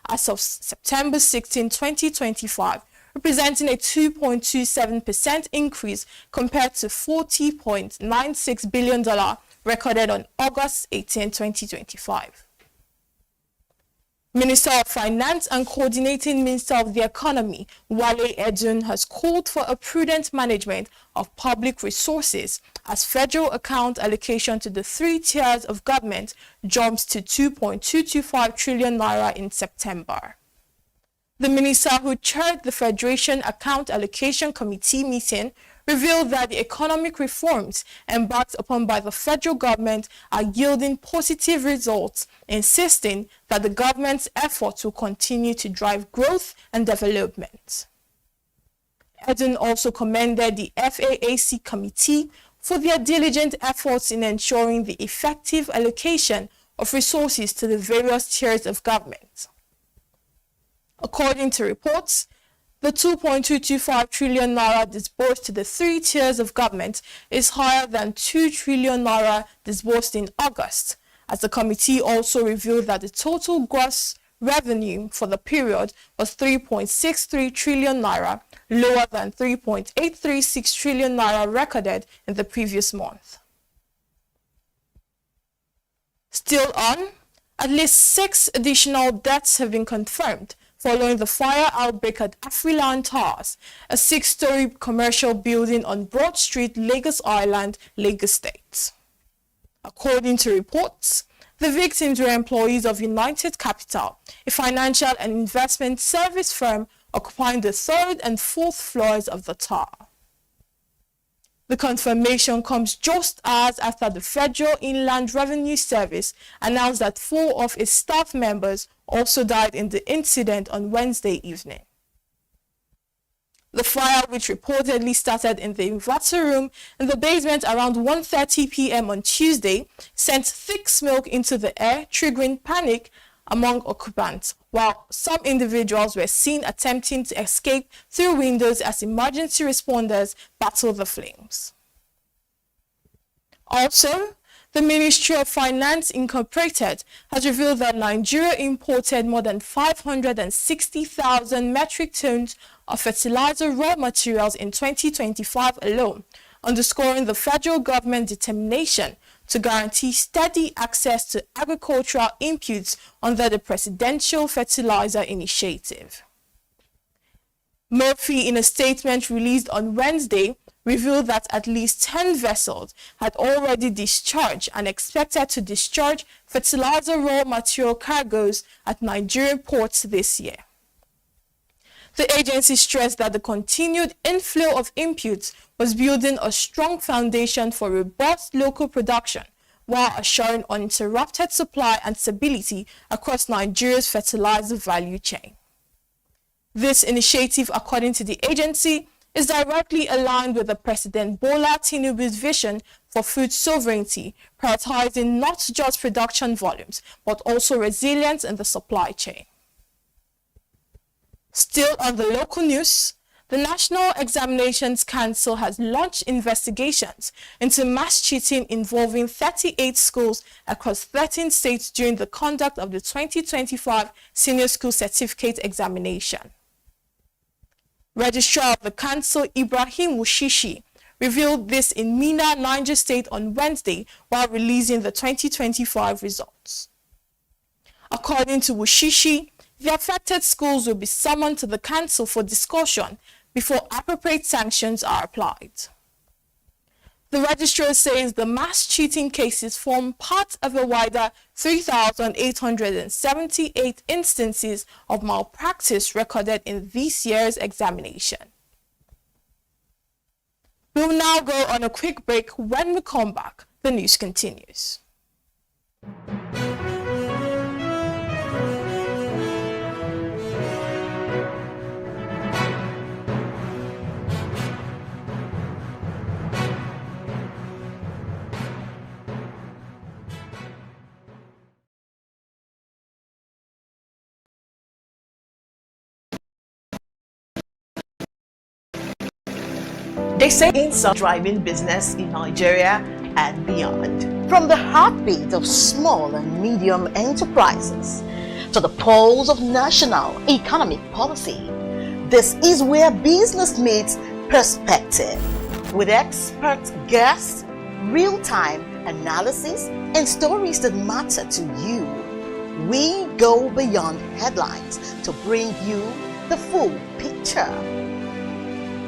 as of September 16, 2025, representing a 2.27% increase compared to $40.96 billion recorded on August 18, 2025. Minister of Finance and Coordinating Minister of the Economy, Wale Edun, has called for a prudent management of public resources as federal account allocation to the 3 tiers of government jumps to 2.225 trillion naira in September. The minister, who chaired the Federation Account Allocation Committee meeting, revealed that the economic reforms embarked upon by the federal government are yielding positive results, insisting that the government's efforts will continue to drive growth and development. Edun also commended the FAAC committee for their diligent efforts in ensuring the effective allocation of resources to the various tiers of government. According to reports, the 2.225 trillion naira disbursed to the 3 tiers of government is higher than 2 trillion naira disbursed in August, as the committee also revealed that the total gross revenue for the period was 3.63 trillion naira, lower than 3.836 trillion naira recorded in the previous month. Still on, at least 6 additional deaths have been confirmed following the fire outbreak at Afriland Towers, a 6-story commercial building on Broad Street, Lagos Island, Lagos State. According to reports, the victims were employees of United Capital, a financial and investment service firm occupying the 3rd and 4th floors of the tower. The confirmation comes just hours after the Federal Inland Revenue Service announced that 4 of its staff members also died in the incident on Wednesday evening. The fire, which reportedly started in the inverter room in the basement around 1:30 p.m. on Tuesday, sent thick smoke into the air, triggering panic among occupants, while some individuals were seen attempting to escape through windows as emergency responders battled the flames. Also, the Ministry of Finance Incorporated has revealed that Nigeria imported more than 560,000 metric tons of fertilizer raw materials in 2025 alone, underscoring the federal government's determination to guarantee steady access to agricultural inputs under the Presidential Fertilizer Initiative. Murphy, in a statement released on Wednesday, revealed that at least 10 vessels had already discharged and expected to discharge fertilizer raw material cargoes at Nigerian ports this year. The agency stressed that the continued inflow of inputs was building a strong foundation for robust local production, while assuring uninterrupted supply and stability across Nigeria's fertilizer value chain. This initiative, according to the agency, is directly aligned with the President Bola Tinubu's vision for food sovereignty, prioritizing not just production volumes, but also resilience in the supply chain. Still on the local news, the National Examinations Council has launched investigations into mass cheating involving 38 schools across 13 states during the conduct of the 2025 Senior School Certificate Examination. Registrar of the Council, Ibrahim Wushishi, revealed this in Mina, Niger State on Wednesday while releasing the 2025 results. According to Wushishi, the affected schools will be summoned to the council for discussion before appropriate sanctions are applied. The registrar says the mass cheating cases form part of a wider 3,878 instances of malpractice recorded in this year's examination. We'll now go on a quick break. When we come back, the news continues. They say it's a driving business in Nigeria and beyond. From the heartbeat of small and medium enterprises to the pulse of national economic policy, this is where business meets perspective. With expert guests, real-time analysis, and stories that matter to you, we go beyond headlines to bring you the full picture.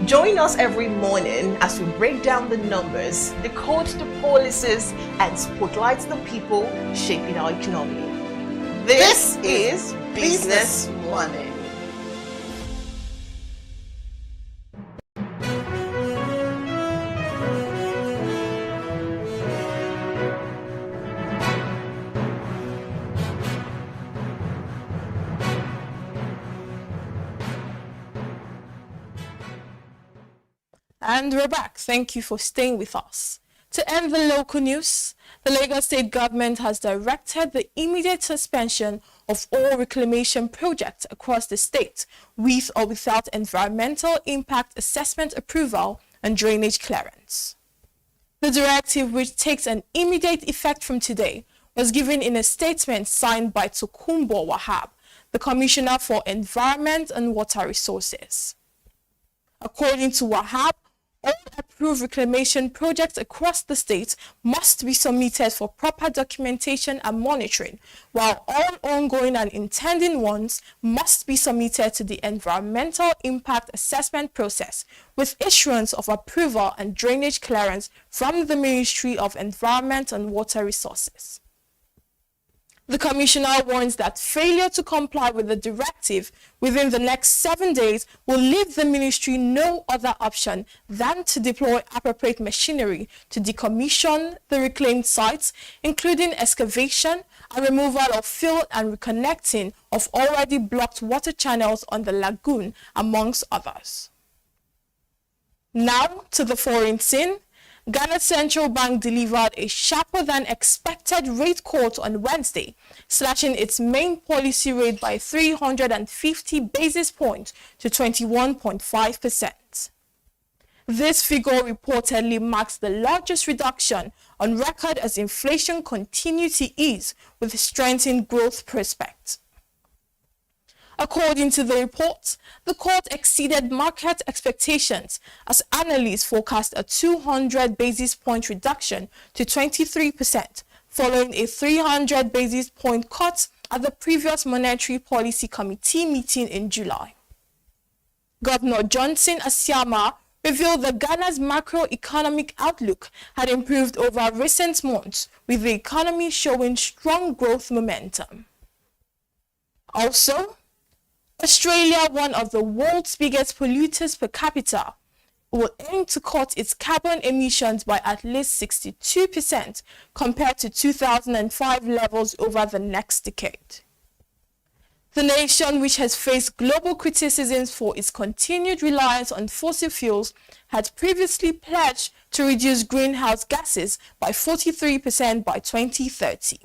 Join us every morning as we break down the numbers, decode the policies, and spotlight the people shaping our economy. This is Business Money. And we're back. Thank you for staying with us. To end the local news, the Lagos State government has directed the immediate suspension of all reclamation projects across the state, with or without environmental impact assessment approval and drainage clearance. The directive, which takes an immediate effect from today, was given in a statement signed by Tokunbo Wahab, the Commissioner for Environment and Water Resources. According to Wahab, all approved reclamation projects across the state must be submitted for proper documentation and monitoring, while all ongoing and intending ones must be submitted to the environmental impact assessment process with issuance of approval and drainage clearance from the Ministry of Environment and Water Resources. The Commissioner warns that failure to comply with the directive within the next 7 days will leave the ministry no other option than to deploy appropriate machinery to decommission the reclaimed sites, including excavation and removal of fill and reconnecting of already blocked water channels on the lagoon, amongst others. Now to the foreign scene. Ghana Central Bank delivered a sharper than expected rate cut on Wednesday, slashing its main policy rate by 350 basis points to 21.5%. This figure reportedly marks the largest reduction on record as inflation continues to ease with strengthened growth prospects. According to the report, the cut exceeded market expectations as analysts forecast a 200 basis point reduction to 23%, following a 300 basis point cut at the previous Monetary Policy Committee meeting in July. Governor Johnson Asiama revealed that Ghana's macroeconomic outlook had improved over recent months, with the economy showing strong growth momentum. Also, Australia, one of the world's biggest polluters per capita, will aim to cut its carbon emissions by at least 62% compared to 2005 levels over the next decade. The nation, which has faced global criticisms for its continued reliance on fossil fuels, had previously pledged to reduce greenhouse gases by 43% by 2030.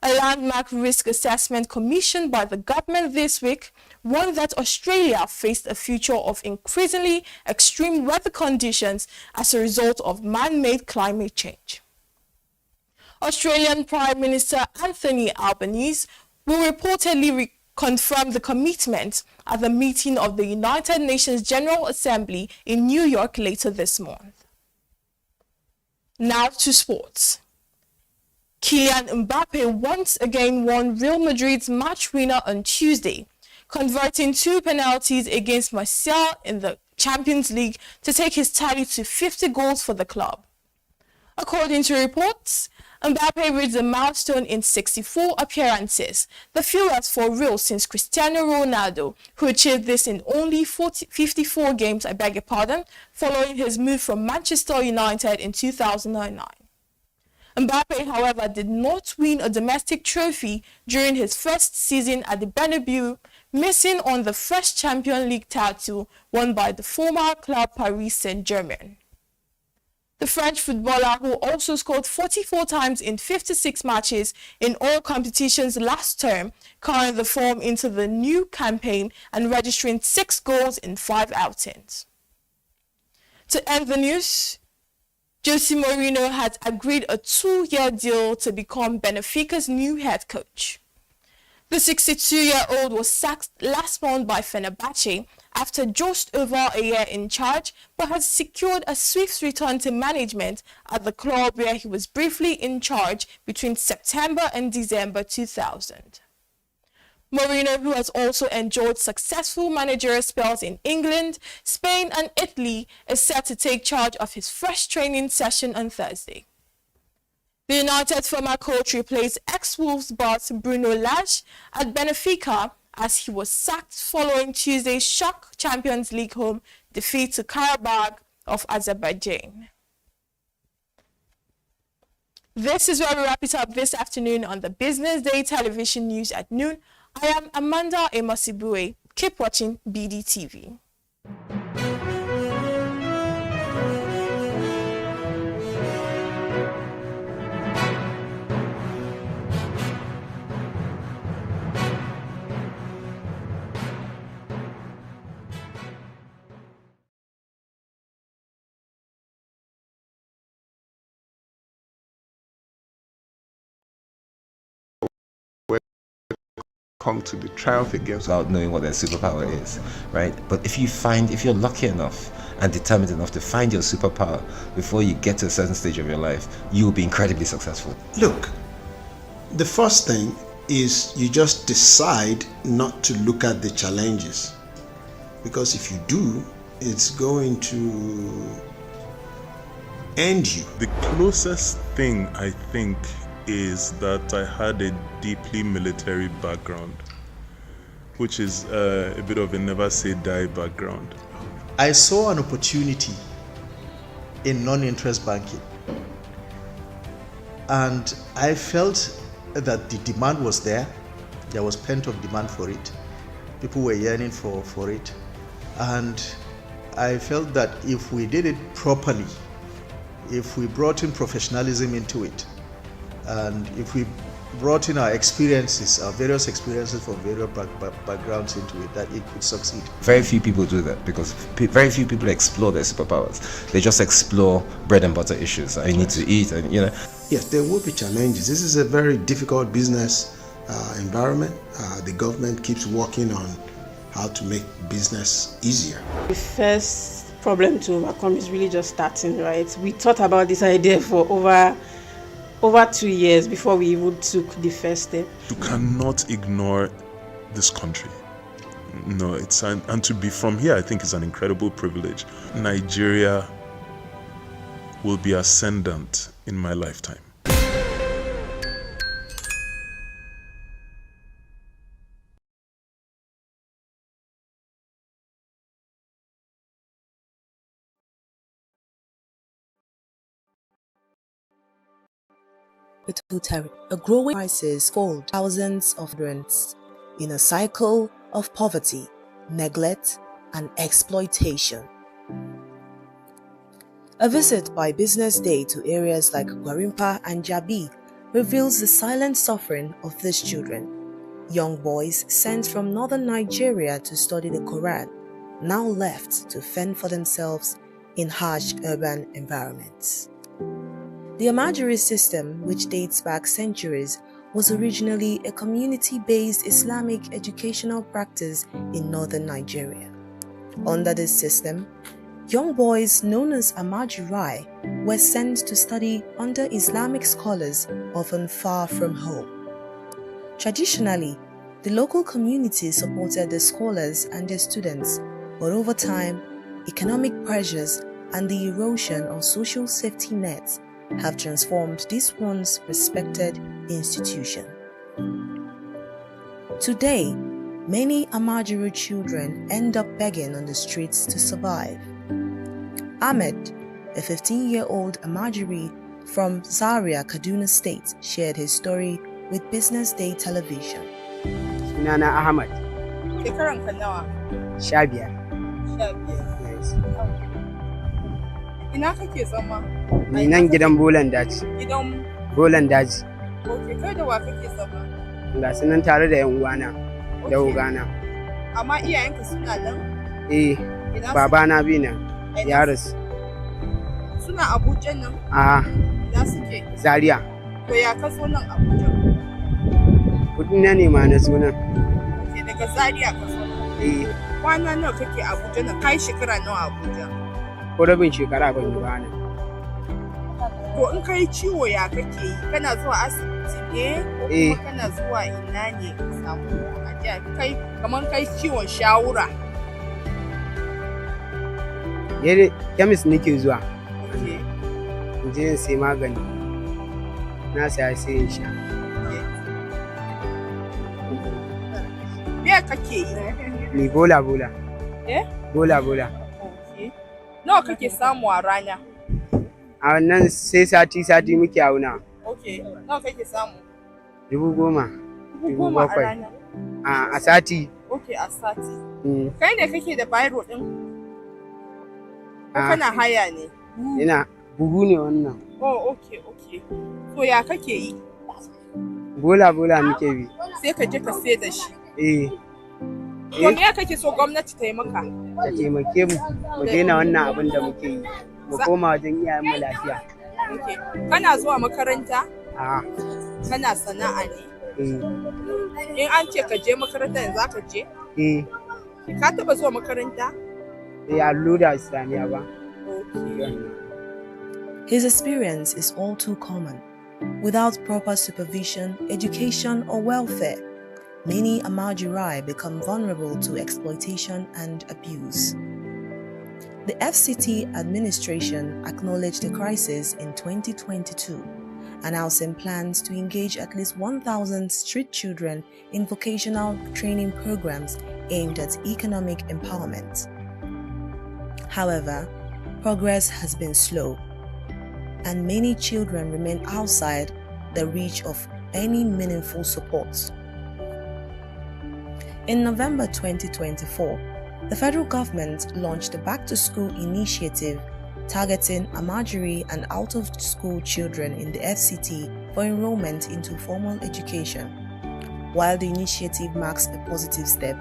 A landmark risk assessment commissioned by the government this week warned that Australia faced a future of increasingly extreme weather conditions as a result of man-made climate change. Australian Prime Minister Anthony Albanese will reportedly confirm the commitment at the meeting of the United Nations General Assembly in New York later this month. Now to sports. Kylian Mbappe once again won Real Madrid's match winner on Tuesday, converting 2 penalties against Marseille in the Champions League to take his tally to 50 goals for the club. According to reports, Mbappe reached the milestone in 64 appearances, the fewest for Real since Cristiano Ronaldo, who achieved this in only 54 games, following his move from Manchester United in 2009. Mbappe, however, did not win a domestic trophy during his first season at the Bernabeu, missing on the first Champions League title won by the former club Paris Saint-Germain. The French footballer, who also scored 44 times in 56 matches in all competitions last term, carried the form into the new campaign and registering 6 goals in 5 outings. To end the news, Jose Mourinho has agreed a 2-year deal to become Benfica's new head coach. The 62-year-old was sacked last month by Fenerbahce after just over a year in charge, but has secured a swift return to management at the club where he was briefly in charge between September and December 2000. Mourinho, who has also enjoyed successful managerial spells in England, Spain and Italy, is set to take charge of his first training session on Thursday. The United former coach replaced ex-Wolves boss Bruno Lage at Benfica as he was sacked following Tuesday's shock Champions League home defeat to Karabakh of Azerbaijan. This is where we wrap it up this afternoon on the Business Day television news at noon. I am Amanda Emosibue. Keep watching BDTV. Come to the triumphant games without knowing what their superpower is, right? But if you're lucky enough and determined enough to find your superpower before you get to a certain stage of your life, you will be incredibly successful. Look, the first thing is you just decide not to look at the challenges, because if you do, it's going to end you. The closest thing I think is that I had a deeply military background, which is a bit of a never say die background. I saw an opportunity in non-interest banking, and I felt that the demand was there. There was pent-up demand for it. People were yearning for it, and I felt that if we did it properly, if we brought in professionalism into it, and if we brought in our experiences, our various experiences from various backgrounds into it, that it could succeed. Very few people do that because very few people explore their superpowers. They just explore bread and butter issues. I need to eat, and Yes, there will be challenges. This is a very difficult business environment. The government keeps working on how to make business easier. The first problem to overcome is really just starting, right? We thought about this idea for over 2 years before we even took the first step. You cannot ignore this country. No, and to be from here, I think is an incredible privilege. Nigeria will be ascendant in my lifetime. A growing crisis called thousands of migrants in a cycle of poverty, neglect, and exploitation. A visit by Business Day to areas like Gwarimpa and Jabi reveals the silent suffering of these children. Young boys sent from northern Nigeria to study the Quran, now left to fend for themselves in harsh urban environments. The Amajiri system, which dates back centuries, was originally a community-based Islamic educational practice in northern Nigeria. Under this system, young boys known as Amajirai were sent to study under Islamic scholars, often far from home. Traditionally, the local community supported the scholars and their students, but over time, economic pressures and the erosion of social safety nets have transformed this once respected institution. Today, many Amajiri children end up begging on the streets to survive. Ahmed, a 15-year-old Amajiri from Zaria, Kaduna State, shared his story with Business Day television. Sunana Ahmad. Shekaranka nawa? 15. 15. Yes. Ina kake zama? Ni nan gidan Bolan Daji. Gidan Bolan Daji. Okay, kai da wa kake zama? Ga su nan tare da yan uwana da ogana. Amma iyayenka suna nan? Eh, babana bi nan. Ya rasu. Suna Abuja nan? A'a. Ina suke? Zaria. To ya ka zo nan Abuja? Kudi na ne ma na zo nan. Okay, daga Zaria ka zo nan? Eh. Kwana nawa kake Abuja nan? Kai shekara nawa Abuja? Ko rabin shekara ban yi ba nan. To in kai ciwo ya kake yi? Kana zuwa asibiti ne? Ko kuma kana zuwa ina ne ka samu ajiya? Kai kaman kai ciwon shawura. Yare kemis nake zuwa. In je in sai magani. Na saya sai in sha. Me kake yi? Ni bola. Eh? Bola. Okay. Nawa kake samu a rana? A wannan sai sati muke auna. Okay. Nawa kake samu? 10,000. 10,000 a rana? A sati. Okay, a sati. Kai ne kake da biro din? Ko kana haya ne? Ina bugu ne wannan. Oh, okay. To ya kake yi? Bola muke bi. Sai ka je ka sai da shi. To me kake so gwamnati ta yi maka? Ta taimake mu daina wannan abin da muke yi. Mu koma wajen iyayen mu lafiya. Okay. Kana zuwa makaranta? A'a. Kana sana'a ne? In an ce ka je makaranta yanzu za ka je? Ka taba zuwa makaranta? Allura Islamiya ba. His experience is all too common. Without proper supervision, education, or welfare, many Amajirai become vulnerable to exploitation and abuse. The FCT administration acknowledged the crisis in 2022, announcing plans to engage at least 1,000 street children in vocational training programs aimed at economic empowerment. However, progress has been slow, and many children remain outside the reach of any meaningful support. In November 2024, the federal government launched a back-to-school initiative targeting Amajiri and out-of-school children in the FCT for enrollment into formal education. While the initiative marks a positive step,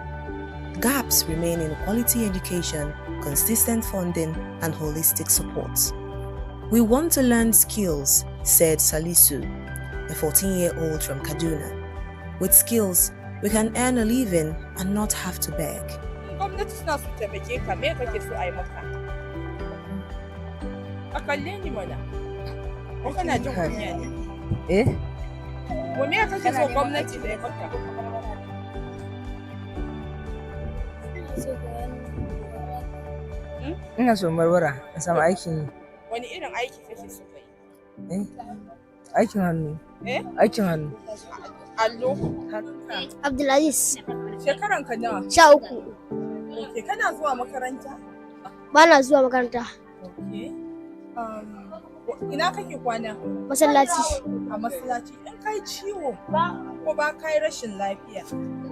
gaps remain in quality education, consistent funding, and holistic support. We want to learn skills, said Salisu, a 14-year-old from Kaduna. With skills, we can earn a living and not have to beg. Gwamnati suna su taimake ka, me kake so a yi maka? A kalle ni mana. Ko kana jin kunya ne? Ko me kake so gwamnati ta yi maka? Ina so barbara in samu aikin yi. Wani irin aiki kake so ka yi? Aikin hannu. Aikin hannu. Allo. Abdulaziz. Shekaran ka nawa? 13. Okay, kana zuwa makaranta? Ba na zuwa makaranta. Okay. Ina kake kwana? Masallaci. A masallaci. In kai ciwo ko ba kai rashin lafiya,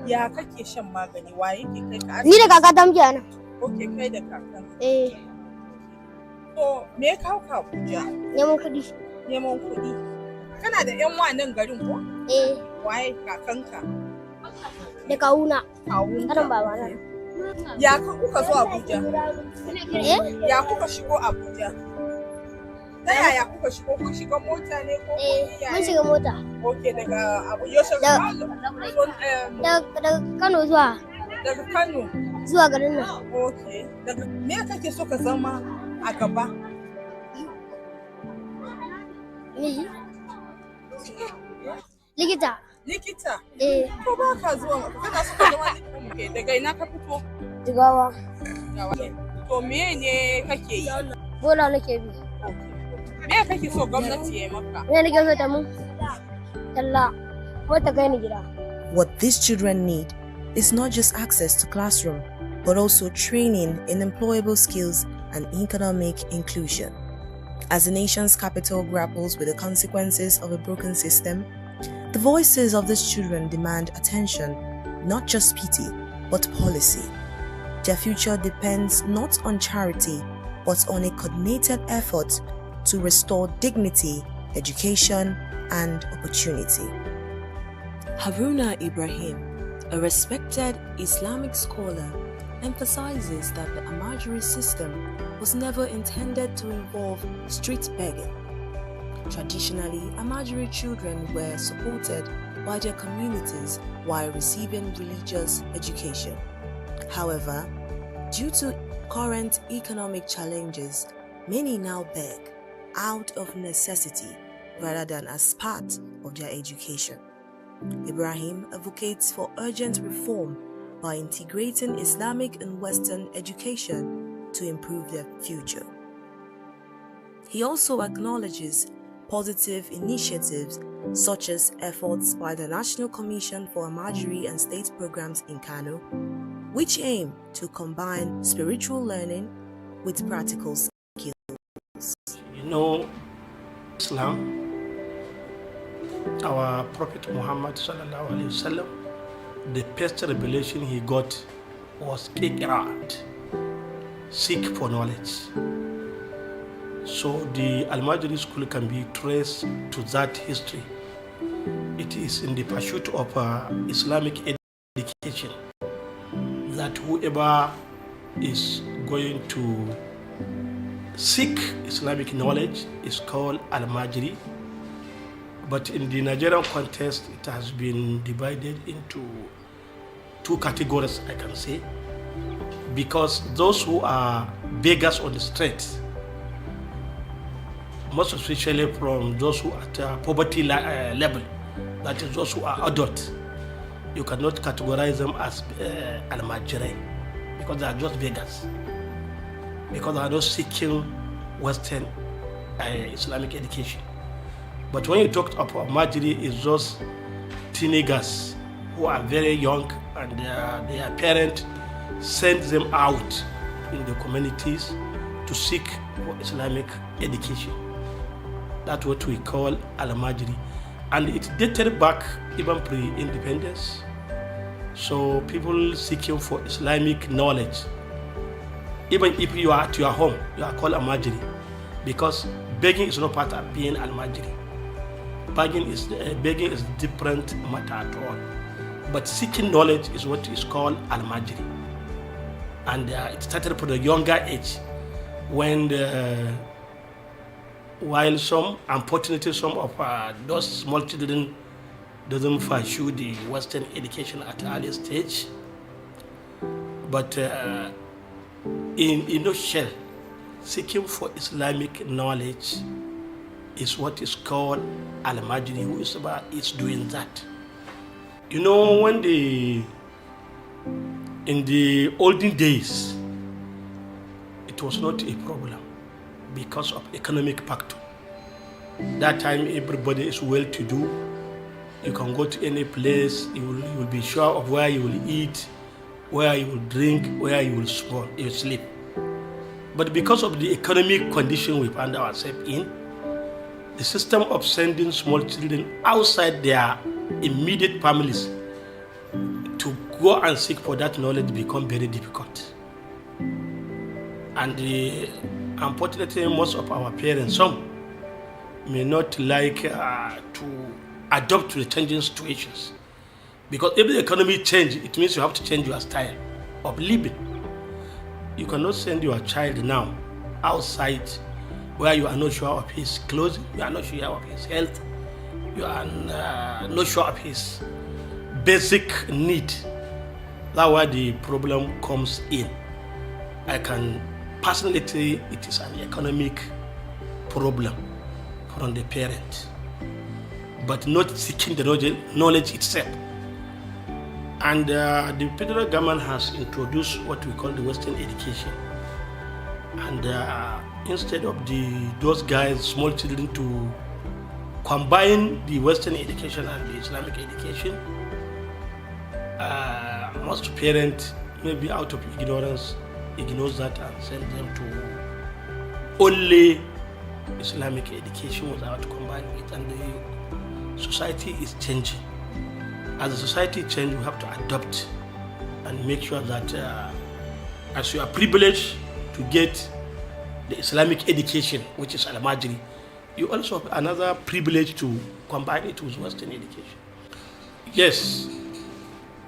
ya kake shan magani? Wa yake kai ka asibiti? Ni da kaka ta muke nan. Okay, kai da kakan. Eh. So, me ka kawo Abuja? Neman kuɗi. Neman kuɗi. Kana da ƴan nan garin ko? Eh. Waye kakanka? Da kawuna. Kawunka. Karan babana. Ya kuka zo Abuja? Eh? Ya kuka shigo Abuja? Ta yaya kuka shigo? Kun shiga mota ne ko mun shiga mota. Okay, daga Abuja daga Kano zuwa. Daga Kano zuwa garin nan. Okay. Daga me kake so ka zama a gaba? Ni. Likita. Likita? Eh. Ko ba ka zuwa kana so ka zama likita? Daga ina ka fito? Jigawa. To me ne kake yi? Bola nake bi. Me kake so gwamnati ya yi maka? Me nake so ta mun? Talla. Wata kai ni gida. What these children need is not just access to classroom, but also training in employable skills and economic inclusion. As the nation's capital grapples with the consequences of a broken system, the voices of these children demand attention, not just pity, but policy. Their future depends not on charity, but on a coordinated effort to restore dignity, education, and opportunity. Haruna Ibrahim, a respected Islamic scholar, emphasizes that the Amajiri system was never intended to involve street begging. Traditionally, Amajiri children were supported by their communities while receiving religious education. However, due to current economic challenges, many now beg out of necessity rather than as part of their education. Ibrahim advocates for urgent reform by integrating Islamic and Western education to improve their future. He also acknowledges positive initiatives such as efforts by the National Commission for Amajiri and State Programs in Kano, which aim to combine spiritual learning with practical skills. You know, Islam, our Prophet Muhammad sallallahu alaihi wasallam, the first revelation he got was Iqra, seek for knowledge. So the Al-Majri school can be traced to that history. It is in the pursuit of Islamic education that whoever is going to seek Islamic knowledge is called Al-Majri. But in the Nigerian context, it has been divided into two categories, I can say, because those who are beggars on the street, most especially from those who are at poverty level, that is those who are adult, you cannot categorize them as al-majri because they are just beggars, because they are not seeking Western Islamic education. But when you talk about Majri, it's just teenagers who are very young and their parents send them out in the communities to seek for Islamic education. That's what we call Al-Majri. And it dated back even pre-independence. So people seeking for Islamic knowledge, even if you are at your home, you are called Al-Majri, because begging is not part of being Al-Majri. Begging is different matter at all. But seeking knowledge is what is called Al-Majri. And it started from the younger age, when while some, unfortunately, some of those small children doesn't pursue the Western education at an early stage. But in no shell, seeking for Islamic knowledge is what is called Al-Majri, who is doing that. You know, when the In the olden days, it was not a problem because of economic factor. That time everybody is well-to-do. You can go to any place, you will be sure of where you will eat, where you will drink, where you will sleep. But because of the economic condition we found ourselves in, the system of sending small children outside their immediate families to go and seek for that knowledge become very difficult. And unfortunately, most of our parents, some may not like to adapt to the changing situations. Because if the economy changes, it means you have to change your style of living. You cannot send your child now outside where you are not sure of his clothing, you are not sure of his health, you are not sure of his basic need. That's where the problem comes in. I can personally say it is an economic problem from the parent, but not seeking the knowledge itself. And the federal government has introduced what we call the Western education. And instead of those guys, small children, to combine the Western education and the Islamic education, most parents, maybe out of ignorance, ignores that and send them to only Islamic education without combining it. And the society is changing. As the society changes, we have to adopt and make sure that as you are privileged to get the Islamic education, which is al-Majri, you also have another privilege to combine it with Western education. Yes,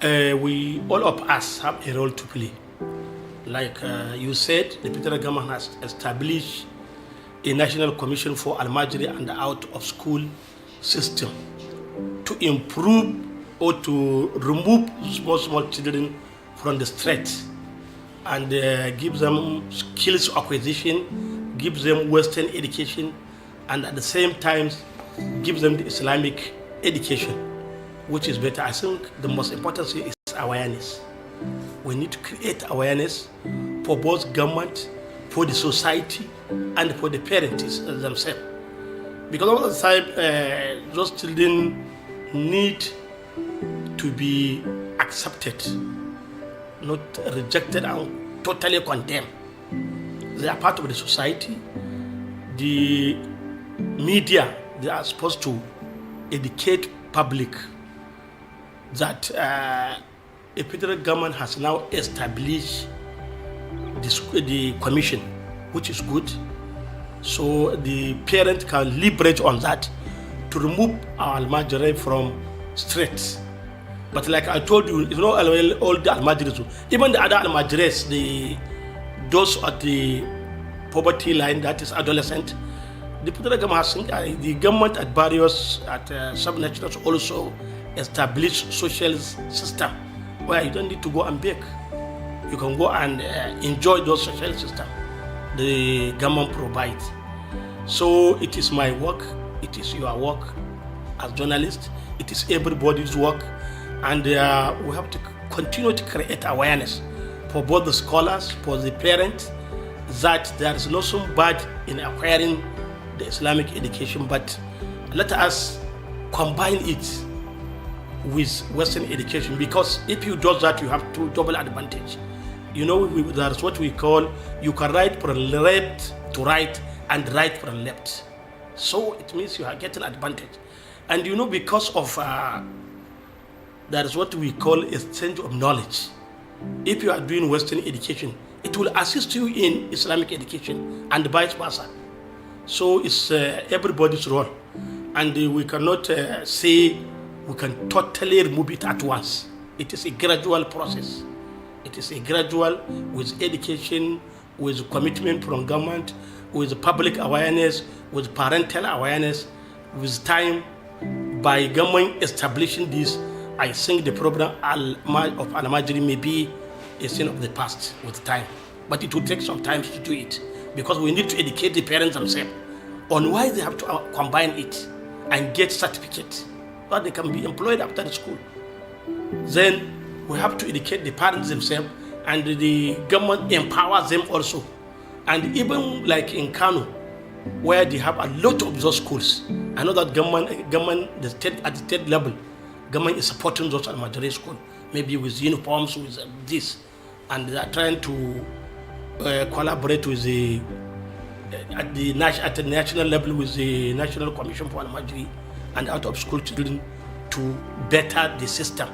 all of us have a role to play. Like you said, the federal government has established a national commission for al-Majri and the out-of-school system to improve or to remove small children from the streets and give them skills acquisition, give them Western education, and at the same time give them the Islamic education, which is better. I think the most important thing is awareness. We need to create awareness for both government, for the society, and for the parents themselves. Because all the time, those children need to be accepted, not rejected and totally condemned. They are part of the society. The media, they are supposed to educate public that a federal government has now established the commission, which is good. So the parent can leverage on that to remove our al-Majri from streets. But like I told you, it's not all the al-Majris. Even the other al-Majris, those at the poverty line, that is adolescent, the federal government has, the government at various sub-nationals also established social system where you don't need to go and beg. You can go and enjoy those social system the government provides. So it is my work, it is your work as journalists, it is everybody's work, and we have to continue to create awareness for both the scholars, for the parents, that there is nothing bad in acquiring the Islamic education, but let us combine it with Western education, because if you do that, you have two double advantage. You know, that's what we call, you can write from left to right and right from left. So it means you are getting advantage. And you know, because of that is what we call exchange of knowledge. If you are doing Western education, it will assist you in Islamic education and vice versa. So it's everybody's role. And we cannot say we can totally remove it at once. It is a gradual process. It is a gradual with education, with commitment from government, with public awareness, with parental awareness, with time. By government establishing this, I think the problem of al-Majri may be a thing of the past with time. But it will take some time to do it, because we need to educate the parents themselves on why they have to combine it and get certificate, so they can be employed after the school. Then we have to educate the parents themselves, and the government empowers them also. And even like in Kano, where they have a lot of those schools, I know that government at the state level, government is supporting those Almajiri schools, maybe with uniforms, with this, and they are trying to collaborate with the at the national level with the National Commission for Almajiri and out of school children to better the system.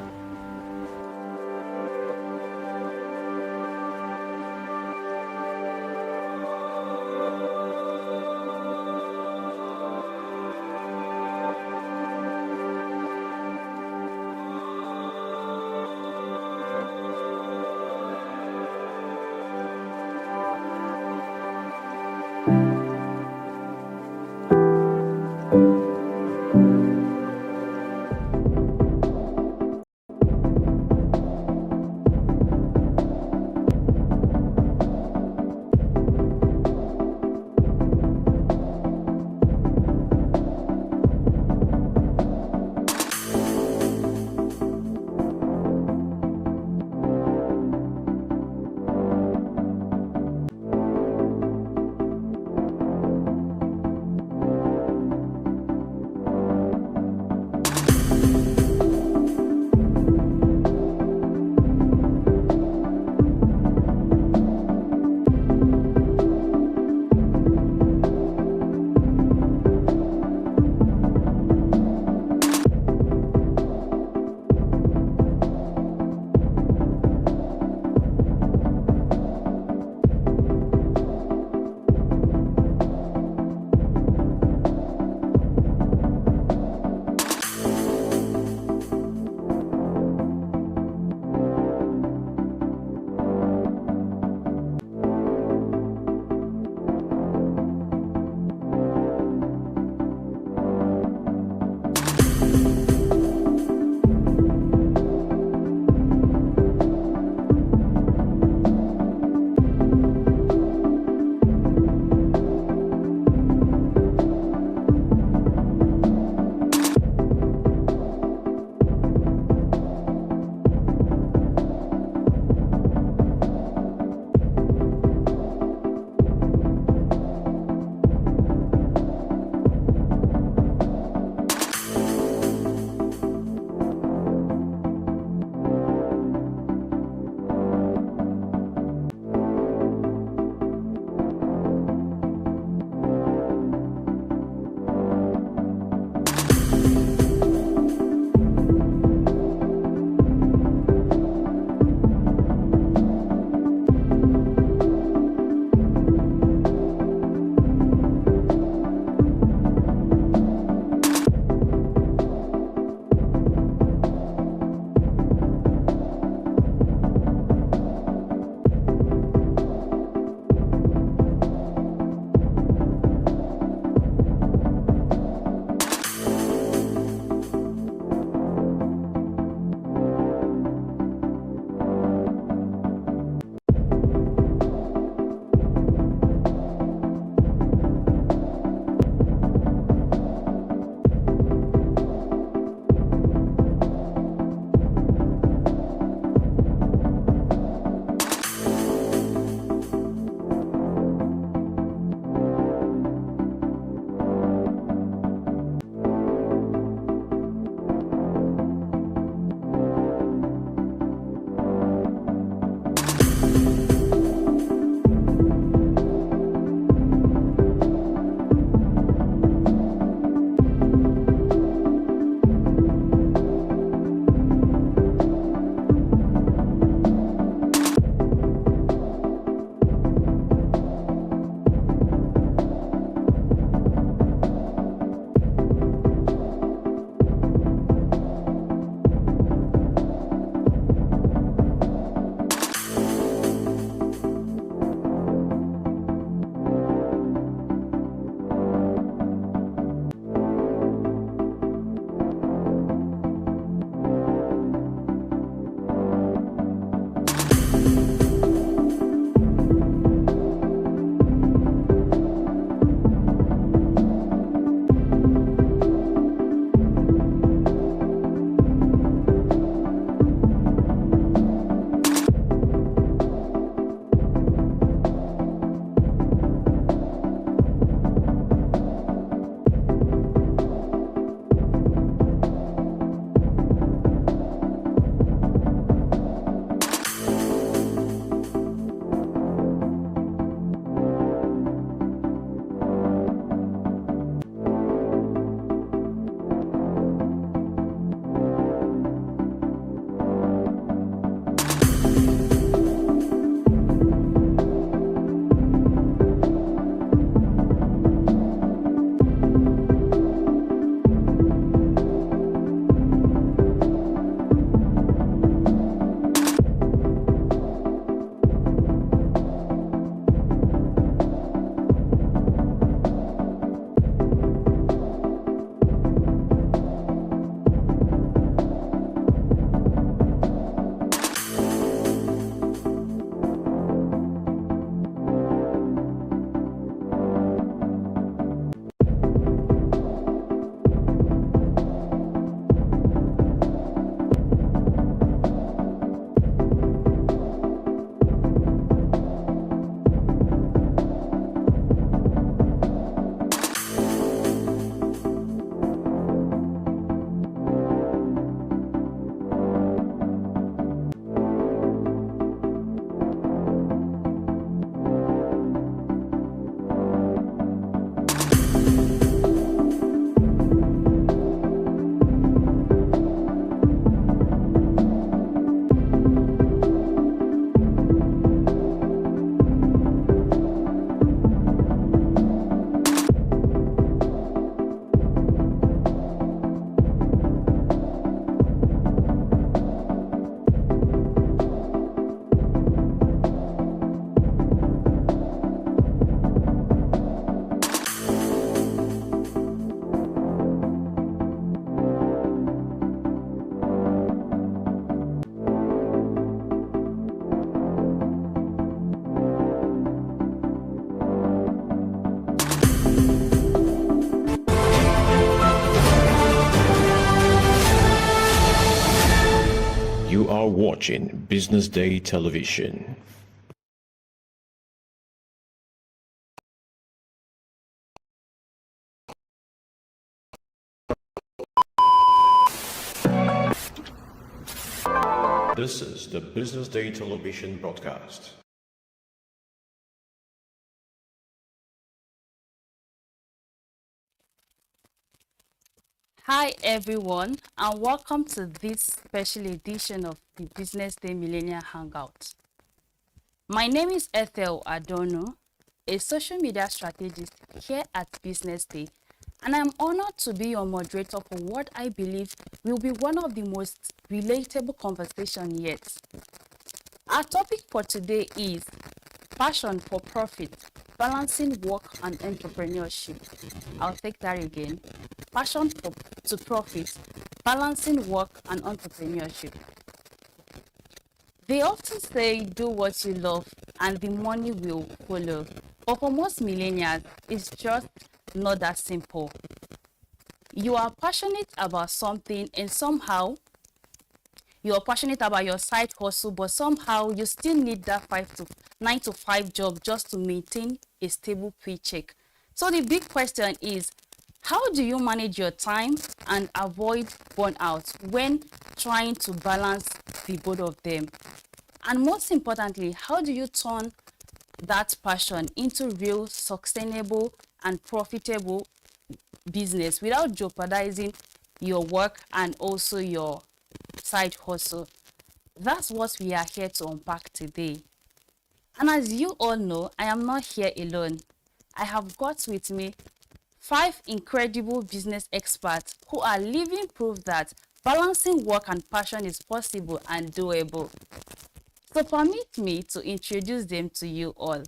are watching Business Day Television. This is the Business Day Television broadcast. Hi everyone, and welcome to this special edition of the Business Day Millennial Hangout. My name is Ethel Adonu, a social media strategist here at Business Day, and I'm honored to be your moderator for what I believe will be one of the most relatable conversations yet. Our topic for today is passion for profit, balancing work and entrepreneurship. I'll take that again. Passion to profit, balancing work and entrepreneurship. They often say do what you love and the money will follow. But for most millennials, it's just not that simple. You are passionate about something and somehow you are passionate about your side hustle, but somehow you still need that 9 to 5 job just to maintain a stable paycheck. So the big question is, how do you manage your time and avoid burnout when trying to balance the both of them? And most importantly, how do you turn that passion into real, sustainable, and profitable business without jeopardizing your work and also your side hustle? That's what we are here to unpack today. And as you all know, I am not here alone. I have got with me 5 incredible business experts who are living proof that balancing work and passion is possible and doable. So permit me to introduce them to you all.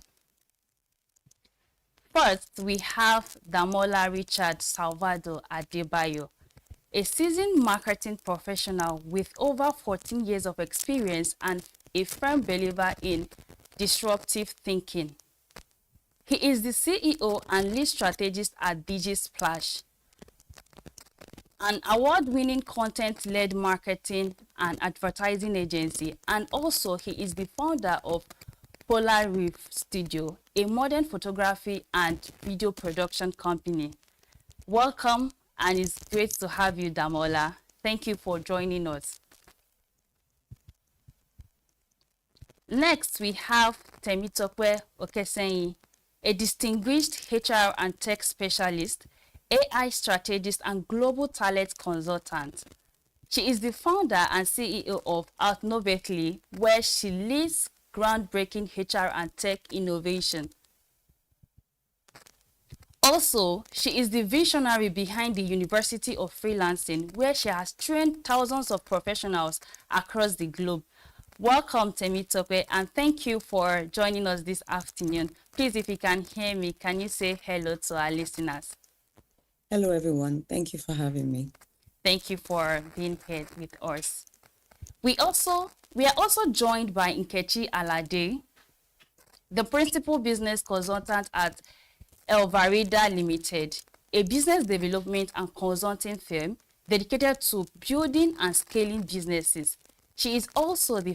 First, we have Damola Richard Salvador Adebayo, a seasoned marketing professional with over 14 years of experience and a firm believer in disruptive thinking. He is the CEO and lead strategist at DigiSplash, an award-winning content-led marketing and advertising agency, and also he is the founder of Polar Reef Studio, a modern photography and video production company. Welcome, and it's great to have you, Damola. Thank you for joining us. Next, we have Temitope Okesenyi, a distinguished HR and tech specialist, AI strategist, and global talent consultant. She is the founder and CEO of Outnovately, where she leads groundbreaking HR and tech innovation. Also, she is the visionary behind the University of Freelancing, where she has trained thousands of professionals across the globe. Welcome, Temitope, and thank you for joining us this afternoon. Please, if you can hear me, can you say hello to our listeners? Hello, everyone. Thank you for having me. Thank you for being here with us. We are also joined by Nkechi Alade, the principal business consultant at Elvarida Limited, a business development and consulting firm dedicated to building and scaling businesses. She is also the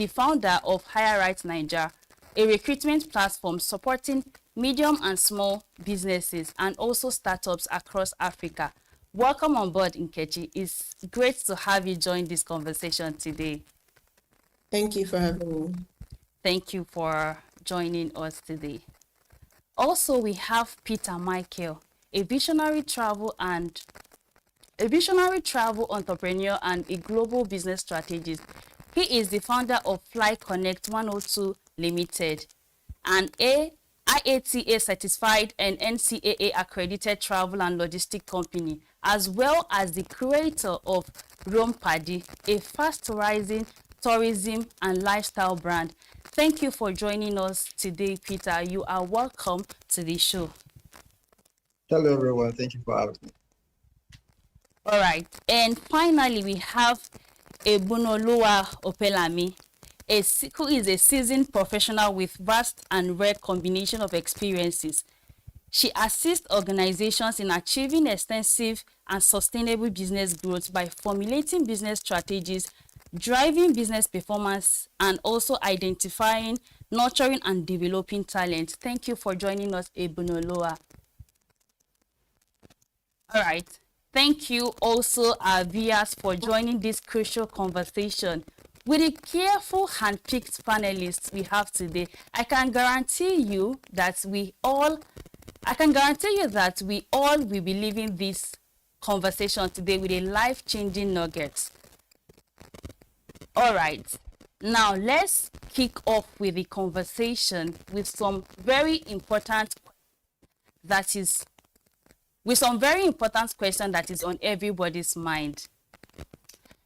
founder of Hire Right Nigeria, a recruitment platform supporting medium and small businesses and also startups across Africa. Welcome on board, Nkechi. It's great to have you join this conversation today. Thank you for having me. Thank you for joining us today. Also, we have Peter Michael, a visionary travel entrepreneur and a global business strategist. He is the founder of Fly Connect 102 Limited, an IATA certified and NCAA accredited travel and logistic company, as well as the creator of Rome Paddy, a fast rising tourism and lifestyle brand. Thank you for joining us today, Peter. You are welcome to the show. Hello, everyone. Thank you for having me. All right. And finally, we have Ebunoluwa Opelami, who is a seasoned professional with vast and rare combination of experiences. She assists organizations in achieving extensive and sustainable business growth by formulating business strategies, driving business performance, and also identifying, nurturing, and developing talent. Thank you for joining us, Ebunoloa. All right. Thank you also, our viewers, for joining this crucial conversation. With the careful hand-picked panelists we have today, I can guarantee you that we all will be leaving this conversation today with a life-changing nugget. All right. Now let's kick off with the conversation with some very important question that is on everybody's mind.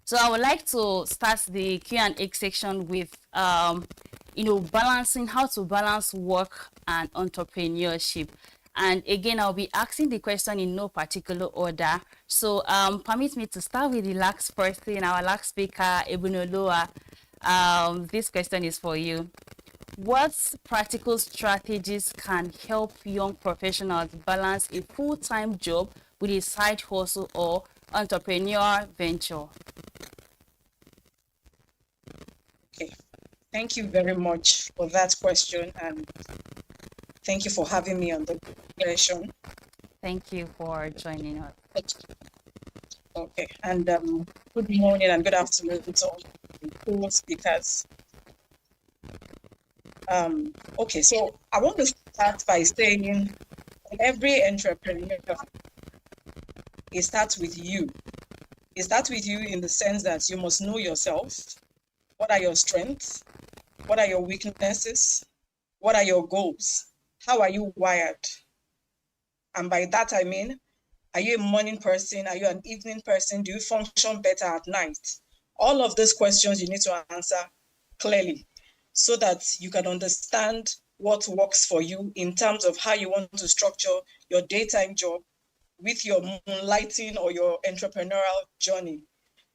So I would like to start the Q&A section with, balancing, how to balance work and entrepreneurship. And again, I'll be asking the question in no particular order. So permit me to start with the last person, our last speaker, Ebunoloa. This question is for you. What practical strategies can help young professionals balance a full-time job with a side hustle or entrepreneur venture? Okay, thank you very much for that question, and thank you for having me on the session. Thank you for joining us. Okay, and good morning and good afternoon to all the speakers. Okay, so I want to start by saying every entrepreneur, it starts with you. It starts with you in the sense that you must know yourself. What are your strengths? What are your weaknesses? What are your goals? How are you wired? And by that I mean, are you a morning person? Are you an evening person? Do you function better at night? All of those questions you need to answer clearly so that you can understand what works for you in terms of how you want to structure your daytime job with your moonlighting or your entrepreneurial journey.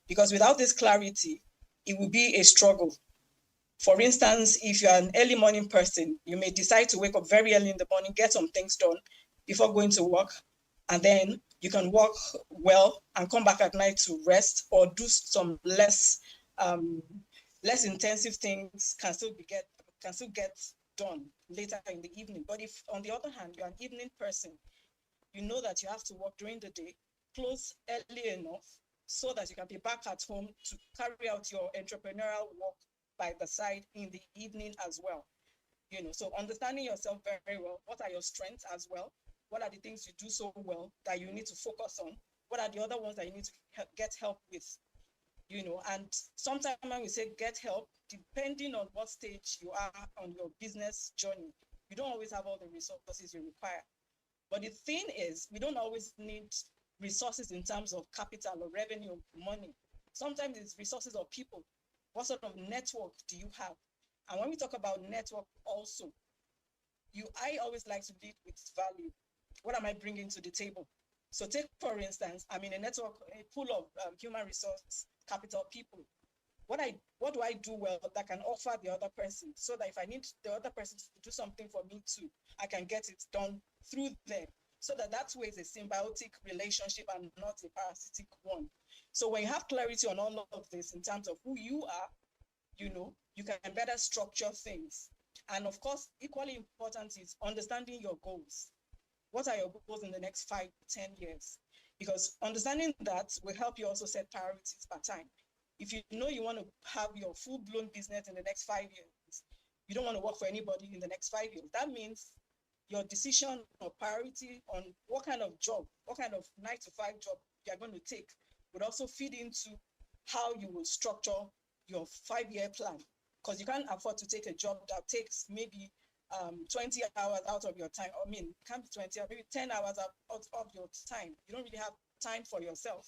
Because without this clarity, it will be a struggle. For instance, if you're an early morning person, you may decide to wake up very early in the morning, get some things done before going to work, and then you can work well and come back at night to rest or do some less intensive things can still get done later in the evening. But if, on the other hand, you're an evening person, you know that you have to work during the day, close early enough so that you can be back at home to carry out your entrepreneurial work by the side in the evening as well. So understanding yourself very, very well. What are your strengths as well? What are the things you do so well that you need to focus on? What are the other ones that you need to get help with? And sometimes when we say get help, depending on what stage you are on your business journey, you don't always have all the resources you require. But the thing is, we don't always need resources in terms of capital or revenue or money. Sometimes it's resources of people. What sort of network do you have? And when we talk about network also, I always like to lead with value. What am I bringing to the table? So take, for instance, I'm in a network, a pool of human resource capital people. What do I do well that can offer the other person so that if I need the other person to do something for me too, I can get it done through them. So that way is a symbiotic relationship and not a parasitic one. So when you have clarity on all of this in terms of who you are, you can better structure things. And of course, equally important is understanding your goals. What are your goals in the next 5 to 10 years? Because understanding that will help you also set priorities per time. If you know you want to have your full-blown business in the next 5 years, you don't want to work for anybody in the next 5 years. That means your decision or priority on what kind of job, what kind of 9-to-5 job you're going to take would also feed into how you will structure your 5-year plan. Because you can't afford to take a job that takes maybe 20 hours out of your time. I mean, it can't be 20 hours, maybe 10 hours out of your time. You don't really have time for yourself.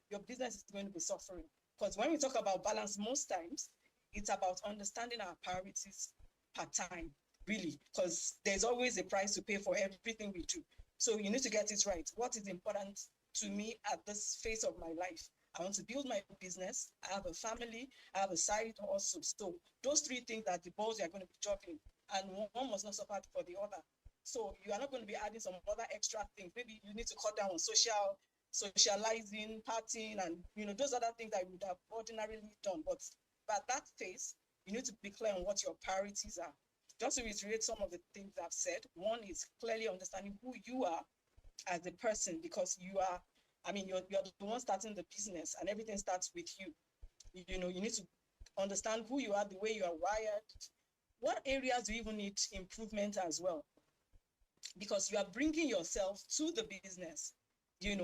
Your business is going to be suffering. Because when we talk about balance, most times, it's about understanding our priorities per time, really. Because there's always a price to pay for everything we do. So you need to get it right. What is important to me at this phase of my life? I want to build my business. I have a family. I have a side also. So those 3 things are the balls you're going to be juggling. And one must not suffer for the other. So you are not going to be adding some other extra things. Maybe you need to cut down on social socializing, partying, and those other things that you would have ordinarily done. But at that phase, you need to be clear on what your priorities are. Just to reiterate some of the things I've said, one is clearly understanding who you are as a person, because you're the one starting the business, and everything starts with you. You need to understand who you are, the way you are wired. What areas do you even need improvement as well? Because you are bringing yourself to the business. In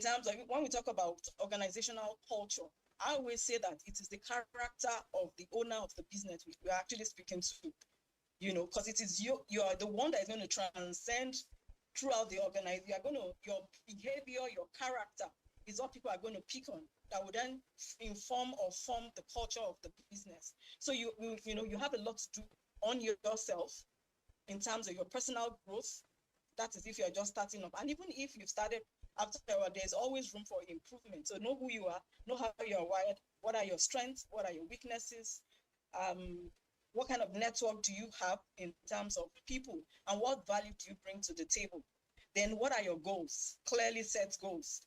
terms of when we talk about organizational culture, I always say that it is the character of the owner of the business we are actually speaking to. Because it is you are the one that is going to transcend throughout the organization. Your behavior, your character is what people are going to pick on, that will then inform or form the culture of the business. So you have a lot to do on yourself in terms of your personal growth. That is if you're just starting up. And even if you've started after a while, there's always room for improvement. So know who you are, know how you are wired, what are your strengths, what are your weaknesses, what kind of network do you have in terms of people, and what value do you bring to the table? Then what are your goals? Clearly set goals.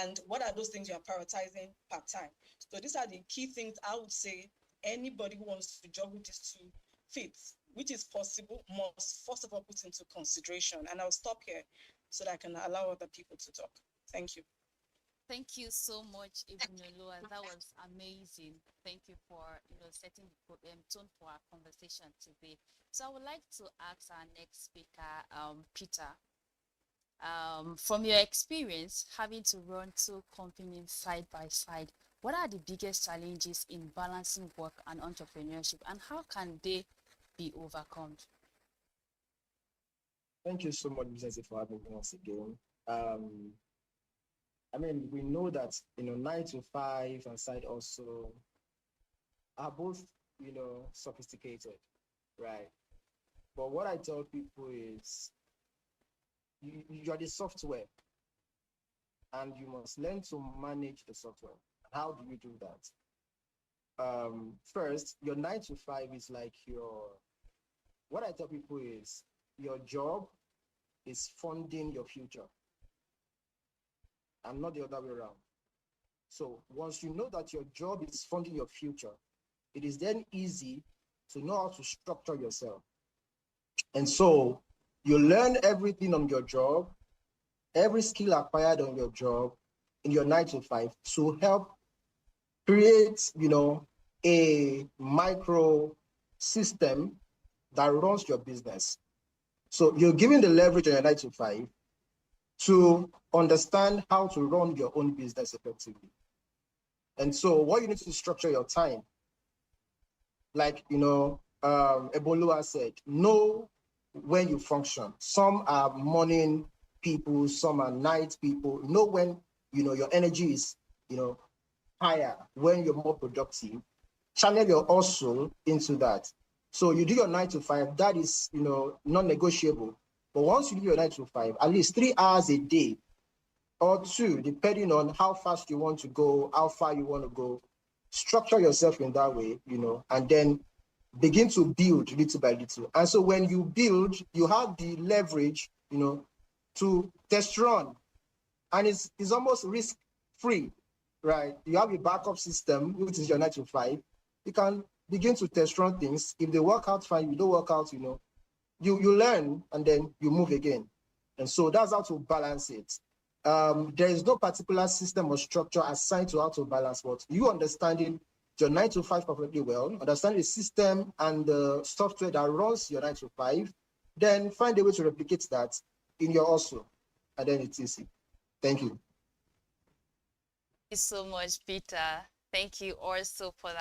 And what are those things you are prioritizing part-time? So these are the key things I would say anybody who wants to juggle these two fits, which is possible, must first of all put into consideration. And I'll stop here so that I can allow other people to talk. Thank you. Thank you so much, Ibnolo. That was amazing. Thank you for setting the tone for our conversation today. So I would like to ask our next speaker, Peter. From your experience having to run two companies side by side, what are the biggest challenges in balancing work and entrepreneurship, and how can they be overcome? Thank you so much, BusinessDay, for having me once again. We know that 9 to 5 and side also are both sophisticated, right? But what I tell people is you are the software, and you must learn to manage the software. How do you do that? First, your 9 to 5 is like what I tell people is your job is funding your future, and not the other way around. So once you know that your job is funding your future, it is then easy to know how to structure yourself. And so you learn everything on your job, every skill acquired on your job in your 9 to 5 to help create, a micro system that runs your business. So you're given the leverage on your 9 to 5 to understand how to run your own business effectively. And so what you need to structure your time, like, Ebolua said, know when you function. Some are morning people, some are night people. Know when, your energy is, higher, when you're more productive. Channel your hustle into that. So you do your 9 to 5, that is, non-negotiable. But once you do your 9 to 5, at least 3 hours a day or 2, depending on how fast you want to go, how far you want to go, structure yourself in that way, and then begin to build little by little. And so when you build, you have the leverage, to test run. And it's almost risk-free, right? You have a backup system, which is your 9 to 5. You can begin to test run things. If they work out fine, you don't work out, you learn, and then you move again. And so that's how to balance it. There is no particular system or structure assigned to how to balance what you understanding your 9 to 5 perfectly well, understand the system and the software that runs your 9 to 5, then find a way to replicate that in your hustle, and then it's easy. Thank you. Thank you so much, Peter. Thank you also for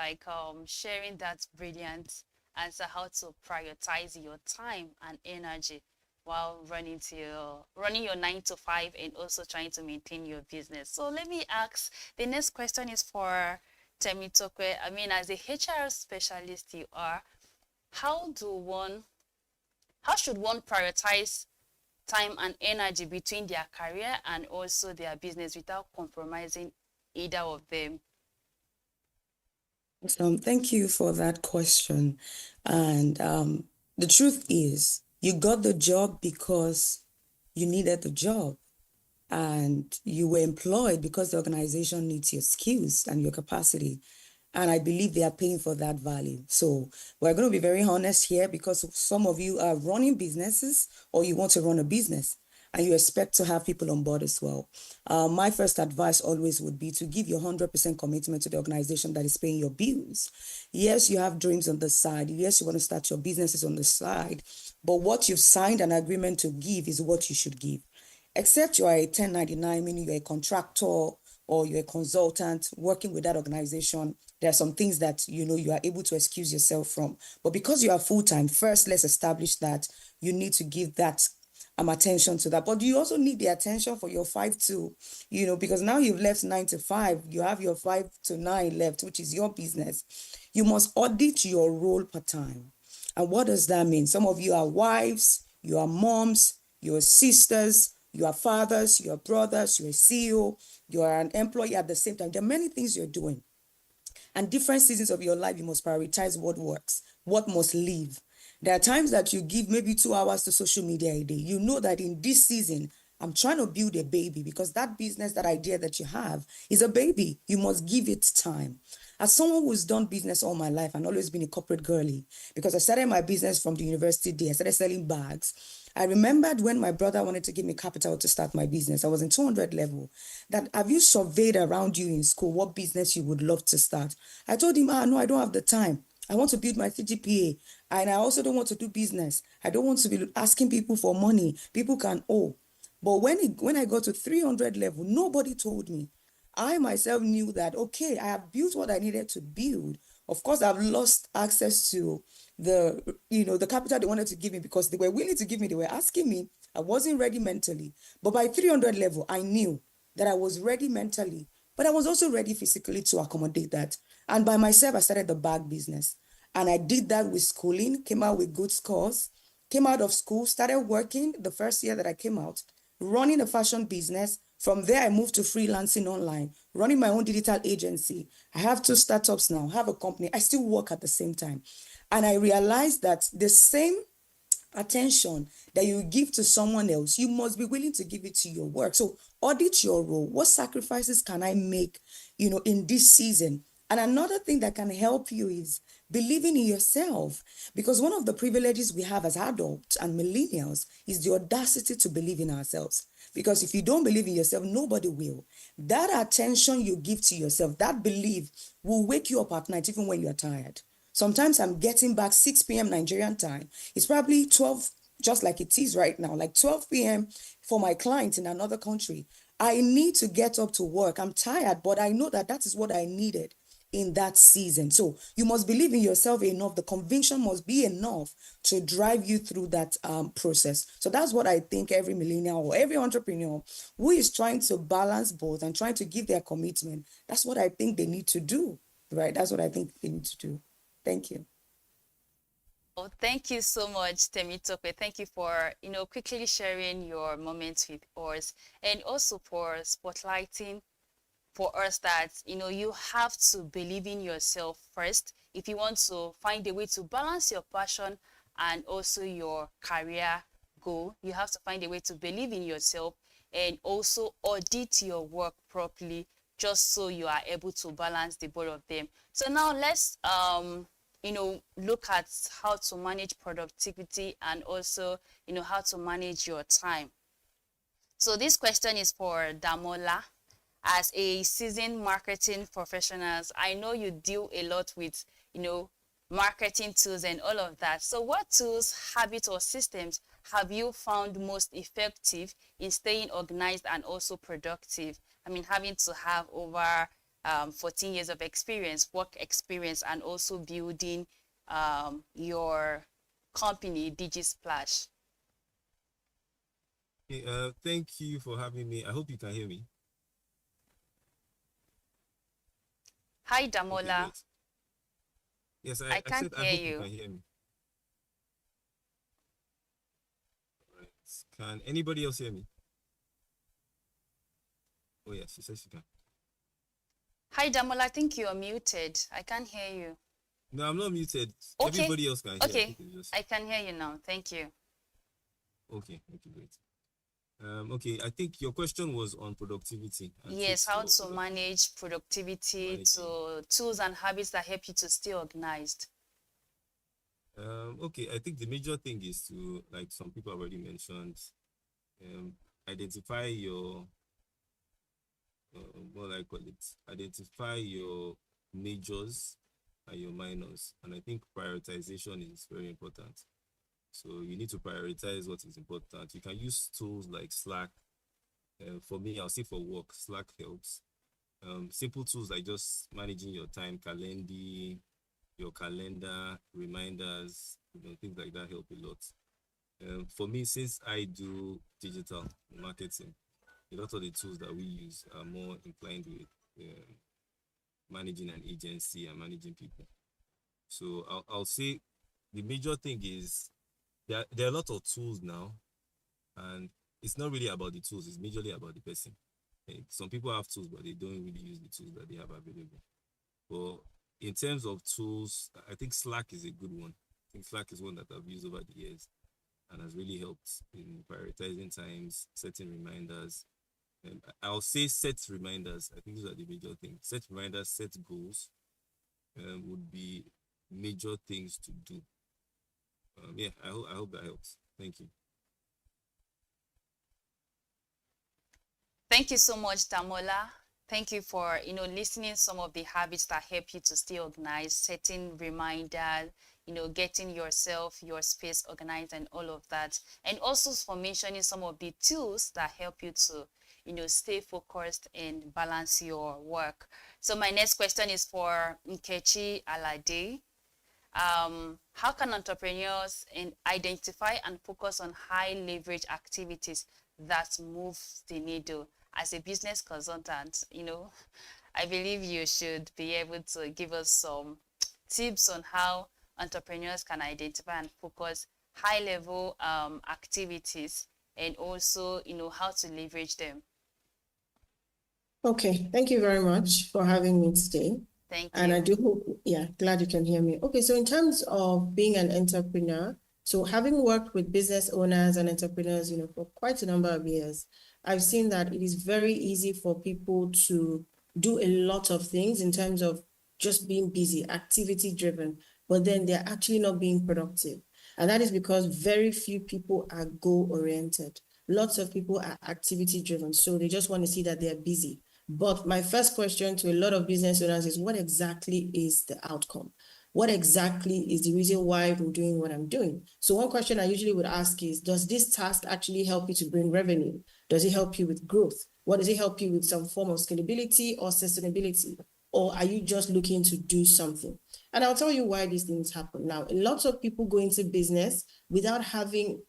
sharing that brilliant answer, how to prioritize your time and energy while running your 9 to 5 and also trying to maintain your business. So let me ask, the next question is for Temitope. As a HR specialist you are, how should one prioritize time and energy between their career and also their business without compromising either of them? Thank you for that question. And the truth is, you got the job because you needed the job. and you were employed because the organization needs your skills and your capacity. And I believe they are paying for that value. So we're going to be very honest here, because some of you are running businesses or you want to run a business and you expect to have people on board as well. My first advice always would be to give your 100% commitment to the organization that is paying your bills. Yes, you have dreams on the side. Yes, you want to start your businesses on the side. But what you've signed an agreement to give is what you should give. Except you are a 1099, meaning you're a contractor or you're a consultant working with that organization, there are some things that you are able to excuse yourself from. But because you are full-time, first let's establish that you need to give that attention to that. But you also need the attention for your 5 to, because now you've left 9 to 5, you have your 5 to 9 left, which is your business. You must audit your role per time. And what does that mean? Some of you are wives, you are moms, you are sisters, you are fathers, you are brothers, you're a CEO, you are an employee at the same time. There are many things you're doing. And different seasons of your life, you must prioritize what works, what must live. There are times that you give maybe 2 hours to social media a day. You know that in this season, I'm trying to build a baby, because that business, that idea that you have is a baby. You must give it time. As someone who's done business all my life and always been a corporate girly, because I started my business from the university day, I started selling bags. I remembered when my brother wanted to give me capital to start my business, I was in 200 level, that have you surveyed around you in school what business you would love to start? I told him, no, I don't have the time. I want to build my CGPA, and I also don't want to do business. I don't want to be asking people for money. People can owe. But when I got to 300 level, nobody told me. I myself knew that, okay, I have built what I needed to build. Of course, I've lost access to the capital they wanted to give me, because they were willing to give me. They were asking me. I wasn't ready mentally. But by 300 level, I knew that I was ready mentally, but I was also ready physically to accommodate that. And by myself, I started the bag business. And I did that with schooling, came out with good scores, came out of school, started working the first year that I came out, running a fashion business. From there, I moved to freelancing online, running my own digital agency. I have 2 startups now, have a company. I still work at the same time. And I realized that the same attention that you give to someone else, you must be willing to give it to your work. So audit your role. What sacrifices can I make, in this season? And another thing that can help you is believing in yourself, because one of the privileges we have as adults and millennials is the audacity to believe in ourselves. Because if you don't believe in yourself, nobody will. That attention you give to yourself, that belief will wake you up at night, even when you're tired. Sometimes I'm getting back 6 p.m. Nigerian time. It's probably 12, just like it is right now, like 12 p.m. for my clients in another country. I need to get up to work. I'm tired, but I know that that is what I needed in that season. So you must believe in yourself enough. The conviction must be enough to drive you through that process. So that's what I think every millennial or every entrepreneur who is trying to balance both and trying to give their commitment, that's what I think they need to do, right? That's what I think they need to do. Thank you. Oh, thank you so much, Temitope. Thank you for, quickly sharing your moments with us, and also for spotlighting for us that, you have to believe in yourself first if you want to find a way to balance your passion and also your career goal. You have to find a way to believe in yourself and also audit your work properly, just so you are able to balance the both of them. So now let's look at how to manage productivity and also, how to manage your time. So this question is for Damola. As a seasoned marketing professionals, I know you deal a lot with, marketing tools and all of that. So what tools, habits, or systems have you found most effective in staying organized and also productive? I mean, having to have over 14 years of experience, work experience, and also building your company, DigiSplash. Okay, thank you for having me. I hope you can hear me. Hi, Damola. Okay, yes, I can't said hear I hope you. you can hear me. All right. Can anybody else hear me? Oh yes, she says she can. Hi, Damola. I think you're muted. I can't hear you. No, I'm not muted. Okay. Everybody else can hear. Okay, I can hear you now. Thank you. Okay, great. Okay, I think your question was on productivity. And Yes, tips how for to manage productivity, to tools and habits that help you to stay organized. Okay, I think the major thing is to, like some people have already mentioned, identify your, what I call it, identify your majors and your minors. And I think prioritization is very important. So you need to prioritize what is important. You can use tools like Slack. For me, I'll say for work, Slack helps. Simple tools like just managing your time, your calendar, reminders, things like that help a lot. For me, since I do digital marketing, a lot of the tools that we use are more inclined with managing an agency and managing people. So I'll say the major thing is there are a lot of tools now, and it's not really about the tools, it's majorly about the person. Some people have tools, but they don't really use the tools that they have available. But in terms of tools, I think Slack is a good one. I think Slack is one that I've used over the years and has really helped in prioritizing times, setting reminders. And I'll say set reminders. I think those are the major things. Set reminders, set goals would be major things to do. Yeah, I hope that helps. Thank you. Thank you so much, Damola. Thank you for listening some of the habits that help you to stay organized, setting reminders, getting yourself, your space organized and all of that. And also for mentioning some of the tools that help you to stay focused and balance your work. So my next question is for Nkechi Alade. How can entrepreneurs identify and focus on high leverage activities that move the needle? As a business consultant, I believe you should be able to give us some tips on how entrepreneurs can identify and focus high level activities, and also how to leverage them. Okay, thank you very much for having me today. Thank you. And I do hope, glad you can hear me. Okay, so in terms of being an entrepreneur, so having worked with business owners and entrepreneurs, for quite a number of years, I've seen that it is very easy for people to do a lot of things in terms of just being busy, activity driven, but then they're actually not being productive. And that is because very few people are goal oriented. Lots of people are activity driven. So they just want to see that they're busy. But my first question to a lot of business owners is, what exactly is the outcome? What exactly is the reason why I'm doing what I'm doing? So one question I usually would ask is, does this task actually help you to bring revenue? Does it help you with growth? What does it help you with, some form of scalability or sustainability? Or are you just looking to do something? And I'll tell you why these things happen. Now, lots of people go into business without having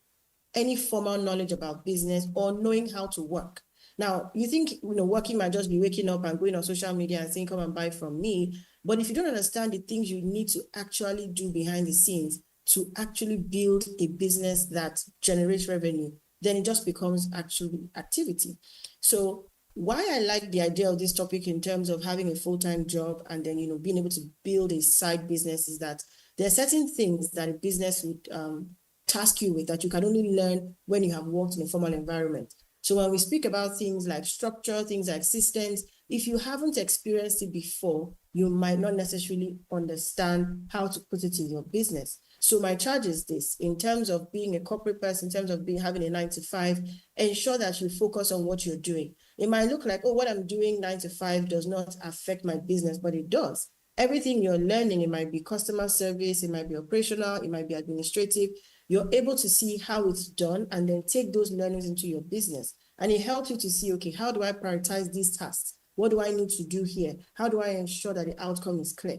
any formal knowledge about business or knowing how to work. Now, you think, working might just be waking up and going on social media and saying, come and buy from me. But if you don't understand the things you need to actually do behind the scenes to actually build a business that generates revenue, then it just becomes actually activity. So why I like the idea of this topic in terms of having a full-time job and then, being able to build a side business is that there are certain things that a business would task you with that you can only learn when you have worked in a formal environment. So when we speak about things like structure, things like systems, if you haven't experienced it before, you might not necessarily understand how to put it in your business. So my charge is this: in terms of being a corporate person, in terms of having a 9-to-5, ensure that you focus on what you're doing. It might look like, what I'm doing 9-to-5 does not affect my business, but it does. Everything you're learning, it might be customer service, it might be operational, it might be administrative. You're able to see how it's done and then take those learnings into your business. And it helps you to see, okay, how do I prioritize these tasks? What do I need to do here? How do I ensure that the outcome is clear?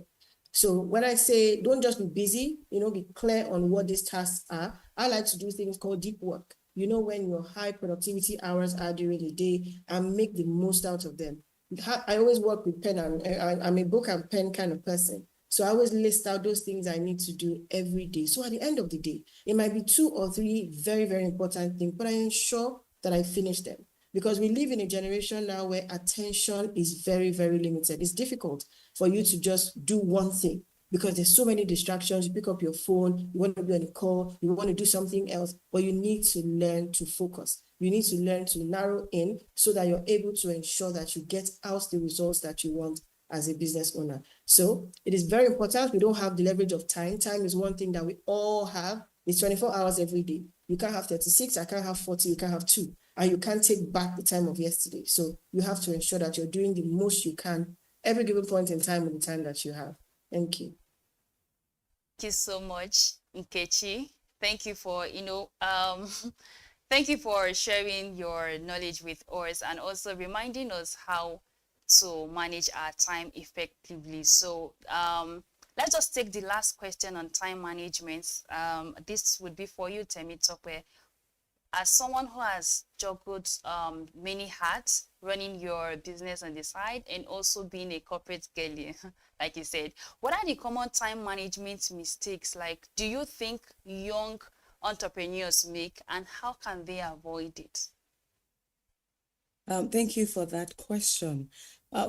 So when I say don't just be busy, be clear on what these tasks are. I like to do things called deep work. When your high productivity hours are during the day, and make the most out of them. I always work with pen, and I'm a book and pen kind of person. So I always list out those things I need to do every day. So at the end of the day, it might be 2 or 3 very, very important things, but I ensure that I finish them. Because we live in a generation now where attention is very, very limited. It's difficult for you to just do one thing. because there's so many distractions. You pick up your phone, you want to be on a call, you want to do something else, but you need to learn to focus. You need to learn to narrow in so that you're able to ensure that you get out the results that you want as a business owner. So it is very important. We don't have the leverage of time. Time is one thing that we all have. It's 24 hours every day. You can't have 36, I can't have 40, you can't have 2. And you can't take back the time of yesterday. So you have to ensure that you're doing the most you can every given point in time with the time that you have. Thank you. Thank you so much, Nkechi. Thank you for, thank you for sharing your knowledge with us and also reminding us how to manage our time effectively. So let's just take the last question on time management. This would be for you, Temitope. As someone who has juggled many hats, running your business on the side and also being a corporate girly, like you said, what are the common time management mistakes? Like, do you think young entrepreneurs make, and how can they avoid it? Thank you for that question.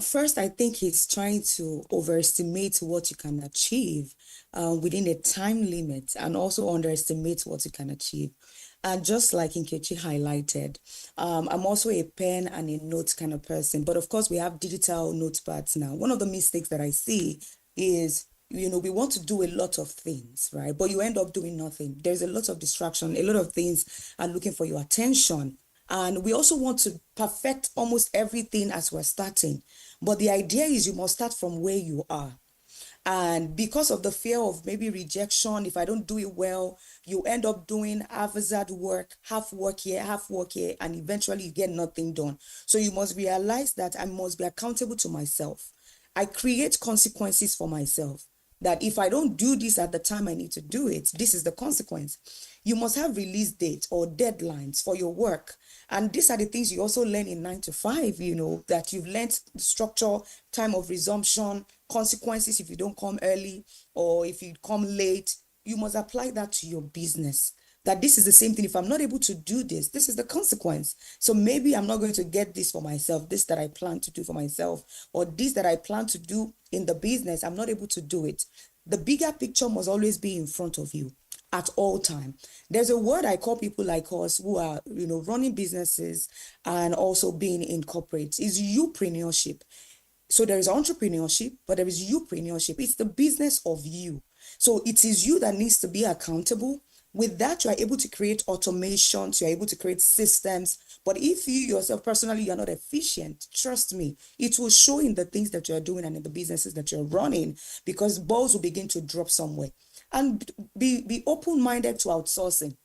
First, I think he's trying to overestimate what you can achieve within a time limit and also underestimate what you can achieve. And just like Nkechi highlighted, I'm also a pen and a note kind of person. But of course, we have digital notepads now. One of the mistakes that I see is, we want to do a lot of things, right? But you end up doing nothing. There's a lot of distraction. A lot of things are looking for your attention. And we also want to perfect almost everything as we're starting. But the idea is you must start from where you are. And because of the fear of maybe rejection, if I don't do it well, you end up doing haphazard work, half work here, and eventually you get nothing done. So you must realize that I must be accountable to myself. I create consequences for myself. That if I don't do this at the time I need to do it, this is the consequence. You must have release dates or deadlines for your work. And these are the things you also learn in 9 to 5, that you've learned structure, time of resumption, consequences if you don't come early or if you come late. You must apply that to your business. That this is the same thing. If I'm not able to do this, this is the consequence. So maybe I'm not going to get this for myself, this that I plan to do for myself, or this that I plan to do in the business, I'm not able to do it. The bigger picture must always be in front of you at all time. There's a word I call people like us who are, running businesses and also being in corporate is youpreneurship. So there is entrepreneurship, but there is youpreneurship. It's the business of you. So it is you that needs to be accountable. With that, you are able to create automations, you're able to create systems. But if you yourself personally, you're not efficient, trust me, it will show in the things that you're doing and in the businesses that you're running, because balls will begin to drop somewhere. And be open-minded to outsourcing.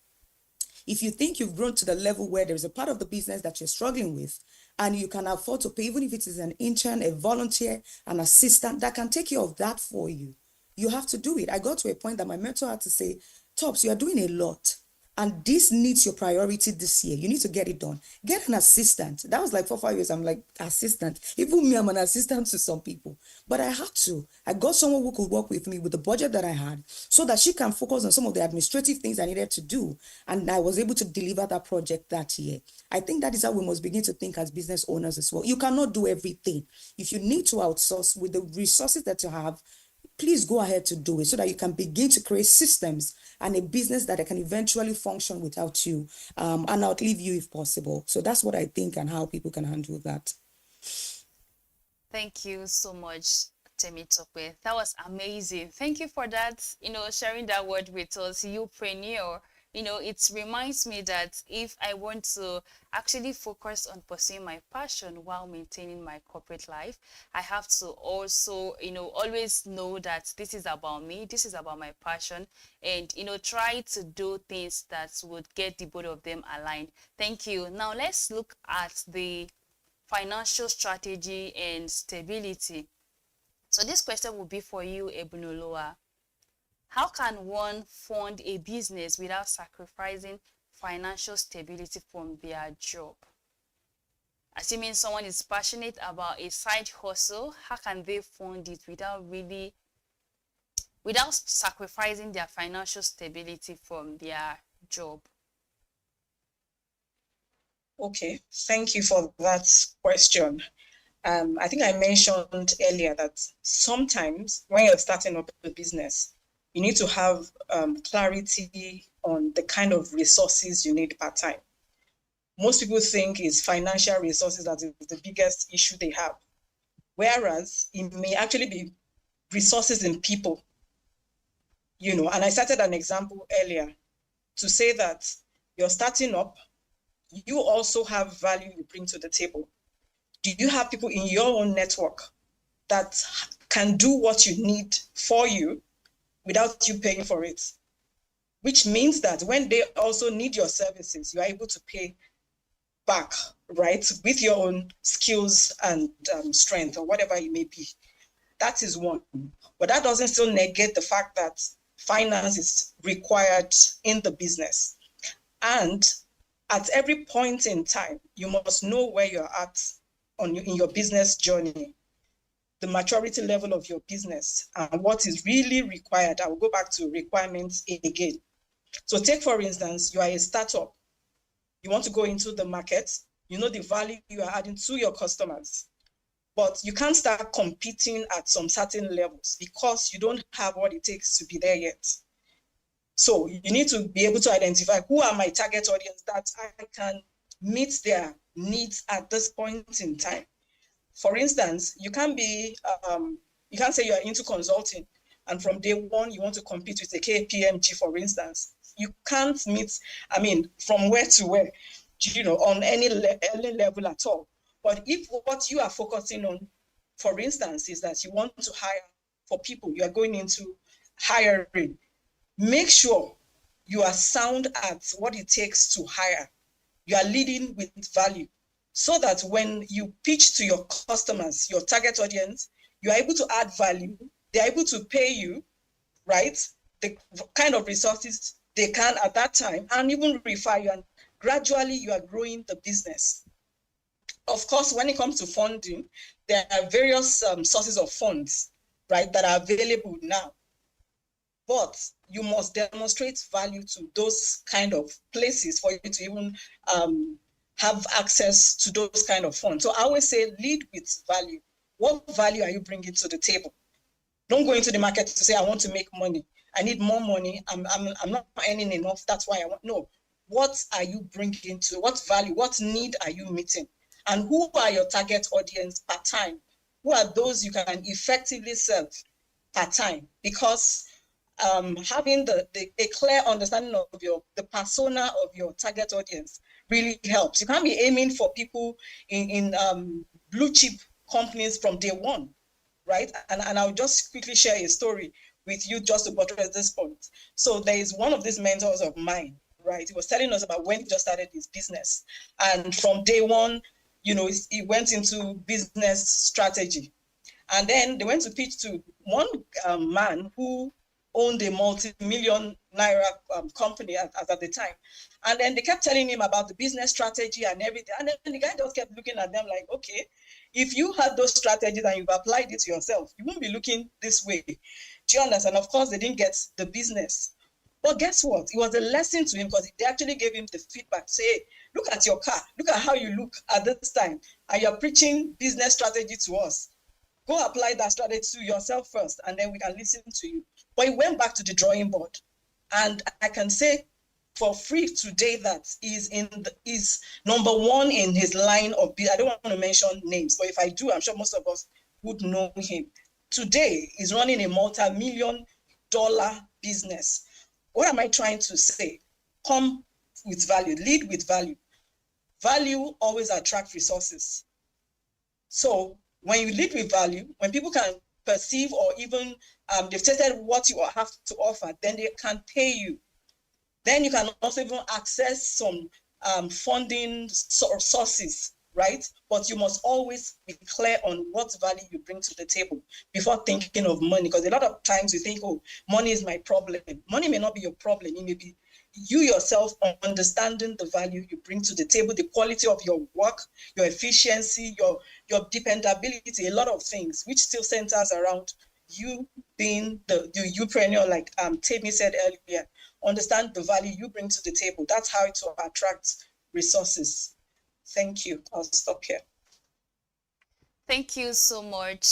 If you think you've grown to the level where there's a part of the business that you're struggling with, and you can afford to pay, even if it is an intern, a volunteer, an assistant that can take care of that for you, you have to do it. I got to a point that my mentor had to say, Tops, you are doing a lot. And this needs your priority this year. You need to get it done. Get an assistant. That was like 4 or 5 years. I'm like, assistant. Even me, I'm an assistant to some people. But I had to. I got someone who could work with me with the budget that I had so that she can focus on some of the administrative things I needed to do. And I was able to deliver that project that year. I think that is how we must begin to think as business owners as well. You cannot do everything. If you need to outsource with the resources that you have, please go ahead to do it so that you can begin to create systems and a business that can eventually function without you and outlive you if possible. So that's what I think and how people can handle that. Thank you so much, Temitope. That was amazing. Thank you for that, sharing that word with us, youpreneur. It reminds me that if I want to actually focus on pursuing my passion while maintaining my corporate life, I have to also, always know that this is about me, this is about my passion, and, try to do things that would get the both of them aligned. Thank you. Now let's look at the financial strategy and stability. So this question will be for you, Ebunoloa. How can one fund a business without sacrificing financial stability from their job? Assuming someone is passionate about a side hustle, how can they fund it without sacrificing their financial stability from their job? Okay, thank you for that question. I think I mentioned earlier that sometimes when you're starting up a business, you need to have clarity on the kind of resources you need per time. Most people think it's financial resources that is the biggest issue they have, whereas it may actually be resources in people. And I cited an example earlier to say that you're starting up, you also have value you bring to the table. Do you have people in your own network that can do what you need for you without you paying for it? Which means that when they also need your services, you're able to pay back, right? With your own skills and strength or whatever it may be. That is one. But that doesn't still negate the fact that finance is required in the business. And at every point in time, you must know where you're at in your business journey, the maturity level of your business, and what is really required. I will go back to requirements again. So take, for instance, you are a startup. You want to go into the market. You know the value you are adding to your customers. But you can't start competing at some certain levels because you don't have what it takes to be there yet. So you need to be able to identify who are my target audience that I can meet their needs at this point in time. For instance, you can't say you're into consulting and from day one you want to compete with a KPMG, for instance. You can't meet, from where to where, on any level at all. But if what you are focusing on, for instance, is that you want to hire for people, you are going into hiring, make sure you are sound at what it takes to hire. You are leading with value so that when you pitch to your customers, your target audience, you are able to add value. They're able to pay you, right? The kind of resources they can at that time and even refer you. And gradually you are growing the business. Of course, when it comes to funding, there are various sources of funds, right, that are available now. But you must demonstrate value to those kind of places for you to even have access to those kind of funds. So I always say lead with value. What value are you bringing to the table? Don't go into the market to say, I want to make money. I need more money. I'm not earning enough. That's why I want. No. What are you bringing to? What value? What need are you meeting? And who are your target audience per time? Who are those you can effectively serve per time? Because having a clear understanding of the persona of your target audience really helps. You can't be aiming for people in blue chip companies from day one, right? And I'll just quickly share a story with you just to buttress this point. So there is one of these mentors of mine, right? He was telling us about when he just started his business. And from day one, he went into business strategy. And then they went to pitch to one man who owned a multi-million naira company at the time. And then they kept telling him about the business strategy and everything. And then the guy just kept looking at them like, okay, if you had those strategies and you've applied it to yourself, you won't be looking this way. Do you understand? Of course, they didn't get the business. But guess what? It was a lesson to him because they actually gave him the feedback to say, hey, look at your car. Look at how you look at this time. And you're preaching business strategy to us. Go apply that strategy to yourself first, and then we can listen to you. But he went back to the drawing board. And I can say for free today that is number one in his line of business. I don't want to mention names, but if I do, I'm sure most of us would know him. Today, he's running a multi-million-dollar business. What am I trying to say? Come with value, lead with value. Value always attracts resources. So when you lead with value, when people can perceive or even they've tested what you have to offer, then they can pay you. Then you can also even access some funding sources, right? But you must always be clear on what value you bring to the table before thinking of money. Because a lot of times you think, oh, money is my problem. Money may not be your problem. It may be you yourself understanding the value you bring to the table, the quality of your work, your efficiency, your dependability, a lot of things, which still centers around you being the youpreneur, like Temi said earlier. Understand the value you bring to the table. That's how it will attract resources. Thank you. I'll stop here. Thank you so much.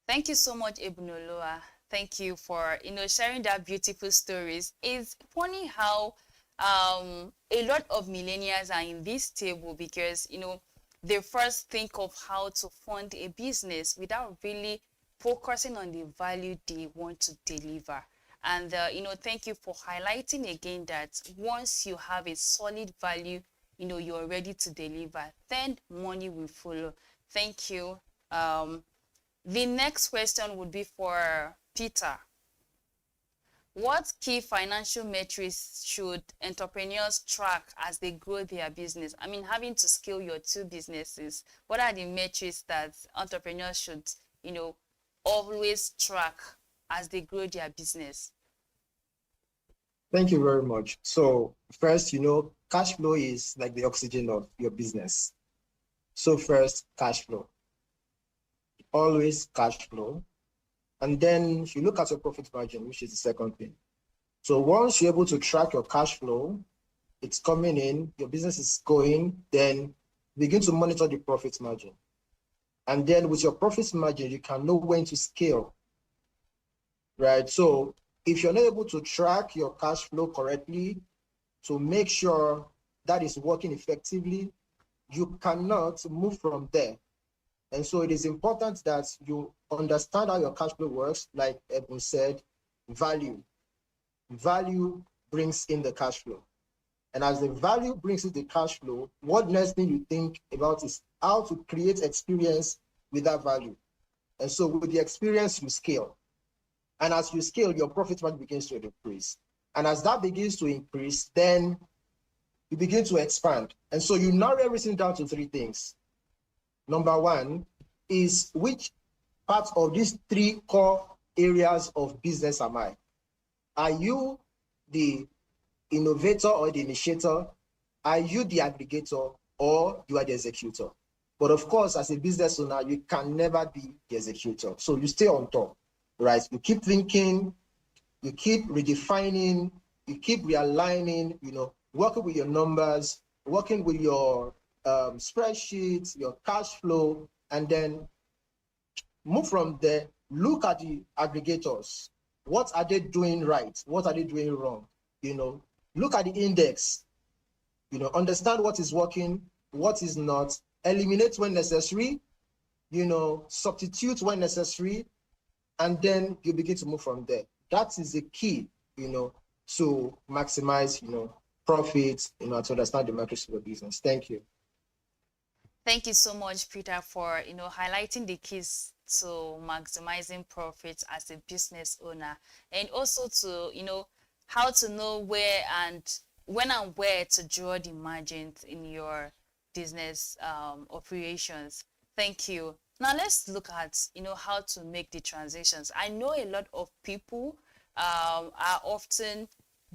Thank you so much, Ibnoloa. Thank you for sharing that beautiful stories. It's funny how a lot of millennials are in this table because they first think of how to fund a business without really focusing on the value they want to deliver. And thank you for highlighting again that once you have a solid value, you're ready to deliver, then money will follow. Thank you. The next question would be for Peter. What key financial metrics should entrepreneurs track as they grow their business? I mean, having to scale your two businesses, what are the metrics that entrepreneurs should, always track as they grow their business? Thank you very much. So first, cash flow is like the oxygen of your business. So first, cash flow. Always cash flow. And then you look at your profit margin, which is the second thing. So once you're able to track your cash flow, it's coming in, your business is going, then begin to monitor the profit margin. And then with your profit margin, you can know when to scale, right? So if you're not able to track your cash flow correctly to make sure that is working effectively, you cannot move from there. And so it is important that you understand how your cash flow works. Like Edwin said, value. Value brings in the cash flow. And as the value brings in the cash flow, what next thing you think about is how to create experience with that value. And so with the experience, you scale. And as you scale, your profit margin begins to increase. And as that begins to increase, then you begin to expand. And so you narrow everything down to three things. Number one is, which part of these three core areas of business am I? Are you the innovator or the initiator? Are you the aggregator or you are the executor? But of course, as a business owner, you can never be the executor. So you stay on top, right? You keep thinking, you keep redefining, you keep realigning, working with your numbers, working with your spreadsheets, your cash flow, and then move from there. Look at the aggregators. What are they doing right? What are they doing wrong? Look at the index. Understand what is working, what is not. Eliminate when necessary. Substitute when necessary, and then you begin to move from there. That is the key, to maximize, profits, to understand the metrics of the business. Thank you. Thank you so much, Peter, for highlighting the keys to maximizing profits as a business owner, and also to how to know where and when and where to draw the margins in your business operations. Thank you. Now let's look at how to make the transitions. I know a lot of people are often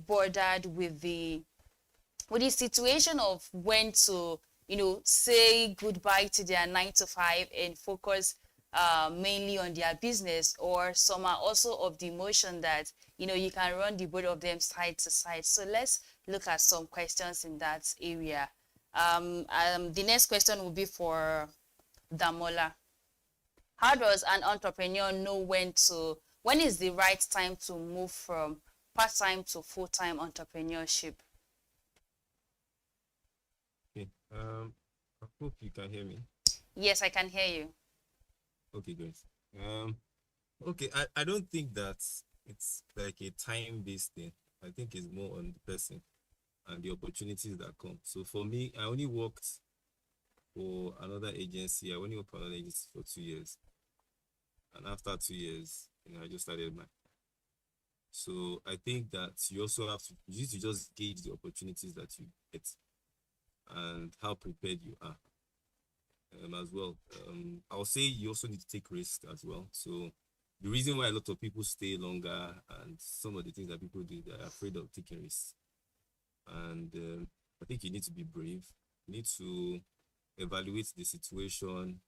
bothered with the situation of when to say goodbye to their 9 to 5 and focus mainly on their business, or some are also of the emotion that you can run the both of them side to side. So let's look at some questions in that area. The next question will be for Damola. How does an entrepreneur know when is the right time to move from part-time to full-time entrepreneurship? Okay. I hope you can hear me. Yes, I can hear you. Okay, great. Okay, I don't think that it's like a time-based thing. I think it's more on the person and the opportunities that come. So for me, I only worked for another agency. I only worked for another agency for 2 years. And after 2 years, I just started mine. So I think that you also have to, you need to just gauge the opportunities that you get and how prepared you are as well. I'll say you also need to take risks as well. So the reason why a lot of people stay longer and some of the things that people do, they're afraid of taking risks. And I think you need to be brave. You need to evaluate the situation.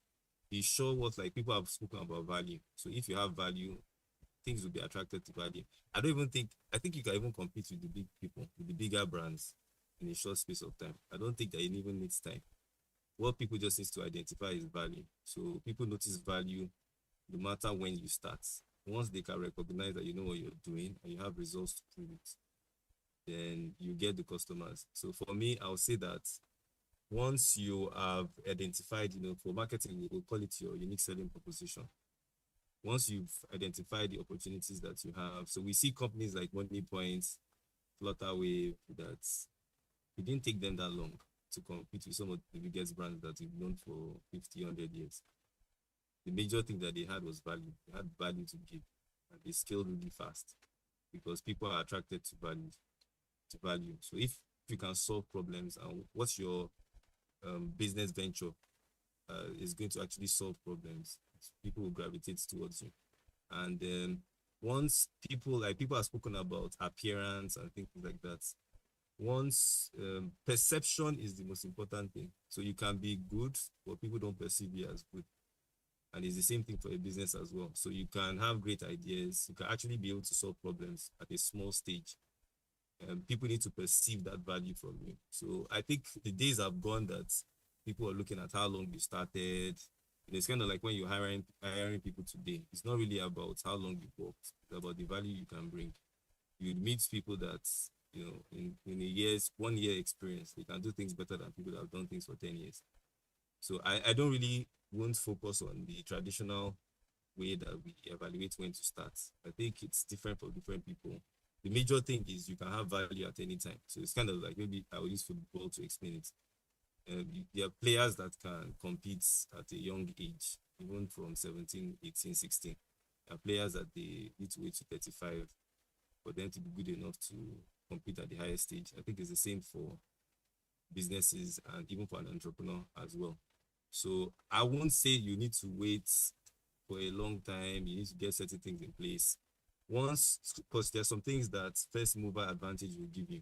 Be sure what, like, people have spoken about value. So if you have value, things will be attracted to value. I think you can even compete with the big people, with the bigger brands in a short space of time. I don't think that it even needs time. what people just need to identify is value. So people notice value no matter when you start. Once they can recognize that you know what you're doing and you have results to prove it, then you get the customers. So for me, I'll say that once you have identified, for marketing, we'll call it your unique selling proposition. Once you've identified the opportunities that you have, so we see companies like Money Points, Flutterwave, that it didn't take them that long to compete with some of the biggest brands that we've known for 50, 100 years. The major thing that they had was value. They had value to give, and they scaled really fast because people are attracted to value. So if you can solve problems, and what's your business venture is going to actually solve problems, people will gravitate towards you. And once people have spoken about appearance and things like that, once perception is the most important thing. So you can be good, but people don't perceive you as good. And it's the same thing for a business as well. So you can have great ideas. You can actually be able to solve problems at a small stage. People need to perceive that value from you. So I think the days have gone that people are looking at how long you started. It's kind of like when you're hiring people today. It's not really about how long you worked. It's about the value you can bring. You meet people that, in a 1 year experience, they can do things better than people that have done things for 10 years. So I don't really want to focus on the traditional way that we evaluate when to start. I think it's different for different people. The major thing is you can have value at any time. So it's kind of like, maybe I will use football to explain it. There are players that can compete at a young age, even from 17, 18, 16. There are players that they need to wait to 35 for them to be good enough to compete at the highest stage. I think it's the same for businesses and even for an entrepreneur as well. So I won't say you need to wait for a long time. You need to get certain things in place. Because there's some things that first mover advantage will give you.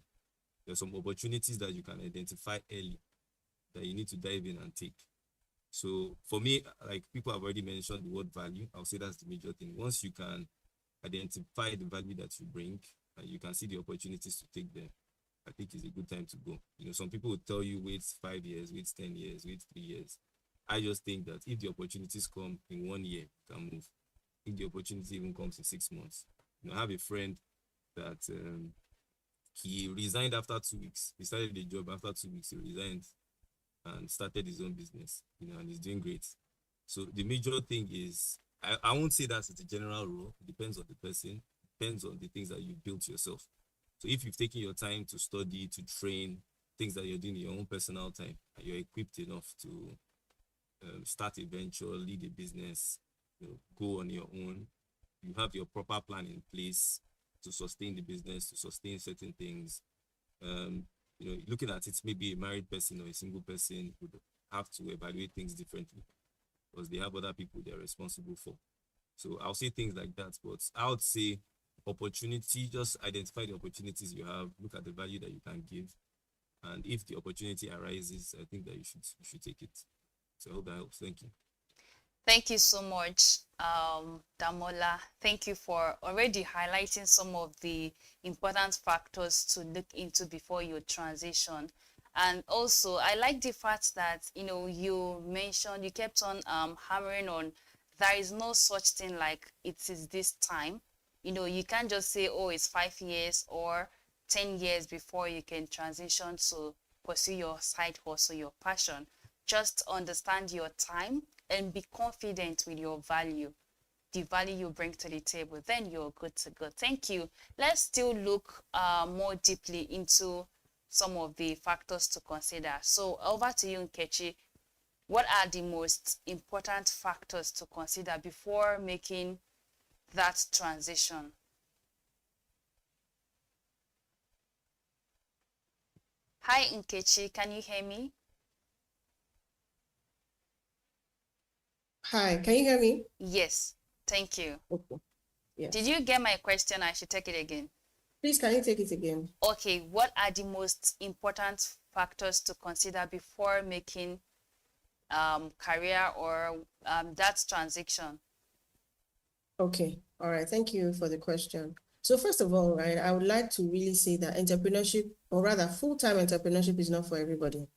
There's some opportunities that you can identify early that you need to dive in and take. So for me, like people have already mentioned the word value, I'll say that's the major thing. Once you can identify the value that you bring and you can see the opportunities to take them, I think it's a good time to go. Some people will tell you wait 5 years, wait 10 years, wait 3 years. I just think that if the opportunities come in 1 year, you can move. If the opportunity even comes in 6 months. I have a friend that he resigned after 2 weeks. He started the job after 2 weeks. He resigned and started his own business, and he's doing great. So the major thing is, I won't say that's the general rule. It depends on the person, depends on the things that you built yourself. So if you've taken your time to study, to train, things that you're doing in your own personal time, and you're equipped enough to start a venture, lead a business, go on your own, you have your proper plan in place to sustain the business, to sustain certain things. Looking at it, maybe a married person or a single person would have to evaluate things differently because they have other people they're responsible for. So I'll say things like that, but I would say opportunity, just identify the opportunities you have, look at the value that you can give, and if the opportunity arises, I think that you should take it. So I hope that helps. Thank you. Thank you so much, Damola. Thank you for already highlighting some of the important factors to look into before you transition. And also, I like the fact that, you mentioned, you kept on hammering on, there is no such thing like it is this time. You can't just say, oh, it's 5 years or 10 years before you can transition to pursue your side hustle, your passion. Just understand your time and be confident with your value, the value you bring to the table, then you're good to go. Thank you. Let's still look more deeply into some of the factors to consider. So over to you, Nkechi. What are the most important factors to consider before making that transition? Hi, Nkechi, can you hear me? Hi, can you hear me? Yes, thank you. Okay. Yes. Did you get my question? I should take it again. Please, can you take it again? Okay, what are the most important factors to consider before making career or that transition? Okay, all right, thank you for the question. So first of all, right, I would like to really say that entrepreneurship, or rather full-time entrepreneurship, is not for everybody.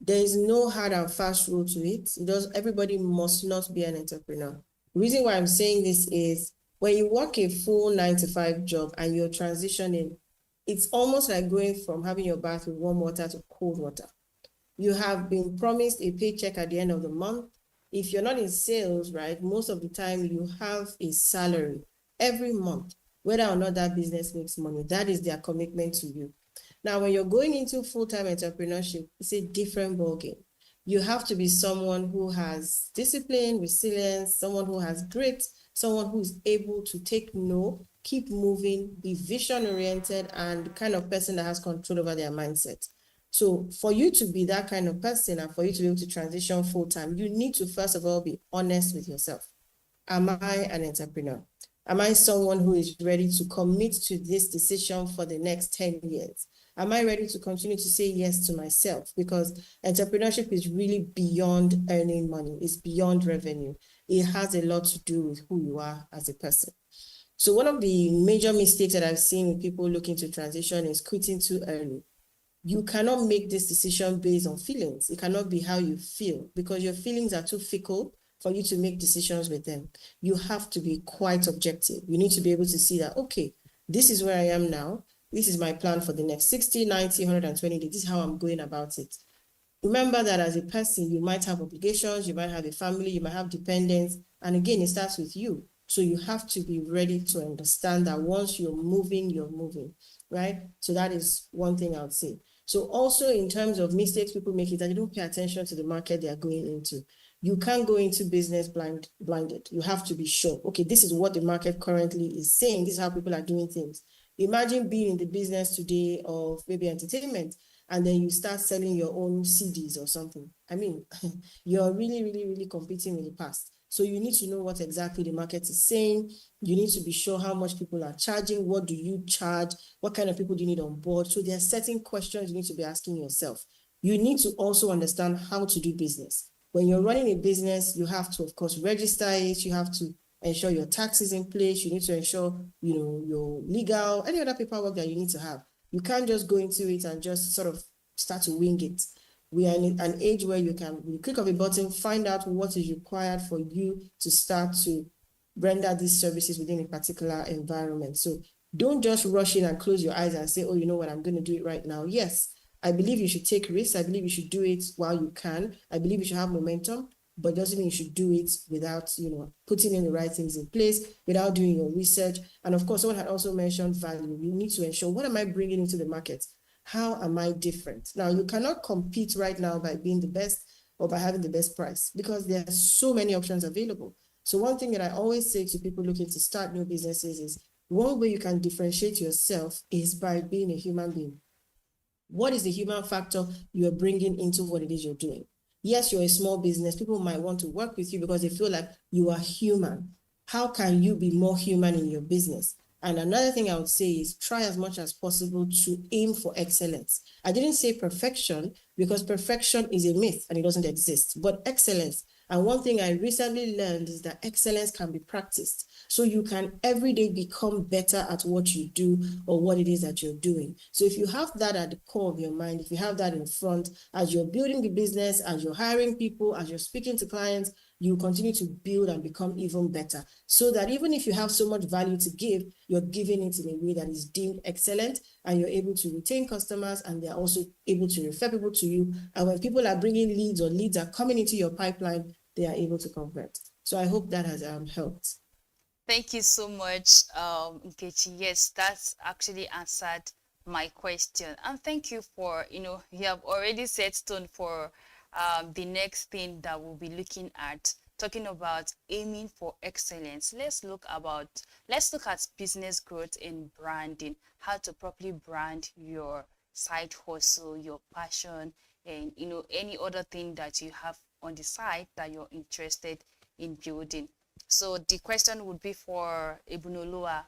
There is no hard and fast rule to it. Everybody must not be an entrepreneur. The reason why I'm saying this is when you work a full 9 to 5 job and you're transitioning, it's almost like going from having your bath with warm water to cold water. You have been promised a paycheck at the end of the month. If you're not in sales, right, most of the time you have a salary every month, whether or not that business makes money. That is their commitment to you. Now, when you're going into full-time entrepreneurship, it's a different ballgame. You have to be someone who has discipline, resilience, someone who has grit, someone who's able to take no, keep moving, be vision-oriented, and the kind of person that has control over their mindset. So for you to be that kind of person and for you to be able to transition full-time, you need to first of all be honest with yourself. Am I an entrepreneur? Am I someone who is ready to commit to this decision for the next 10 years? Am I ready to continue to say yes to myself? Because entrepreneurship is really beyond earning money. It's beyond revenue. It has a lot to do with who you are as a person. So one of the major mistakes that I've seen with people looking to transition is quitting too early. You cannot make this decision based on feelings. It cannot be how you feel because your feelings are too fickle for you to make decisions with them. You have to be quite objective. You need to be able to see that, okay, this is where I am now. This is my plan for the next 60, 90, 120 days. This is how I'm going about it. Remember that as a person, you might have obligations, you might have a family, you might have dependents. And again, it starts with you. So you have to be ready to understand that once you're moving, right? So that is one thing I would say. So also in terms of mistakes people make is that they don't pay attention to the market they are going into. You can't go into business blinded. You have to be sure, okay, this is what the market currently is saying. This is how people are doing things. Imagine being in the business today of maybe entertainment, and then you start selling your own CDs or something. I mean, you're really competing with the past. So you need to know what exactly the market is saying. You need to be sure how much people are charging. What do you charge? What kind of people do you need on board? So there are certain questions you need to be asking yourself. You need to also understand how to do business. When you're running a business, you have to, of course, register it. You have to ensure your tax is in place. You need to ensure, your legal, any other paperwork that you need to have. You can't just go into it and just sort of start to wing it. We are in an age where you click of a button, find out what is required for you to start to render these services within a particular environment. So don't just rush in and close your eyes and say, oh, you know what, I'm going to do it right now. Yes, I believe you should take risks. I believe you should do it while you can. I believe you should have momentum, but doesn't mean you should do it without, putting in the right things in place, without doing your research. And of course, someone had also mentioned value. You need to ensure, what am I bringing into the market? How am I different? Now, you cannot compete right now by being the best or by having the best price because there are so many options available. So one thing that I always say to people looking to start new businesses is one way you can differentiate yourself is by being a human being. What is the human factor you're bringing into what it is you're doing? Yes, you're a small business. People might want to work with you because they feel like you are human. How can you be more human in your business? And another thing I would say is try as much as possible to aim for excellence. I didn't say perfection because perfection is a myth and it doesn't exist, but excellence. And one thing I recently learned is that excellence can be practiced. So you can every day become better at what you do or what it is that you're doing. So if you have that at the core of your mind, if you have that in front, as you're building the business, as you're hiring people, as you're speaking to clients, you continue to build and become even better. So that even if you have so much value to give, you're giving it in a way that is deemed excellent and you're able to retain customers and they're also able to refer people to you. And when people are bringing leads or leads are coming into your pipeline, they are able to convert. So I hope that has helped. Thank you so much, Nkechi. Yes, that's actually answered my question. And thank you for, you have already set stone for the next thing that we'll be looking at, talking about aiming for excellence. Let's look at business growth and branding, how to properly brand your side hustle, your passion, and any other thing that you have on the side that you're interested in building. So the question would be for Ebunoloa.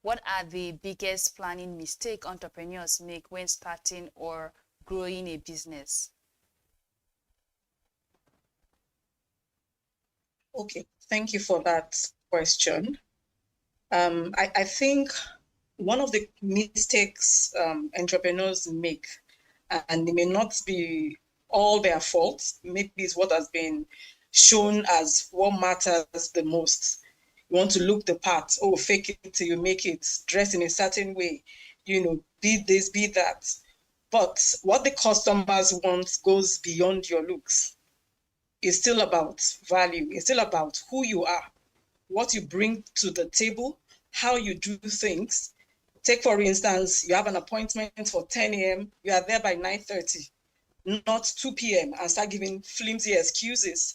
What are the biggest planning mistakes entrepreneurs make when starting or growing a business? Okay, thank you for that question. I think one of the mistakes entrepreneurs make, and they may not be all their faults. Maybe it's what has been shown as what matters the most. You want to look the part, oh, fake it till you make it, dress in a certain way, be this, be that. But what the customers want goes beyond your looks. It's still about value. It's still about who you are, what you bring to the table, how you do things. Take, for instance, you have an appointment for 10 a.m., you are there by 9:30, not 2 p.m., and start giving flimsy excuses,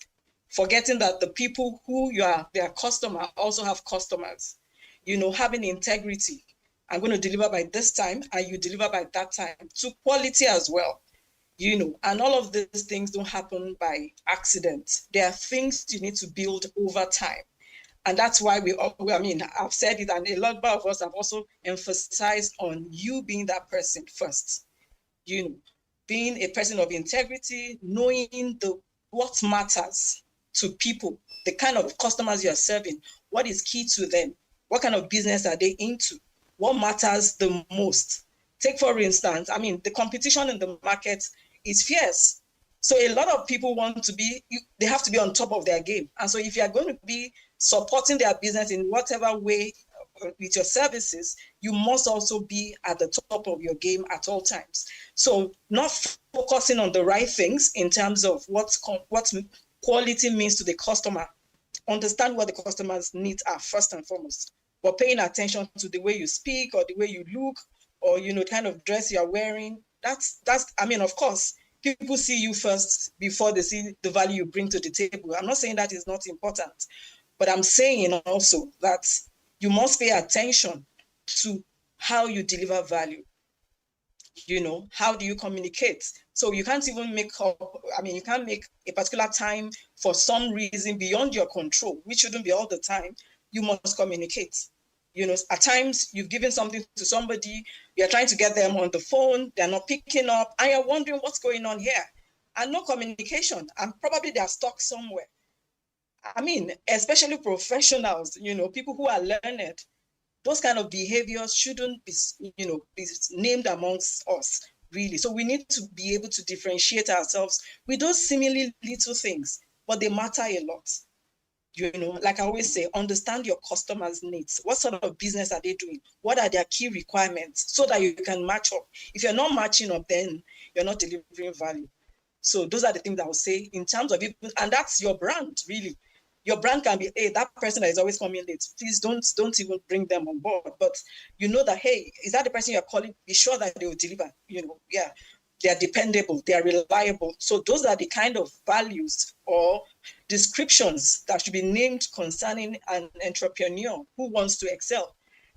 forgetting that the people who you are, their customer, also have customers. Having integrity. I'm going to deliver by this time, and you deliver by that time, to quality as well. And all of these things don't happen by accident. There are things you need to build over time. And that's why I've said it, and a lot of us have also emphasized on you being that person first. Being a person of integrity, knowing what matters to people, the kind of customers you are serving, what is key to them, what kind of business are they into, what matters the most. Take, for instance, the competition in the market is fierce. So a lot of people they have to be on top of their game. And so if you are going to be supporting their business in whatever way with your services, you must also be at the top of your game at all times. So not focusing on the right things in terms of what quality means to the customer. Understand what the customer's needs are first and foremost, but paying attention to the way you speak or the way you look or, kind of dress you're wearing. That's, of course, people see you first before they see the value you bring to the table. I'm not saying that is not important, but I'm saying also that you must pay attention to how you deliver value. How do you communicate? So you can't even you can't make a particular time for some reason beyond your control, which shouldn't be all the time. You must communicate. At times you've given something to somebody, you're trying to get them on the phone, they're not picking up, and you're wondering what's going on here. And no communication, and probably they're stuck somewhere. Especially professionals, people who are learned, those kind of behaviors shouldn't be, be named amongst us, really. So we need to be able to differentiate ourselves with those seemingly little things, but they matter a lot. Like I always say, understand your customers' needs. What sort of business are they doing? What are their key requirements so that you can match up? If you're not matching up, then you're not delivering value. So those are the things I would say in terms of it, and that's your brand, really. Your brand can be, hey, that person that is always coming late, please don't even bring them on board. But you know that, hey, is that the person you're calling? Be sure that they will deliver. They're dependable, they're reliable. So those are the kind of values or descriptions that should be named concerning an entrepreneur who wants to excel.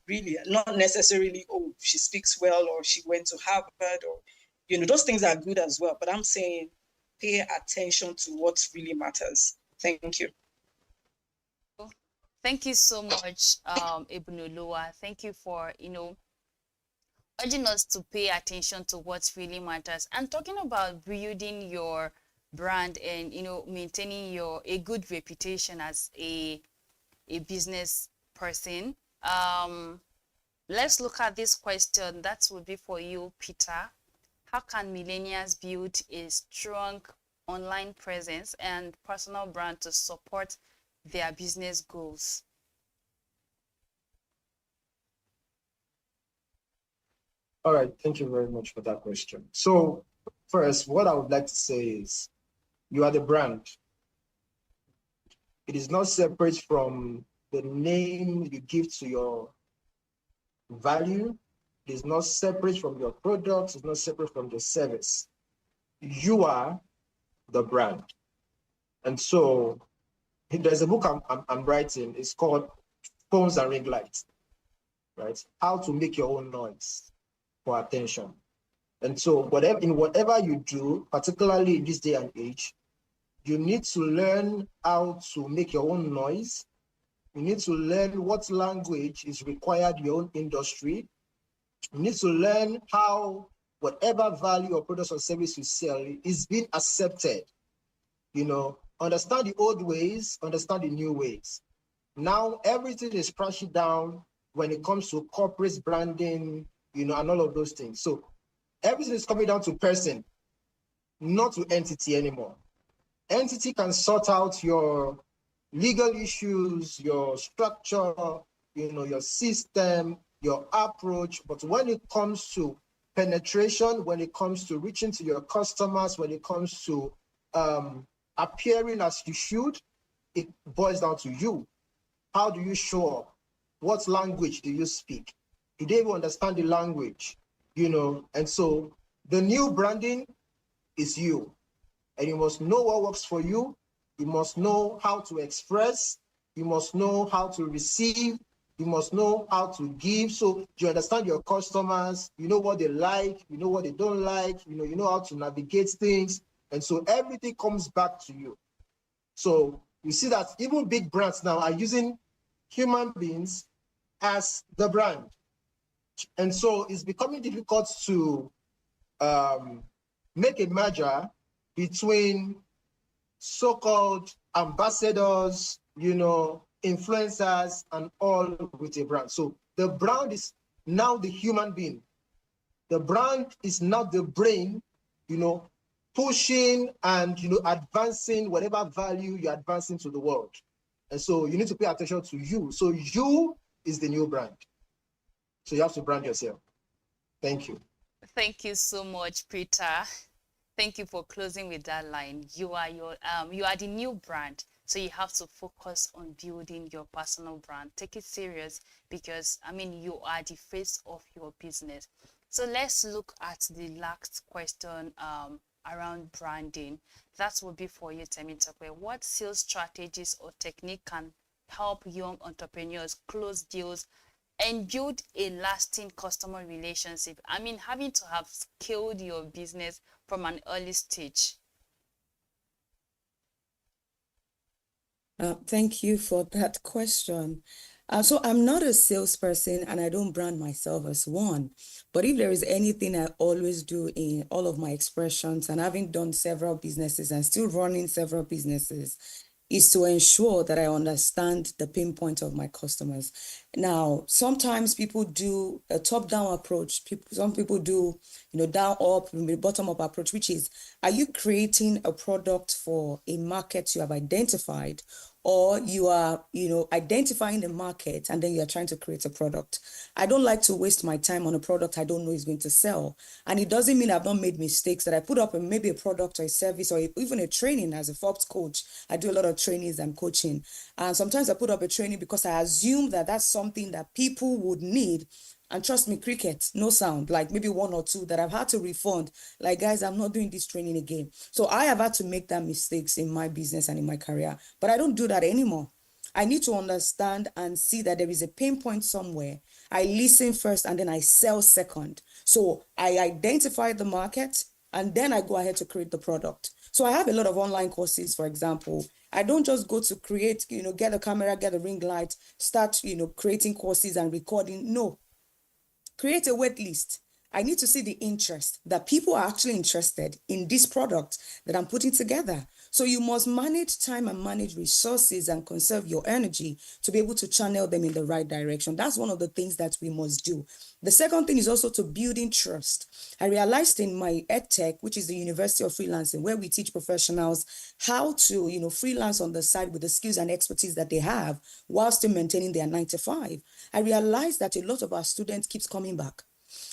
Really, not necessarily, oh, she speaks well or she went to Harvard or, those things are good as well. But I'm saying pay attention to what really matters. Thank you. Thank you so much, Ebunoluwa. Thank you for, urging us to pay attention to what really matters and talking about building your brand and, maintaining a good reputation as a business person. Let's look at this question. That would be for you, Peter. How can millennials build a strong online presence and personal brand to support their business goals? All right, thank you very much for that question. So first, what I would like to say is you are the brand. It is not separate from the name you give to your value. It is not separate from your products. It's not separate from the service. You are the brand. And so there's a book I'm writing. It's called Phones and Ring Lights, right? How to make your own noise for attention. And so whatever you do, particularly in this day and age, you need to learn how to make your own noise. You need to learn what language is required in your own industry. You need to learn how whatever value or product or service you sell is being accepted. Understand the old ways, understand the new ways. Now everything is crashing down when it comes to corporate branding, and all of those things. So everything is coming down to person. not to entity anymore. Entity can sort out your legal issues, your structure, your system, your approach. But when it comes to penetration, when it comes to reaching to your customers, when it comes to appearing as you should, it boils down to you. How do you show up? What language do you speak? Do they even understand the language? And so the new branding is you. And you must know what works for you. You must know how to express. You must know how to receive. You must know how to give. So you understand your customers. You know what they like. You know what they don't like. You know how to navigate things. And so everything comes back to you. So you see that even big brands now are using human beings as the brand. And so it's becoming difficult to make a merger between so-called ambassadors, influencers, and all with a brand. So the brand is now the human being. The brand is not the brain, pushing and, advancing whatever value you're advancing to the world. And so you need to pay attention to you. So you is the new brand. So you have to brand yourself. Thank you. Thank you so much, Peter. Thank you for closing with that line. You are the new brand. So you have to focus on building your personal brand. Take it serious because, you are the face of your business. So let's look at the last question around branding. That will be for you, Temitope. What sales strategies or technique can help young entrepreneurs close deals and build a lasting customer relationship? Having to have scaled your business from an early stage. Thank you for that question. So I'm not a salesperson and I don't brand myself as one. But if there is anything I always do in all of my expressions, and having done several businesses and still running several businesses, is to ensure that I understand the pain point of my customers. Now, sometimes people do a top-down approach. Some people do, down-up, bottom-up approach, which is, are you creating a product for a market you have identified, or you are, identifying the market and then you're trying to create a product? I don't like to waste my time on a product I don't know is going to sell. And it doesn't mean I've not made mistakes, that I put up maybe a product or a service or even a training. As a FOPS coach, I do a lot of trainings and coaching. And sometimes I put up a training because I assume that that's something that people would need. And trust me, cricket, no sound, like maybe one or two that I've had to refund. Like, guys, I'm not doing this training again. So I have had to make that mistakes in my business and in my career, but I don't do that anymore. I need to understand and see that there is a pain point somewhere. I listen first and then I sell second. So I identify the market and then I go ahead to create the product. So I have a lot of online courses, for example. I don't just go to create, get a camera, get a ring light, start, creating courses and recording. No. Create a wait list. I need to see the interest, that people are actually interested in this product that I'm putting together. So you must manage time and manage resources and conserve your energy to be able to channel them in the right direction. That's one of the things that we must do. The second thing is also to building trust. I realized in my EdTech, which is the University of Freelancing, where we teach professionals how to, freelance on the side with the skills and expertise that they have while still maintaining their 9 to 5. I realized that a lot of our students keeps coming back.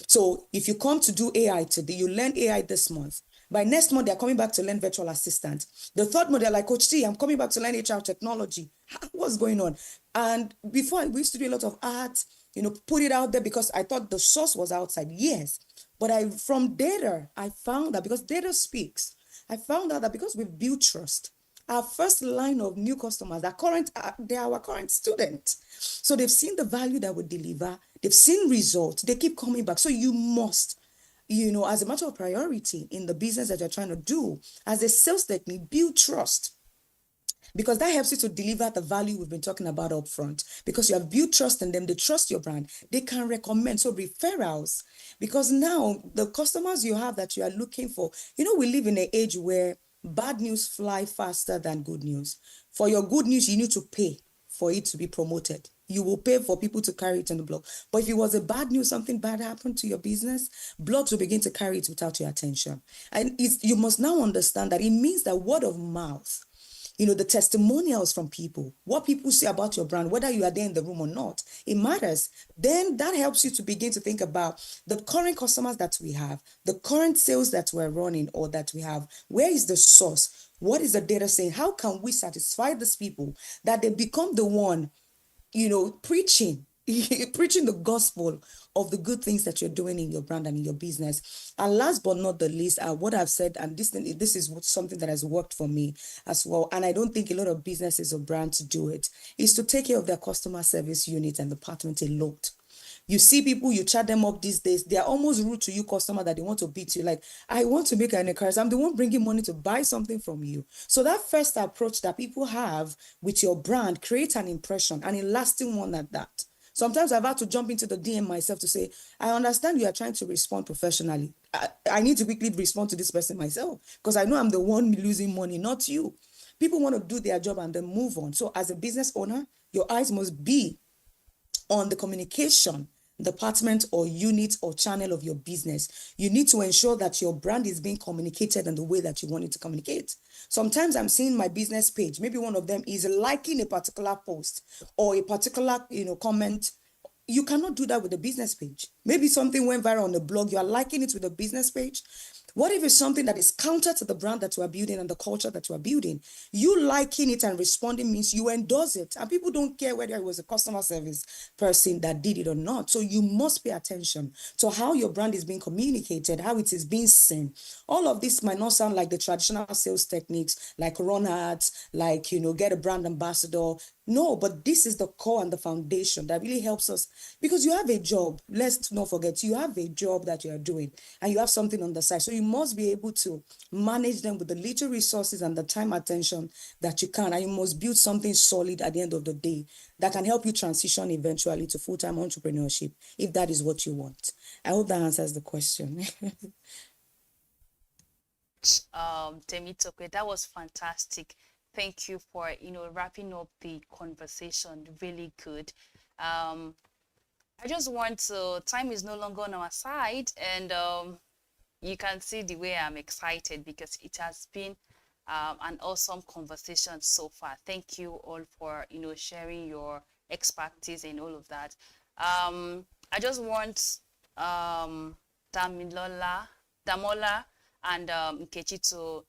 So if you come to do AI today, you learn AI this month. By next month, they're coming back to learn virtual assistant. The third month, they're like, Coach T, I'm coming back to learn HR technology. What's going on? And before, we used to do a lot of art, put it out there because I thought the source was outside. Yes. But from data, I found that because data speaks, I found out that because we've built trust, our first line of new customers, they are our current students. So they've seen the value that we deliver. They've seen results. They keep coming back. So you must, as a matter of priority in the business that you're trying to do, as a sales technique, build trust. Because that helps you to deliver the value we've been talking about up front. Because you have built trust in them, they trust your brand, they can recommend. So referrals, because now the customers you have that you are looking for, we live in an age where bad news fly faster than good news. For your good news, you need to pay for it to be promoted. you will pay for people to carry it on the blog. But if it was a bad news, something bad happened to your business, blogs will begin to carry it without your attention. And you must now understand that it means that word of mouth, the testimonials from people, what people say about your brand, whether you are there in the room or not, it matters. Then that helps you to begin to think about the current customers that we have, the current sales that we're running or that we have. Where is the source? What is the data saying? How can we satisfy these people that they become the one, preaching the gospel of the good things that you're doing in your brand and in your business. And last but not the least, what I've said, and this is something that has worked for me as well, and I don't think a lot of businesses or brands do it, is to take care of their customer service unit and department a lot. You see people, you chat them up these days, they are almost rude to you, customer, that they want to beat you. Like, I want to make an encouragement. I'm the one bringing money to buy something from you. So that first approach that people have with your brand creates an impression, and a lasting one at that. Sometimes I've had to jump into the DM myself to say, I understand you are trying to respond professionally. I need to quickly respond to this person myself because I know I'm the one losing money, not you. People want to do their job and then move on. So as a business owner, your eyes must be on the communication department or unit or channel of your business. You need to ensure that your brand is being communicated in the way that you want it to communicate. Sometimes I'm seeing my business page, maybe one of them is liking a particular post or a particular comment. You cannot do that with a business page. Maybe something went viral on the blog, you are liking it with a business page. What if it's something that is counter to the brand that you are building and the culture that you are building? You liking it and responding means you endorse it. And people don't care whether it was a customer service person that did it or not. So you must pay attention to how your brand is being communicated, how it is being seen. All of this might not sound like the traditional sales techniques, like run ads, like, get a brand ambassador. No, but this is the core and the foundation that really helps us, because you have a job. Let's not forget, you have a job that you are doing and you have something on the side. So you must be able to manage them with the little resources and the time attention that you can. And you must build something solid at the end of the day that can help you transition eventually to full-time entrepreneurship, if that is what you want. I hope that answers the question. Temitope, that was fantastic. Thank you for wrapping up the conversation. Really good. I just want to, time is no longer on our side, and you can see the way I'm excited because it has been an awesome conversation so far. Thank you all for sharing your expertise and all of that. I just want Damola and Nkechi to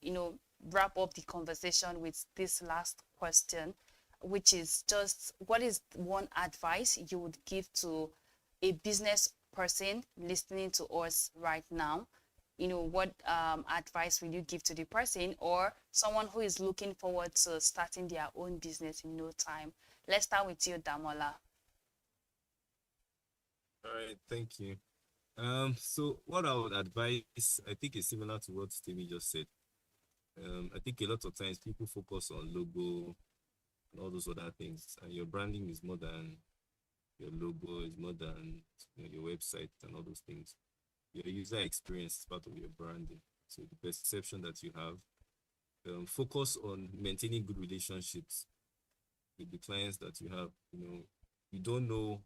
wrap up the conversation with this last question, which is just, what is one advice you would give to a business person listening to us right now? What advice will you give to the person or someone who is looking forward to starting their own business in no time? Let's start with you, Damola. All right, thank you. So what I would advise, I think, is similar to what Timmy just said. I think a lot of times people focus on logo and all those other things, and your branding is more than your logo, is more than your website and all those things. Your user experience is part of your branding. So the perception that you have, focus on maintaining good relationships with the clients that you have. You don't know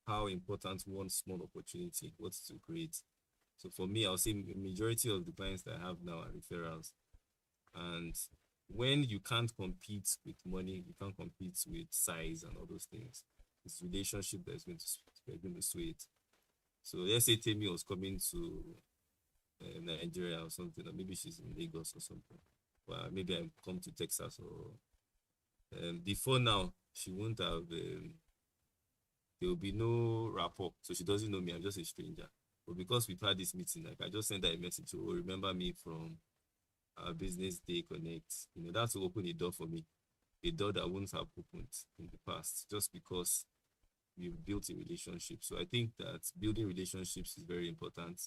how important one small opportunity was to create. So for me, I'll say the majority of the clients that I have now are referrals. And when you can't compete with money, you can't compete with size and all those things. It's relationship that's going to sway it. So let's say Temi was coming to Nigeria or something, or maybe she's in Lagos or something. Well, maybe I come to Texas or before now, she won't have, there will be no rapport. So she doesn't know me, I'm just a stranger. But because we've had this meeting, like I just sent her a message, oh, remember me from our BusinessDay Connect. That's to open a door for me, a door that wouldn't have opened in the past, just because we've built a relationship. So I think that building relationships is very important.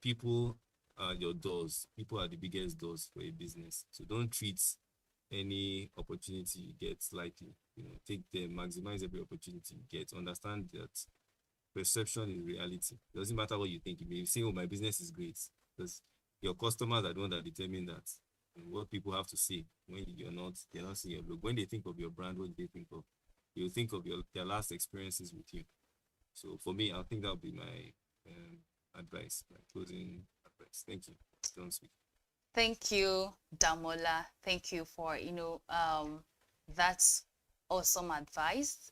People are your doors. People are the biggest doors for a business. So don't treat any opportunity you get lightly. Take them, maximize every opportunity you get. Understand that perception is reality. It doesn't matter what you think. You may say, oh, my business is great, because your customers are the ones that determine that. And what people have to say when they're not seeing your logo. When they think of your brand, what do they think of? you think of their last experiences with you. So for me, I think that would be my advice, my closing advice. Thank you. Don't speak. Thank you, Damola. Thank you for, that's awesome advice.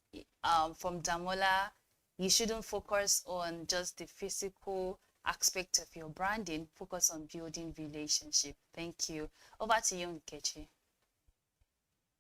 From Damola, you shouldn't focus on just the physical aspect of your branding, focus on building relationship. Thank you. Over to you, Nkechi.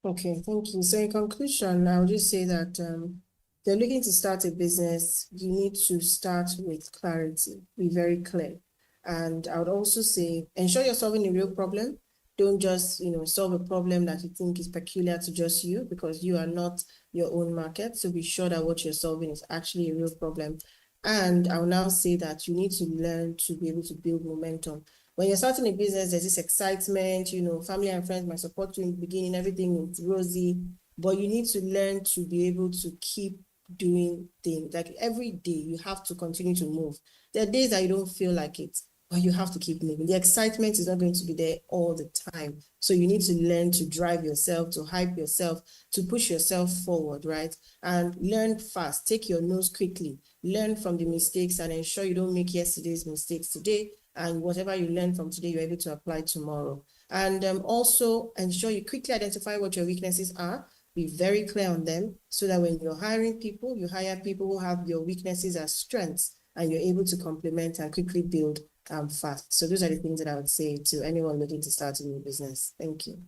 Okay, thank you. So in conclusion, I'll just say that if you're looking to start a business, you need to start with clarity, be very clear. And I would also say, ensure you're solving a real problem. Don't just, solve a problem that you think is peculiar to just you, because you are not your own market. So be sure that what you're solving is actually a real problem. And I'll now say that you need to learn to be able to build momentum. When you're starting a business, there's this excitement, family and friends might support you in the beginning, everything is rosy, but you need to learn to be able to keep doing things. Like every day, you have to continue to move. There are days that you don't feel like it, but you have to keep moving. The excitement is not going to be there all the time. So you need to learn to drive yourself, to hype yourself, to push yourself forward, right? And learn fast, take your notes quickly, learn from the mistakes and ensure you don't make yesterday's mistakes today. And whatever you learn from today, you're able to apply tomorrow. And also ensure you quickly identify what your weaknesses are. Be very clear on them so that when you're hiring people, you hire people who have your weaknesses as strengths and you're able to complement and quickly build fast. So those are the things that I would say to anyone looking to start a new business. Thank you.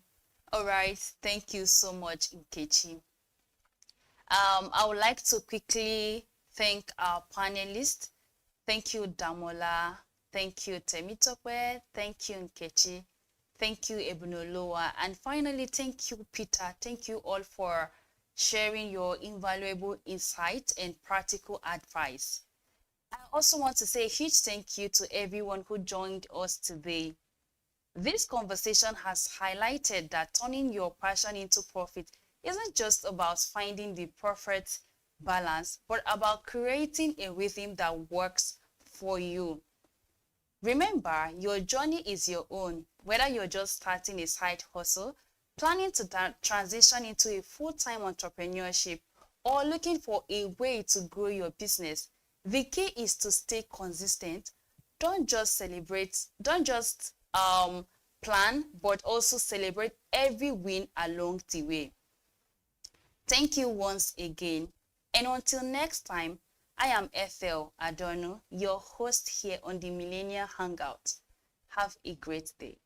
All right. Thank you so much, Nkechi. I would like to quickly thank our panelists. Thank you, Damola. Thank you, Temitope. Thank you, Nkechi. Thank you, Ebunoloa. And finally, thank you, Peter. Thank you all for sharing your invaluable insight and practical advice. I also want to say a huge thank you to everyone who joined us today. This conversation has highlighted that turning your passion into profit isn't just about finding the perfect balance, but about creating a rhythm that works for you. Remember, your journey is your own, whether you're just starting a side hustle, planning to transition into a full-time entrepreneurship, or looking for a way to grow your business. The key is to stay consistent. Don't just plan, but also celebrate every win along the way. Thank you once again. And until next time, I am Ethel Adorno, your host here on the Millennial Hangout. Have a great day.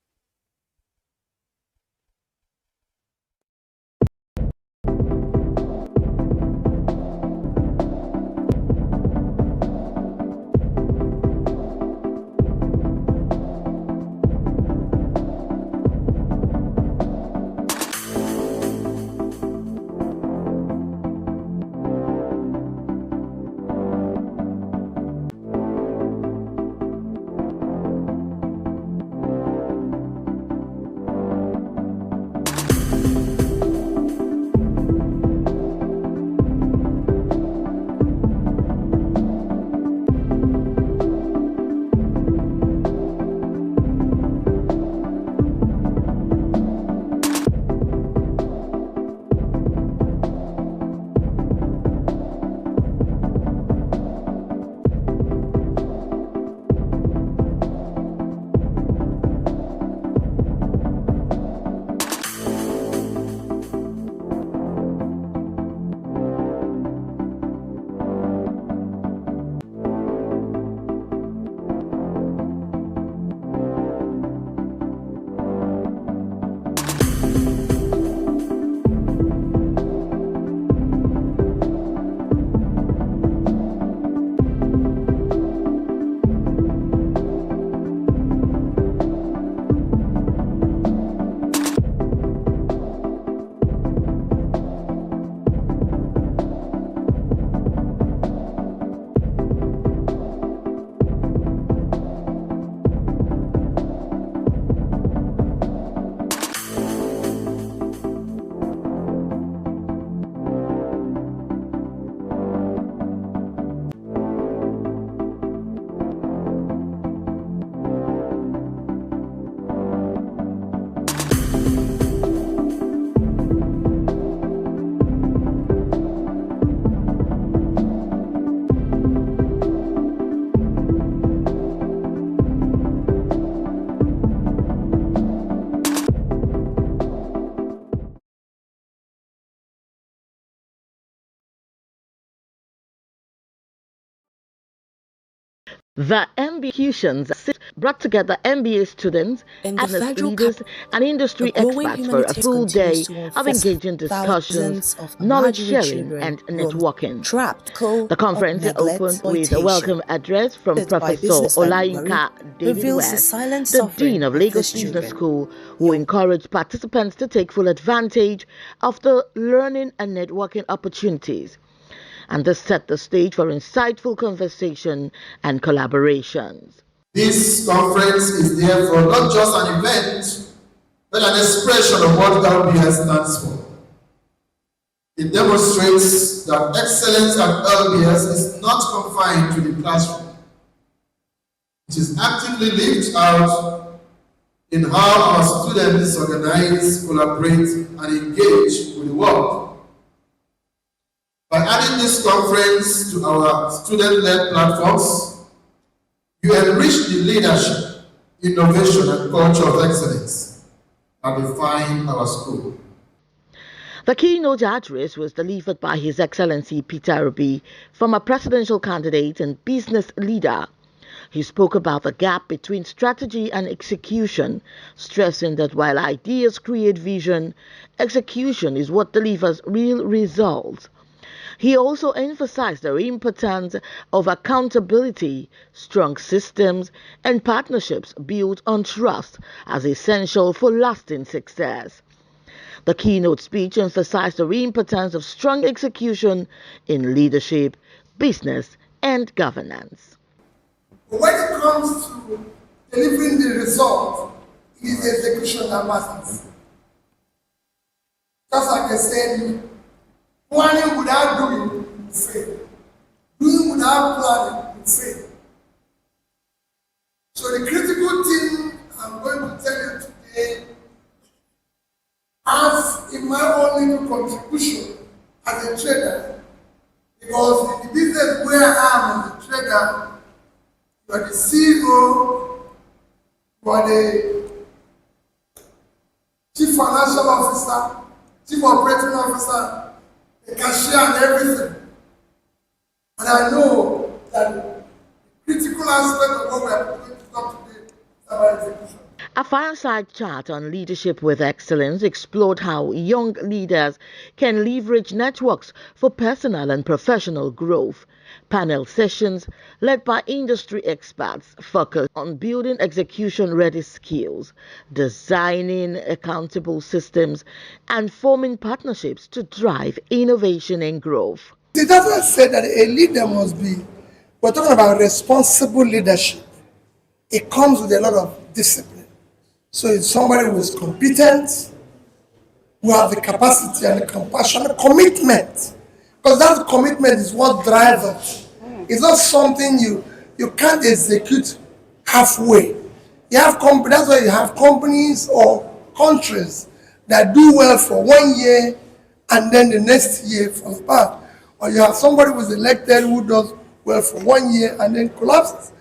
The MBA brought together MBA students, In the business federal leaders, and the industry growing experts for a humanities full continues day to of unfold engaging discussions, thousands of knowledge Amajiri sharing, children and roam networking. trapped cold The of conference neglect, opened with a exploitation. welcome address from By Professor Business February Olayinka David reveals the West, silent the Dean suffering of of Lagos these Business children. School, who encouraged participants to take full advantage of the learning and networking opportunities. And this set the stage for insightful conversation and collaborations. This conference is therefore not just an event, but an expression of what LBS stands for. It demonstrates that excellence at LBS is not confined to the classroom. It is actively lived out in how our students organize, collaborate, and engage with the world. By adding this conference to our student-led platforms, you enrich the leadership, innovation, and culture of excellence that define our school. The keynote address was delivered by His Excellency Peter Obi, former presidential candidate and business leader. He spoke about the gap between strategy and execution, stressing that while ideas create vision, execution is what delivers real results. He also emphasized the importance of accountability, strong systems, and partnerships built on trust as essential for lasting success. The keynote speech emphasized the importance of strong execution in leadership, business, and governance. When it comes to delivering the result, it is the execution that matters. Just like I said, planning without doing will fail. Doing without planning will fail. So the critical thing I'm going to tell you today, as in my own little contribution as a trader, because in the business where I am as a trader, you are the CEO, you are the chief financial officer, chief operating officer, the cashier and everything. And I know that the critical aspect of what we are going to talk today is about execution. A fireside chat on leadership with excellence explored how young leaders can leverage networks for personal and professional growth. Panel sessions led by industry experts focused on building execution-ready skills, designing accountable systems, and forming partnerships to drive innovation and growth. It doesn't say that a leader must be, we're talking about responsible leadership. It comes with a lot of discipline. So it's somebody who is competent, who have the capacity and the compassion, the commitment. Because that commitment is what drives us. It's not something you can't execute halfway. You have that's why you have companies or countries that do well for 1 year and then the next year falls apart. Or you have somebody who is elected who does well for 1 year and then collapses.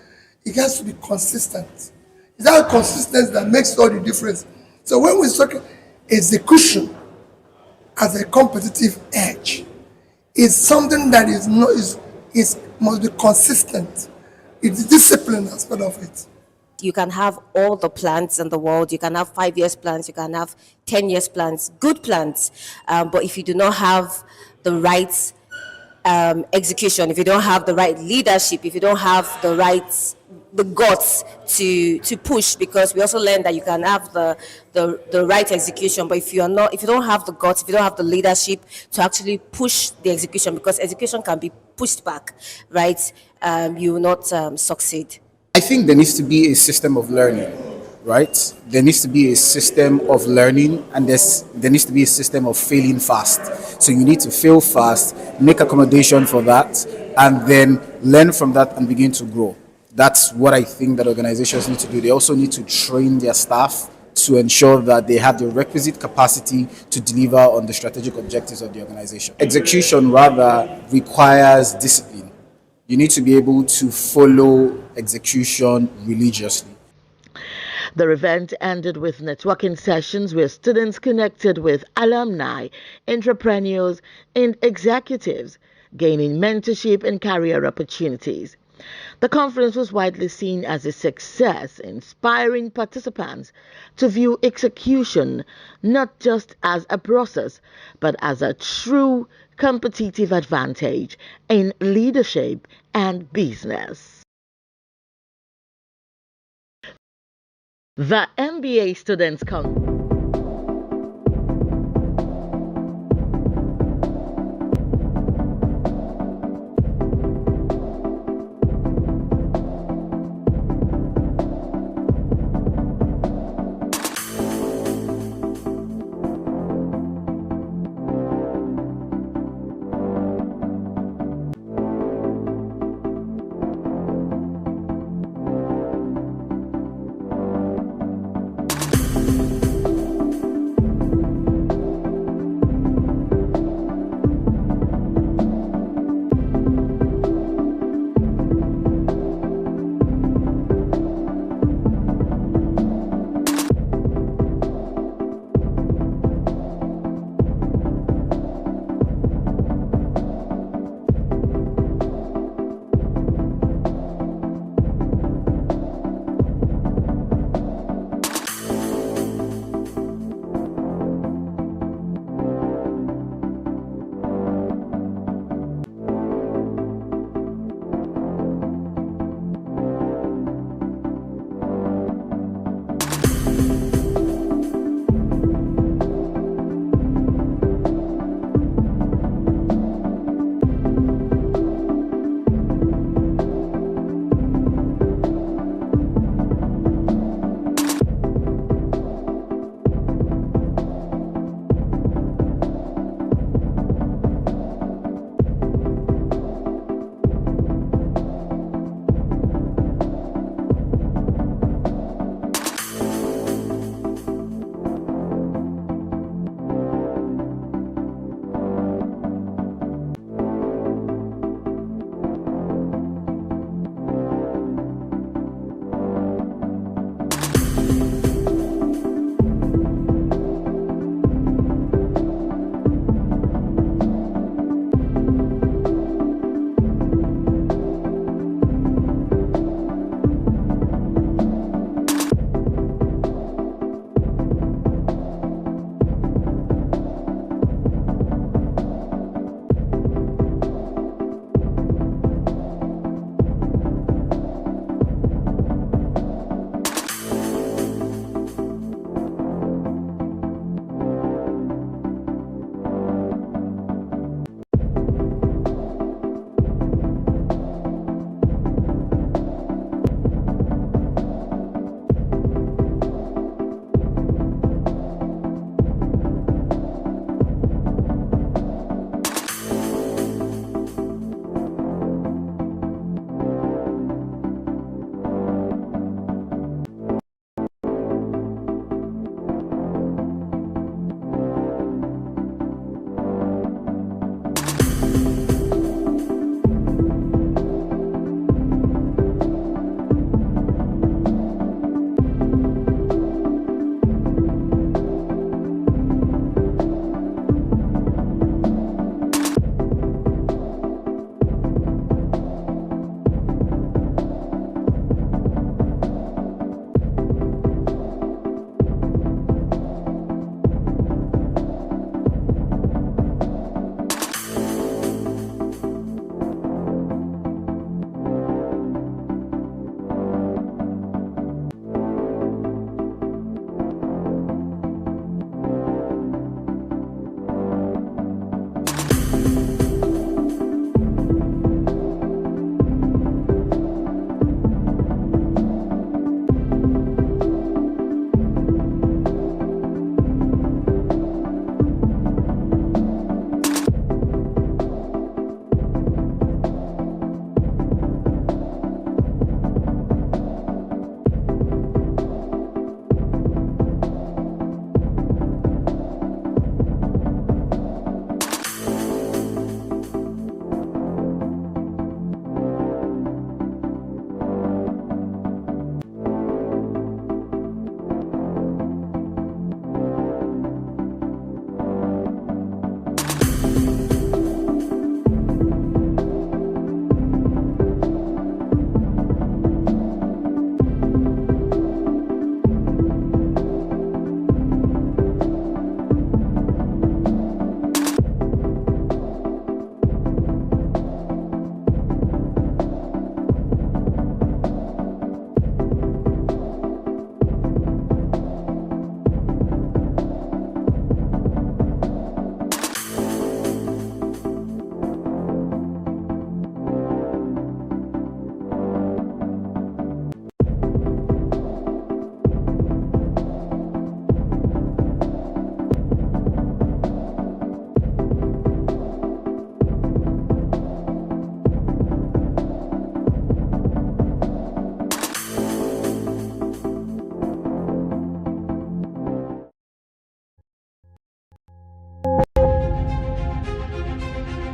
It has to be consistent. It's that consistency that makes all the difference. So when we talk execution as a competitive edge, it's something that must be consistent. It's the discipline aspect of it. You can have all the plans in the world. You can have 5 years plans. You can have 10 years plans, good plans. But if you do not have the right execution, if you don't have the right leadership, if you don't have the guts to push, because we also learned that you can have the right execution, but if you don't have the guts, if you don't have the leadership to actually push the execution, because execution can be pushed back, right? You will not succeed. I think there needs to be a system of learning, right? There needs to be a system of learning, and there needs to be a system of failing fast. So you need to fail fast, make accommodation for that, and then learn from that and begin to grow. That's what I think that organizations need to do. They also need to train their staff to ensure that they have the requisite capacity to deliver on the strategic objectives of the organization. Execution rather requires discipline. You need to be able to follow execution religiously. The event ended with networking sessions where students connected with alumni, entrepreneurs, and executives, gaining mentorship and career opportunities. The conference was widely seen as a success, inspiring participants to view execution not just as a process, but as a true competitive advantage in leadership and business. The MBA Students Conference.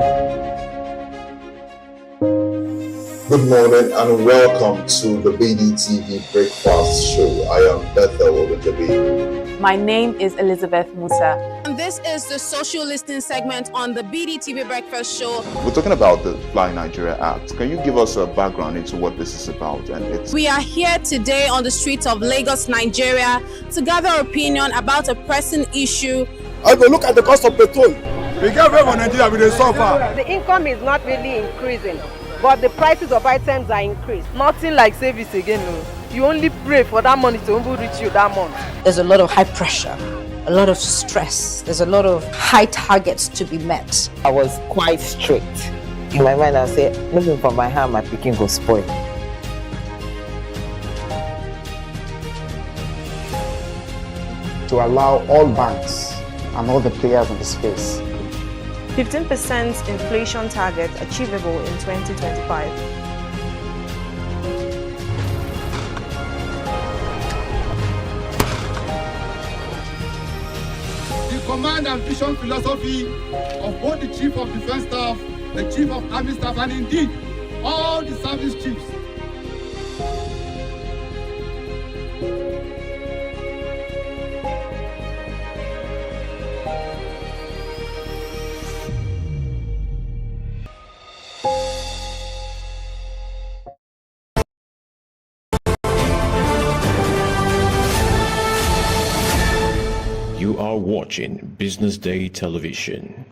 Good morning and welcome to the BDTV Breakfast Show. I am Bethel Ogunjobi. My name is Elizabeth Musa. And this is the social listening segment on the BDTV Breakfast Show. We're talking about the Fly Nigeria Act. Can you give us a background into what this is about? We are here today on the streets of Lagos, Nigeria, to gather opinion about a pressing issue. I go look at the cost of petrol. We get very Nigeria with the suffer. The income is not really increasing, but the prices of items are increased. Nothing like service again. No. You only pray for that money to reach you that month. There's a lot of high pressure, a lot of stress. There's a lot of high targets to be met. I was quite strict. In my mind, I said, looking for my hand, my picking will spoil. To allow all banks and all the players in the space. 15% inflation target achievable in 2025. The command and vision philosophy of both the Chief of Defense Staff, the Chief of Army Staff, and indeed all the service chiefs. You are watching Business Day Television.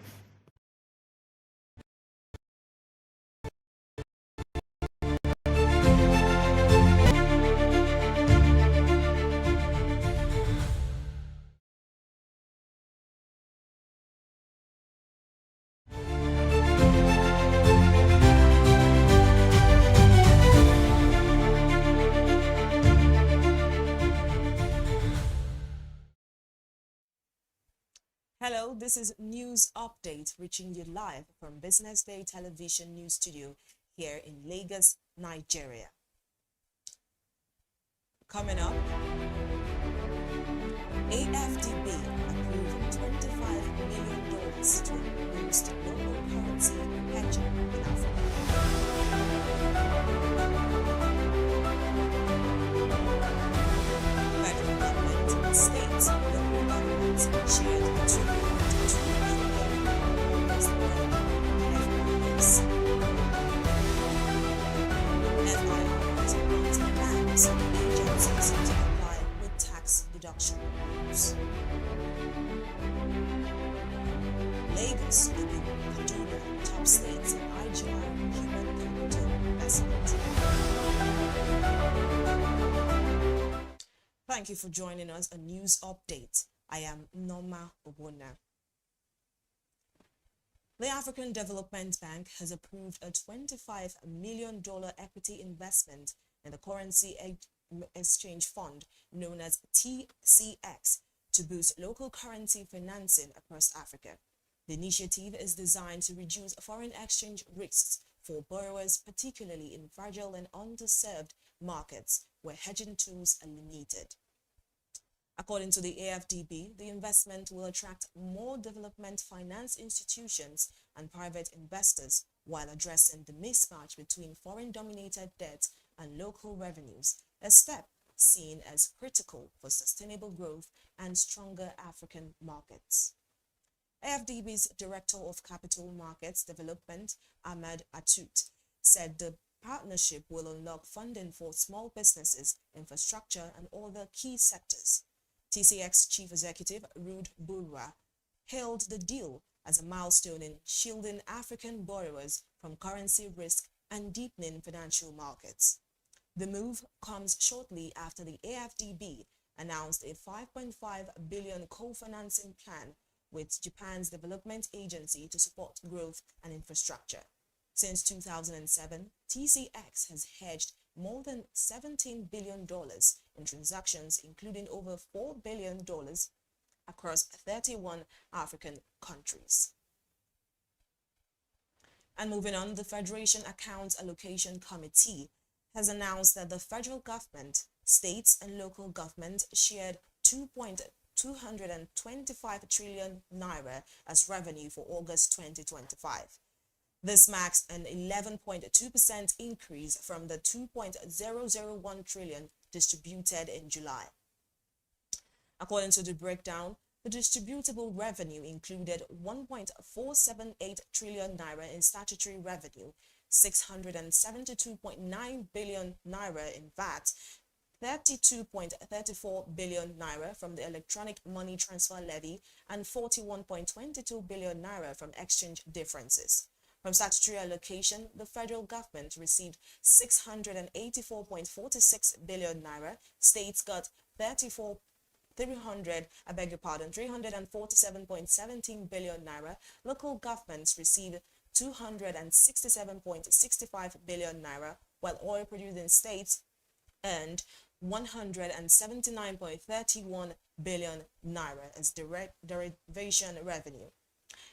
Hello, this is News Update reaching you live from Business Day Television News Studio here in Lagos, Nigeria. Coming up, AFDB approved $25 million to boost local currency hedging in Africa. Federal government and states, local governments shared $2.2 billion FIRs. FIRs grant banks and agencies to comply with tax deduction rules. Lagos and Kaduna, top states in IGR human capital investment. Thank you for joining us on News Update. I am Norma Obona. The African Development Bank has approved a $25 million equity investment in the Currency Exchange Fund, known as TCX, to boost local currency financing across Africa. The initiative is designed to reduce foreign exchange risks for borrowers, particularly in fragile and underserved markets where hedging tools are limited. According to the AFDB, the investment will attract more development finance institutions and private investors while addressing the mismatch between foreign-dominated debt and local revenues, a step seen as critical for sustainable growth and stronger African markets. AFDB's Director of Capital Markets Development, Ahmed Atut, said the partnership will unlock funding for small businesses, infrastructure, and other key sectors. TCX Chief Executive Ruud Bourwa hailed the deal as a milestone in shielding African borrowers from currency risk and deepening financial markets. The move comes shortly after the AFDB announced a $5.5 billion co-financing plan with Japan's development agency to support growth and infrastructure. Since 2007, TCX has hedged more than $17 billion in transactions, including over $4 billion across 31 African countries. And moving on, the Federation Accounts Allocation Committee has announced that the federal government, states and local governments shared 2.225 trillion naira as revenue for August 2025. This marks an 11.2% increase from the 2.001 trillion distributed in July. According to the breakdown, the distributable revenue included 1.478 trillion naira in statutory revenue, 672.9 billion naira in VAT, 32.34 billion naira from the electronic money transfer levy, and 41.22 billion naira from exchange differences. From statutory allocation, the federal government received 684.46 billion naira, states got 347.17 billion naira, local governments received 267.65 billion naira, while oil producing states earned 179.31 billion naira as direct derivation revenue.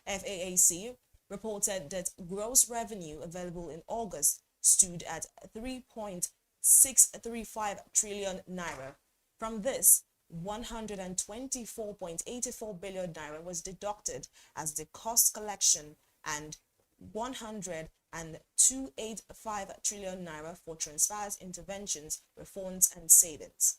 FAAC reported that gross revenue available in August stood at 3.635 trillion naira. From this, 124.84 billion naira was deducted as the cost collection and 102.85 trillion naira for transfers, interventions, refunds, and savings.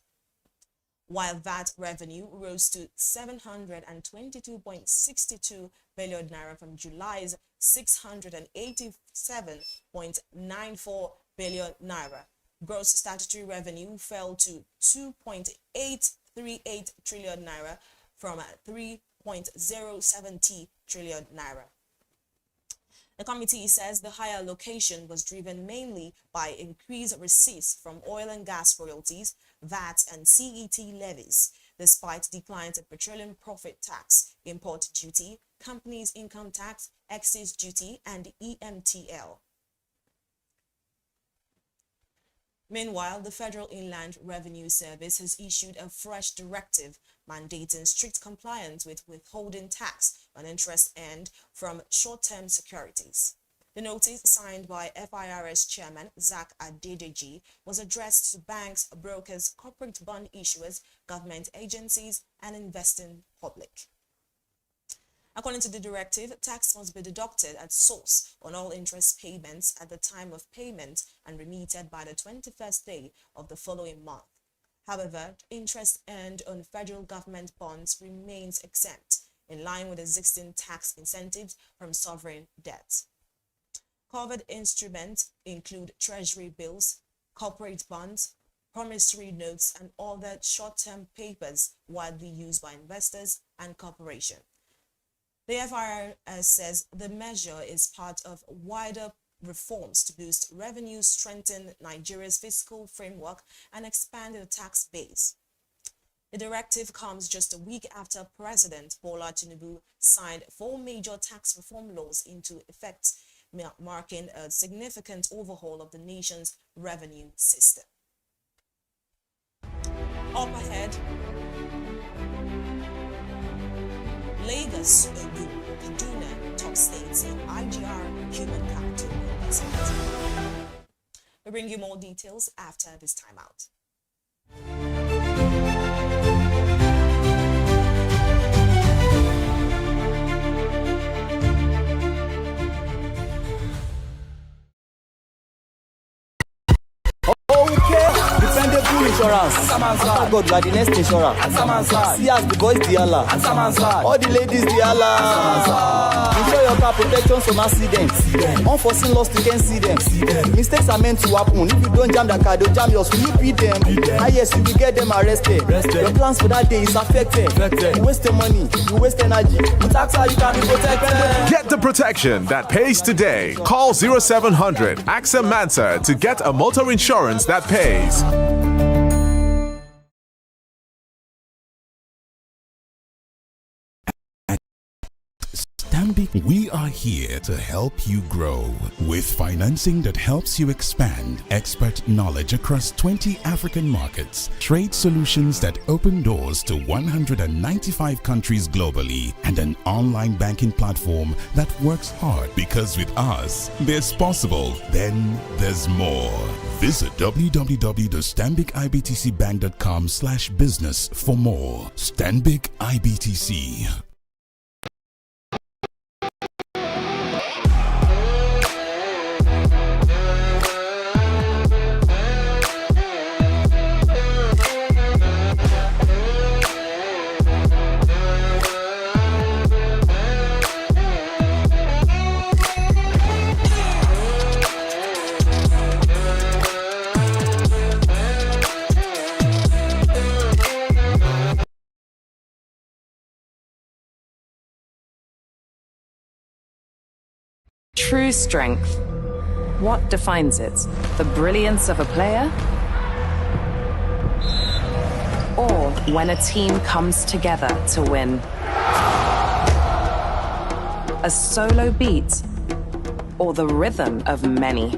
While VAT revenue rose to 722.62 billion naira from July's 687.94 billion naira. Gross statutory revenue fell to 2.838 trillion naira from 3.070 trillion naira. The committee says the higher allocation was driven mainly by increased receipts from oil and gas royalties, VAT and CET levies, despite declines in petroleum profit tax, import duty, companies income tax, excise duty, and EMTL. Meanwhile, the Federal Inland Revenue Service has issued a fresh directive mandating strict compliance with withholding tax on interest earned from short-term securities. The notice, signed by FIRS Chairman Zach Adedeji, was addressed to banks, brokers, corporate bond issuers, government agencies, and investing public. According to the directive, tax must be deducted at source on all interest payments at the time of payment and remitted by the 21st day of the following month. However, interest earned on federal government bonds remains exempt, in line with existing tax incentives from sovereign debt. Covered instruments include treasury bills, corporate bonds, promissory notes, and other short-term papers widely used by investors and corporations. The FIRS says the measure is part of wider reforms to boost revenue, strengthen Nigeria's fiscal framework, and expand the tax base. The directive comes just a week after President Bola Tinubu signed 4 major tax reform laws into effect, marking a significant overhaul of the nation's revenue system. Up ahead, Lagos, Ogun, Kaduna, top states in IGR human capital investment. We bring you more details after this timeout. Dependable insurance. After God, you are the next insurance. See as the boys, the Allah. All the ladies, the Allah. Ensure your car protection from accidents. Unforeseen loss, you can see them. Mistakes are meant to happen. If you don't jam the car, they'll jam yours. Will you beat them? Ah yes, you will get them arrested. Your plans for that day is affected. You waste your money, you waste energy. With AXA, you can be protected. Get the protection that pays today. Call 0700 AXA Mansa to get a motor insurance that pays. We are here to help you grow with financing that helps you expand, expert knowledge across 20 African markets, trade solutions that open doors to 195 countries globally, and an online banking platform that works hard, because with us, there's possible, then there's more. Visit www.stanbicibtcbank.com/business for more. Stanbic IBTC. True strength. What defines it? The brilliance of a player? Or when a team comes together to win? A solo beat? Or the rhythm of many?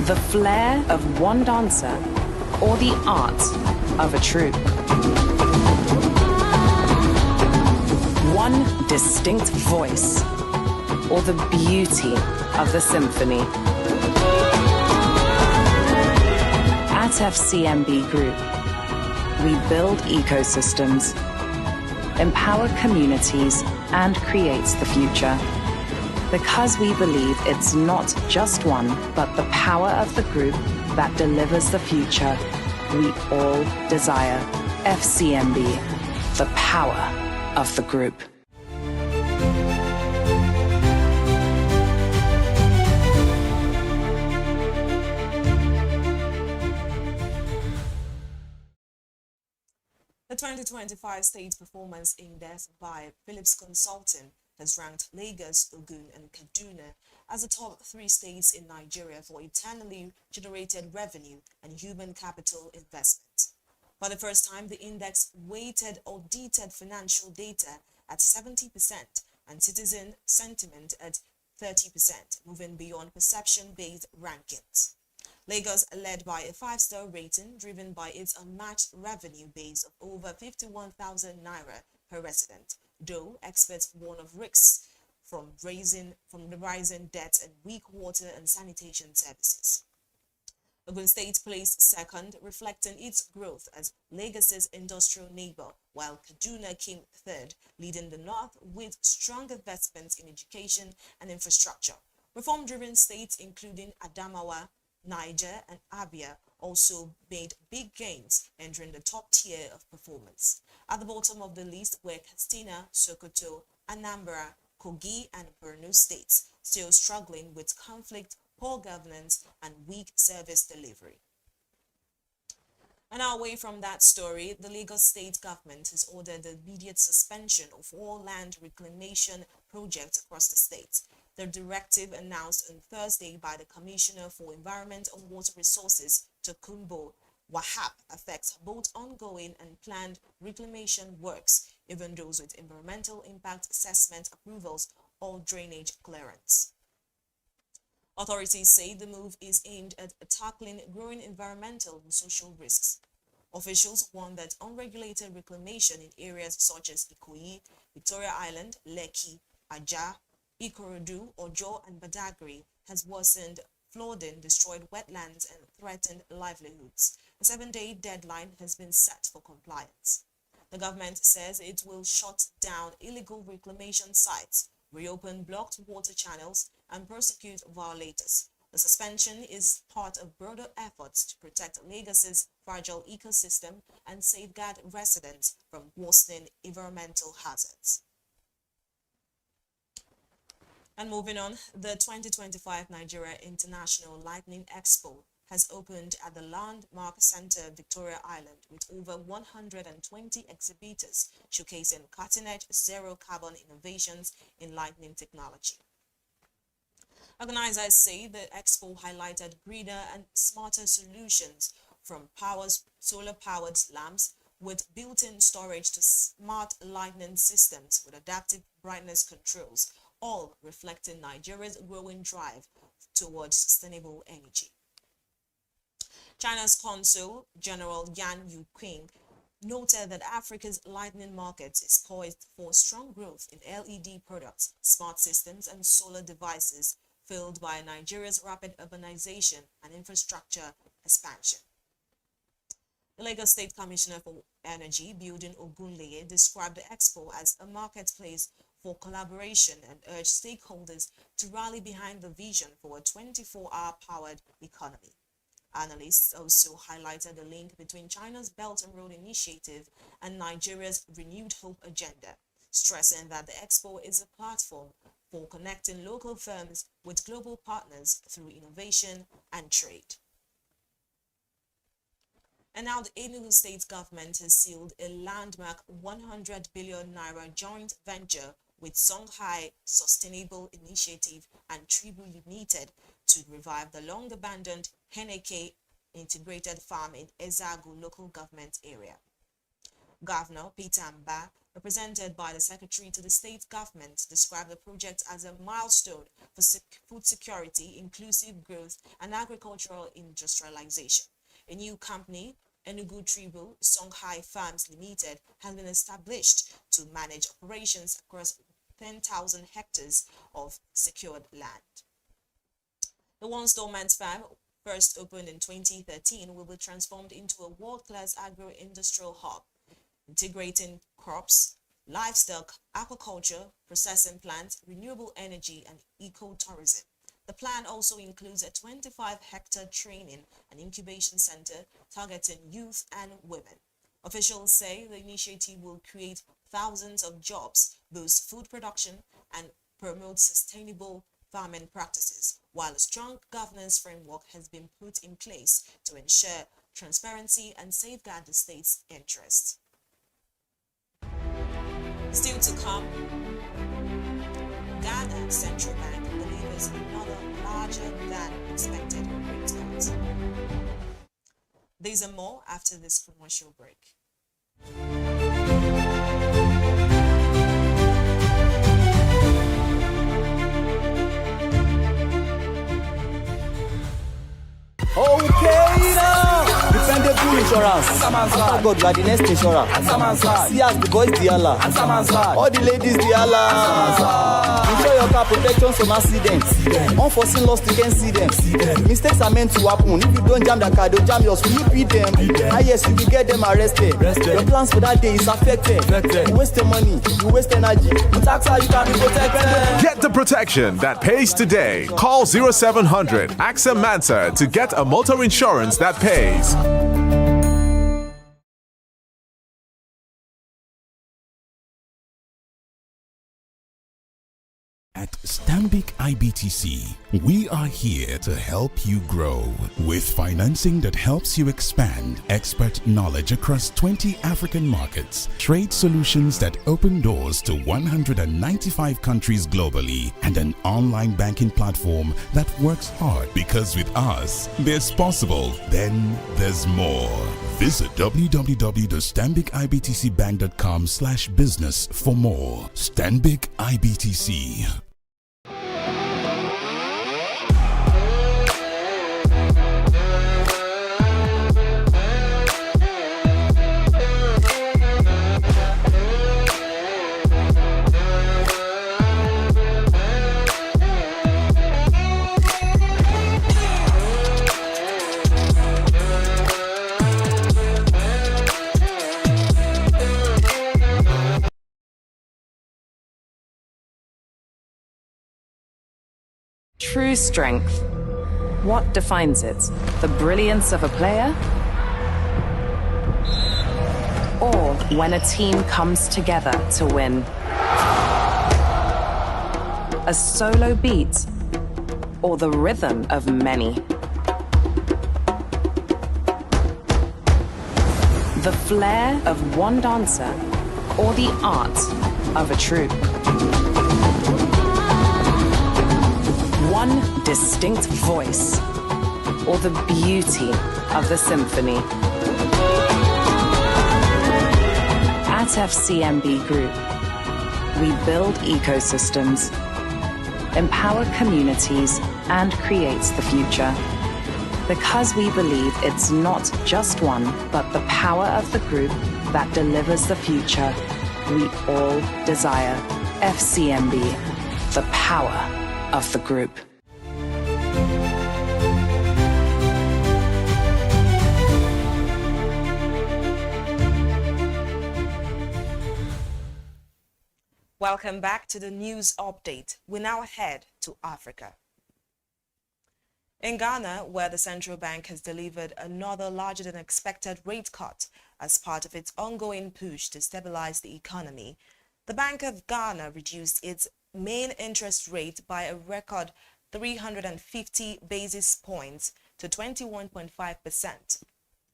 The flair of one dancer? Or the art of a troupe? One distinct voice, or the beauty of the symphony. At FCMB Group, we build ecosystems, empower communities, and create the future. Because we believe it's not just one, but the power of the group that delivers the future we all desire. FCMB, the power of the group. The 2025 State Performance Index by Phillips Consulting has ranked Lagos, Ogun, and Kaduna as the top 3 states in Nigeria for internally generated revenue and human capital investment. For the first time, the index weighted audited financial data at 70% and citizen sentiment at 30%, moving beyond perception-based rankings. Lagos led by a 5-star rating driven by its unmatched revenue base of over 51,000 naira per resident, though experts warn of risks from the rising debt and weak water and sanitation services. Ogun State placed second, reflecting its growth as Lagos's industrial neighbor, while Kaduna came third, leading the north with strong investments in education and infrastructure. Reform-driven states including Adamawa, Niger, and Abia also made big gains, entering the top tier of performance. At the bottom of the list were Katsina, Sokoto, Anambra, Kogi, and Borno states, still struggling with conflict, poor governance, and weak service delivery. And away from that story, the Lagos state government has ordered the immediate suspension of all land reclamation projects across the state. The directive, announced on Thursday by the Commissioner for Environment and Water Resources, Tokunbo Wahab, affects both ongoing and planned reclamation works, even those with environmental impact assessment approvals or drainage clearance. Authorities say the move is aimed at tackling growing environmental and social risks. Officials warn that unregulated reclamation in areas such as Ikoyi, Victoria Island, Lekki, Ajah, Ikorodu, Ojo, and Badagry has worsened flooding, destroyed wetlands, and threatened livelihoods. A 7-day deadline has been set for compliance. The government says it will shut down illegal reclamation sites, reopen blocked water channels, and prosecute violators. The suspension is part of broader efforts to protect Lagos's fragile ecosystem and safeguard residents from worsening environmental hazards. And moving on, the 2025 Nigeria International Lightning Expo has opened at the Landmark Center, Victoria Island, with over 120 exhibitors showcasing cutting-edge zero-carbon innovations in lightning technology. Organizers say the expo highlighted greener and smarter solutions from solar-powered lamps with built-in storage to smart lighting systems with adaptive brightness controls, all reflecting Nigeria's growing drive towards sustainable energy. China's Consul General Yan Yuqing noted that Africa's lightning market is poised for strong growth in LED products, smart systems, and solar devices, fueled by Nigeria's rapid urbanization and infrastructure expansion. The Lagos State Commissioner for Energy, Building Ogunleye, described the expo as a marketplace for collaboration and urged stakeholders to rally behind the vision for a 24-hour powered economy. Analysts also highlighted the link between China's Belt and Road Initiative and Nigeria's Renewed Hope agenda, stressing that the expo is a platform for connecting local firms with global partners through innovation and trade. And now the Enugu state government has sealed a landmark 100 billion naira joint venture with Songhai Sustainable Initiative and Tribu Limited to revive the long-abandoned Heneke integrated farm in Ezagu local government area. Governor Peter Mba, represented by the Secretary to the state government, described the project as a milestone for food security, inclusive growth, and agricultural industrialization. A new company, Enugu Tribu Songhai Farms Limited, has been established to manage operations across 10,000 hectares of secured land. The one-dormant farm, first opened in 2013, will be transformed into a world-class agro-industrial hub, integrating crops, livestock, aquaculture, processing plants, renewable energy, and ecotourism. The plan also includes a 25-hectare training and incubation center targeting youth and women. Officials say the initiative will create thousands of jobs, boost food production, and promote sustainable farming practices, while a strong governance framework has been put in place to ensure transparency and safeguard the state's interests. Still to come, Ghana Central Bank delivers another larger than expected rate cut. These and more after this commercial break. Okay now. Dependable insurance. After God, you are the next insurer. See as the boys the Allah. All the ladies the Allah. Ensure your car protections from accidents. Unforeseen loss, you can see them. Mistakes are meant to happen. If you don't jam the car, they'll jam yours. Will you beat them? Ah yes, you will get them arrested. Your plans for that day is affected. You waste your money, you waste energy. With AXA, you can be protected. Get the protection that pays today. Call 0700 AXA Mansa to get a motor insurance that pays. At Stanbic IBTC, we are here to help you grow with financing that helps you expand, expert knowledge across 20 African markets, trade solutions that open doors to 195 countries globally, and an online banking platform that works hard because with us, there's possible, then there's more. Visit www.stanbicibtcbank.com/business for more. Stanbic IBTC. True strength. What defines it? The brilliance of a player? Or when a team comes together to win? A solo beat? Or the rhythm of many? The flair of one dancer? Or the art of a troupe? One distinct voice, or the beauty of the symphony. At FCMB Group, we build ecosystems, empower communities, and create the future. Because we believe it's not just one, but the power of the group that delivers the future we all desire. FCMB, the power of the group. Welcome back to the news update. We now head to Africa. In Ghana, where the central bank has delivered another larger than expected rate cut as part of its ongoing push to stabilize the economy, the Bank of Ghana reduced its main interest rate by a record 350 basis points to 21.5%.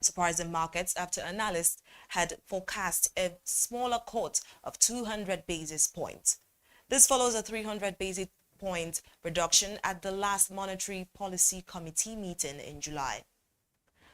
surprising markets after analysts had forecast a smaller cut of 200 basis points. This follows a 300 basis point reduction at the last Monetary Policy Committee meeting in July.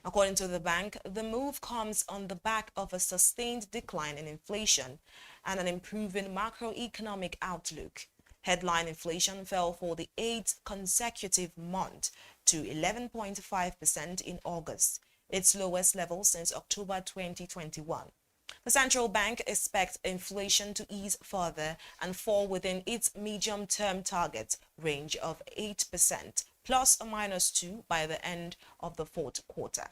According to the bank, the move comes on the back of a sustained decline in inflation and an improving macroeconomic outlook. Headline inflation fell for the 8th consecutive month to 11.5% in August, its lowest level since October 2021. The central bank expects inflation to ease further and fall within its medium-term target range of 8% plus or minus 2 by the end of the fourth quarter.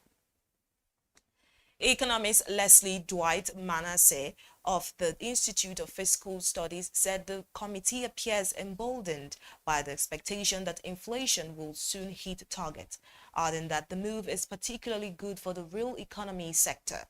Economist Leslie Dwight Manasseh of the Institute of Fiscal Studies said the committee appears emboldened by the expectation that inflation will soon hit target, adding that the move is particularly good for the real economy sector.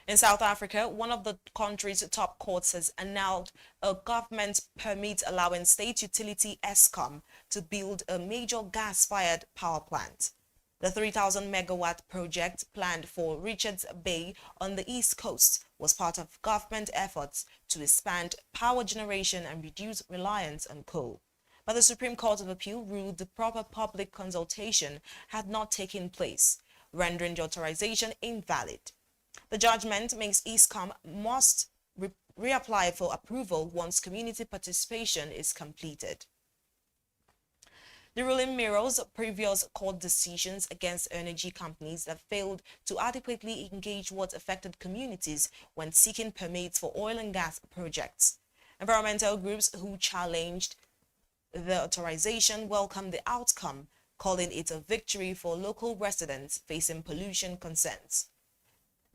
In South Africa, one of the country's top courts has annulled a government permit allowing state utility Eskom to build a major gas-fired power plant. The 3,000 megawatt project planned for Richards Bay on the East Coast was part of government efforts to expand power generation and reduce reliance on coal. But the Supreme Court of Appeal ruled the proper public consultation had not taken place, rendering the authorization invalid. The judgment makes Eskom must reapply for approval once community participation is completed. The ruling mirrors previous court decisions against energy companies that failed to adequately engage what affected communities when seeking permits for oil and gas projects. Environmental groups who challenged the authorization welcomed the outcome, calling it a victory for local residents facing pollution concerns.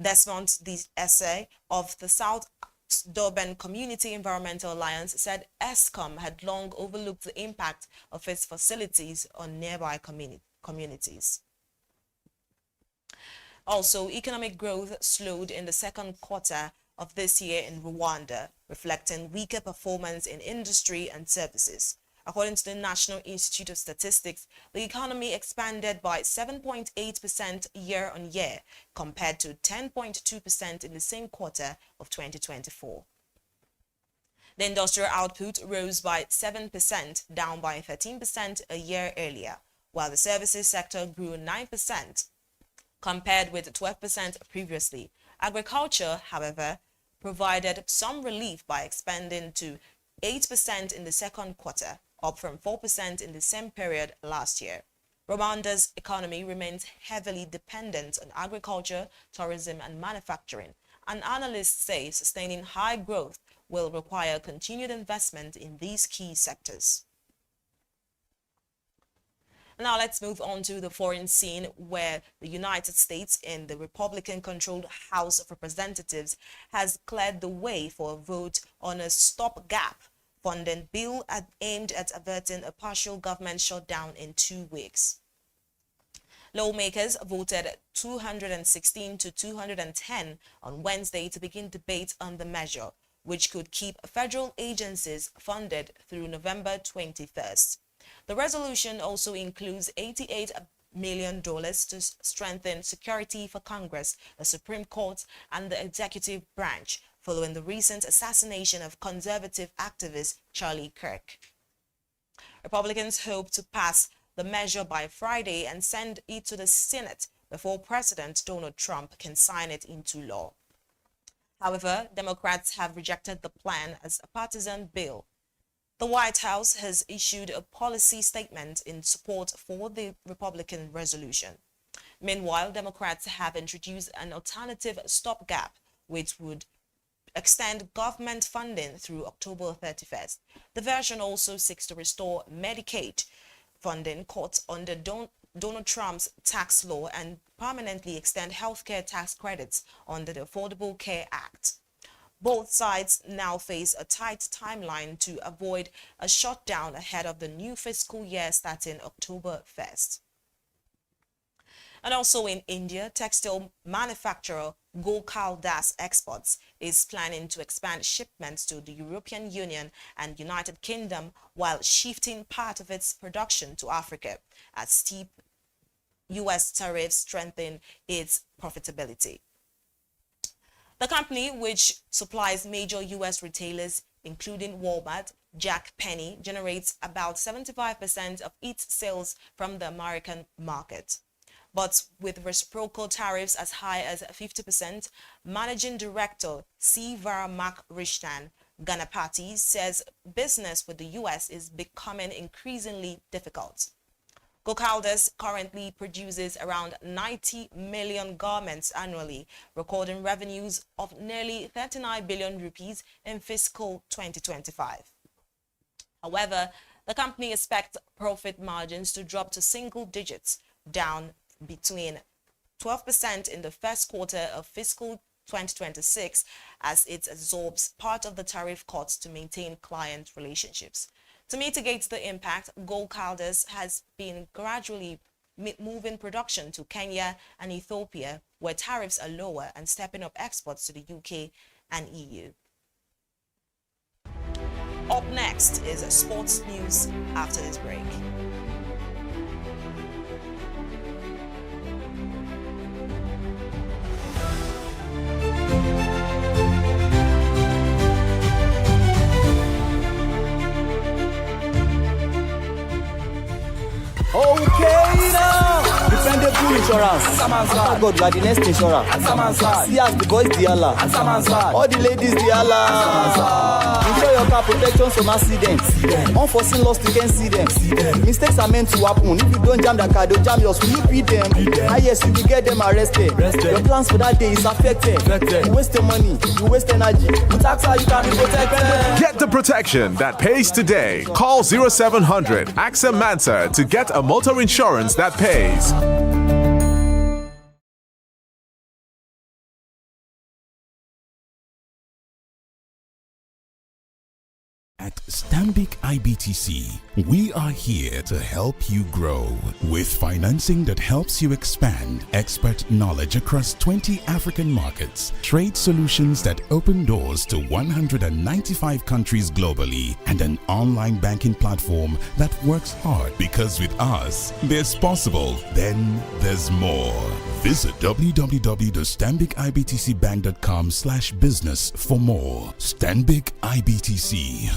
Desmond the essay of the South Durban Community Environmental Alliance said Eskom had long overlooked the impact of its facilities on nearby communities. Also, economic growth slowed in the second quarter of this year in Rwanda, reflecting weaker performance in industry and services. According to the National Institute of Statistics, the economy expanded by 7.8% year-on-year, compared to 10.2% in the same quarter of 2024. The industrial output rose by 7%, down by 13% a year earlier, while the services sector grew 9%, compared with 12% previously. Agriculture, however, provided some relief by expanding to 8% in the second quarter, up from 4% in the same period last year. Rwanda's economy remains heavily dependent on agriculture, tourism, and manufacturing, and analysts say sustaining high growth will require continued investment in these key sectors. Now let's move on to the foreign scene, where the United States in the Republican-controlled House of Representatives has cleared the way for a vote on a stopgap funding bill aimed at averting a partial government shutdown in 2 weeks. Lawmakers voted 216 to 210 on Wednesday to begin debate on the measure, which could keep federal agencies funded through November 21st. The resolution also includes $88 million to strengthen security for Congress, the Supreme Court, and the executive branch, following the recent assassination of conservative activist Charlie Kirk. Republicans hope to pass the measure by Friday and send it to the Senate before President Donald Trump can sign it into law. However, Democrats have rejected the plan as a partisan bill. The White House has issued a policy statement in support for the Republican resolution. Meanwhile, Democrats have introduced an alternative stopgap, which would extend government funding through October 31st. The version also seeks to restore Medicaid funding cut under Donald Trump's tax law and permanently extend healthcare tax credits under the Affordable Care Act. Both sides now face a tight timeline to avoid a shutdown ahead of the new fiscal year starting October 1st. And also in India, textile manufacturer Gokal Das Exports is planning to expand shipments to the European Union and United Kingdom while shifting part of its production to Africa at steep U.S. tariffs strengthen its profitability. The company, which supplies major U.S. retailers, including Walmart, Jack Penny, generates about 75% of its sales from the American market. But with reciprocal tariffs as high as 50%, Managing Director C. Varamak Ganapati says business with the U.S. is becoming increasingly difficult. Gokaldus currently produces around 90 million garments annually, recording revenues of nearly 39 billion rupees in fiscal 2025. However, the company expects profit margins to drop to single digits, down between 12% in the first quarter of fiscal 2026 as it absorbs part of the tariff cuts to maintain client relationships. To mitigate the impact, Gokaldus has been gradually moving production to Kenya and Ethiopia, where tariffs are lower, and stepping up exports to the UK and EU. Up next is sports news after this break. Okay now. Dependable insurance. After God, you are the next insurer. See as the boys the Allah. All the ladies the Allah. Ensure your car protection from accidents. Unforeseen loss, you can see them. Mistakes are meant to happen. If you don't jam the car, they'll jam yours. Will you beat them? Yes, you will get them arrested. Your plans for that day is affected. You waste your money, you waste energy. With AXA, you can be protected. Get the protection that pays today. Call 0700 AXA Mansa to get a motor insurance that pays. At Stanbic IBTC, we are here to help you grow with financing that helps you expand, expert knowledge across 20 African markets, trade solutions that open doors to 195 countries globally, and an online banking platform that works hard, because with us, there's possible, then there's more. Visit www.stanbicibtcbank.com/business for more. Stanbic IBTC.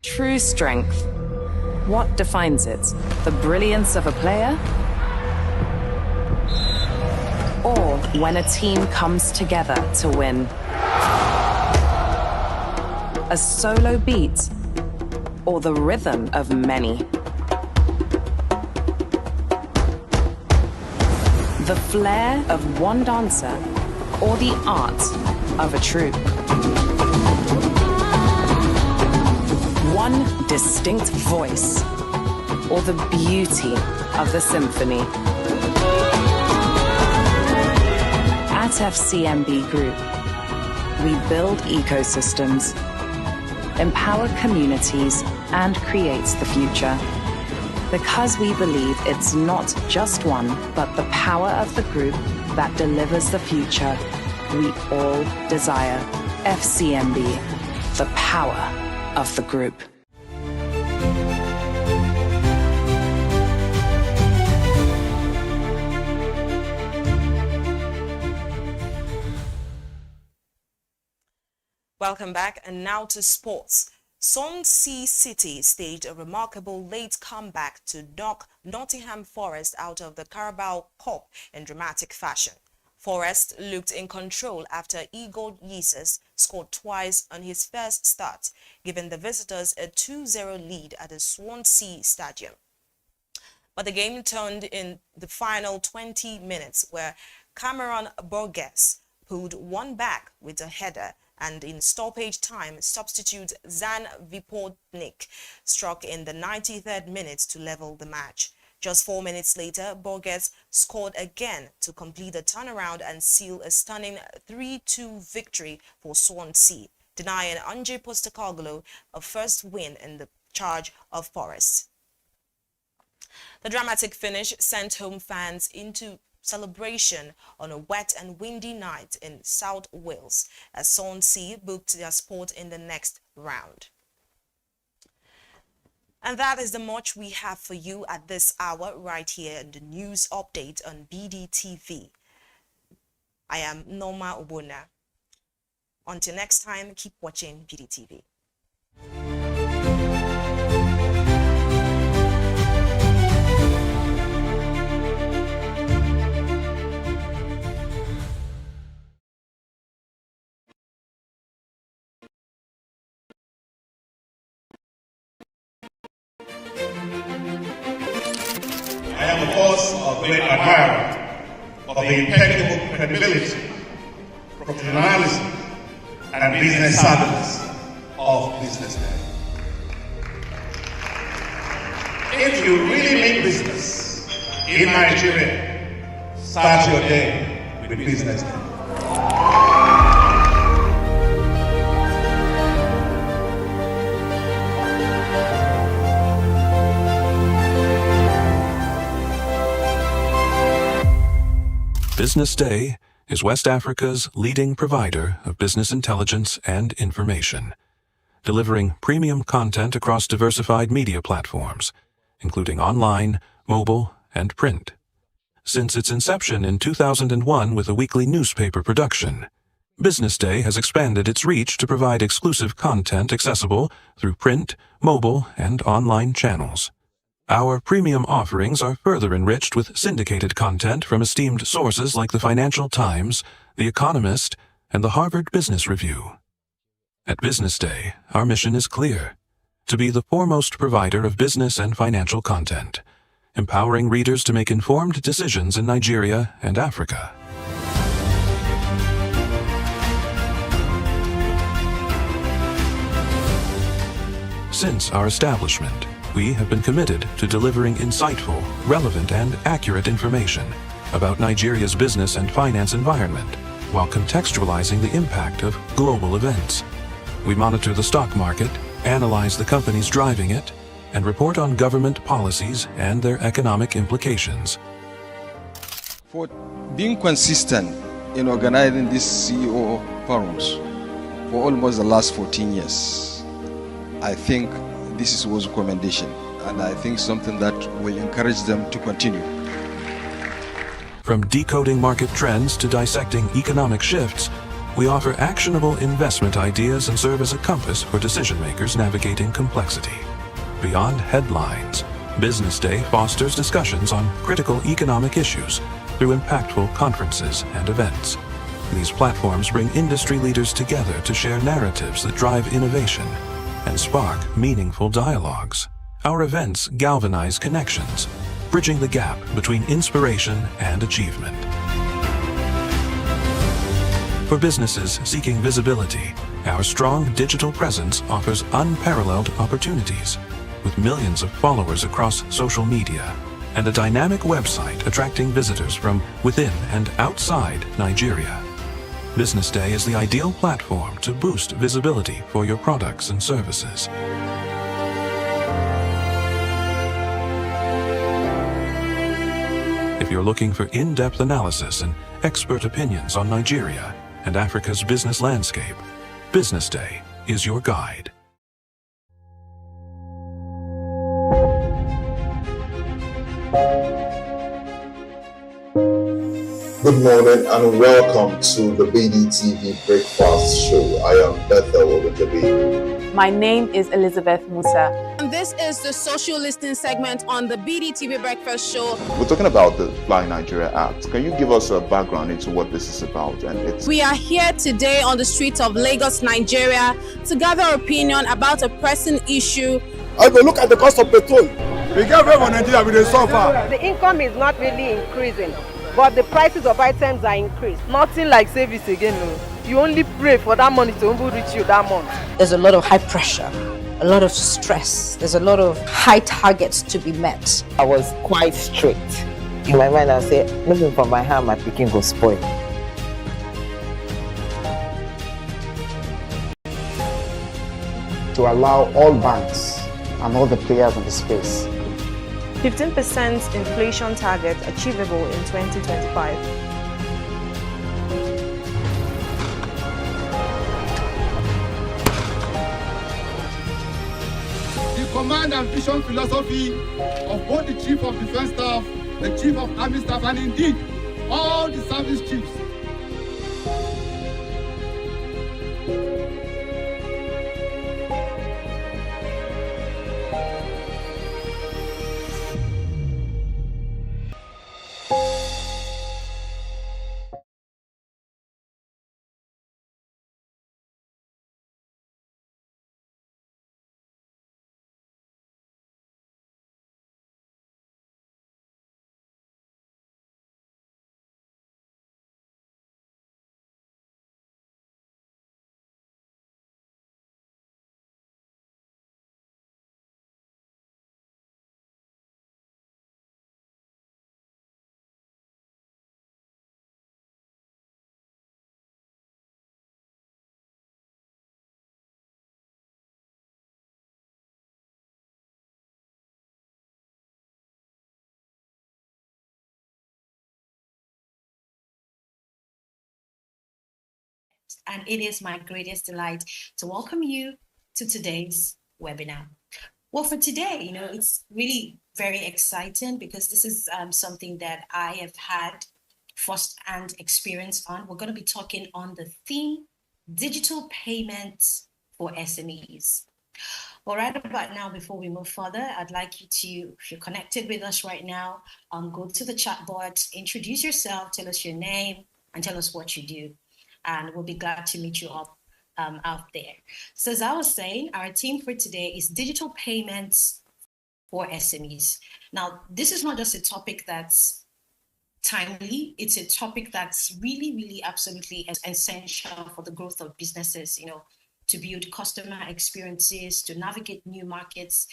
True strength. What defines it? The brilliance of a player? Or when a team comes together to win? A solo beat? Or the rhythm of many? The flair of one dancer? Or the art of a troupe? One distinct voice, or the beauty of the symphony. At FCMB Group, we build ecosystems, empower communities, and create the future. Because we believe it's not just one, but the power of the group that delivers the future we all desire. FCMB, the power of the group. Welcome back, and now to sports. Swansea City staged a remarkable late comeback to knock Nottingham Forest out of the Carabao Cup in dramatic fashion. Forest looked in control after Igor Jesus scored twice on his first start, giving the visitors a 2-0 lead at the Swansea Stadium. But the game turned in the final 20 minutes, where Cameron Borges pulled one back with a header, and in stoppage time, substitute Zan Vipotnik struck in the 93rd minute to level the match. Just 4 minutes later, Borges scored again to complete the turnaround and seal a stunning 3-2 victory for Swansea, denying Ange Postecoglou a first win in the charge of Forest. The dramatic finish sent home fans into celebration on a wet and windy night in South Wales as Swansea booked their spot in the next round. And that is the much we have for you at this hour right here in the news update on BDTV. I am Norma Obuna. Until next time, keep watching BDTV. I am, of course, a great admirer of the impeccable credibility, professionalism, and business savviness of BusinessDay. If you really mean business in Nigeria, start your day with BusinessDay. BusinessDay is West Africa's leading provider of business intelligence and information, delivering premium content across diversified media platforms, including online, mobile, and print. Since its inception in 2001 with a weekly newspaper production, BusinessDay has expanded its reach to provide exclusive content accessible through print, mobile, and online channels. Our premium offerings are further enriched with syndicated content from esteemed sources like the Financial Times, The Economist, and the Harvard Business Review. At BusinessDay, our mission is clear: to be the foremost provider of business and financial content, empowering readers to make informed decisions in Nigeria and Africa. Since our establishment, we have been committed to delivering insightful, relevant, and accurate information about Nigeria's business and finance environment, while contextualizing the impact of global events. We monitor the stock market, analyze the companies driving it, and report on government policies and their economic implications. For being consistent in organizing these CEO forums for almost the last 14 years, I think this is a recommendation, and I think something that will encourage them to continue. From decoding market trends to dissecting economic shifts, we offer actionable investment ideas and serve as a compass for decision makers navigating complexity. Beyond headlines, BusinessDay fosters discussions on critical economic issues through impactful conferences and events. These platforms bring industry leaders together to share narratives that drive innovation and spark meaningful dialogues. Our events galvanize connections, bridging the gap between inspiration and achievement. For businesses seeking visibility, our strong digital presence offers unparalleled opportunities, with millions of followers across social media and a dynamic website attracting visitors from within and outside Nigeria. BusinessDay is the ideal platform to boost visibility for your products and services. If you're looking for in-depth analysis and expert opinions on Nigeria and Africa's business landscape, BusinessDay is your guide. Good morning and welcome to the BDTV Breakfast Show. I am Bethel Ogunjobi. My name is Elizabeth Musa. And this is the social listening segment on the BDTV Breakfast Show. We're talking about the Fly Nigeria Act. Can you give us a background into what this is about? We are here today on the streets of Lagos, Nigeria, to gather opinion about a pressing issue. I will look at the cost of petrol. We get very Nigeria with the suffer. The income is not really increasing, but the prices of items are increased. Nothing like service again. No. You only pray for that money to reach you that month. There's a lot of high pressure a lot of stress. There's a lot of high targets to be met. I was quite strict. In my mind, I said, looking for my hand, my picking go spoil. To allow all banks and all the players in the space 15% inflation target achievable in 2025. The command and vision philosophy of both the Chief of Defense Staff, the Chief of Army Staff, and indeed all the service chiefs. And it is my greatest delight to welcome you to today's webinar. Well, for today, it's really very exciting because this is something that I have had first-hand experience on. We're going to be talking on the theme, digital payments for SMEs. Well, right about now, before we move further, I'd like you to, if you're connected with us right now, go to the chat box, introduce yourself, tell us your name, and tell us what you do. And we'll be glad to meet you up out there. So as I was saying, our theme for today is digital payments for SMEs. Now, this is not just a topic that's timely, it's a topic that's really, really absolutely essential for the growth of businesses, to build customer experiences, to navigate new markets,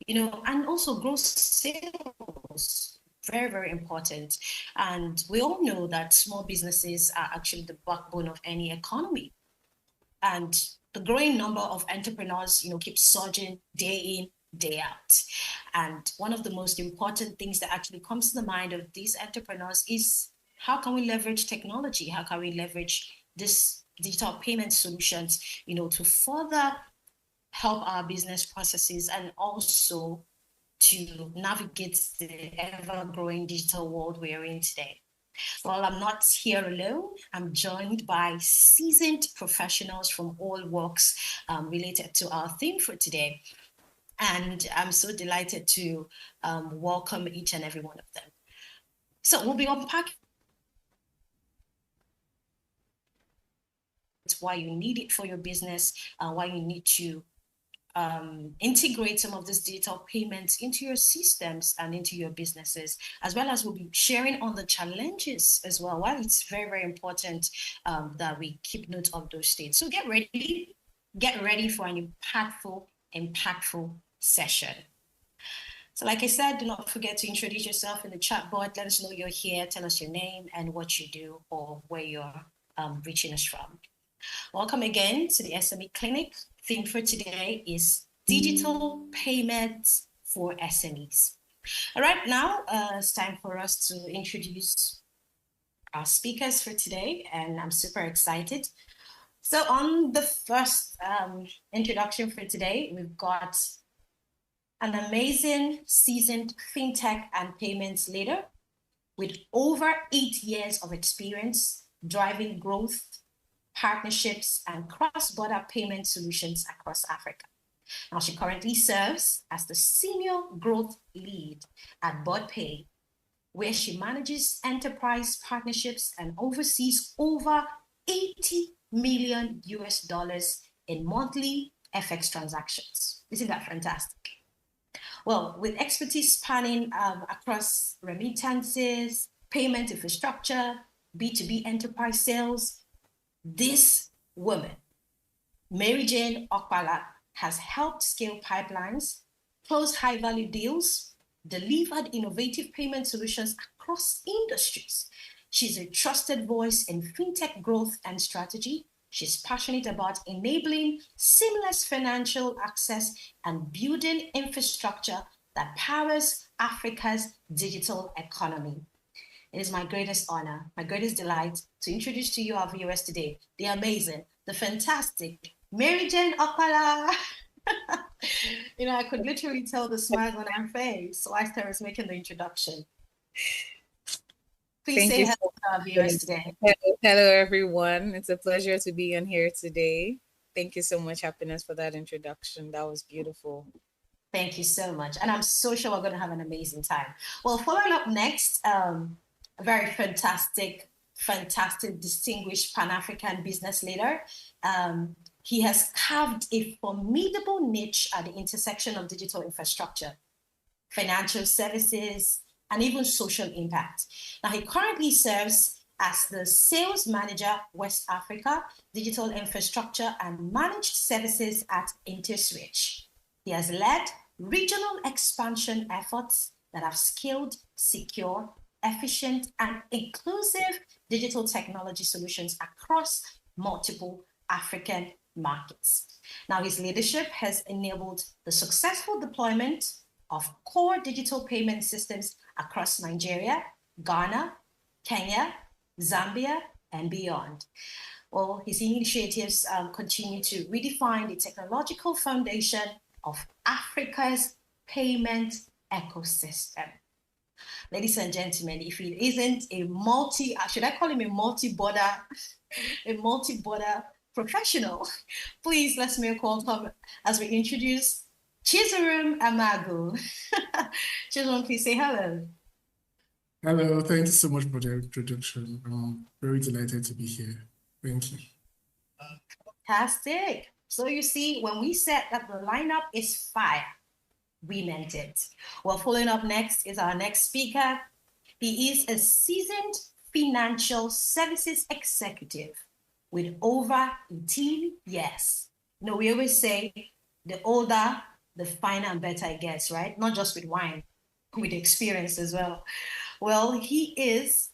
and also grow sales. Very, very important. And we all know that small businesses are actually the backbone of any economy. And the growing number of entrepreneurs, keeps surging day in, day out. And one of the most important things that actually comes to the mind of these entrepreneurs is how can we leverage technology? How can we leverage this digital payment solutions, to further help our business processes and also to navigate the ever-growing digital world we are in today. Well, I'm not here alone. I'm joined by seasoned professionals from all walks related to our theme for today. And I'm so delighted to welcome each and every one of them. So we'll be unpacking why you need it for your business, why you need to integrate some of these digital payments into your systems and into your businesses, as well as we'll be sharing on the challenges as well. While it's very, very important that we keep note of those states. So get ready for an impactful session. So like I said, do not forget to introduce yourself in the chat board. Let us know you're here. Tell us your name and what you do or where you're reaching us from. Welcome again to the SME Clinic. Theme for today is digital payments for SMEs. All right, now it's time for us to introduce our speakers for today, and I'm super excited. So on the first introduction for today, we've got an amazing seasoned fintech and payments leader with over 8 years of experience driving growth, partnerships, and cross-border payment solutions across Africa. Now, she currently serves as the Senior Growth Lead at BusinessDay, where she manages enterprise partnerships and oversees over $80 million in monthly FX transactions. Isn't that fantastic? Well, with expertise spanning across remittances, payment infrastructure, B2B enterprise sales, this woman, Mary Jane Okpala, has helped scale pipelines, closed high-value deals, delivered innovative payment solutions across industries. She's a trusted voice in fintech growth and strategy. She's passionate about enabling seamless financial access and building infrastructure that powers Africa's digital economy. It is my greatest honor, my greatest delight to introduce to you our viewers today, the amazing, the fantastic Mary Jane Okpala. I could literally tell the smile on her face whilst I was making the introduction. Please say hello to our viewers today. Hello, everyone. It's a pleasure to be on here today. Thank you so much, Happiness, for that introduction. That was beautiful. Thank you so much. And I'm so sure we're going to have an amazing time. Well, following up next, a very fantastic, distinguished Pan-African business leader. He has carved a formidable niche at the intersection of digital infrastructure, financial services, and even social impact. Now, he currently serves as the Sales Manager, West Africa, Digital Infrastructure and Managed Services at Interswitch. He has led regional expansion efforts that have scaled, secure, efficient, and inclusive digital technology solutions across multiple African markets. Now, his leadership has enabled the successful deployment of core digital payment systems across Nigeria, Ghana, Kenya, Zambia, and beyond. Well, his initiatives continue to redefine the technological foundation of Africa's payment ecosystem. Ladies and gentlemen, if it isn't should I call him a multi-border professional, please let's make welcome as we introduce Chizorum Amagu. Chizorum, please say hello. Hello, thank you so much for the introduction. I'm very delighted to be here. Thank you. Fantastic. So you see, when we said that the lineup is fire, we meant it. Well, following up next is our next speaker. He is a seasoned financial services executive with over 18 years. We always say the older, the finer and better it gets, right? Not just with wine, with experience as well. Well, he is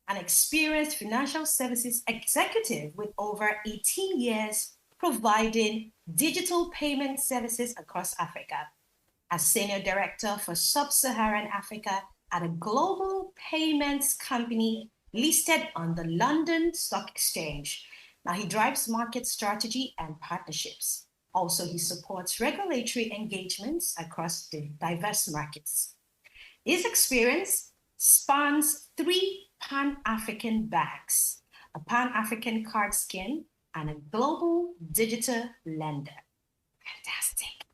an experienced financial services executive with over 18 years providing digital payment services across Africa. As Senior Director for Sub-Saharan Africa at a global payments company listed on the London Stock Exchange. Now, he drives market strategy and partnerships. Also, he supports regulatory engagements across the diverse markets. His experience spans 3 Pan-African banks, a Pan-African card scheme, and a global digital lender. Fantastic.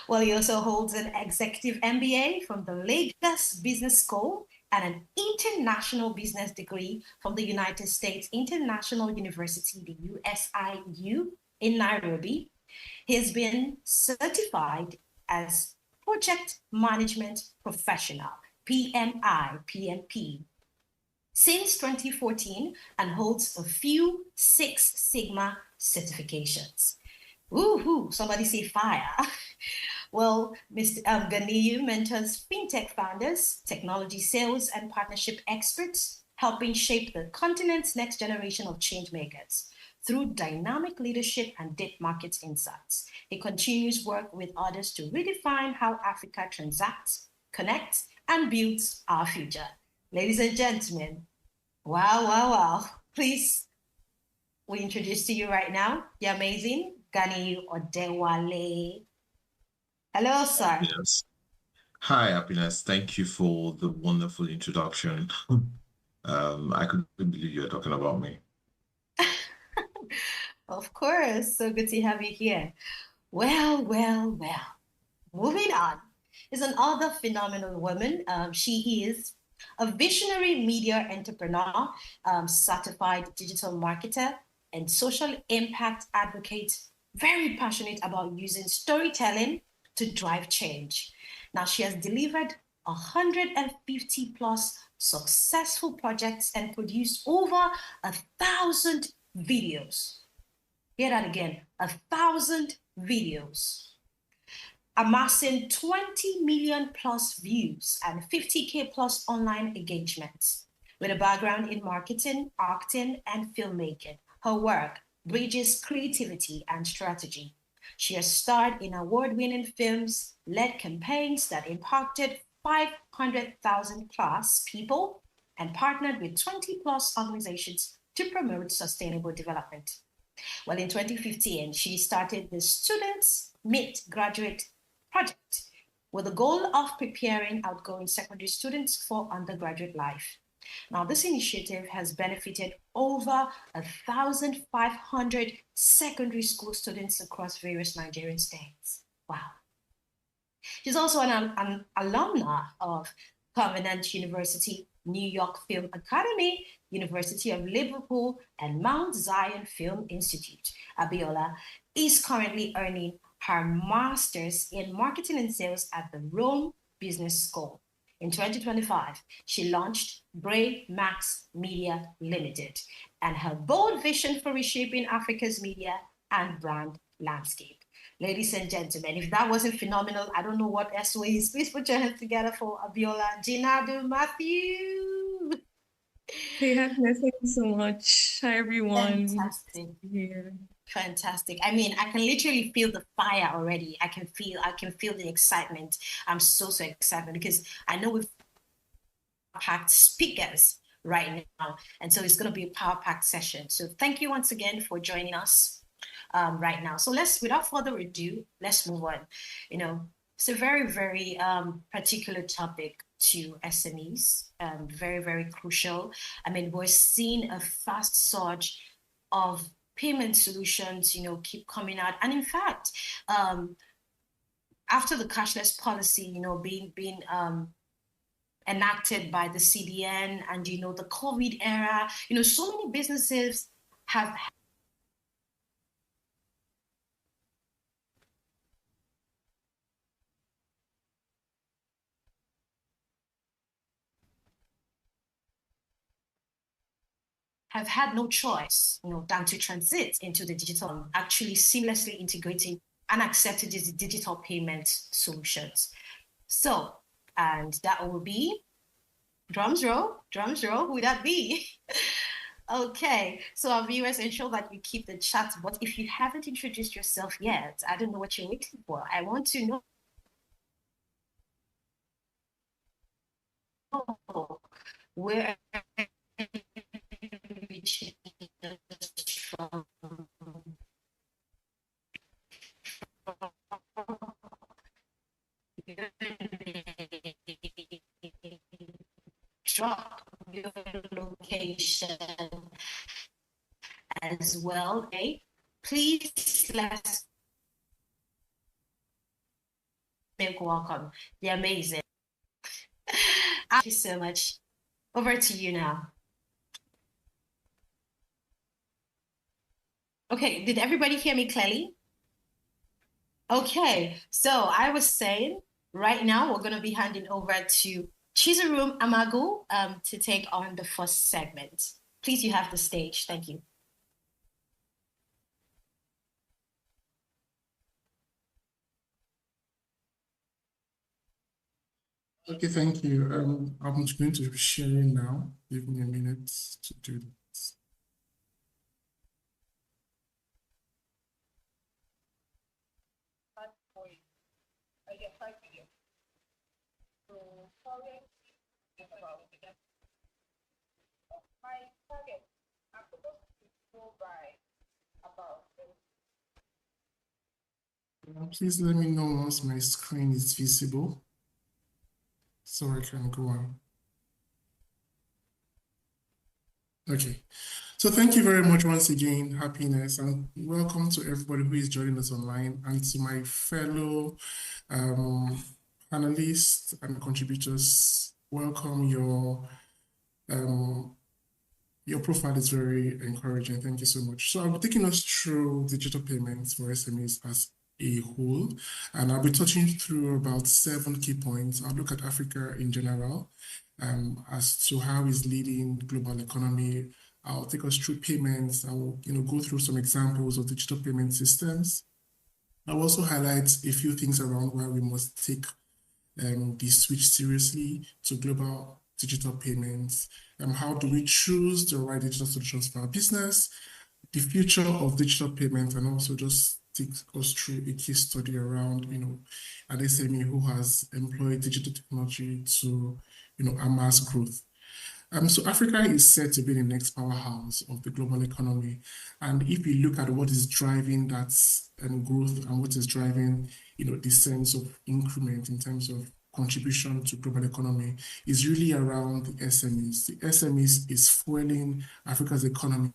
Well, he also holds an executive MBA from the Lagos Business School and an international business degree from the United States International University, the USIU, in Nairobi. He has been certified as Project Management Professional, PMP, since 2014 and holds a few Six Sigma certifications. Woohoo, somebody say fire. Well, Mr. Ganiyu mentors fintech founders, technology sales and partnership experts, helping shape the continent's next generation of change makers through dynamic leadership and deep market insights. He continues work with others to redefine how Africa transacts, connects, and builds our future. Ladies and gentlemen, wow. Please, we introduce to you right now the amazing Ganiyu Odewale. Hello, sir. Yes. Hi, Happiness. Thank you for the wonderful introduction. I couldn't believe you were talking about me. Of course. So good to have you here. Well. Moving on is another phenomenal woman. She is a visionary media entrepreneur, certified digital marketer, and social impact advocate, very passionate about using storytelling to drive change. Now, she has delivered 150 plus successful projects and produced over 1,000 videos. hear that again, 1,000 videos, amassing 20 million plus views and 50K plus online engagements. With a background in marketing, acting, and filmmaking, her work bridges creativity and strategy. She has starred in award-winning films, led campaigns that impacted 500,000 plus people, and partnered with 20 plus organizations to promote sustainable development. Well, in 2015, she started the Students Meet Graduate Project with the goal of preparing outgoing secondary students for undergraduate life. Now, this initiative has benefited over 1,500 secondary school students across various Nigerian states. Wow. She's also an alumna of Covenant University, New York Film Academy, University of Liverpool, and Mount Zion Film Institute. Abiola is currently earning her master's in marketing and sales at the Rome Business School. In 2025, she launched Bray Max Media Limited and her bold vision for reshaping Africa's media and brand landscape. Ladies and gentlemen, if that wasn't phenomenal, I don't know what else is. Please put your hands together for Abiola Jinadu Matthew. Hey, Happiness, thank you so much. Hi, everyone. Fantastic. Fantastic. I mean, I can literally feel the fire already. I can feel the excitement. I'm so excited because I know we've packed speakers right now. And so it's going to be a power-packed session. So thank you once again for joining us right now. So without further ado, let's move on. You know, it's a very, very particular topic to SMEs, very, very crucial. I mean, we're seeing a fast surge of payment solutions, you know, keep coming out. And in fact, after the cashless policy, you know, being enacted by the CDN and, you know, the COVID era, you know, so many businesses have had no choice, you know, than to transit into the digital, actually seamlessly integrating and accepting these digital payment solutions. So, and that will be, drums roll, who would that be? Okay, so our viewers, ensure that you keep the chat, but if you haven't introduced yourself yet, I don't know what you're waiting for. I want to know where from. Drop your location as well, okay? Please let's make welcome. They're amazing. Thank you so much. Over to you now. Okay, did everybody hear me clearly? Okay, so I was saying right now we're going to be handing over to Chizarum Amagu to take on the first segment. Please, you have the stage. Thank you. Okay, thank you. I'm going to be sharing now. Give me a minute to do this. Please let me know once my screen is visible so I can go on. Okay, so thank you very much once again, Happiness, and welcome to everybody who is joining us online and to my fellow panelists and contributors. Welcome. Your profile is very encouraging. Thank you so much. So I'll be taking us through digital payments for SMEs as a whole, and I'll be touching through about 7 key points. I'll look at Africa in general as to how it's leading global economy. I'll take us through payments. I will, go through some examples of digital payment systems. I'll also highlight a few things around why we must take the switch seriously to global digital payments. How do we choose the right digital solutions for our business, the future of digital payments, and also just take us through a case study around, an SME who has employed digital technology to, amass growth. So Africa is set to be the next powerhouse of the global economy. And if you look at what is driving that growth and what is driving, the sense of increment in terms of contribution to global economy, is really around the SMEs. The SMEs is fueling Africa's economy.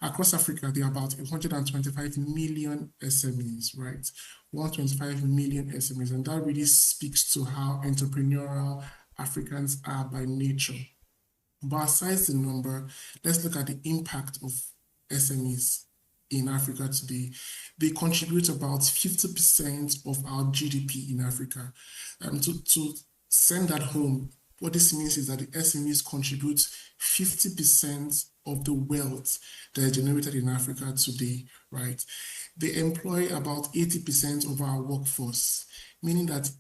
Across Africa, there are about 125 million SMEs, right? 125 million SMEs, and that really speaks to how entrepreneurial Africans are by nature. But aside the number, let's look at the impact of SMEs in Africa today. They contribute about 50% of our GDP in Africa. To send that home, what this means is that the SMEs contribute 50% of the wealth that is generated in Africa today, right? They employ about 80% of our workforce, meaning that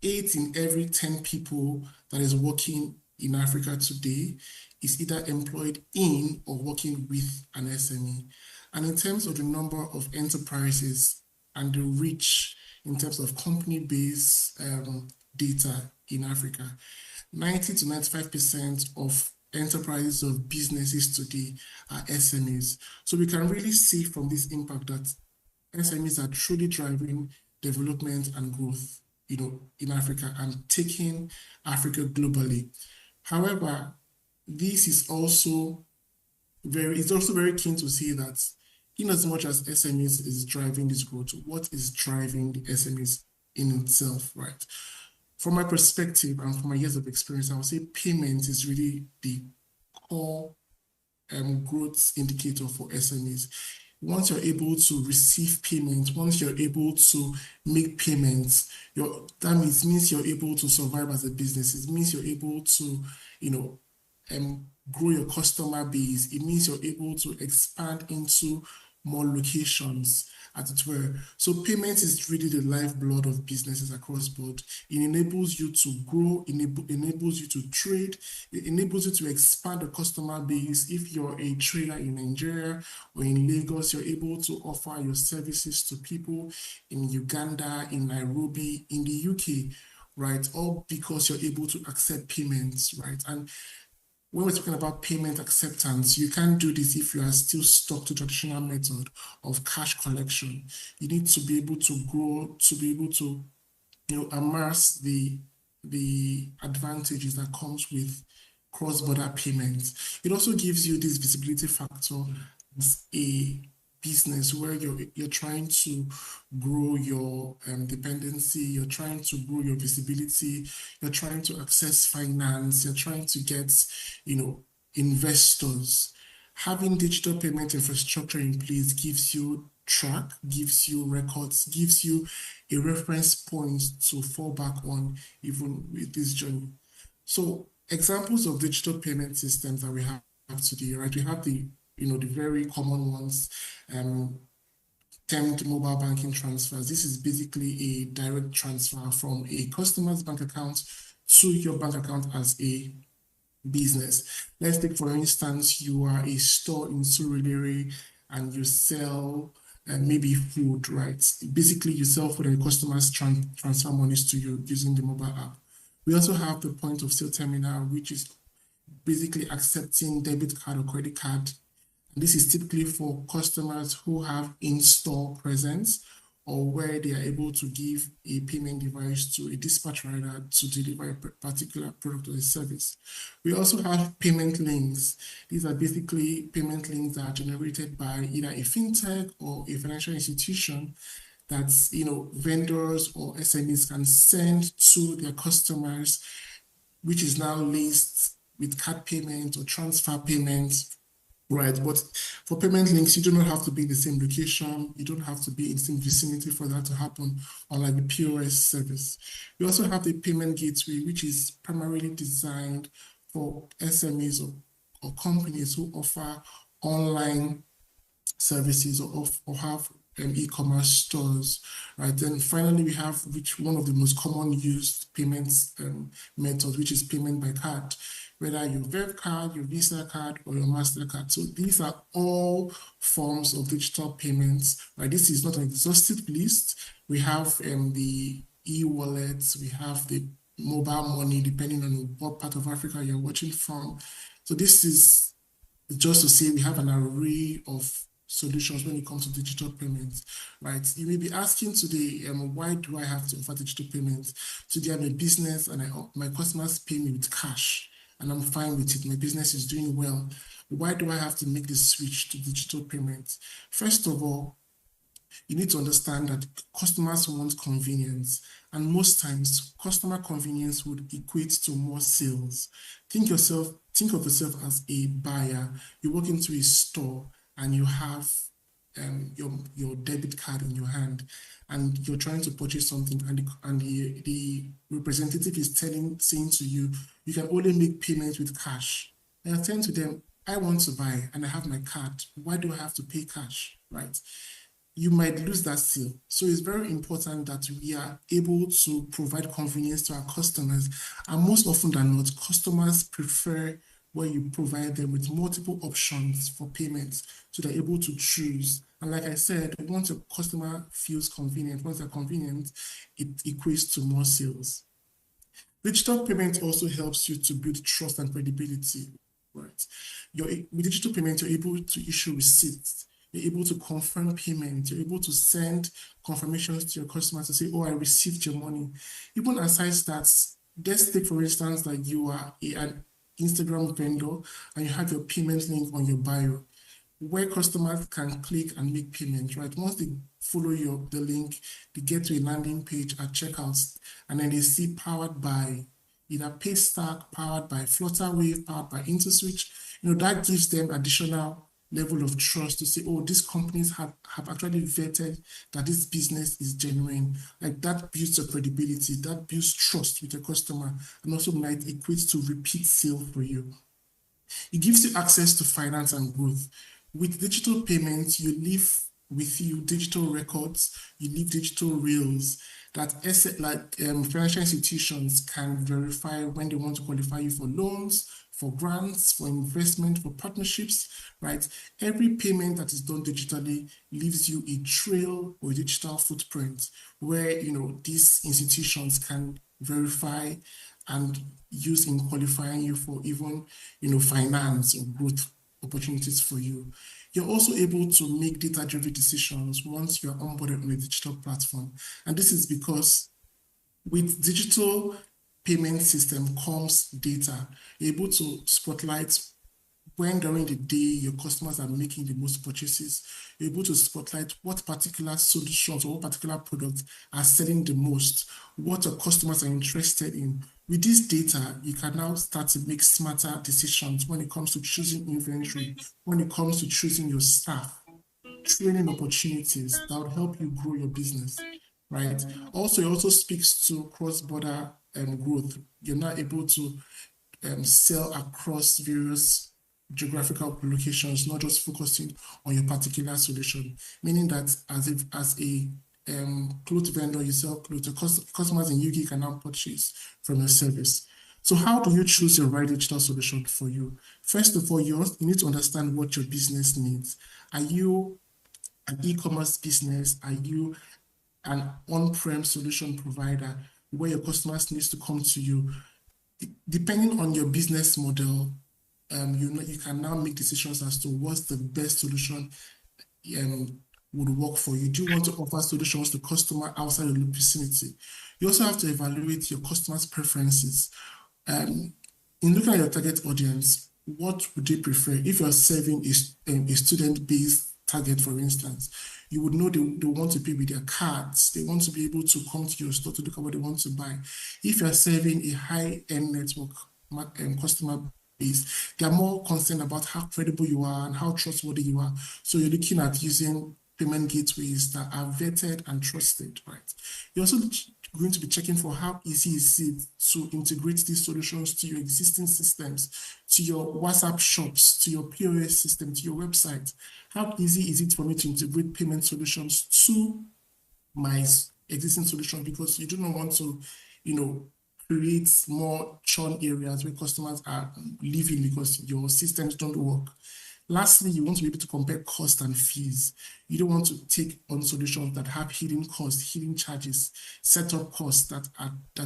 8 in every 10 people that is working in Africa today is either employed in or working with an SME. And in terms of the number of enterprises and the reach in terms of company-based data in Africa, 90 to 95% of enterprises of businesses today are SMEs. So we can really see from this impact that SMEs are truly driving development and growth, in Africa and taking Africa globally. However, this is also very keen to see that in as much as SMEs is driving this growth, what is driving the SMEs in itself, right? From my perspective and from my years of experience, I would say payment is really the core growth indicator for SMEs. Once you're able to receive payments, once you're able to make payments, that means you're able to survive as a business. It means you're able to, grow your customer base. It means you're able to expand into more locations, as it were. So payment is really the lifeblood of businesses across board. It enables you to grow, enables you to trade, it enables you to expand the customer base. If you're a trader in Nigeria or in Lagos, you're able to offer your services to people in Uganda, in Nairobi, in the UK, right? All because you're able to accept payments, right? And when we're talking about payment acceptance, you can't do this if you are still stuck to traditional method of cash collection. You need to be able to grow, to be able to, amass the advantages that comes with cross-border payments. It also gives you this visibility factor as a business where you're trying to grow your dependency, you're trying to grow your visibility, you're trying to access finance, you're trying to get, investors. Having digital payment infrastructure in place gives you track, gives you records, gives you a reference point to fall back on even with this journey. So examples of digital payment systems that we have today, right? We have the very common ones, termed mobile banking transfers. This is basically a direct transfer from a customer's bank account to your bank account as a business. Let's take, for instance, you are a store in Surulere and you sell maybe food, right? Basically, you sell food and customers transfer monies to you using the mobile app. We also have the point of sale terminal, which is basically accepting debit card or credit card. This is typically for customers who have in-store presence or where they are able to give a payment device to a dispatch rider to deliver a particular product or a service. We also have payment links. These are basically payment links that are generated by either a fintech or a financial institution that vendors or SMEs can send to their customers, which is now laced with card payment or transfer payments. Right, but for payment links, you do not have to be in the same location. You don't have to be in the same vicinity for that to happen, unlike the POS service. We also have the payment gateway, which is primarily designed for SMEs or or companies who offer online services or have e-commerce stores, right? Then finally, we have one of the most common used payments methods, which is payment by card, whether your Verve card, your Visa card, or your MasterCard. So these are all forms of digital payments, right? This is not an exhaustive list. We have the e-wallets, we have the mobile money, depending on what part of Africa you're watching from. So this is just to say we have an array of solutions when it comes to digital payments, right? You may be asking today, why do I have to offer digital payments? Today I'm a business and my customers pay me with cash and I'm fine with it. My business is doing well. Why do I have to make this switch to digital payments? First of all, you need to understand that customers want convenience, and most times customer convenience would equate to more sales. Think of yourself as a buyer. You walk into a store and you have your debit card in your hand and you're trying to purchase something, and the representative is saying to you, you can only make payments with cash. And I tell to them, I want to buy and I have my card. Why do I have to pay cash, right? You might lose that sale. So it's very important that we are able to provide convenience to our customers. And most often than not, customers prefer where you provide them with multiple options for payments so they're able to choose. And like I said, once a customer feels convenient, once they're convenient, it equates to more sales. Digital payment also helps you to build trust and credibility, right? With digital payment, you're able to issue receipts. You're able to confirm payment. You're able to send confirmations to your customers to say, oh, I received your money. Even aside that, let's take, for instance, that you are an Instagram vendor and you have your payment link on your bio, where customers can click and make payment, right? Once they follow the link, they get to a landing page at checkout, and then they see powered by either Paystack, powered by Flutterwave, powered by InterSwitch. That gives them additional level of trust to say, oh, these companies have actually vetted that this business is genuine. Like that builds your credibility, that builds trust with your customer, and also might equate to repeat sale for you. It gives you access to finance and growth. With digital payments, you leave with you digital records, you leave digital reels that financial institutions can verify when they want to qualify you for loans, for grants, for investment, for partnerships, right? Every payment that is done digitally leaves you a trail or a digital footprint where, these institutions can verify and use in qualifying you for even, finance or growth opportunities for you. You're also able to make data-driven decisions once you're onboarded on a digital platform. And this is because with digital payment system comes data. You're able to spotlight when during the day your customers are making the most purchases. You're able to spotlight what particular solutions or what particular products are selling the most, what your customers are interested in. With this data, you can now start to make smarter decisions when it comes to choosing inventory, when it comes to choosing your staff, training opportunities that will help you grow your business, right? Also, it also speaks to cross-border growth. You're now able to sell across various geographical locations, not just focusing on your particular solution, meaning that as a clothes vendor, you sell clothes to customers in UK can now purchase from your service. So how do you choose your right digital solution for you? First of all, you need to understand what your business needs. Are you an e-commerce business? Are you an on-prem solution provider where your customers need to come to you? Depending on your business model, you can now make decisions as to what's the best solution would work for you. Do you want to offer solutions to customers outside your vicinity? You also have to evaluate your customers' preferences. In looking at your target audience, what would they prefer? If you're serving a student-based target, for instance, you would know they want to pay with their cards. They want to be able to come to your store to look at what they want to buy. If you're serving a high-end network customer base, they are more concerned about how credible you are and how trustworthy you are. So you're looking at using payment gateways that are vetted and trusted, right? You're also going to be checking for how easy is it to integrate these solutions to your existing systems, to your WhatsApp shops, to your POS system, to your website. How easy is it for me to integrate payment solutions to my existing solution? Because you do not want to, create more churn areas where customers are leaving because your systems don't work. Lastly, you want to be able to compare cost and fees. You don't want to take on solutions that have hidden costs, hidden charges, setup costs that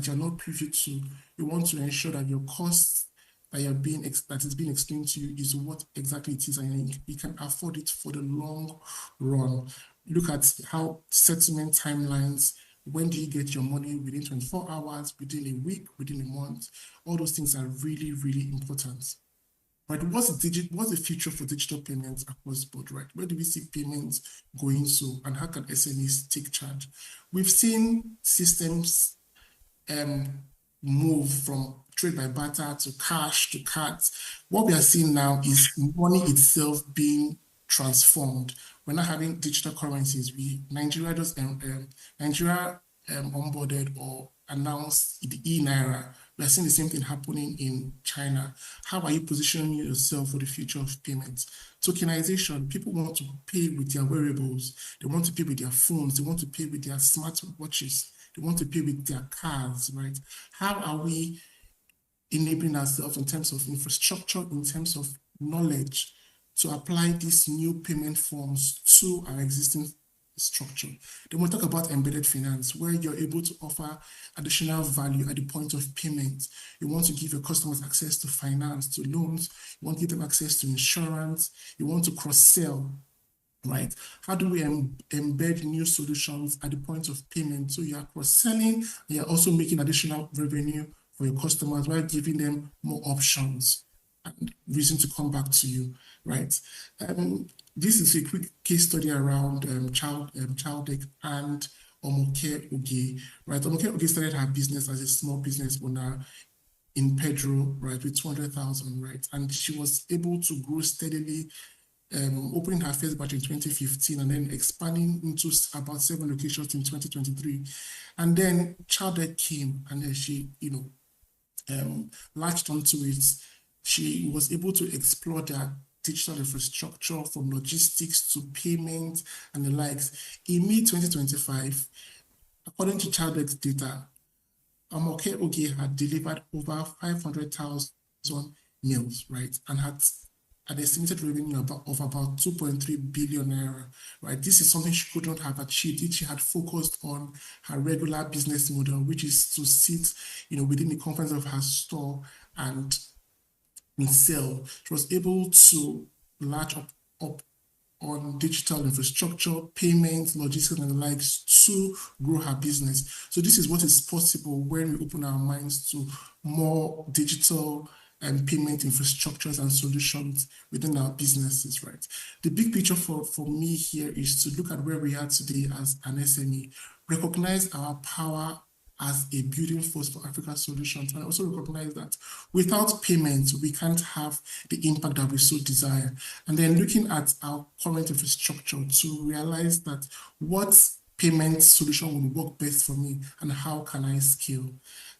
you're not privy to. You want to ensure that your costs that is being explained to you is what exactly it is, and you can afford it for the long run. Look at how settlement timelines. When do you get your money? Within 24 hours, within a week, within a month? All those things are really, really important. Right? What's the future for digital payments across the board, right? Where do we see payments going to, and how can SMEs take charge? We've seen systems move from trade by barter to cash to cards. What we are seeing now is money itself being transformed. We're not having digital currencies. Nigeria onboarded or announced the e-Naira. We're seeing the same thing happening in China. How are you positioning yourself for the future of payments? Tokenization, people want to pay with their wearables. They want to pay with their phones. They want to pay with their smart watches. They want to pay with their cars, right? How are we enabling ourselves in terms of infrastructure, in terms of knowledge, to apply these new payment forms to our existing structure? Then we'll talk about embedded finance, where you're able to offer additional value at the point of payment. You want to give your customers access to finance, to loans. You want to give them access to insurance. You want to cross-sell, right? How do we embed new solutions at the point of payment? So you are cross-selling, and you're also making additional revenue for your customers while giving them more options and reason to come back to you, right? This is a quick case study around Childek and Omoke Oge, right? Omoke Oge started her business as a small business owner in Pedro, right, with 200,000, right? And she was able to grow steadily, opening her first batch in 2015 and then expanding into about 7 locations in 2023. And then Childek came and then she, latched onto it. She was able to explore that digital infrastructure from logistics to payment and the likes. In mid-2025, according to Childek's data, Amoke Oge had delivered over 500,000 meals, right? And had an estimated revenue of about 2.3 billion naira, right? This is something she could not have achieved if she had focused on her regular business model, which is to sit, within the confines of her store and sell. She was able to latch up on digital infrastructure, payments, logistics, and the likes to grow her business. So this is what is possible when we open our minds to more digital and payment infrastructures and solutions within our businesses, right? The big picture for me here is to look at where we are today as an SME, recognize our power as a building force for Africa solutions, and also recognize that without payments, we can't have the impact that we so desire. And then looking at our current infrastructure to realize that what payment solution will work best for me and how can I scale.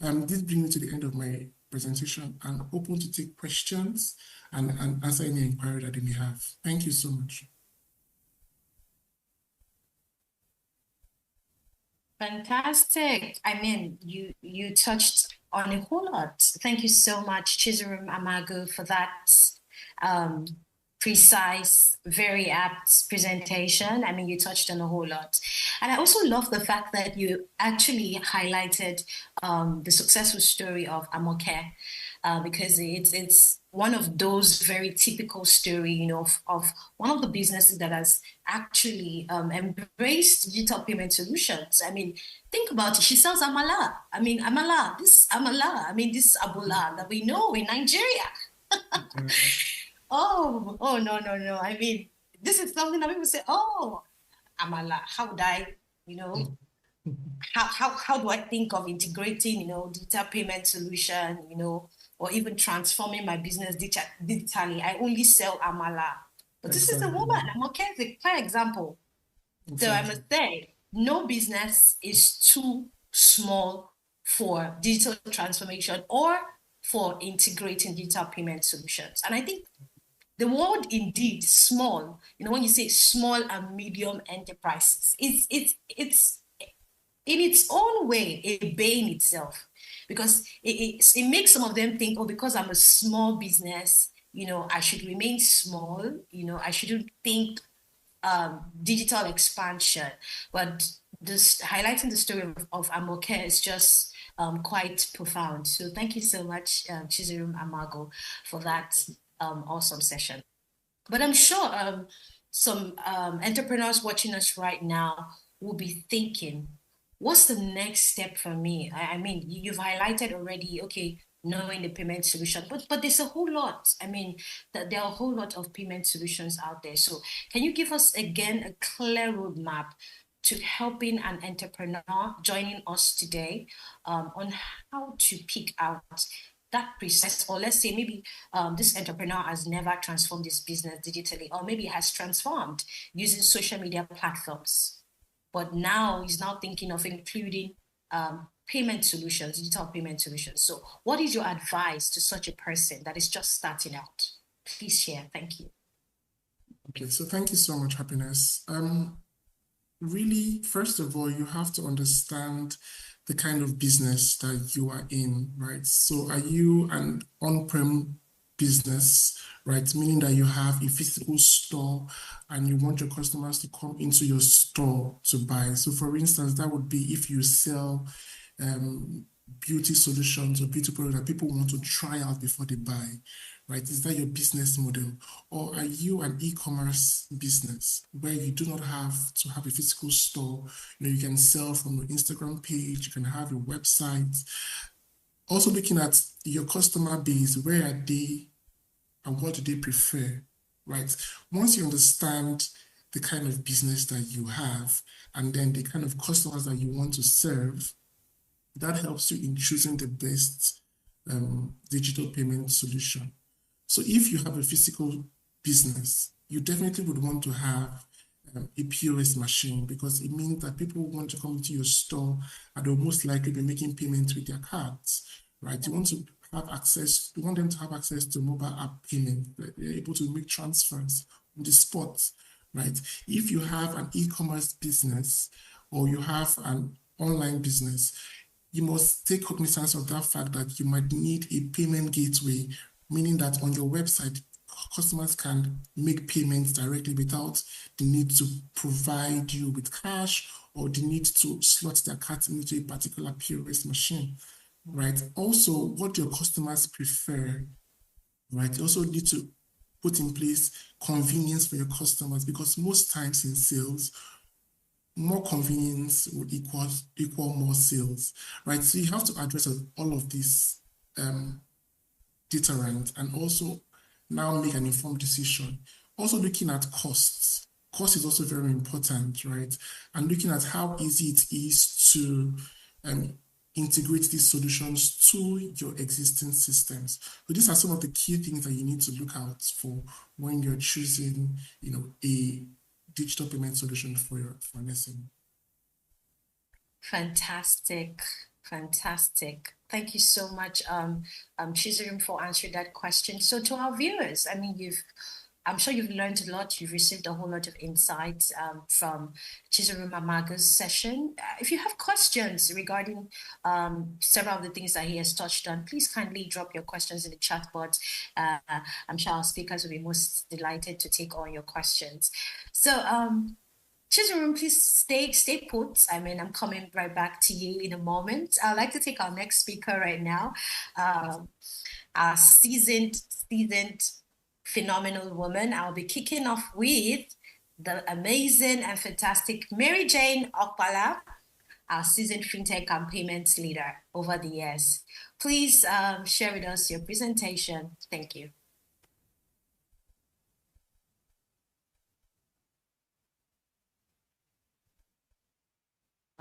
This brings me to the end of my presentation. I'm open to take questions and answer any inquiry that they may have. Thank you so much. Fantastic. I mean, you touched on a whole lot. Thank you so much, Chizurum Amagu, for that precise, very apt presentation. I mean, you touched on a whole lot. And I also love the fact that you actually highlighted the successful story of Amoke, because it's one of those very typical story, of one of the businesses that has actually embraced digital payment solutions. I mean, think about it. She sells amala. I mean, this abula that we know in Nigeria. Oh, no. I mean, this is something that people say, oh, amala, how would I, how do I think of integrating, digital payment solution, or even transforming my business digitally? I only sell amala. But this is a woman. Amoke is a clear example. So I must say, no business is too small for digital transformation or for integrating digital payment solutions. And I think the word indeed small, when you say small and medium enterprises, it's in its own way a bane itself, because it makes some of them think, oh, because I'm a small business, I should remain small, I shouldn't think digital expansion. But this highlighting the story of Amoke is just quite profound. So thank you so much, Chizirum Amago, for that awesome session. But I'm sure some entrepreneurs watching us right now will be thinking, what's the next step for me? I mean, you've highlighted already, okay, knowing the payment solution, but there's a whole lot. I mean, there are a whole lot of payment solutions out there. So can you give us again a clear roadmap to helping an entrepreneur joining us today on how to pick out that precise, or let's say maybe this entrepreneur has never transformed his business digitally, or maybe has transformed using social media platforms, but now he's now thinking of including payment solutions, digital payment solutions. So what is your advice to such a person that is just starting out? Please share. Thank you. Okay, so thank you so much, Happiness. Really, first of all, you have to understand the kind of business that you are in, right? So are you an on-prem business, right? Meaning that you have a physical store and you want your customers to come into your store to buy. So for instance, that would be if you sell beauty solutions or beauty products that people want to try out before they buy, right? Is that your business model? Or are you an e-commerce business where you do not have to have a physical store? You can sell from your Instagram page, you can have a website. Also looking at your customer base, where are they and what do they prefer, right? Once you understand the kind of business that you have and then the kind of customers that you want to serve, that helps you in choosing the best digital payment solution. So if you have a physical business, you definitely would want to have a POS machine, because it means that people want to come to your store and they'll most likely be making payments with their cards, right? You want to have access, you want them to have access to mobile app payment, they're able to make transfers on the spot, right? If you have an e-commerce business or you have an online business, you must take cognizance of that fact that you might need a payment gateway, meaning that on your website, customers can make payments directly without the need to provide you with cash or the need to slot their card into a particular POS machine, right? Also, what your customers prefer, right? You also need to put in place convenience for your customers, because most times in sales, more convenience would equal more sales, right? So you have to address all of these deterrent and also now make an informed decision. Also looking at costs. Cost is also very important, right? And looking at how easy it is to integrate these solutions to your existing systems. So these are some of the key things that you need to look out for when you're choosing, a digital payment solution for an SME. Fantastic. Thank you so much, Chizirum, for answering that question. So to our viewers, I mean, I'm sure you've learned a lot. You've received a whole lot of insights from Chizirum Amago's session. If you have questions regarding several of the things that he has touched on, please kindly drop your questions in the chat box. I'm sure our speakers will be most delighted to take on your questions. So, Chizirum, please stay put. I mean, I'm coming right back to you in a moment. I'd like to take our next speaker right now, our seasoned phenomenal woman. I'll be kicking off with the amazing and fantastic Mary Jane Okpala, our seasoned fintech and payments leader over the years. Please share with us your presentation. Thank you.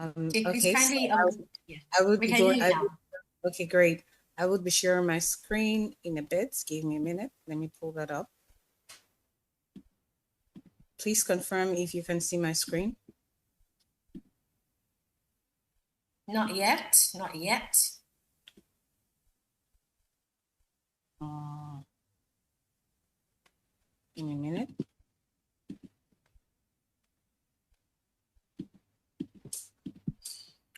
Okay, okay, great. I would be sharing my screen in a bit. Give me a minute. Let me pull that up. Please confirm if you can see my screen. Not yet, not yet. Give me a minute.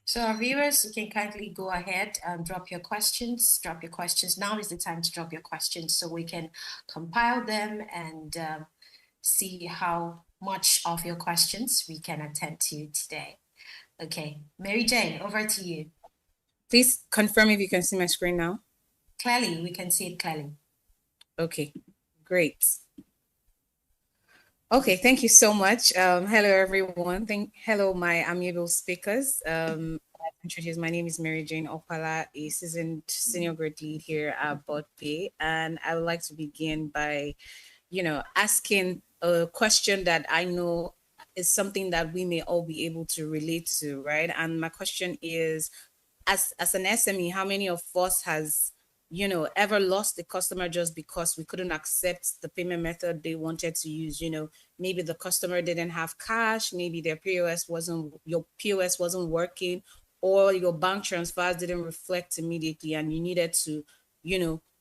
So our viewers, you can kindly go ahead and drop your questions. Drop your questions. Now is the time to drop your questions so we can compile them and see how much of your questions we can attend to today. Okay, Mary Jane, over to you. Please confirm if you can see my screen now. Clearly, we can see it clearly. Okay, great. Okay, thank you so much. Hello, everyone. Hello, my amiable speakers. Introduce. My name is Mary Jane Opala, a seasoned senior grade lead here at BusinessDay, and I would like to begin by, asking a question that I know is something that we may all be able to relate to, right? And my question is, as an SME, how many of us has ever lost the customer just because we couldn't accept the payment method they wanted to use? Maybe the customer didn't have cash, maybe your POS wasn't working, or your bank transfers didn't reflect immediately and you needed to,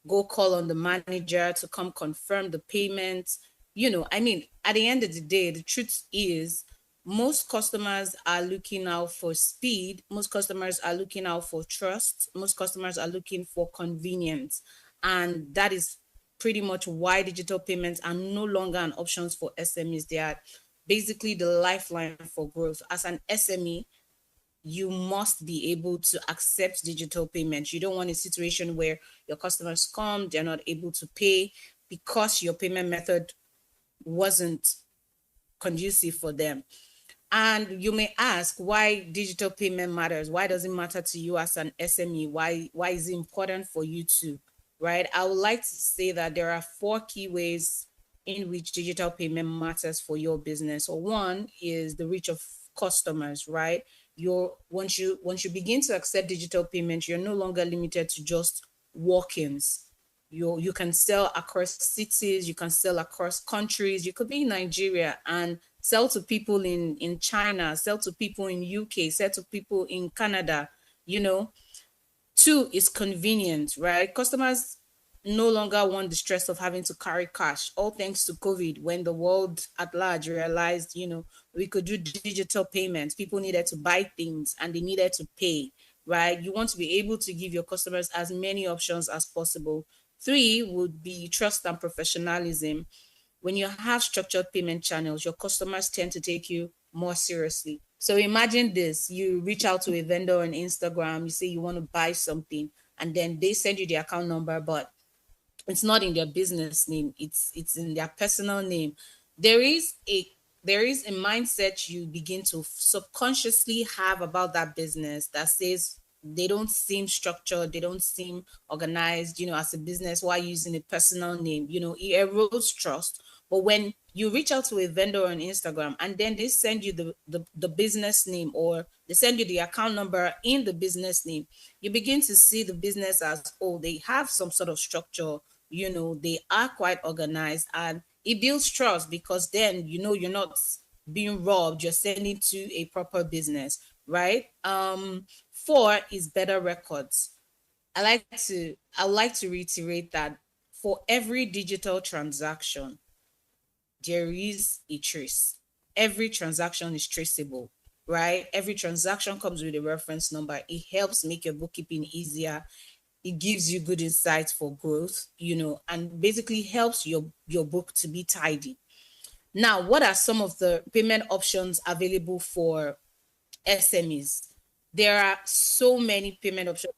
go call on the manager to come confirm the payment. At the end of the day, the truth is most customers are looking out for speed. Most customers are looking out for trust. Most customers are looking for convenience. And that is pretty much why digital payments are no longer an option for SMEs. They are basically the lifeline for growth. As an SME, you must be able to accept digital payments. You don't want a situation where your customers come, they're not able to pay because your payment method wasn't conducive for them. And you may ask why digital payment matters. Why does it matter to you as an SME? Why is it important for you to, right? I would like to say that there are 4 key ways in which digital payment matters for your business. So one is the reach of customers, right? Once you begin to accept digital payments, you're no longer limited to just walk-ins. You can sell across cities, you can sell across countries. You could be in Nigeria and sell to people in China, sell to people in UK, sell to people in Canada. 2 is convenient, right? Customers no longer want the stress of having to carry cash, all thanks to COVID, when the world at large realized, we could do digital payments. People needed to buy things and they needed to pay, right? You want to be able to give your customers as many options as possible. 3 would be trust and professionalism. When you have structured payment channels, your customers tend to take you more seriously. So imagine this: you reach out to a vendor on Instagram, you say you want to buy something, and then they send you the account number, but it's not in their business name, it's in their personal name. There is a mindset you begin to subconsciously have about that business that says they don't seem structured, they don't seem organized, as a business, while using a personal name. It erodes trust. But when you reach out to a vendor on Instagram and then they send you the business name, or they send you the account number in the business name, you begin to see the business as, oh, they have some sort of structure, they are quite organized, and it builds trust because then you're not being robbed, you're sending to a proper business, right? 4 is better records. I would like to reiterate that for every digital transaction, there is a trace. Every transaction is traceable, right? Every transaction comes with a reference number. It helps make your bookkeeping easier. It gives you good insights for growth, and basically helps your book to be tidy. Now, what are some of the payment options available for SMEs? There are so many payment options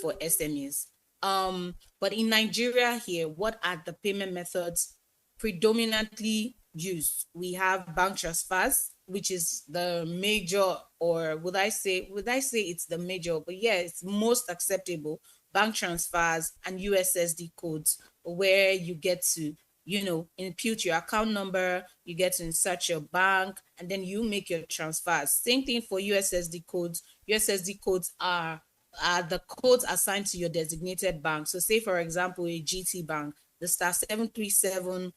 for SMEs. But in Nigeria here, what are the payment methods predominantly used? We have bank transfers, which is the major, or would I say it's the major, but yeah, it's most acceptable. Bank transfers and USSD codes, where you get to input your account number, you get to insert your bank, and then you make your transfers. Same thing for USSD codes. USSD codes are the codes assigned to your designated bank. So say, for example, a GT Bank, the *737*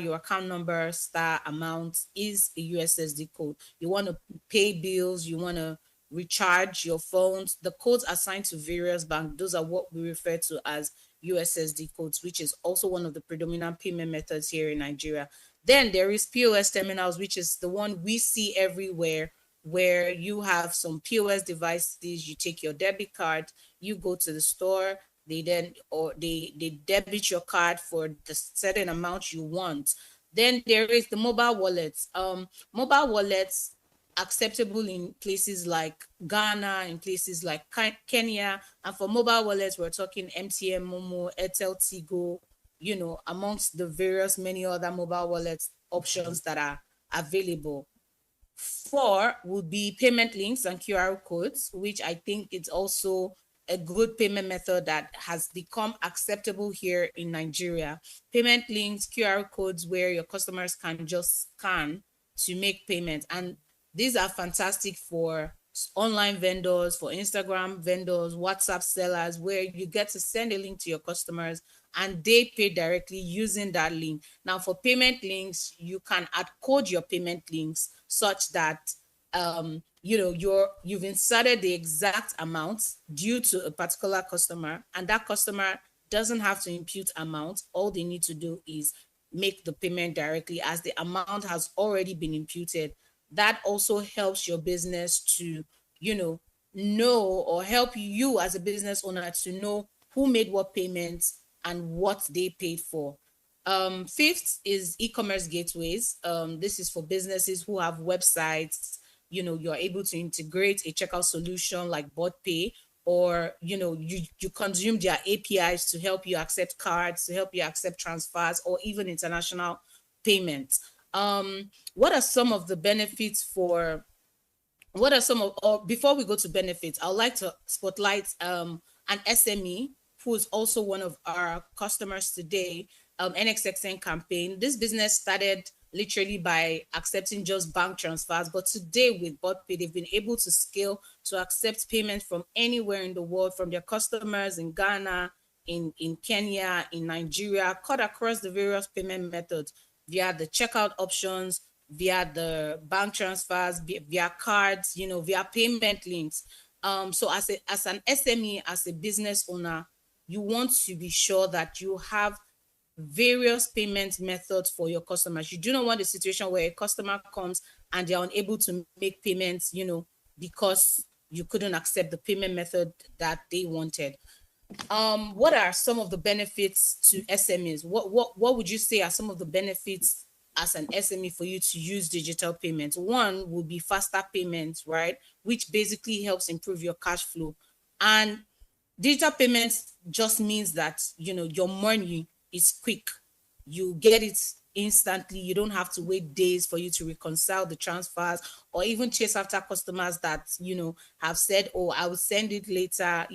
your account number * amount is a USSD code. You want to pay bills, you want to recharge your phones. The codes assigned to various banks, those are what we refer to as USSD codes, which is also one of the predominant payment methods here in Nigeria. Then there is POS terminals, which is the one we see everywhere, where you have some POS devices, you take your debit card, you go to the store, they debit your card for the certain amount you want. Then there is the mobile wallets. Mobile wallets acceptable in places like Ghana, in places like Kenya, and for mobile wallets, we're talking MTN, Momo, Airtel, Tigo, amongst the various many other mobile wallet options that are available. 4 would be payment links and QR codes, which I think it's also a good payment method that has become acceptable here in Nigeria. Payment links, QR codes, where your customers can just scan to make payments. And these are fantastic for online vendors, for Instagram vendors, WhatsApp sellers, where you get to send a link to your customers and they pay directly using that link. Now, for payment links, you can add code your payment links such that you've inserted the exact amount due to a particular customer, and that customer doesn't have to impute amount. All they need to do is make the payment directly, as the amount has already been imputed. That also helps your business to know, or help you as a business owner to know who made what payments and what they paid for. 5th is e-commerce gateways. This is for businesses who have websites. You're able to integrate a checkout solution like BotPay, or you consume their APIs to help you accept cards, to help you accept transfers, or even international payments. What are some of the benefits for? Before we go to benefits, I would like to spotlight an SME who is also one of our customers today, NXXN campaign. This business started literally by accepting just bank transfers, but today with BotPay, they've been able to scale to accept payments from anywhere in the world, from their customers in Ghana, in Kenya, in Nigeria, cut across the various payment methods via the checkout options, via the bank transfers, via cards, via payment links. So as an SME, as a business owner, you want to be sure that you have various payment methods for your customers. You do not want a situation where a customer comes and they're unable to make payments, because you couldn't accept the payment method that they wanted. What are some of the benefits to SMEs? What would you say are some of the benefits as an SME for you to use digital payments? One would be faster payments, right? Which basically helps improve your cash flow. And digital payments just means that, your money is quick. You get it instantly. You don't have to wait days for you to reconcile the transfers, or even chase after customers that, have said, oh, I will send it later,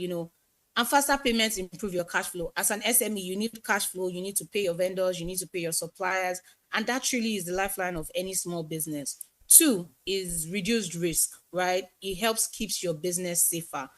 and faster payments improve your cash flow. As an SME, you need cash flow. You need to pay your vendors. You need to pay your suppliers. And that really is the lifeline of any small business. 2 is reduced risk, right? It helps keeps your business safer.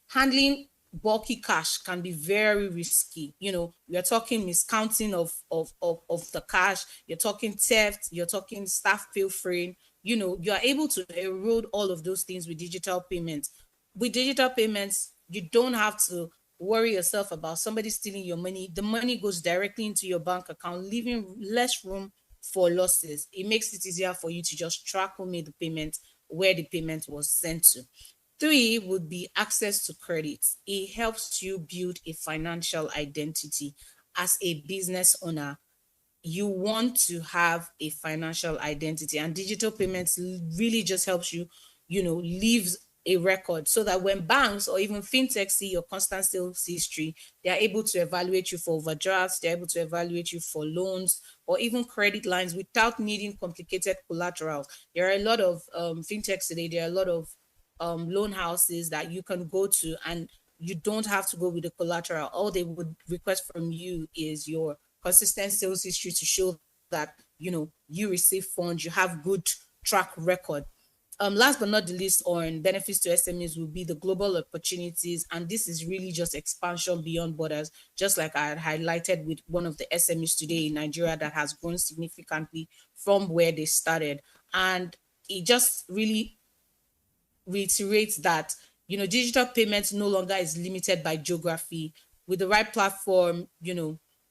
Handling bulky cash can be very risky. You're talking miscounting of the cash. You're talking theft. You're talking staff pilfering. You are able to erode all of those things with digital payments. With digital payments, you don't have to worry yourself about somebody stealing your money. The money goes directly into your bank account, leaving less room for losses. It makes it easier for you to just track who made the payment, where the payment was sent to. 3 would be access to credit. It helps you build a financial identity. As a business owner, you want to have a financial identity, and digital payments really just helps you, leaves a record, so that when banks or even fintech see your constant sales history, they are able to evaluate you for overdrafts, they're able to evaluate you for loans or even credit lines without needing complicated collaterals. There are a lot of fintechs today. There are a lot of loan houses that you can go to, and you don't have to go with the collateral. All they would request from you is your consistent sales history to show that you receive funds, you have good track record. Last but not the least, on benefits to SMEs, will be the global opportunities, and this is really just expansion beyond borders, just like I had highlighted with one of the SMEs today in Nigeria that has grown significantly from where they started. And it just really reiterate that, digital payments no longer is limited by geography. With the right platform,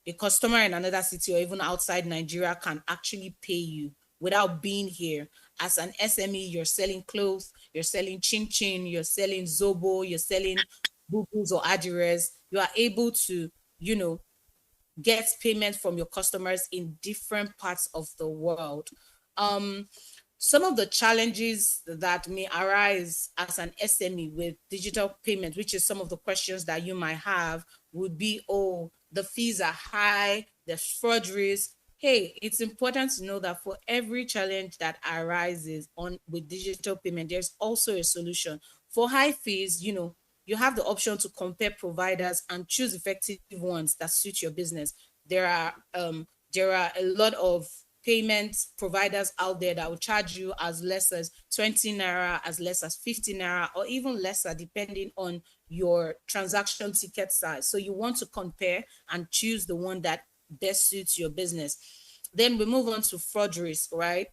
a customer in another city or even outside Nigeria can actually pay you without being here. As an SME, you're selling clothes, you're selling chin chin, you're selling zobo, you're selling bubbles or adires. You are able to, get payment from your customers in different parts of the world. Um, some of the challenges that may arise as an SME with digital payment, which is some of the questions that you might have, would be, oh, the fees are high, there's fraud risk. Hey, it's important to know that for every challenge that arises on with digital payment, there's also a solution. For high fees, you have the option to compare providers and choose effective ones that suit your business. There are a lot of payment providers out there that will charge you as less as 20 naira, as less as 50 naira, or even lesser depending on your transaction ticket size. So you want to compare and choose the one that best suits your business. Then we move on to fraud risk, right?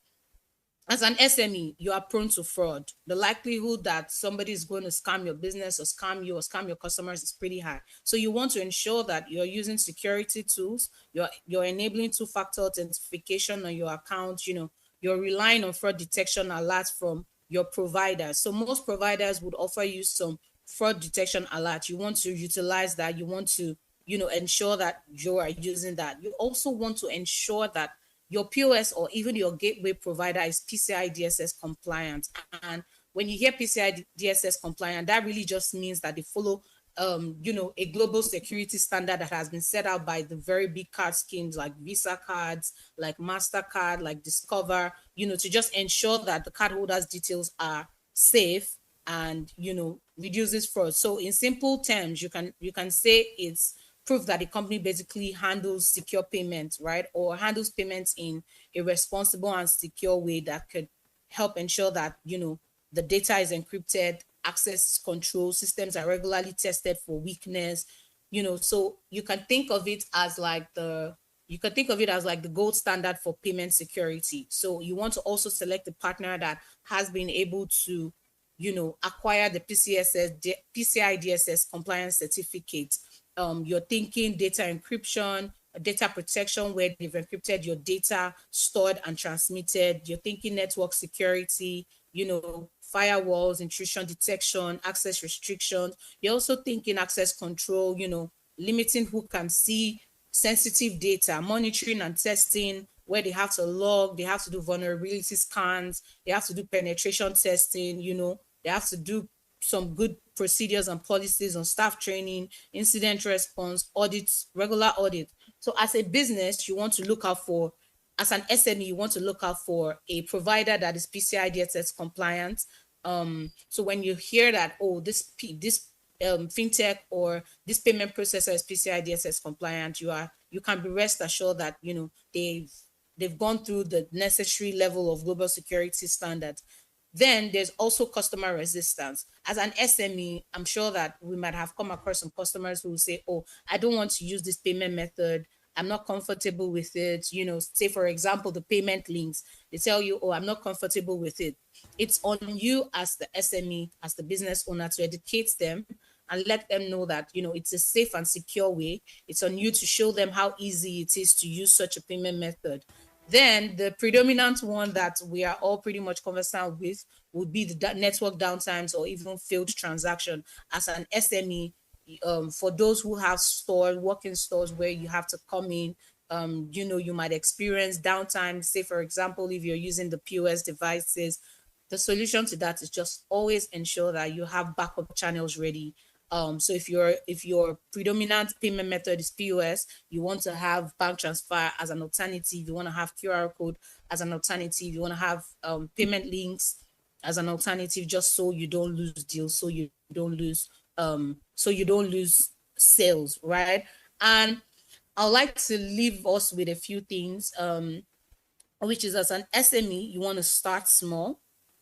As an SME, you are prone to fraud. The likelihood that somebody is going to scam your business or scam you or scam your customers is pretty high. So you want to ensure that you're using security tools, you're enabling two-factor authentication on your account, you're relying on fraud detection alerts from your providers. So most providers would offer you some fraud detection alert. You want to utilize that. You want to, ensure that you are using that. You also want to ensure that your POS or even your gateway provider is PCI DSS compliant. And when you hear PCI DSS compliant, that really just means that they follow, a global security standard that has been set out by the very big card schemes like Visa cards, like MasterCard, like Discover, to just ensure that the cardholder's details are safe and, reduces fraud. So in simple terms, you can say it's proof that the company basically handles secure payments, right? Or handles payments in a responsible and secure way that could help ensure that, the data is encrypted, access is controlled, systems are regularly tested for weakness, so you can think of it as like the gold standard for payment security. So you want to also select a partner that has been able to, acquire the PCI DSS compliance certificate. You're thinking data encryption, data protection, where they've encrypted your data stored and transmitted. You're thinking network security, firewalls, intrusion detection, access restrictions. You're also thinking access control, limiting who can see sensitive data, monitoring and testing, where they have to log, they have to do vulnerability scans, they have to do penetration testing, they have to do some good procedures and policies on staff training, incident response, audits, regular audit. So as a business, you want to look out for, as an SME, you want to look out for a provider that is PCI DSS compliant. So when you hear that, oh, this fintech or this payment processor is PCI DSS compliant, you can be rest assured that they've gone through the necessary level of global security standards. Then there's also customer resistance. As an SME, I'm sure that we might have come across some customers who will say, oh, I don't want to use this payment method. I'm not comfortable with it. Say, for example, the payment links. They tell you, oh, I'm not comfortable with it. It's on you as the SME, as the business owner, to educate them and let them know that, it's a safe and secure way. It's on you to show them how easy it is to use such a payment method. Then the predominant one that we are all pretty much conversant with would be the network downtimes or even failed transaction. As an SME, for those who have stores, working stores where you have to come in, you might experience downtime. Say, for example, if you're using the POS devices, the solution to that is just always ensure that you have backup channels ready. So if your predominant payment method is POS, you want to have bank transfer as an alternative. You want to have QR code as an alternative. You want to have payment links as an alternative, just so you don't lose deals, so you don't lose sales, right? And I'd like to leave us with a few things, which is, as an SME, you want to start small.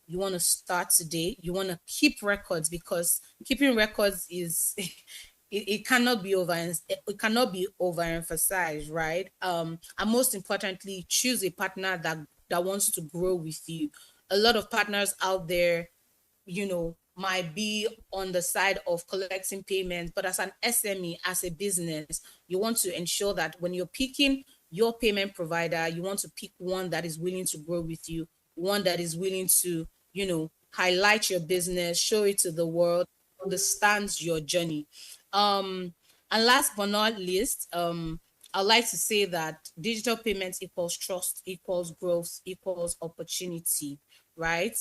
You want to start today. You want to keep records, because keeping records is it cannot be overemphasized, right? And most importantly, choose a partner that wants to grow with you. A lot of partners out there might be on the side of collecting payments, but as an SME, as a business, you want to ensure that when you're picking your payment provider, you want to pick one that is willing to grow with you, one that is willing to, highlight your business, show it to the world, understands your journey. And last but not least, I'd like to say that digital payments equals trust, equals growth, equals opportunity, right?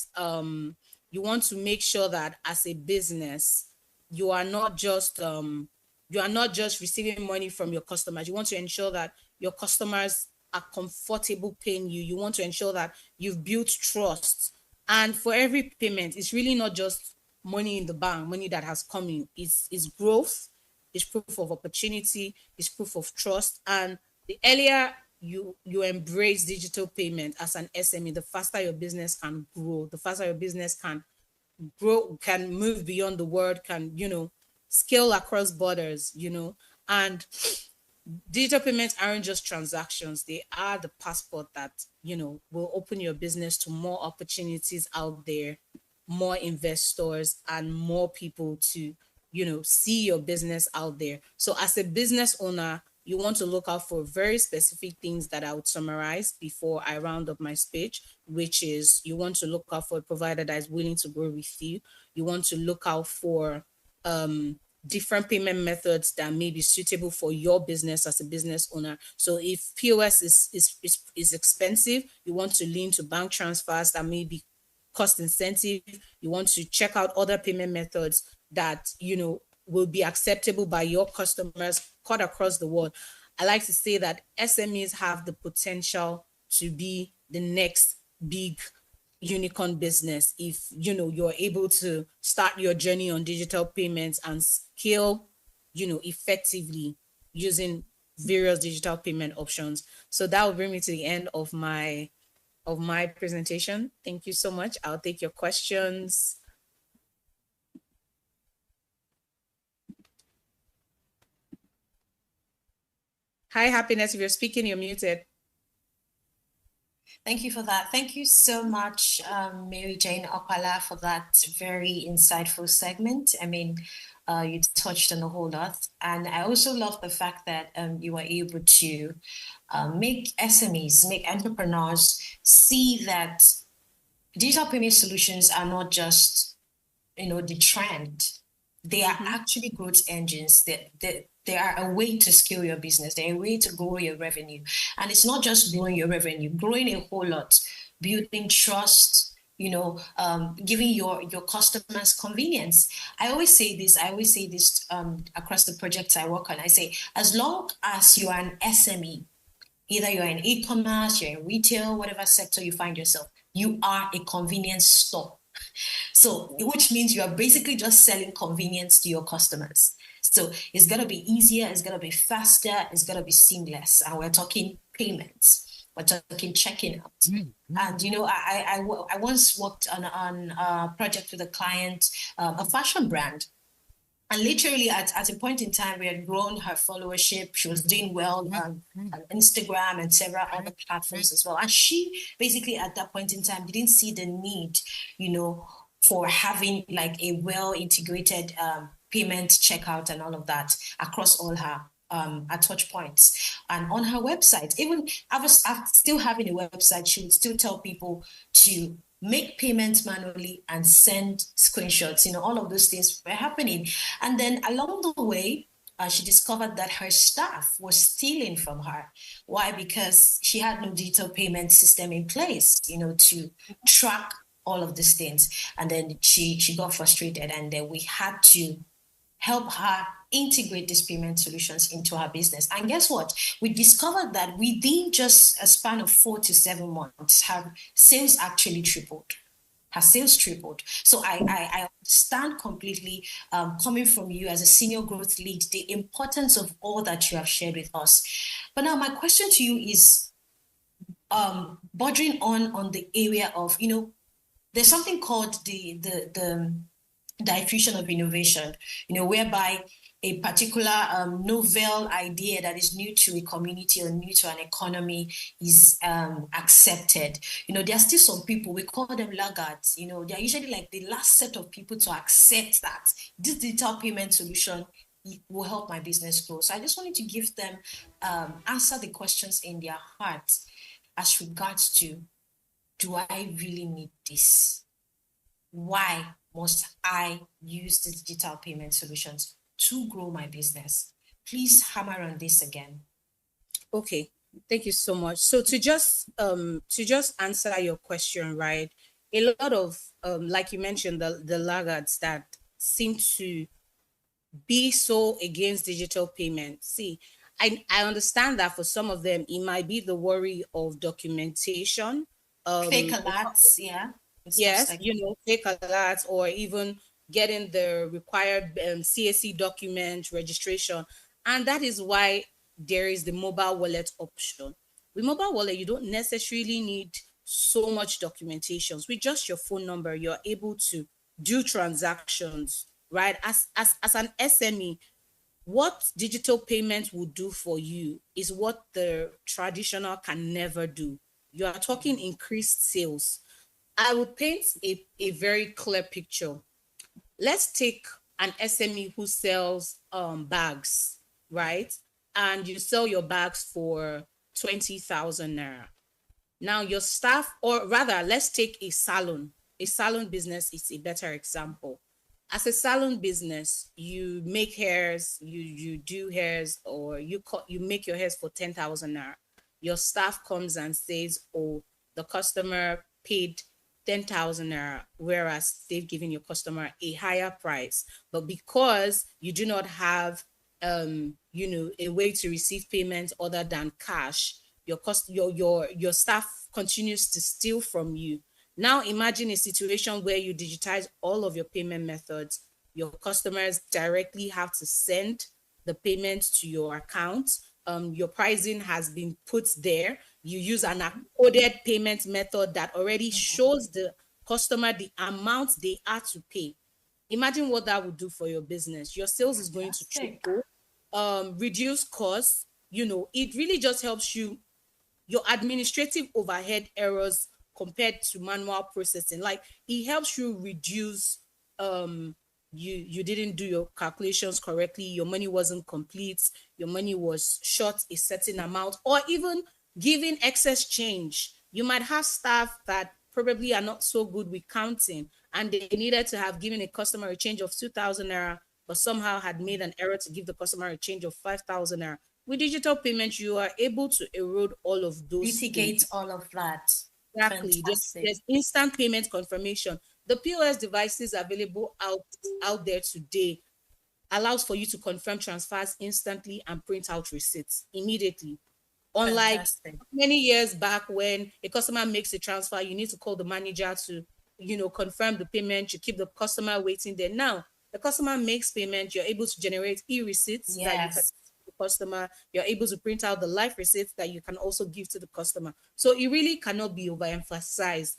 You want to make sure that as a business, you are not just receiving money from your customers. You want to ensure that your customers are comfortable paying you. You want to ensure that you've built trust. And for every payment, it's really not just money in the bank, money that has come in. It's growth, it's proof of opportunity, it's proof of trust. And the earlier you embrace digital payment as an SME, the faster your business can grow, the faster your business can grow, can move beyond the world, can, scale across borders, and digital payments aren't just transactions. They are the passport that, will open your business to more opportunities out there, more investors, and more people to, see your business out there. So as a business owner, you want to look out for very specific things that I would summarize before I round up my speech, which is you want to look out for a provider that is willing to grow with you. You want to look out for different payment methods that may be suitable for your business as a business owner. So if POS is expensive, you want to lean to bank transfers that may be cost incentive. You want to check out other payment methods that, will be acceptable by your customers cut across the world. I like to say that SMEs have the potential to be the next big unicorn business if you're able to start your journey on digital payments and scale effectively using various digital payment options. So that will bring me to the end of my presentation. Thank you so much. I'll take your questions. Hi, Happiness. If you're speaking, you're muted. Thank you for that. Thank you so much, Mary Jane Opala, for that very insightful segment. I mean, you touched on a whole lot. And I also love the fact that you were able to make SMEs, make entrepreneurs see that digital payment solutions are not just, the trend. They are actually growth engines. They are a way to scale your business. They're a way to grow your revenue. And it's not just growing your revenue, growing a whole lot, building trust, giving your customers convenience. I always say this across the projects I work on. I say, as long as you are an SME, either you're in e-commerce, you're in retail, whatever sector you find yourself, you are a convenience store. So, which means you are basically just selling convenience to your customers. So it's going to be easier, it's going to be faster, it's going to be seamless. And we're talking payments, we're talking checking out. And, I once worked on a project with a client, a fashion brand. And literally at a point in time, we had grown her followership. She was doing well on Instagram and several other platforms as well. And she basically at that point in time didn't see the need, for having like a well-integrated payment checkout and all of that across all her touch points. And on her website, even after still having a website, she would still tell people to make payments manually and send screenshots. All of those things were happening. And then along the way, she discovered that her staff was stealing from her. Why? Because she had no digital payment system in place, to track all of these things. And then she got frustrated, and then we had to help her integrate these payment solutions into her business. And guess what? We discovered that within just a span of 4 to 7 months, her sales actually tripled. Her sales tripled. So I understand completely, coming from you as a senior growth lead, the importance of all that you have shared with us. But now my question to you is, bordering on the area of, there's something called the diffusion of innovation, whereby a particular novel idea that is new to a community or new to an economy is accepted. There are still some people, we call them laggards. They're usually like the last set of people to accept that this digital payment solution will help my business grow. So I just wanted to give them, answer the questions in their heart as regards to, do I really need this? Why must I use the digital payment solutions to grow my business? Please hammer on this again. Okay, thank you so much. So to just answer your question, right? A lot of like you mentioned, the laggards that seem to be so against digital payment. See, I understand that for some of them it might be the worry of documentation, fake alerts, yeah. Yes, like fake alerts, or even getting the required CAC document registration. And that is why there is the mobile wallet option. With mobile wallet, you don't necessarily need so much documentations. With just your phone number, you're able to do transactions, right? As an SME, what digital payment will do for you is what the traditional can never do. You are talking increased sales. I would paint a very clear picture. Let's take an SME who sells bags, right? And you sell your bags for 20,000 naira. Now your staff, or rather, let's take a salon. A salon business is a better example. As a salon business, you make hairs, you do hairs, or you make your hairs for 10,000 naira. Your staff comes and says, "Oh, the customer paid 10,000 naira," whereas they've given your customer a higher price. But because you do not have a way to receive payments other than cash, your staff continues to steal from you. Now imagine a situation where you digitize all of your payment methods. Your customers directly have to send the payment to your account. Your pricing has been put there. You use an coded payment method that already shows the customer the amount they are to pay. Imagine what that would do for your business. Your sales is going to triple, reduce costs. It really just helps you, your administrative overhead errors compared to manual processing. Like, it helps you reduce you didn't do your calculations correctly, your money wasn't complete, your money was short a certain amount, or even giving excess change. You might have staff that probably are not so good with counting, and they needed to have given a customer a change of 2,000 naira, but somehow had made an error to give the customer a change of 5,000 naira. With digital payments, you are able to erode all of those mitigate things. all of that. Exactly. There's instant payment confirmation. The POS devices available out there today allows for you to confirm transfers instantly and print out receipts immediately. Unlike many years back, when a customer makes a transfer, you need to call the manager to, confirm the payment. You keep the customer waiting there. Now, the customer makes payment, you're able to generate e-receipts that you can customer, you're able to print out the live receipts that you can also give to the customer. So it really cannot be overemphasized.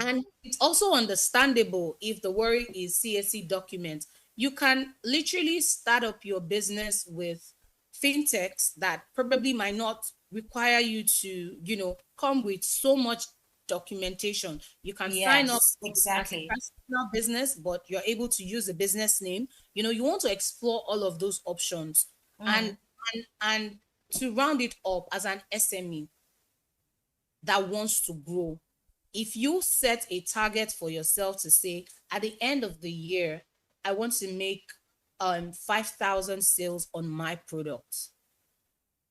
And it's also understandable if the worry is CAC documents. You can literally start up your business with fintechs that probably might not require you to, come with so much documentation. You can sign up as a personal business, but you're able to use a business name. You want to explore all of those options. And to round it up, as an SME that wants to grow, if you set a target for yourself to say, at the end of the year, I want to make 5,000 sales on my product,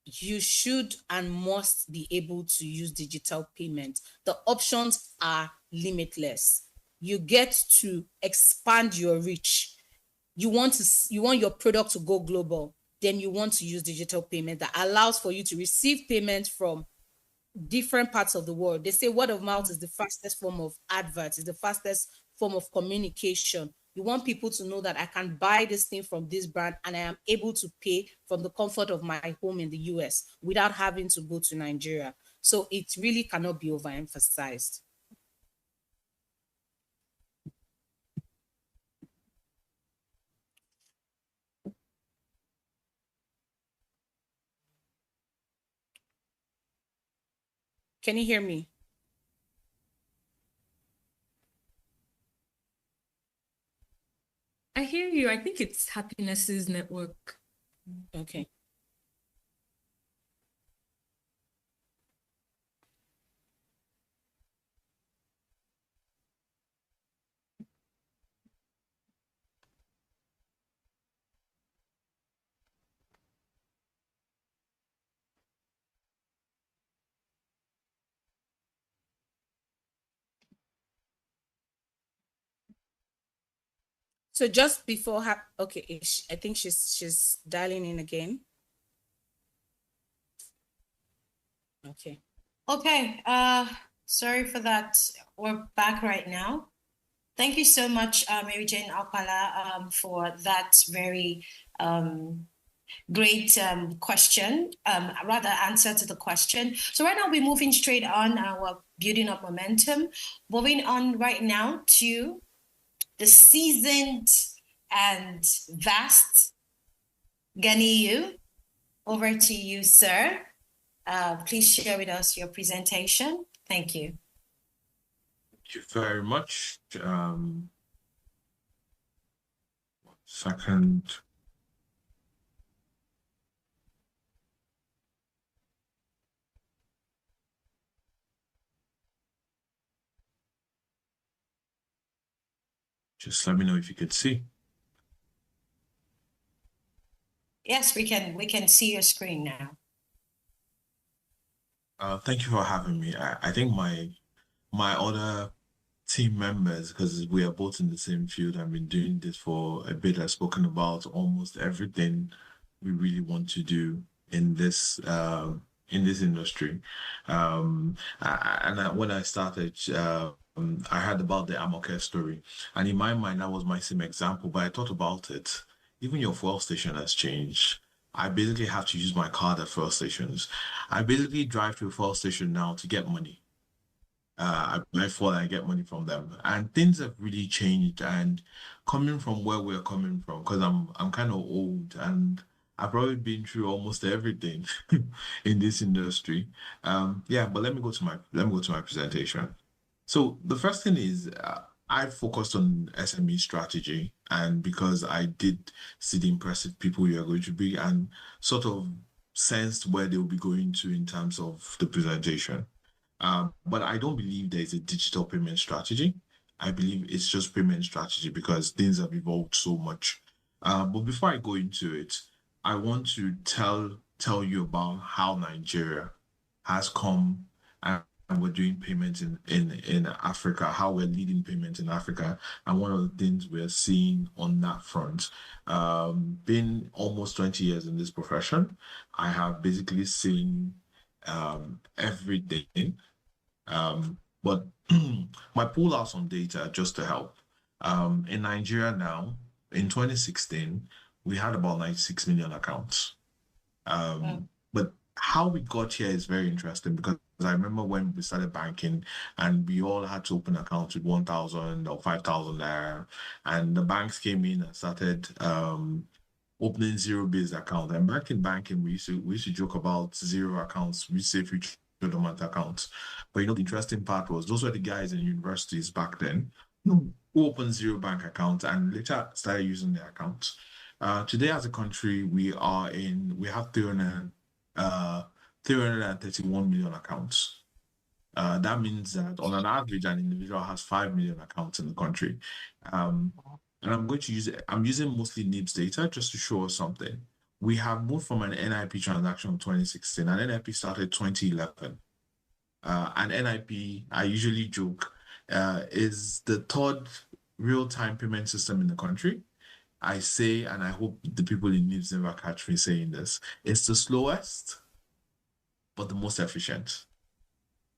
you should and must be able to use digital payment. The options are limitless. You get to expand your reach. You want your product to go global, then you want to use digital payment that allows for you to receive payment from different parts of the world. They say word of mouth is the fastest form of adverts, is the fastest form of communication. You want people to know that I can buy this thing from this brand and I am able to pay from the comfort of my home in the US without having to go to Nigeria. So it really cannot be overemphasized. Can you hear me? I hear you. I think it's Happiness's network. Okay. So just before her, okay, I think she's dialing in again. Okay. Okay. Sorry for that. We're back right now. Thank you so much, Mary Jane Alpala, for that very great question, rather answer to the question. So right now we're moving straight on. We're building up momentum. Moving on right now to the seasoned and vast Ganiyu. Over to you, sir. Please share with us your presentation. Thank you. Thank you very much. 1 second. Just let me know if you could see. Yes, we can see your screen now. Thank you for having me. I think my other team members, because we are both in the same field, I've been doing this for a bit, I've spoken about almost everything we really want to do in this industry. When I started, I heard about the Amocare story, and in my mind that was my same example, but I thought about it. Even your fuel station has changed. I basically have to use my card at fuel stations. I basically drive to a fuel station now to get money. I buy fuel and I get money from them, and things have really changed. And coming from where we're coming from, because I'm kind of old and I've probably been through almost everything in this industry. Yeah, but let me go to my presentation. So the first thing is I focused on SME strategy, and because I did see the impressive people you're going to be and sort of sensed where they'll be going to in terms of the presentation. But I don't believe there is a digital payment strategy. I believe it's just payment strategy because things have evolved so much. But before I go into it, I want to tell you about how Nigeria has come and we're doing payments in Africa, how we're leading payments in Africa, and one of the things we're seeing on that front. Been almost 20 years in this profession, I have basically seen everything. But my pull out some data just to help. In Nigeria now, in 2016, we had about 96 million accounts. But how we got here is very interesting because I remember when we started banking and we all had to open accounts with 1,000 or 5,000 there, and the banks came in and started opening zero-based accounts. And back in banking, we used to joke about zero accounts. We say future settlement accounts. But the interesting part was those were the guys in universities back then who opened zero bank accounts and later started using their accounts. Today, as a country, we have 331 million accounts. That means that on an average, an individual has 5 million accounts in the country. And I'm using mostly NIBS data just to show us something. We have moved from an NIP transaction in 2016, and NIP started 2011. And NIP, I usually joke, is the third real-time payment system in the country. I say, and I hope the people in NIBS never catch me saying this, it's the slowest, but the most efficient.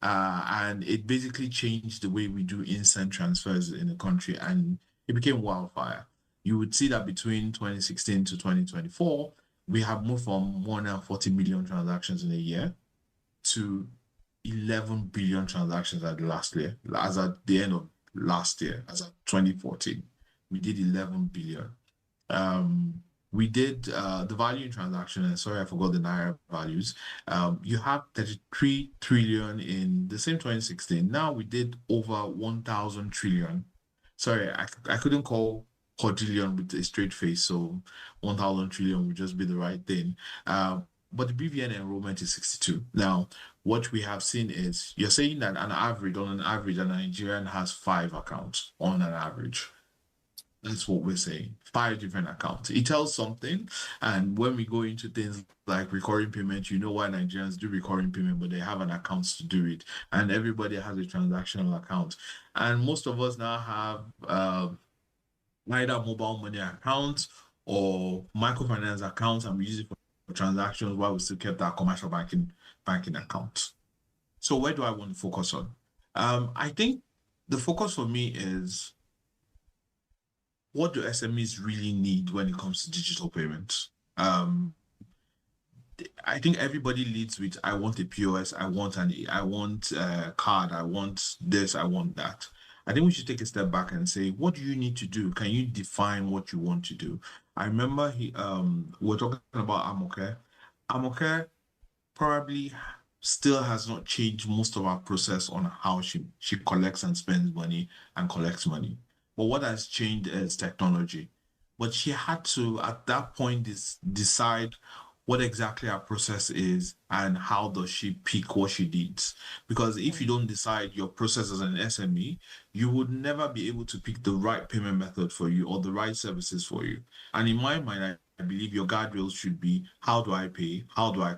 And it basically changed the way we do instant transfers in the country, and it became wildfire. You would see that between 2016 to 2024, we have moved from 140 million transactions in a year to 11 billion transactions at the end of last year, as at 2014. We did 11 billion. we did the value in transaction, and sorry, I forgot the Naira values. You have 33 trillion in the same 2016. Now we did over 1,000 trillion. Sorry, I couldn't call quadrillion with a straight face, so 1,000 trillion would just be the right thing. But the BVN enrollment is 62. Now, what we have seen is you're saying that on an average, a Nigerian has 5 accounts on an average. That's what we're saying. 5 different accounts. It tells something. And when we go into things like recurring payment, you know why Nigerians do recurring payment, but they have an account to do it. And everybody has a transactional account. And most of us now have either mobile money accounts or microfinance accounts, and we use it for transactions while we still kept our commercial banking accounts. So where do I want to focus on? I think the focus for me is, what do SMEs really need when it comes to digital payments? I think everybody leads with, I want a POS, I want a card, I want this, I want that. I think we should take a step back and say, what do you need to do? Can you define what you want to do? I remember we're talking about Amoke. Amoke probably still has not changed most of our process on how she collects and spends money and collects money. But what has changed is technology. But she had to, at that point, decide what exactly our process is and how does she pick what she needs. Because if you don't decide your process as an SME, you would never be able to pick the right payment method for you or the right services for you. And in my mind, I believe your guardrails should be, how do I pay? How do I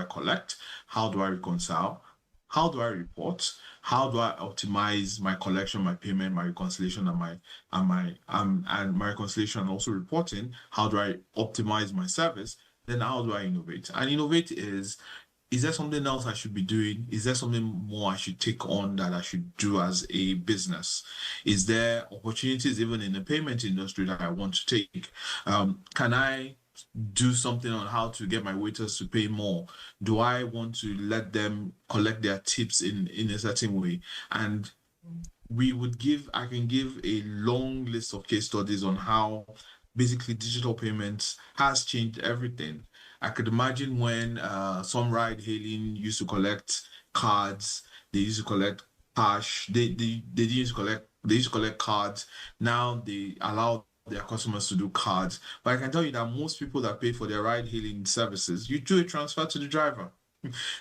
collect? How do I reconcile? How do I report? How do I optimize my collection, my payment, my reconciliation, and my reconciliation and also reporting? How do I optimize my service? Then how do I innovate? And innovate is there something else I should be doing? Is there something more I should take on that I should do as a business? Is there opportunities even in the payment industry that I want to take? Can I do something on how to get my waiters to pay more? Do I want to let them collect their tips in a certain way? And I can give a long list of case studies on how basically digital payments has changed everything. I could imagine when some ride hailing used to collect cards, they used to collect cash, they used to collect cards. Now they allow their customers to do cards. But I can tell you that most people that pay for their ride hailing services, you do a transfer to the driver.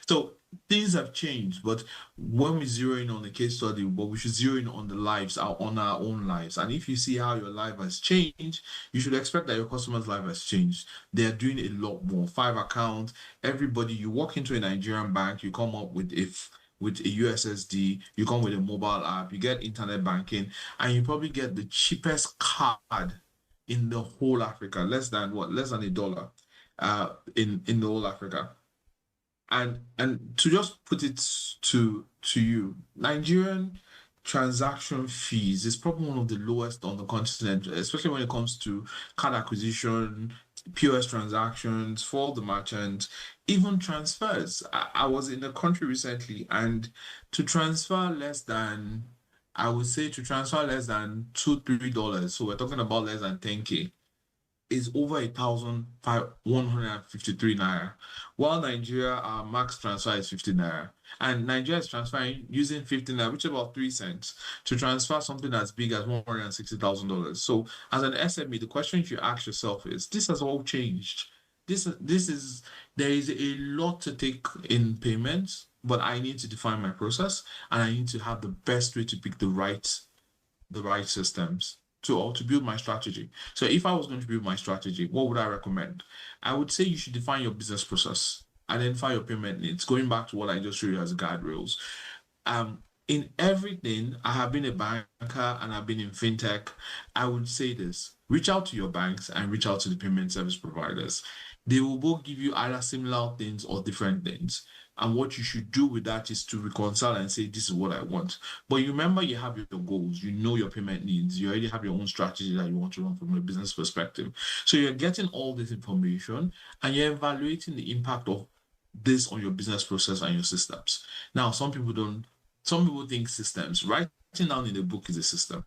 So things have changed, but when we zero in on the case study, but we should zero in on the lives, on our own lives. And if you see how your life has changed, you should expect that your customer's life has changed. They are doing a lot more. 5 accounts. Everybody, you walk into a Nigerian bank, you come up with a USSD, you come with a mobile app, you get internet banking, and you probably get the cheapest card in the whole Africa, less than $1 in the whole Africa. And to just put it to you, Nigerian transaction fees is probably one of the lowest on the continent, especially when it comes to card acquisition, POS transactions for the merchant, even transfers. I was in the country recently, and to transfer less than $2-3, so we're talking about less than 10K, is over 1,153 naira. While Nigeria, our max transfer is 50 naira. And Nigeria is transferring using 50 naira, which is about 3 cents, to transfer something as big as $160,000. So as an SME, the question you ask yourself is, this has all changed. There is a lot to take in payments, but I need to define my process, and I need to have the best way to pick the right systems to build my strategy. So if I was going to build my strategy, what would I recommend? I would say you should define your business process, identify your payment needs, going back to what I just showed you as guardrails. In everything, I have been a banker and I've been in fintech. I would say this: reach out to your banks and reach out to the payment service providers. They will both give you either similar things or different things. And what you should do with that is to reconcile and say, this is what I want. But you remember, you have your goals, you know your payment needs, you already have your own strategy that you want to run from a business perspective. So you're getting all this information and you're evaluating the impact of this on your business process and your systems. Now, some people think systems. Writing down in the book is a system.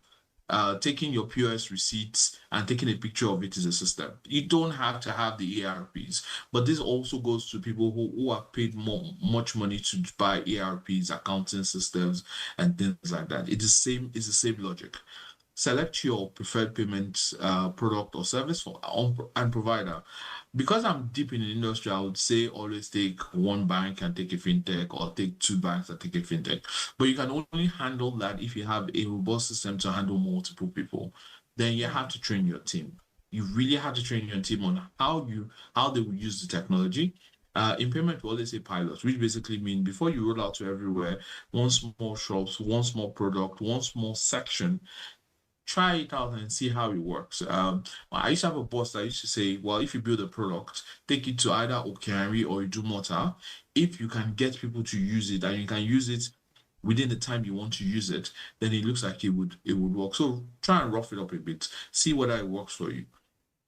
taking your POS receipts and taking a picture of it is a system. You don't have to have the ERPs, but this also goes to people who have paid much money to buy ERPs, accounting systems, and things like that. It's the same logic. Select your preferred payment product or service and provider. Because I'm deep in the industry, I would say always take one bank and take a fintech, or take two banks and take a fintech. But you can only handle that if you have a robust system to handle multiple people. Then you have to train your team. You really have to train your team on how they will use the technology. In payment, we always say pilots, which basically means before you roll out to everywhere, one small shops, one small product, one small section, try it out and see how it works. I used to have a boss that used to say, well, if you build a product, take it to either Okeanri or Idumota. If you can get people to use it and you can use it within the time you want to use it, then it looks like it would work. So try and rough it up a bit, see whether it works for you.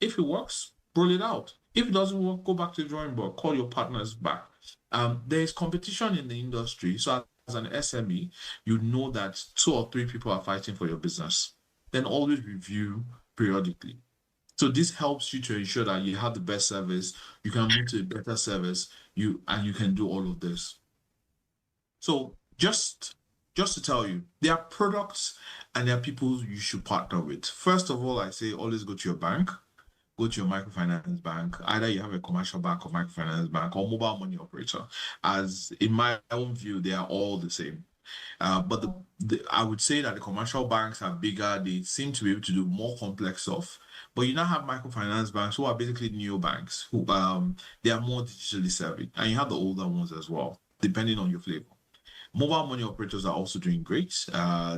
If it works, roll it out. If it doesn't work, go back to the drawing board, call your partners back. There is competition in the industry. So as an SME, you know that 2 or 3 people are fighting for your business. Then always review periodically. So this helps you to ensure that you have the best service, you can move to a better service, and you can do all of this. So just to tell you, there are products and there are people you should partner with. First of all, I say always go to your bank, go to your microfinance bank. Either you have a commercial bank or microfinance bank or mobile money operator. As in my own view, they are all the same. But I would say that the commercial banks are bigger. They seem to be able to do more complex stuff. But you now have microfinance banks who are basically neobanks, who they are more digitally savvy, and you have the older ones as well, depending on your flavor. Mobile money operators are also doing great.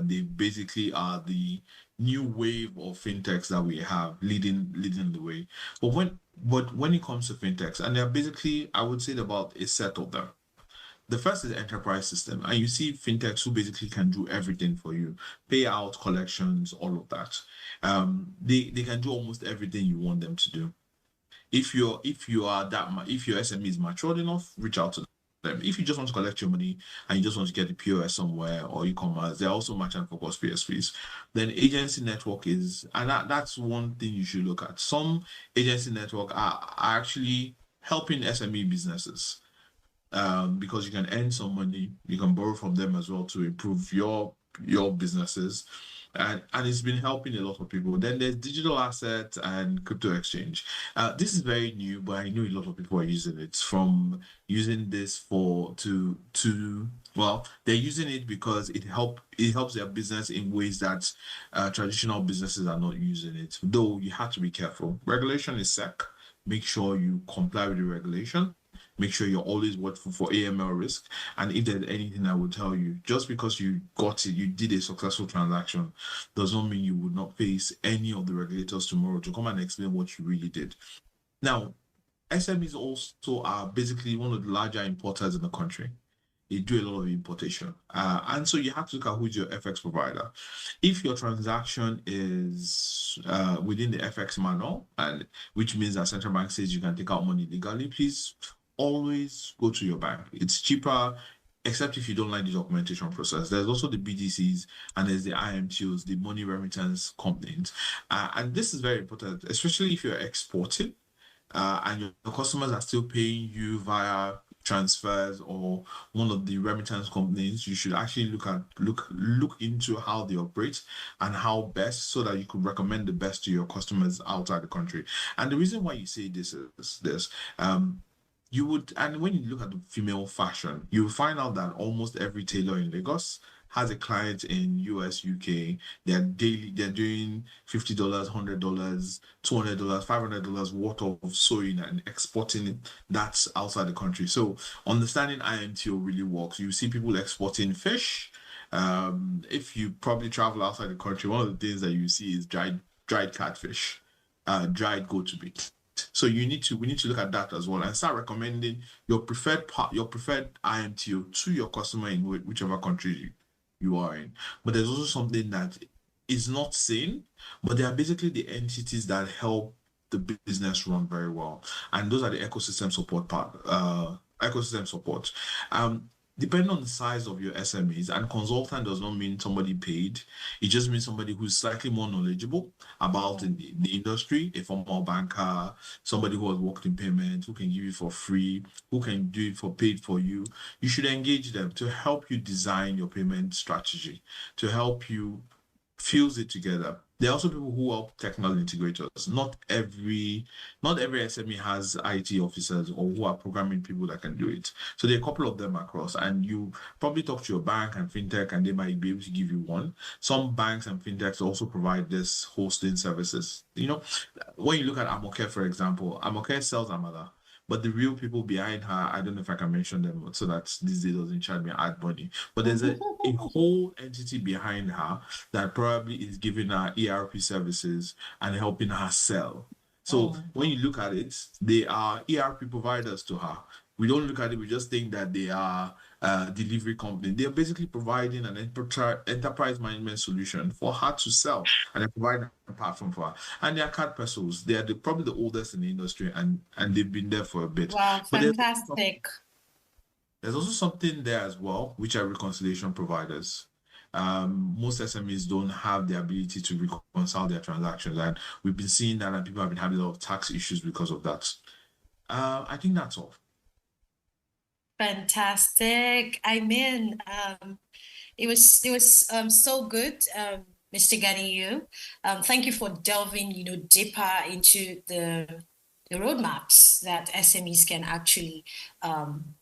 They basically are the new wave of fintechs that we have leading the way. But when it comes to fintechs, and they're basically, I would say about a set of them. The first is enterprise system, and you see fintechs who basically can do everything for you, payout, collections, all of that. They can do almost everything you want them to do. If your SME is matured enough, reach out to them. If you just want to collect your money and you just want to get the POS somewhere or e-commerce, they're also merchant focused PSPs. Then agency network is, and that's one thing you should look at. Some agency network are actually helping SME businesses. Because you can earn some money, you can borrow from them as well to improve your businesses, and it's been helping a lot of people. Then there's digital assets and crypto exchange. This is very new, but I know a lot of people are using it. From using this well, they're using it because it helps their business in ways that traditional businesses are not using it. Though you have to be careful. Regulation is SEC. Make sure you comply with the regulation. Make sure you're always watchful for AML risk. And if there's anything I would tell you, just because you got it, you did a successful transaction, does not mean you would not face any of the regulators tomorrow to come and explain what you really did. Now, SMEs also are basically one of the larger importers in the country. They do a lot of importation. And so you have to look at who's your FX provider. If your transaction is within the FX manual, and which means that central bank says you can take out money legally, please always go to your bank. It's cheaper, except if you don't like the documentation process. There's also the BDCs and there's the IMTOs, the money remittance companies. And this is very important, especially if you're exporting and your customers are still paying you via transfers or one of the remittance companies. You should actually look into how they operate and how best, so that you could recommend the best to your customers outside the country. And the reason why you say this is this. You would, and when you look at the female fashion, you will find out that almost every tailor in Lagos has a client in US, UK. They're doing $50, $100, $200, $500 worth of sewing and exporting that outside the country. So understanding IMTO really works. You see people exporting fish. If you probably travel outside the country, one of the things that you see is dried catfish, dried goat meat. So we need to look at that as well and start recommending your preferred IMTO to your customer in whichever country you are in. But there's also something that is not seen, but they are basically the entities that help the business run very well, and those are the ecosystem support part. depending on the size of your SMEs, and consultant does not mean somebody paid. It just means somebody who's slightly more knowledgeable about the industry, a formal banker, somebody who has worked in payment, who can give you for free, who can do it for paid for you. You should engage them to help you design your payment strategy, to help you fuse it together. There are also people who help technical integrators. Not every SME has IT officers or who are programming people that can do it. So there are a couple of them across, and you probably talk to your bank and fintech, and they might be able to give you one. Some banks and fintechs also provide this hosting services. You know, when you look at Amoke, for example, Amoke sells Amala. But the real people behind her, I don't know if I can mention them so that this day doesn't charge me ad money. But there's a whole entity behind her that probably is giving her ERP services and helping her sell. So when you look at it, they are ERP providers to her. We don't look at it, we just think that they are a delivery company. They're basically providing an enterprise management solution for her to sell, and they provide a platform for her. And they are card pesos. They are probably the oldest in the industry, and they've been there for a bit. Wow, But fantastic. There's also something there as well, which are reconciliation providers. Most SMEs don't have the ability to reconcile their transactions, and we've been seeing that, and people have been having a lot of tax issues because of that. I think that's all. Fantastic. I mean, it was so good, Mr. Ganiyu. Thank you for delving, deeper into the roadmaps that SMEs can actually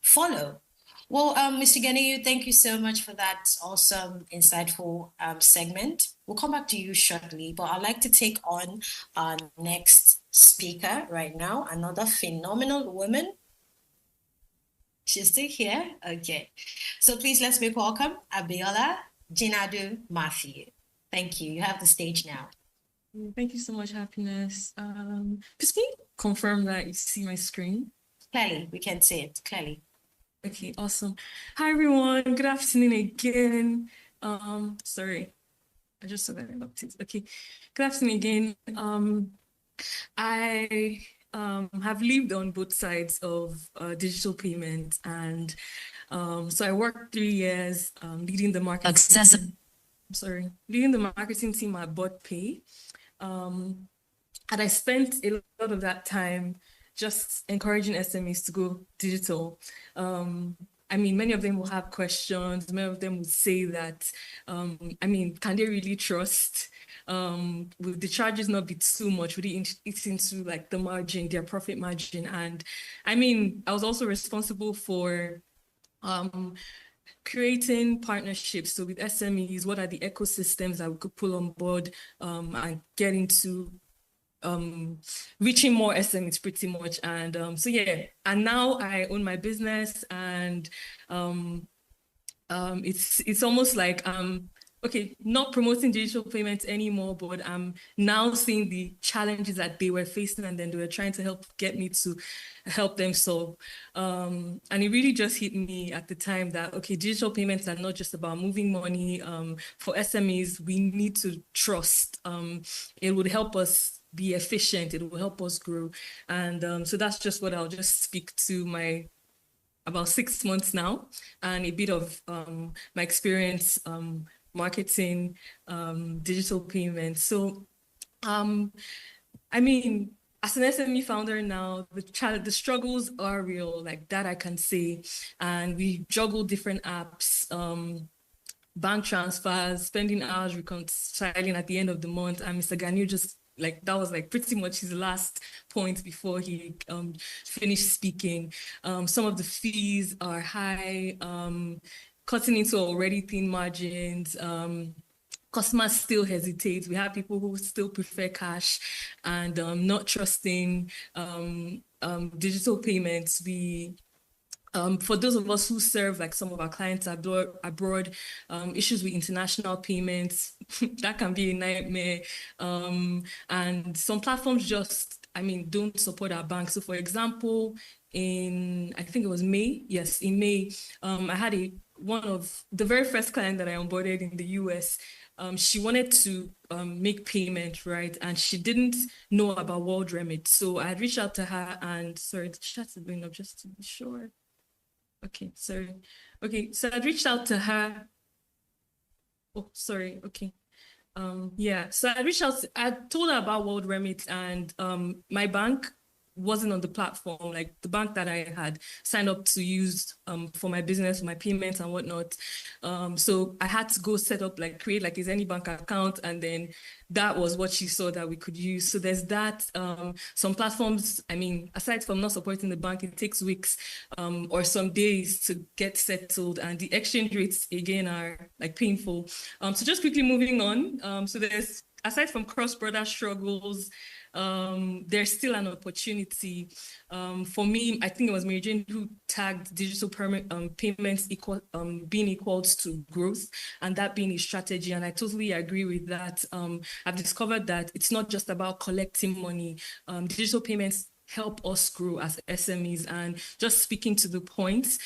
follow. Well, Mr. Ganiyu, thank you so much for that awesome, insightful segment. We'll come back to you shortly, but I'd like to take on our next speaker right now, another phenomenal woman. She's still here? Okay. So please let's make welcome Abiola Jinadu Matthew. Thank you. You have the stage now. Thank you so much, Happiness. Please can you confirm that you see my screen? Clearly, we can see it clearly. Okay, awesome. Hi everyone. Good afternoon again. Sorry, I just saw that I locked it. Okay, good afternoon again. I have lived on both sides of digital payments, and so I worked 3 years leading the marketing. Leading the marketing team at BusinessDay, and I spent a lot of that time just encouraging SMEs to go digital. I mean, many of them will have questions. Many of them would say that, I mean, can they really trust? Will the charges not be too much? Would it eat into like the margin, their profit margin? And I mean, I was also responsible for creating partnerships. So with SMEs, what are the ecosystems that we could pull on board and get into reaching more SMEs pretty much. And so yeah, and now I own my business, and it's almost like okay, not promoting digital payments anymore, but I'm now seeing the challenges that they were facing, and then they were trying to get me to help them solve. And it really just hit me at the time that, okay, digital payments are not just about moving money. For SMEs, we need to trust. It would help us be efficient. It will help us grow. And so that's just what I'll just speak to my about 6 months now, and a bit of my experience marketing digital payments. So I mean, as an SME founder now, the struggles are real, like that I can say. And we juggle different apps, bank transfers, spending hours reconciling at the end of the month. And Mr. Ganiyu just that was like pretty much his last point before he finished speaking. Some of the fees are high, cutting into already thin margins. Customers still hesitate. We have people who still prefer cash and not trusting digital payments. For those of us who serve like some of our clients abroad, issues with international payments, that can be a nightmare. And some platforms just, I mean, don't support our bank. So for example, in, I think it was May, yes, in May, I had one of the very first client that I onboarded in the US. She wanted to make payment, right? And she didn't know about World Remit. So I had reached out to her and, sorry, the chat is going up just to be sure. Okay, sorry. Okay, so I reached out to her. Oh, sorry. Okay. Yeah, so I reached out, I told her about World Remit, and my bank wasn't on the platform, like the bank that I had signed up to use for my business, my payments and whatnot. So I had to go set up, like create like his any bank account, and then that was what she saw that we could use. So there's that. Some platforms, I mean, aside from not supporting the bank, it takes weeks or some days to get settled, and the exchange rates again are like painful. So just quickly moving on. So there's, aside from cross-border struggles, there's still an opportunity. For me, I think it was Mary Jane who tagged digital payments being equals to growth, and that being a strategy. And I totally agree with that. I've discovered that it's not just about collecting money. Digital payments help us grow as SMEs. And just speaking to the point,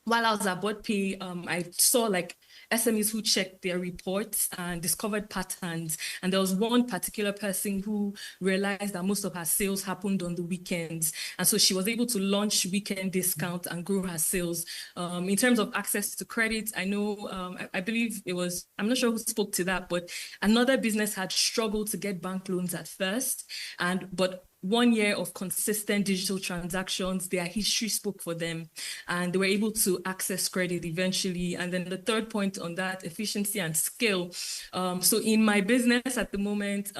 while I was at BusinessDay, I saw like SMEs who checked their reports and discovered patterns. And there was one particular person who realized that most of her sales happened on the weekends. And so she was able to launch weekend discount and grow her sales. In terms of access to credit, I know, I believe it was, I'm not sure who spoke to that, but another business had struggled to get bank loans at first. But 1 year of consistent digital transactions, their history spoke for them, and they were able to access credit eventually. And then the third point on that, efficiency and scale. So in my business at the moment,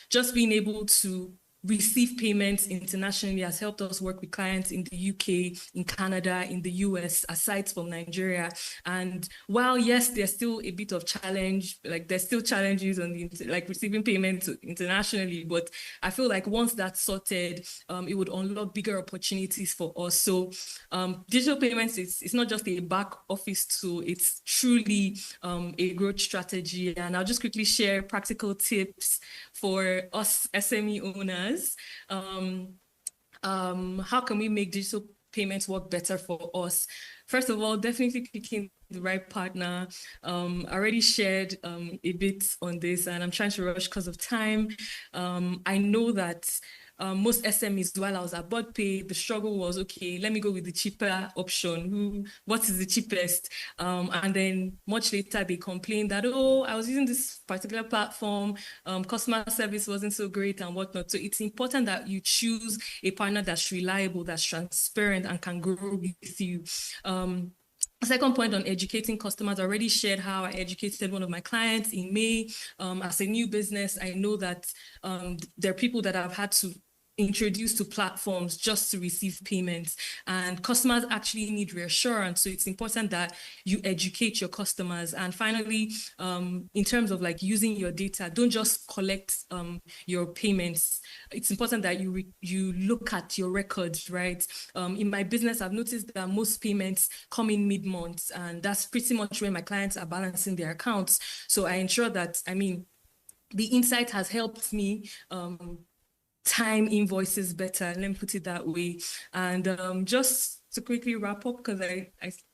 just being able to receive payments internationally has helped us work with clients in the UK, in Canada, in the US, aside from Nigeria. And while yes, there's still a bit of challenge, like there's still challenges on the like receiving payments internationally, but I feel like once that's sorted, it would unlock bigger opportunities for us. So digital payments it's not just a back office tool, it's truly a growth strategy. And I'll just quickly share practical tips for us SME owners. How can we make digital payments work better for us? First of all, definitely picking the right partner. I already shared a bit on this, and I'm trying to rush because of time. I know that most SMEs, while I was at BusinessDay, the struggle was, okay, let me go with the cheaper option. What is the cheapest? And then much later, they complained that, oh, I was using this particular platform, customer service wasn't so great and whatnot. So it's important that you choose a partner that's reliable, that's transparent, and can grow with you. Second point on educating customers, I already shared how I educated one of my clients in May. As a new business, I know that there are people that I've had to introduce to platforms just to receive payments, and customers actually need reassurance. So it's important that you educate your customers. And finally, in terms of like using your data, don't just collect your payments. It's important that you look at your records, right? In my business, I've noticed that most payments come in mid-month, and that's pretty much when my clients are balancing their accounts. So I ensure that, I mean, the insight has helped me time invoices better, let me put it that way. And just to quickly wrap up, because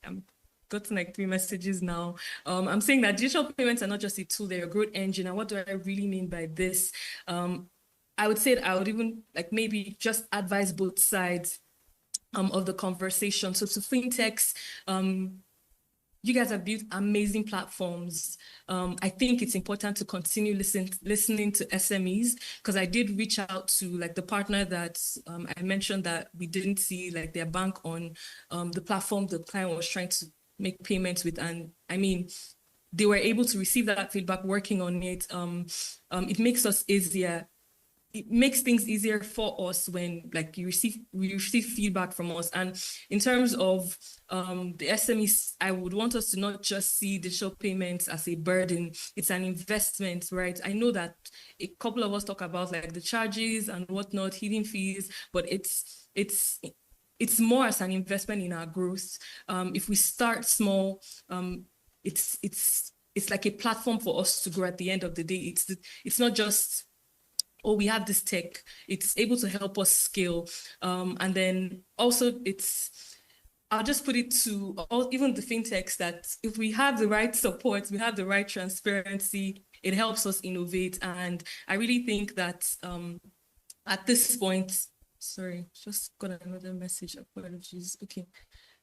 I'm gotten like 3 messages now. I'm saying that digital payments are not just a tool, they're a growth engine. And what do I really mean by this? I would say that I would even like maybe just advise both sides of the conversation. So to fintechs, you guys have built amazing platforms. I think it's important to continue listening to SMEs, because I did reach out to like the partner that I mentioned that we didn't see like their bank on the platform the client was trying to make payments with. And I mean, they were able to receive that feedback, working on it. It makes us easier. It makes things easier for us when like we receive feedback from us. And in terms of the SMEs, I would want us to not just see digital payments as a burden. It's an investment, right? I know that a couple of us talk about like the charges and whatnot, hidden fees, but it's more as an investment in our growth. If we start small, it's like a platform for us to grow at the end of the day. It's not just, oh, we have this tech, it's able to help us scale. And then also I'll just put it to even the fintechs that if we have the right support, we have the right transparency, it helps us innovate. And I really think that at this point, sorry, just got another message, apologies. Okay.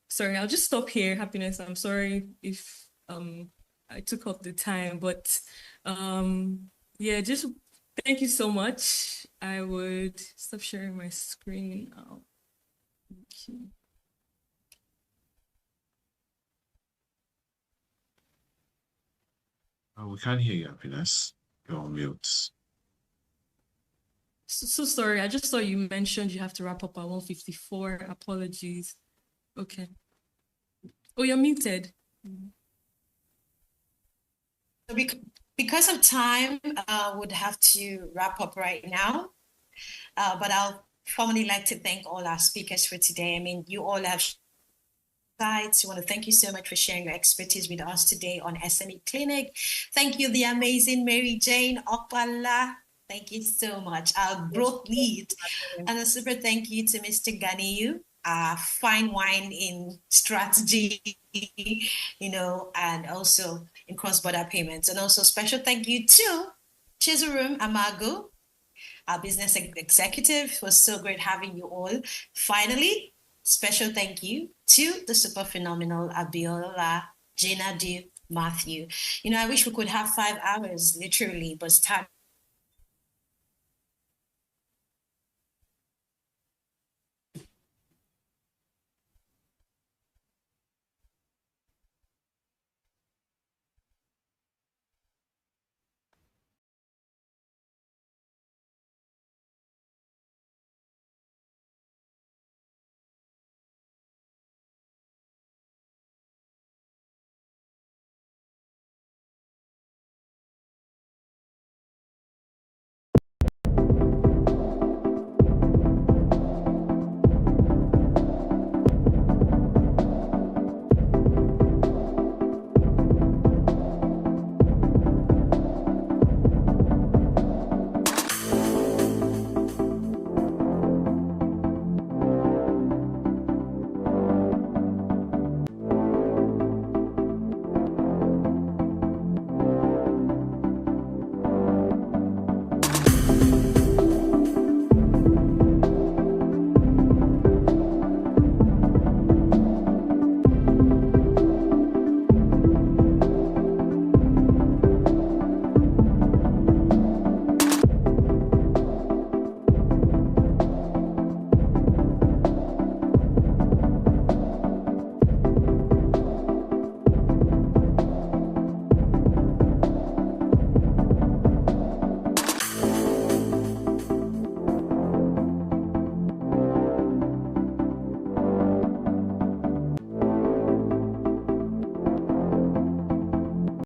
sorry, I'll just stop here. Happiness, I'm sorry if I took up the time, but yeah, just thank you so much. I would stop sharing my screen now. Thank you. We can't hear you, Happiness. You're on mute. So sorry, I just saw you mentioned you have to wrap up at 1:54. Apologies. Okay. Oh, you're muted. Because of time, would have to wrap up right now. But I'll formally like to thank all our speakers for today. I mean, you all have sites. I want to thank you so much for sharing your expertise with us today on SME Clinic. Thank you, the amazing Mary Jane Okpala. Thank you so much, our growth lead. And a super thank you to Mr. Ganiyu, fine wine in strategy, you know, and also in cross-border payments. And also special thank you to Chizurum Amago, our business executive. It was so great having you all. Finally, special thank you to the super phenomenal Abiola Jenadu Matthew. You know, I wish we could have 5 hours, literally, but time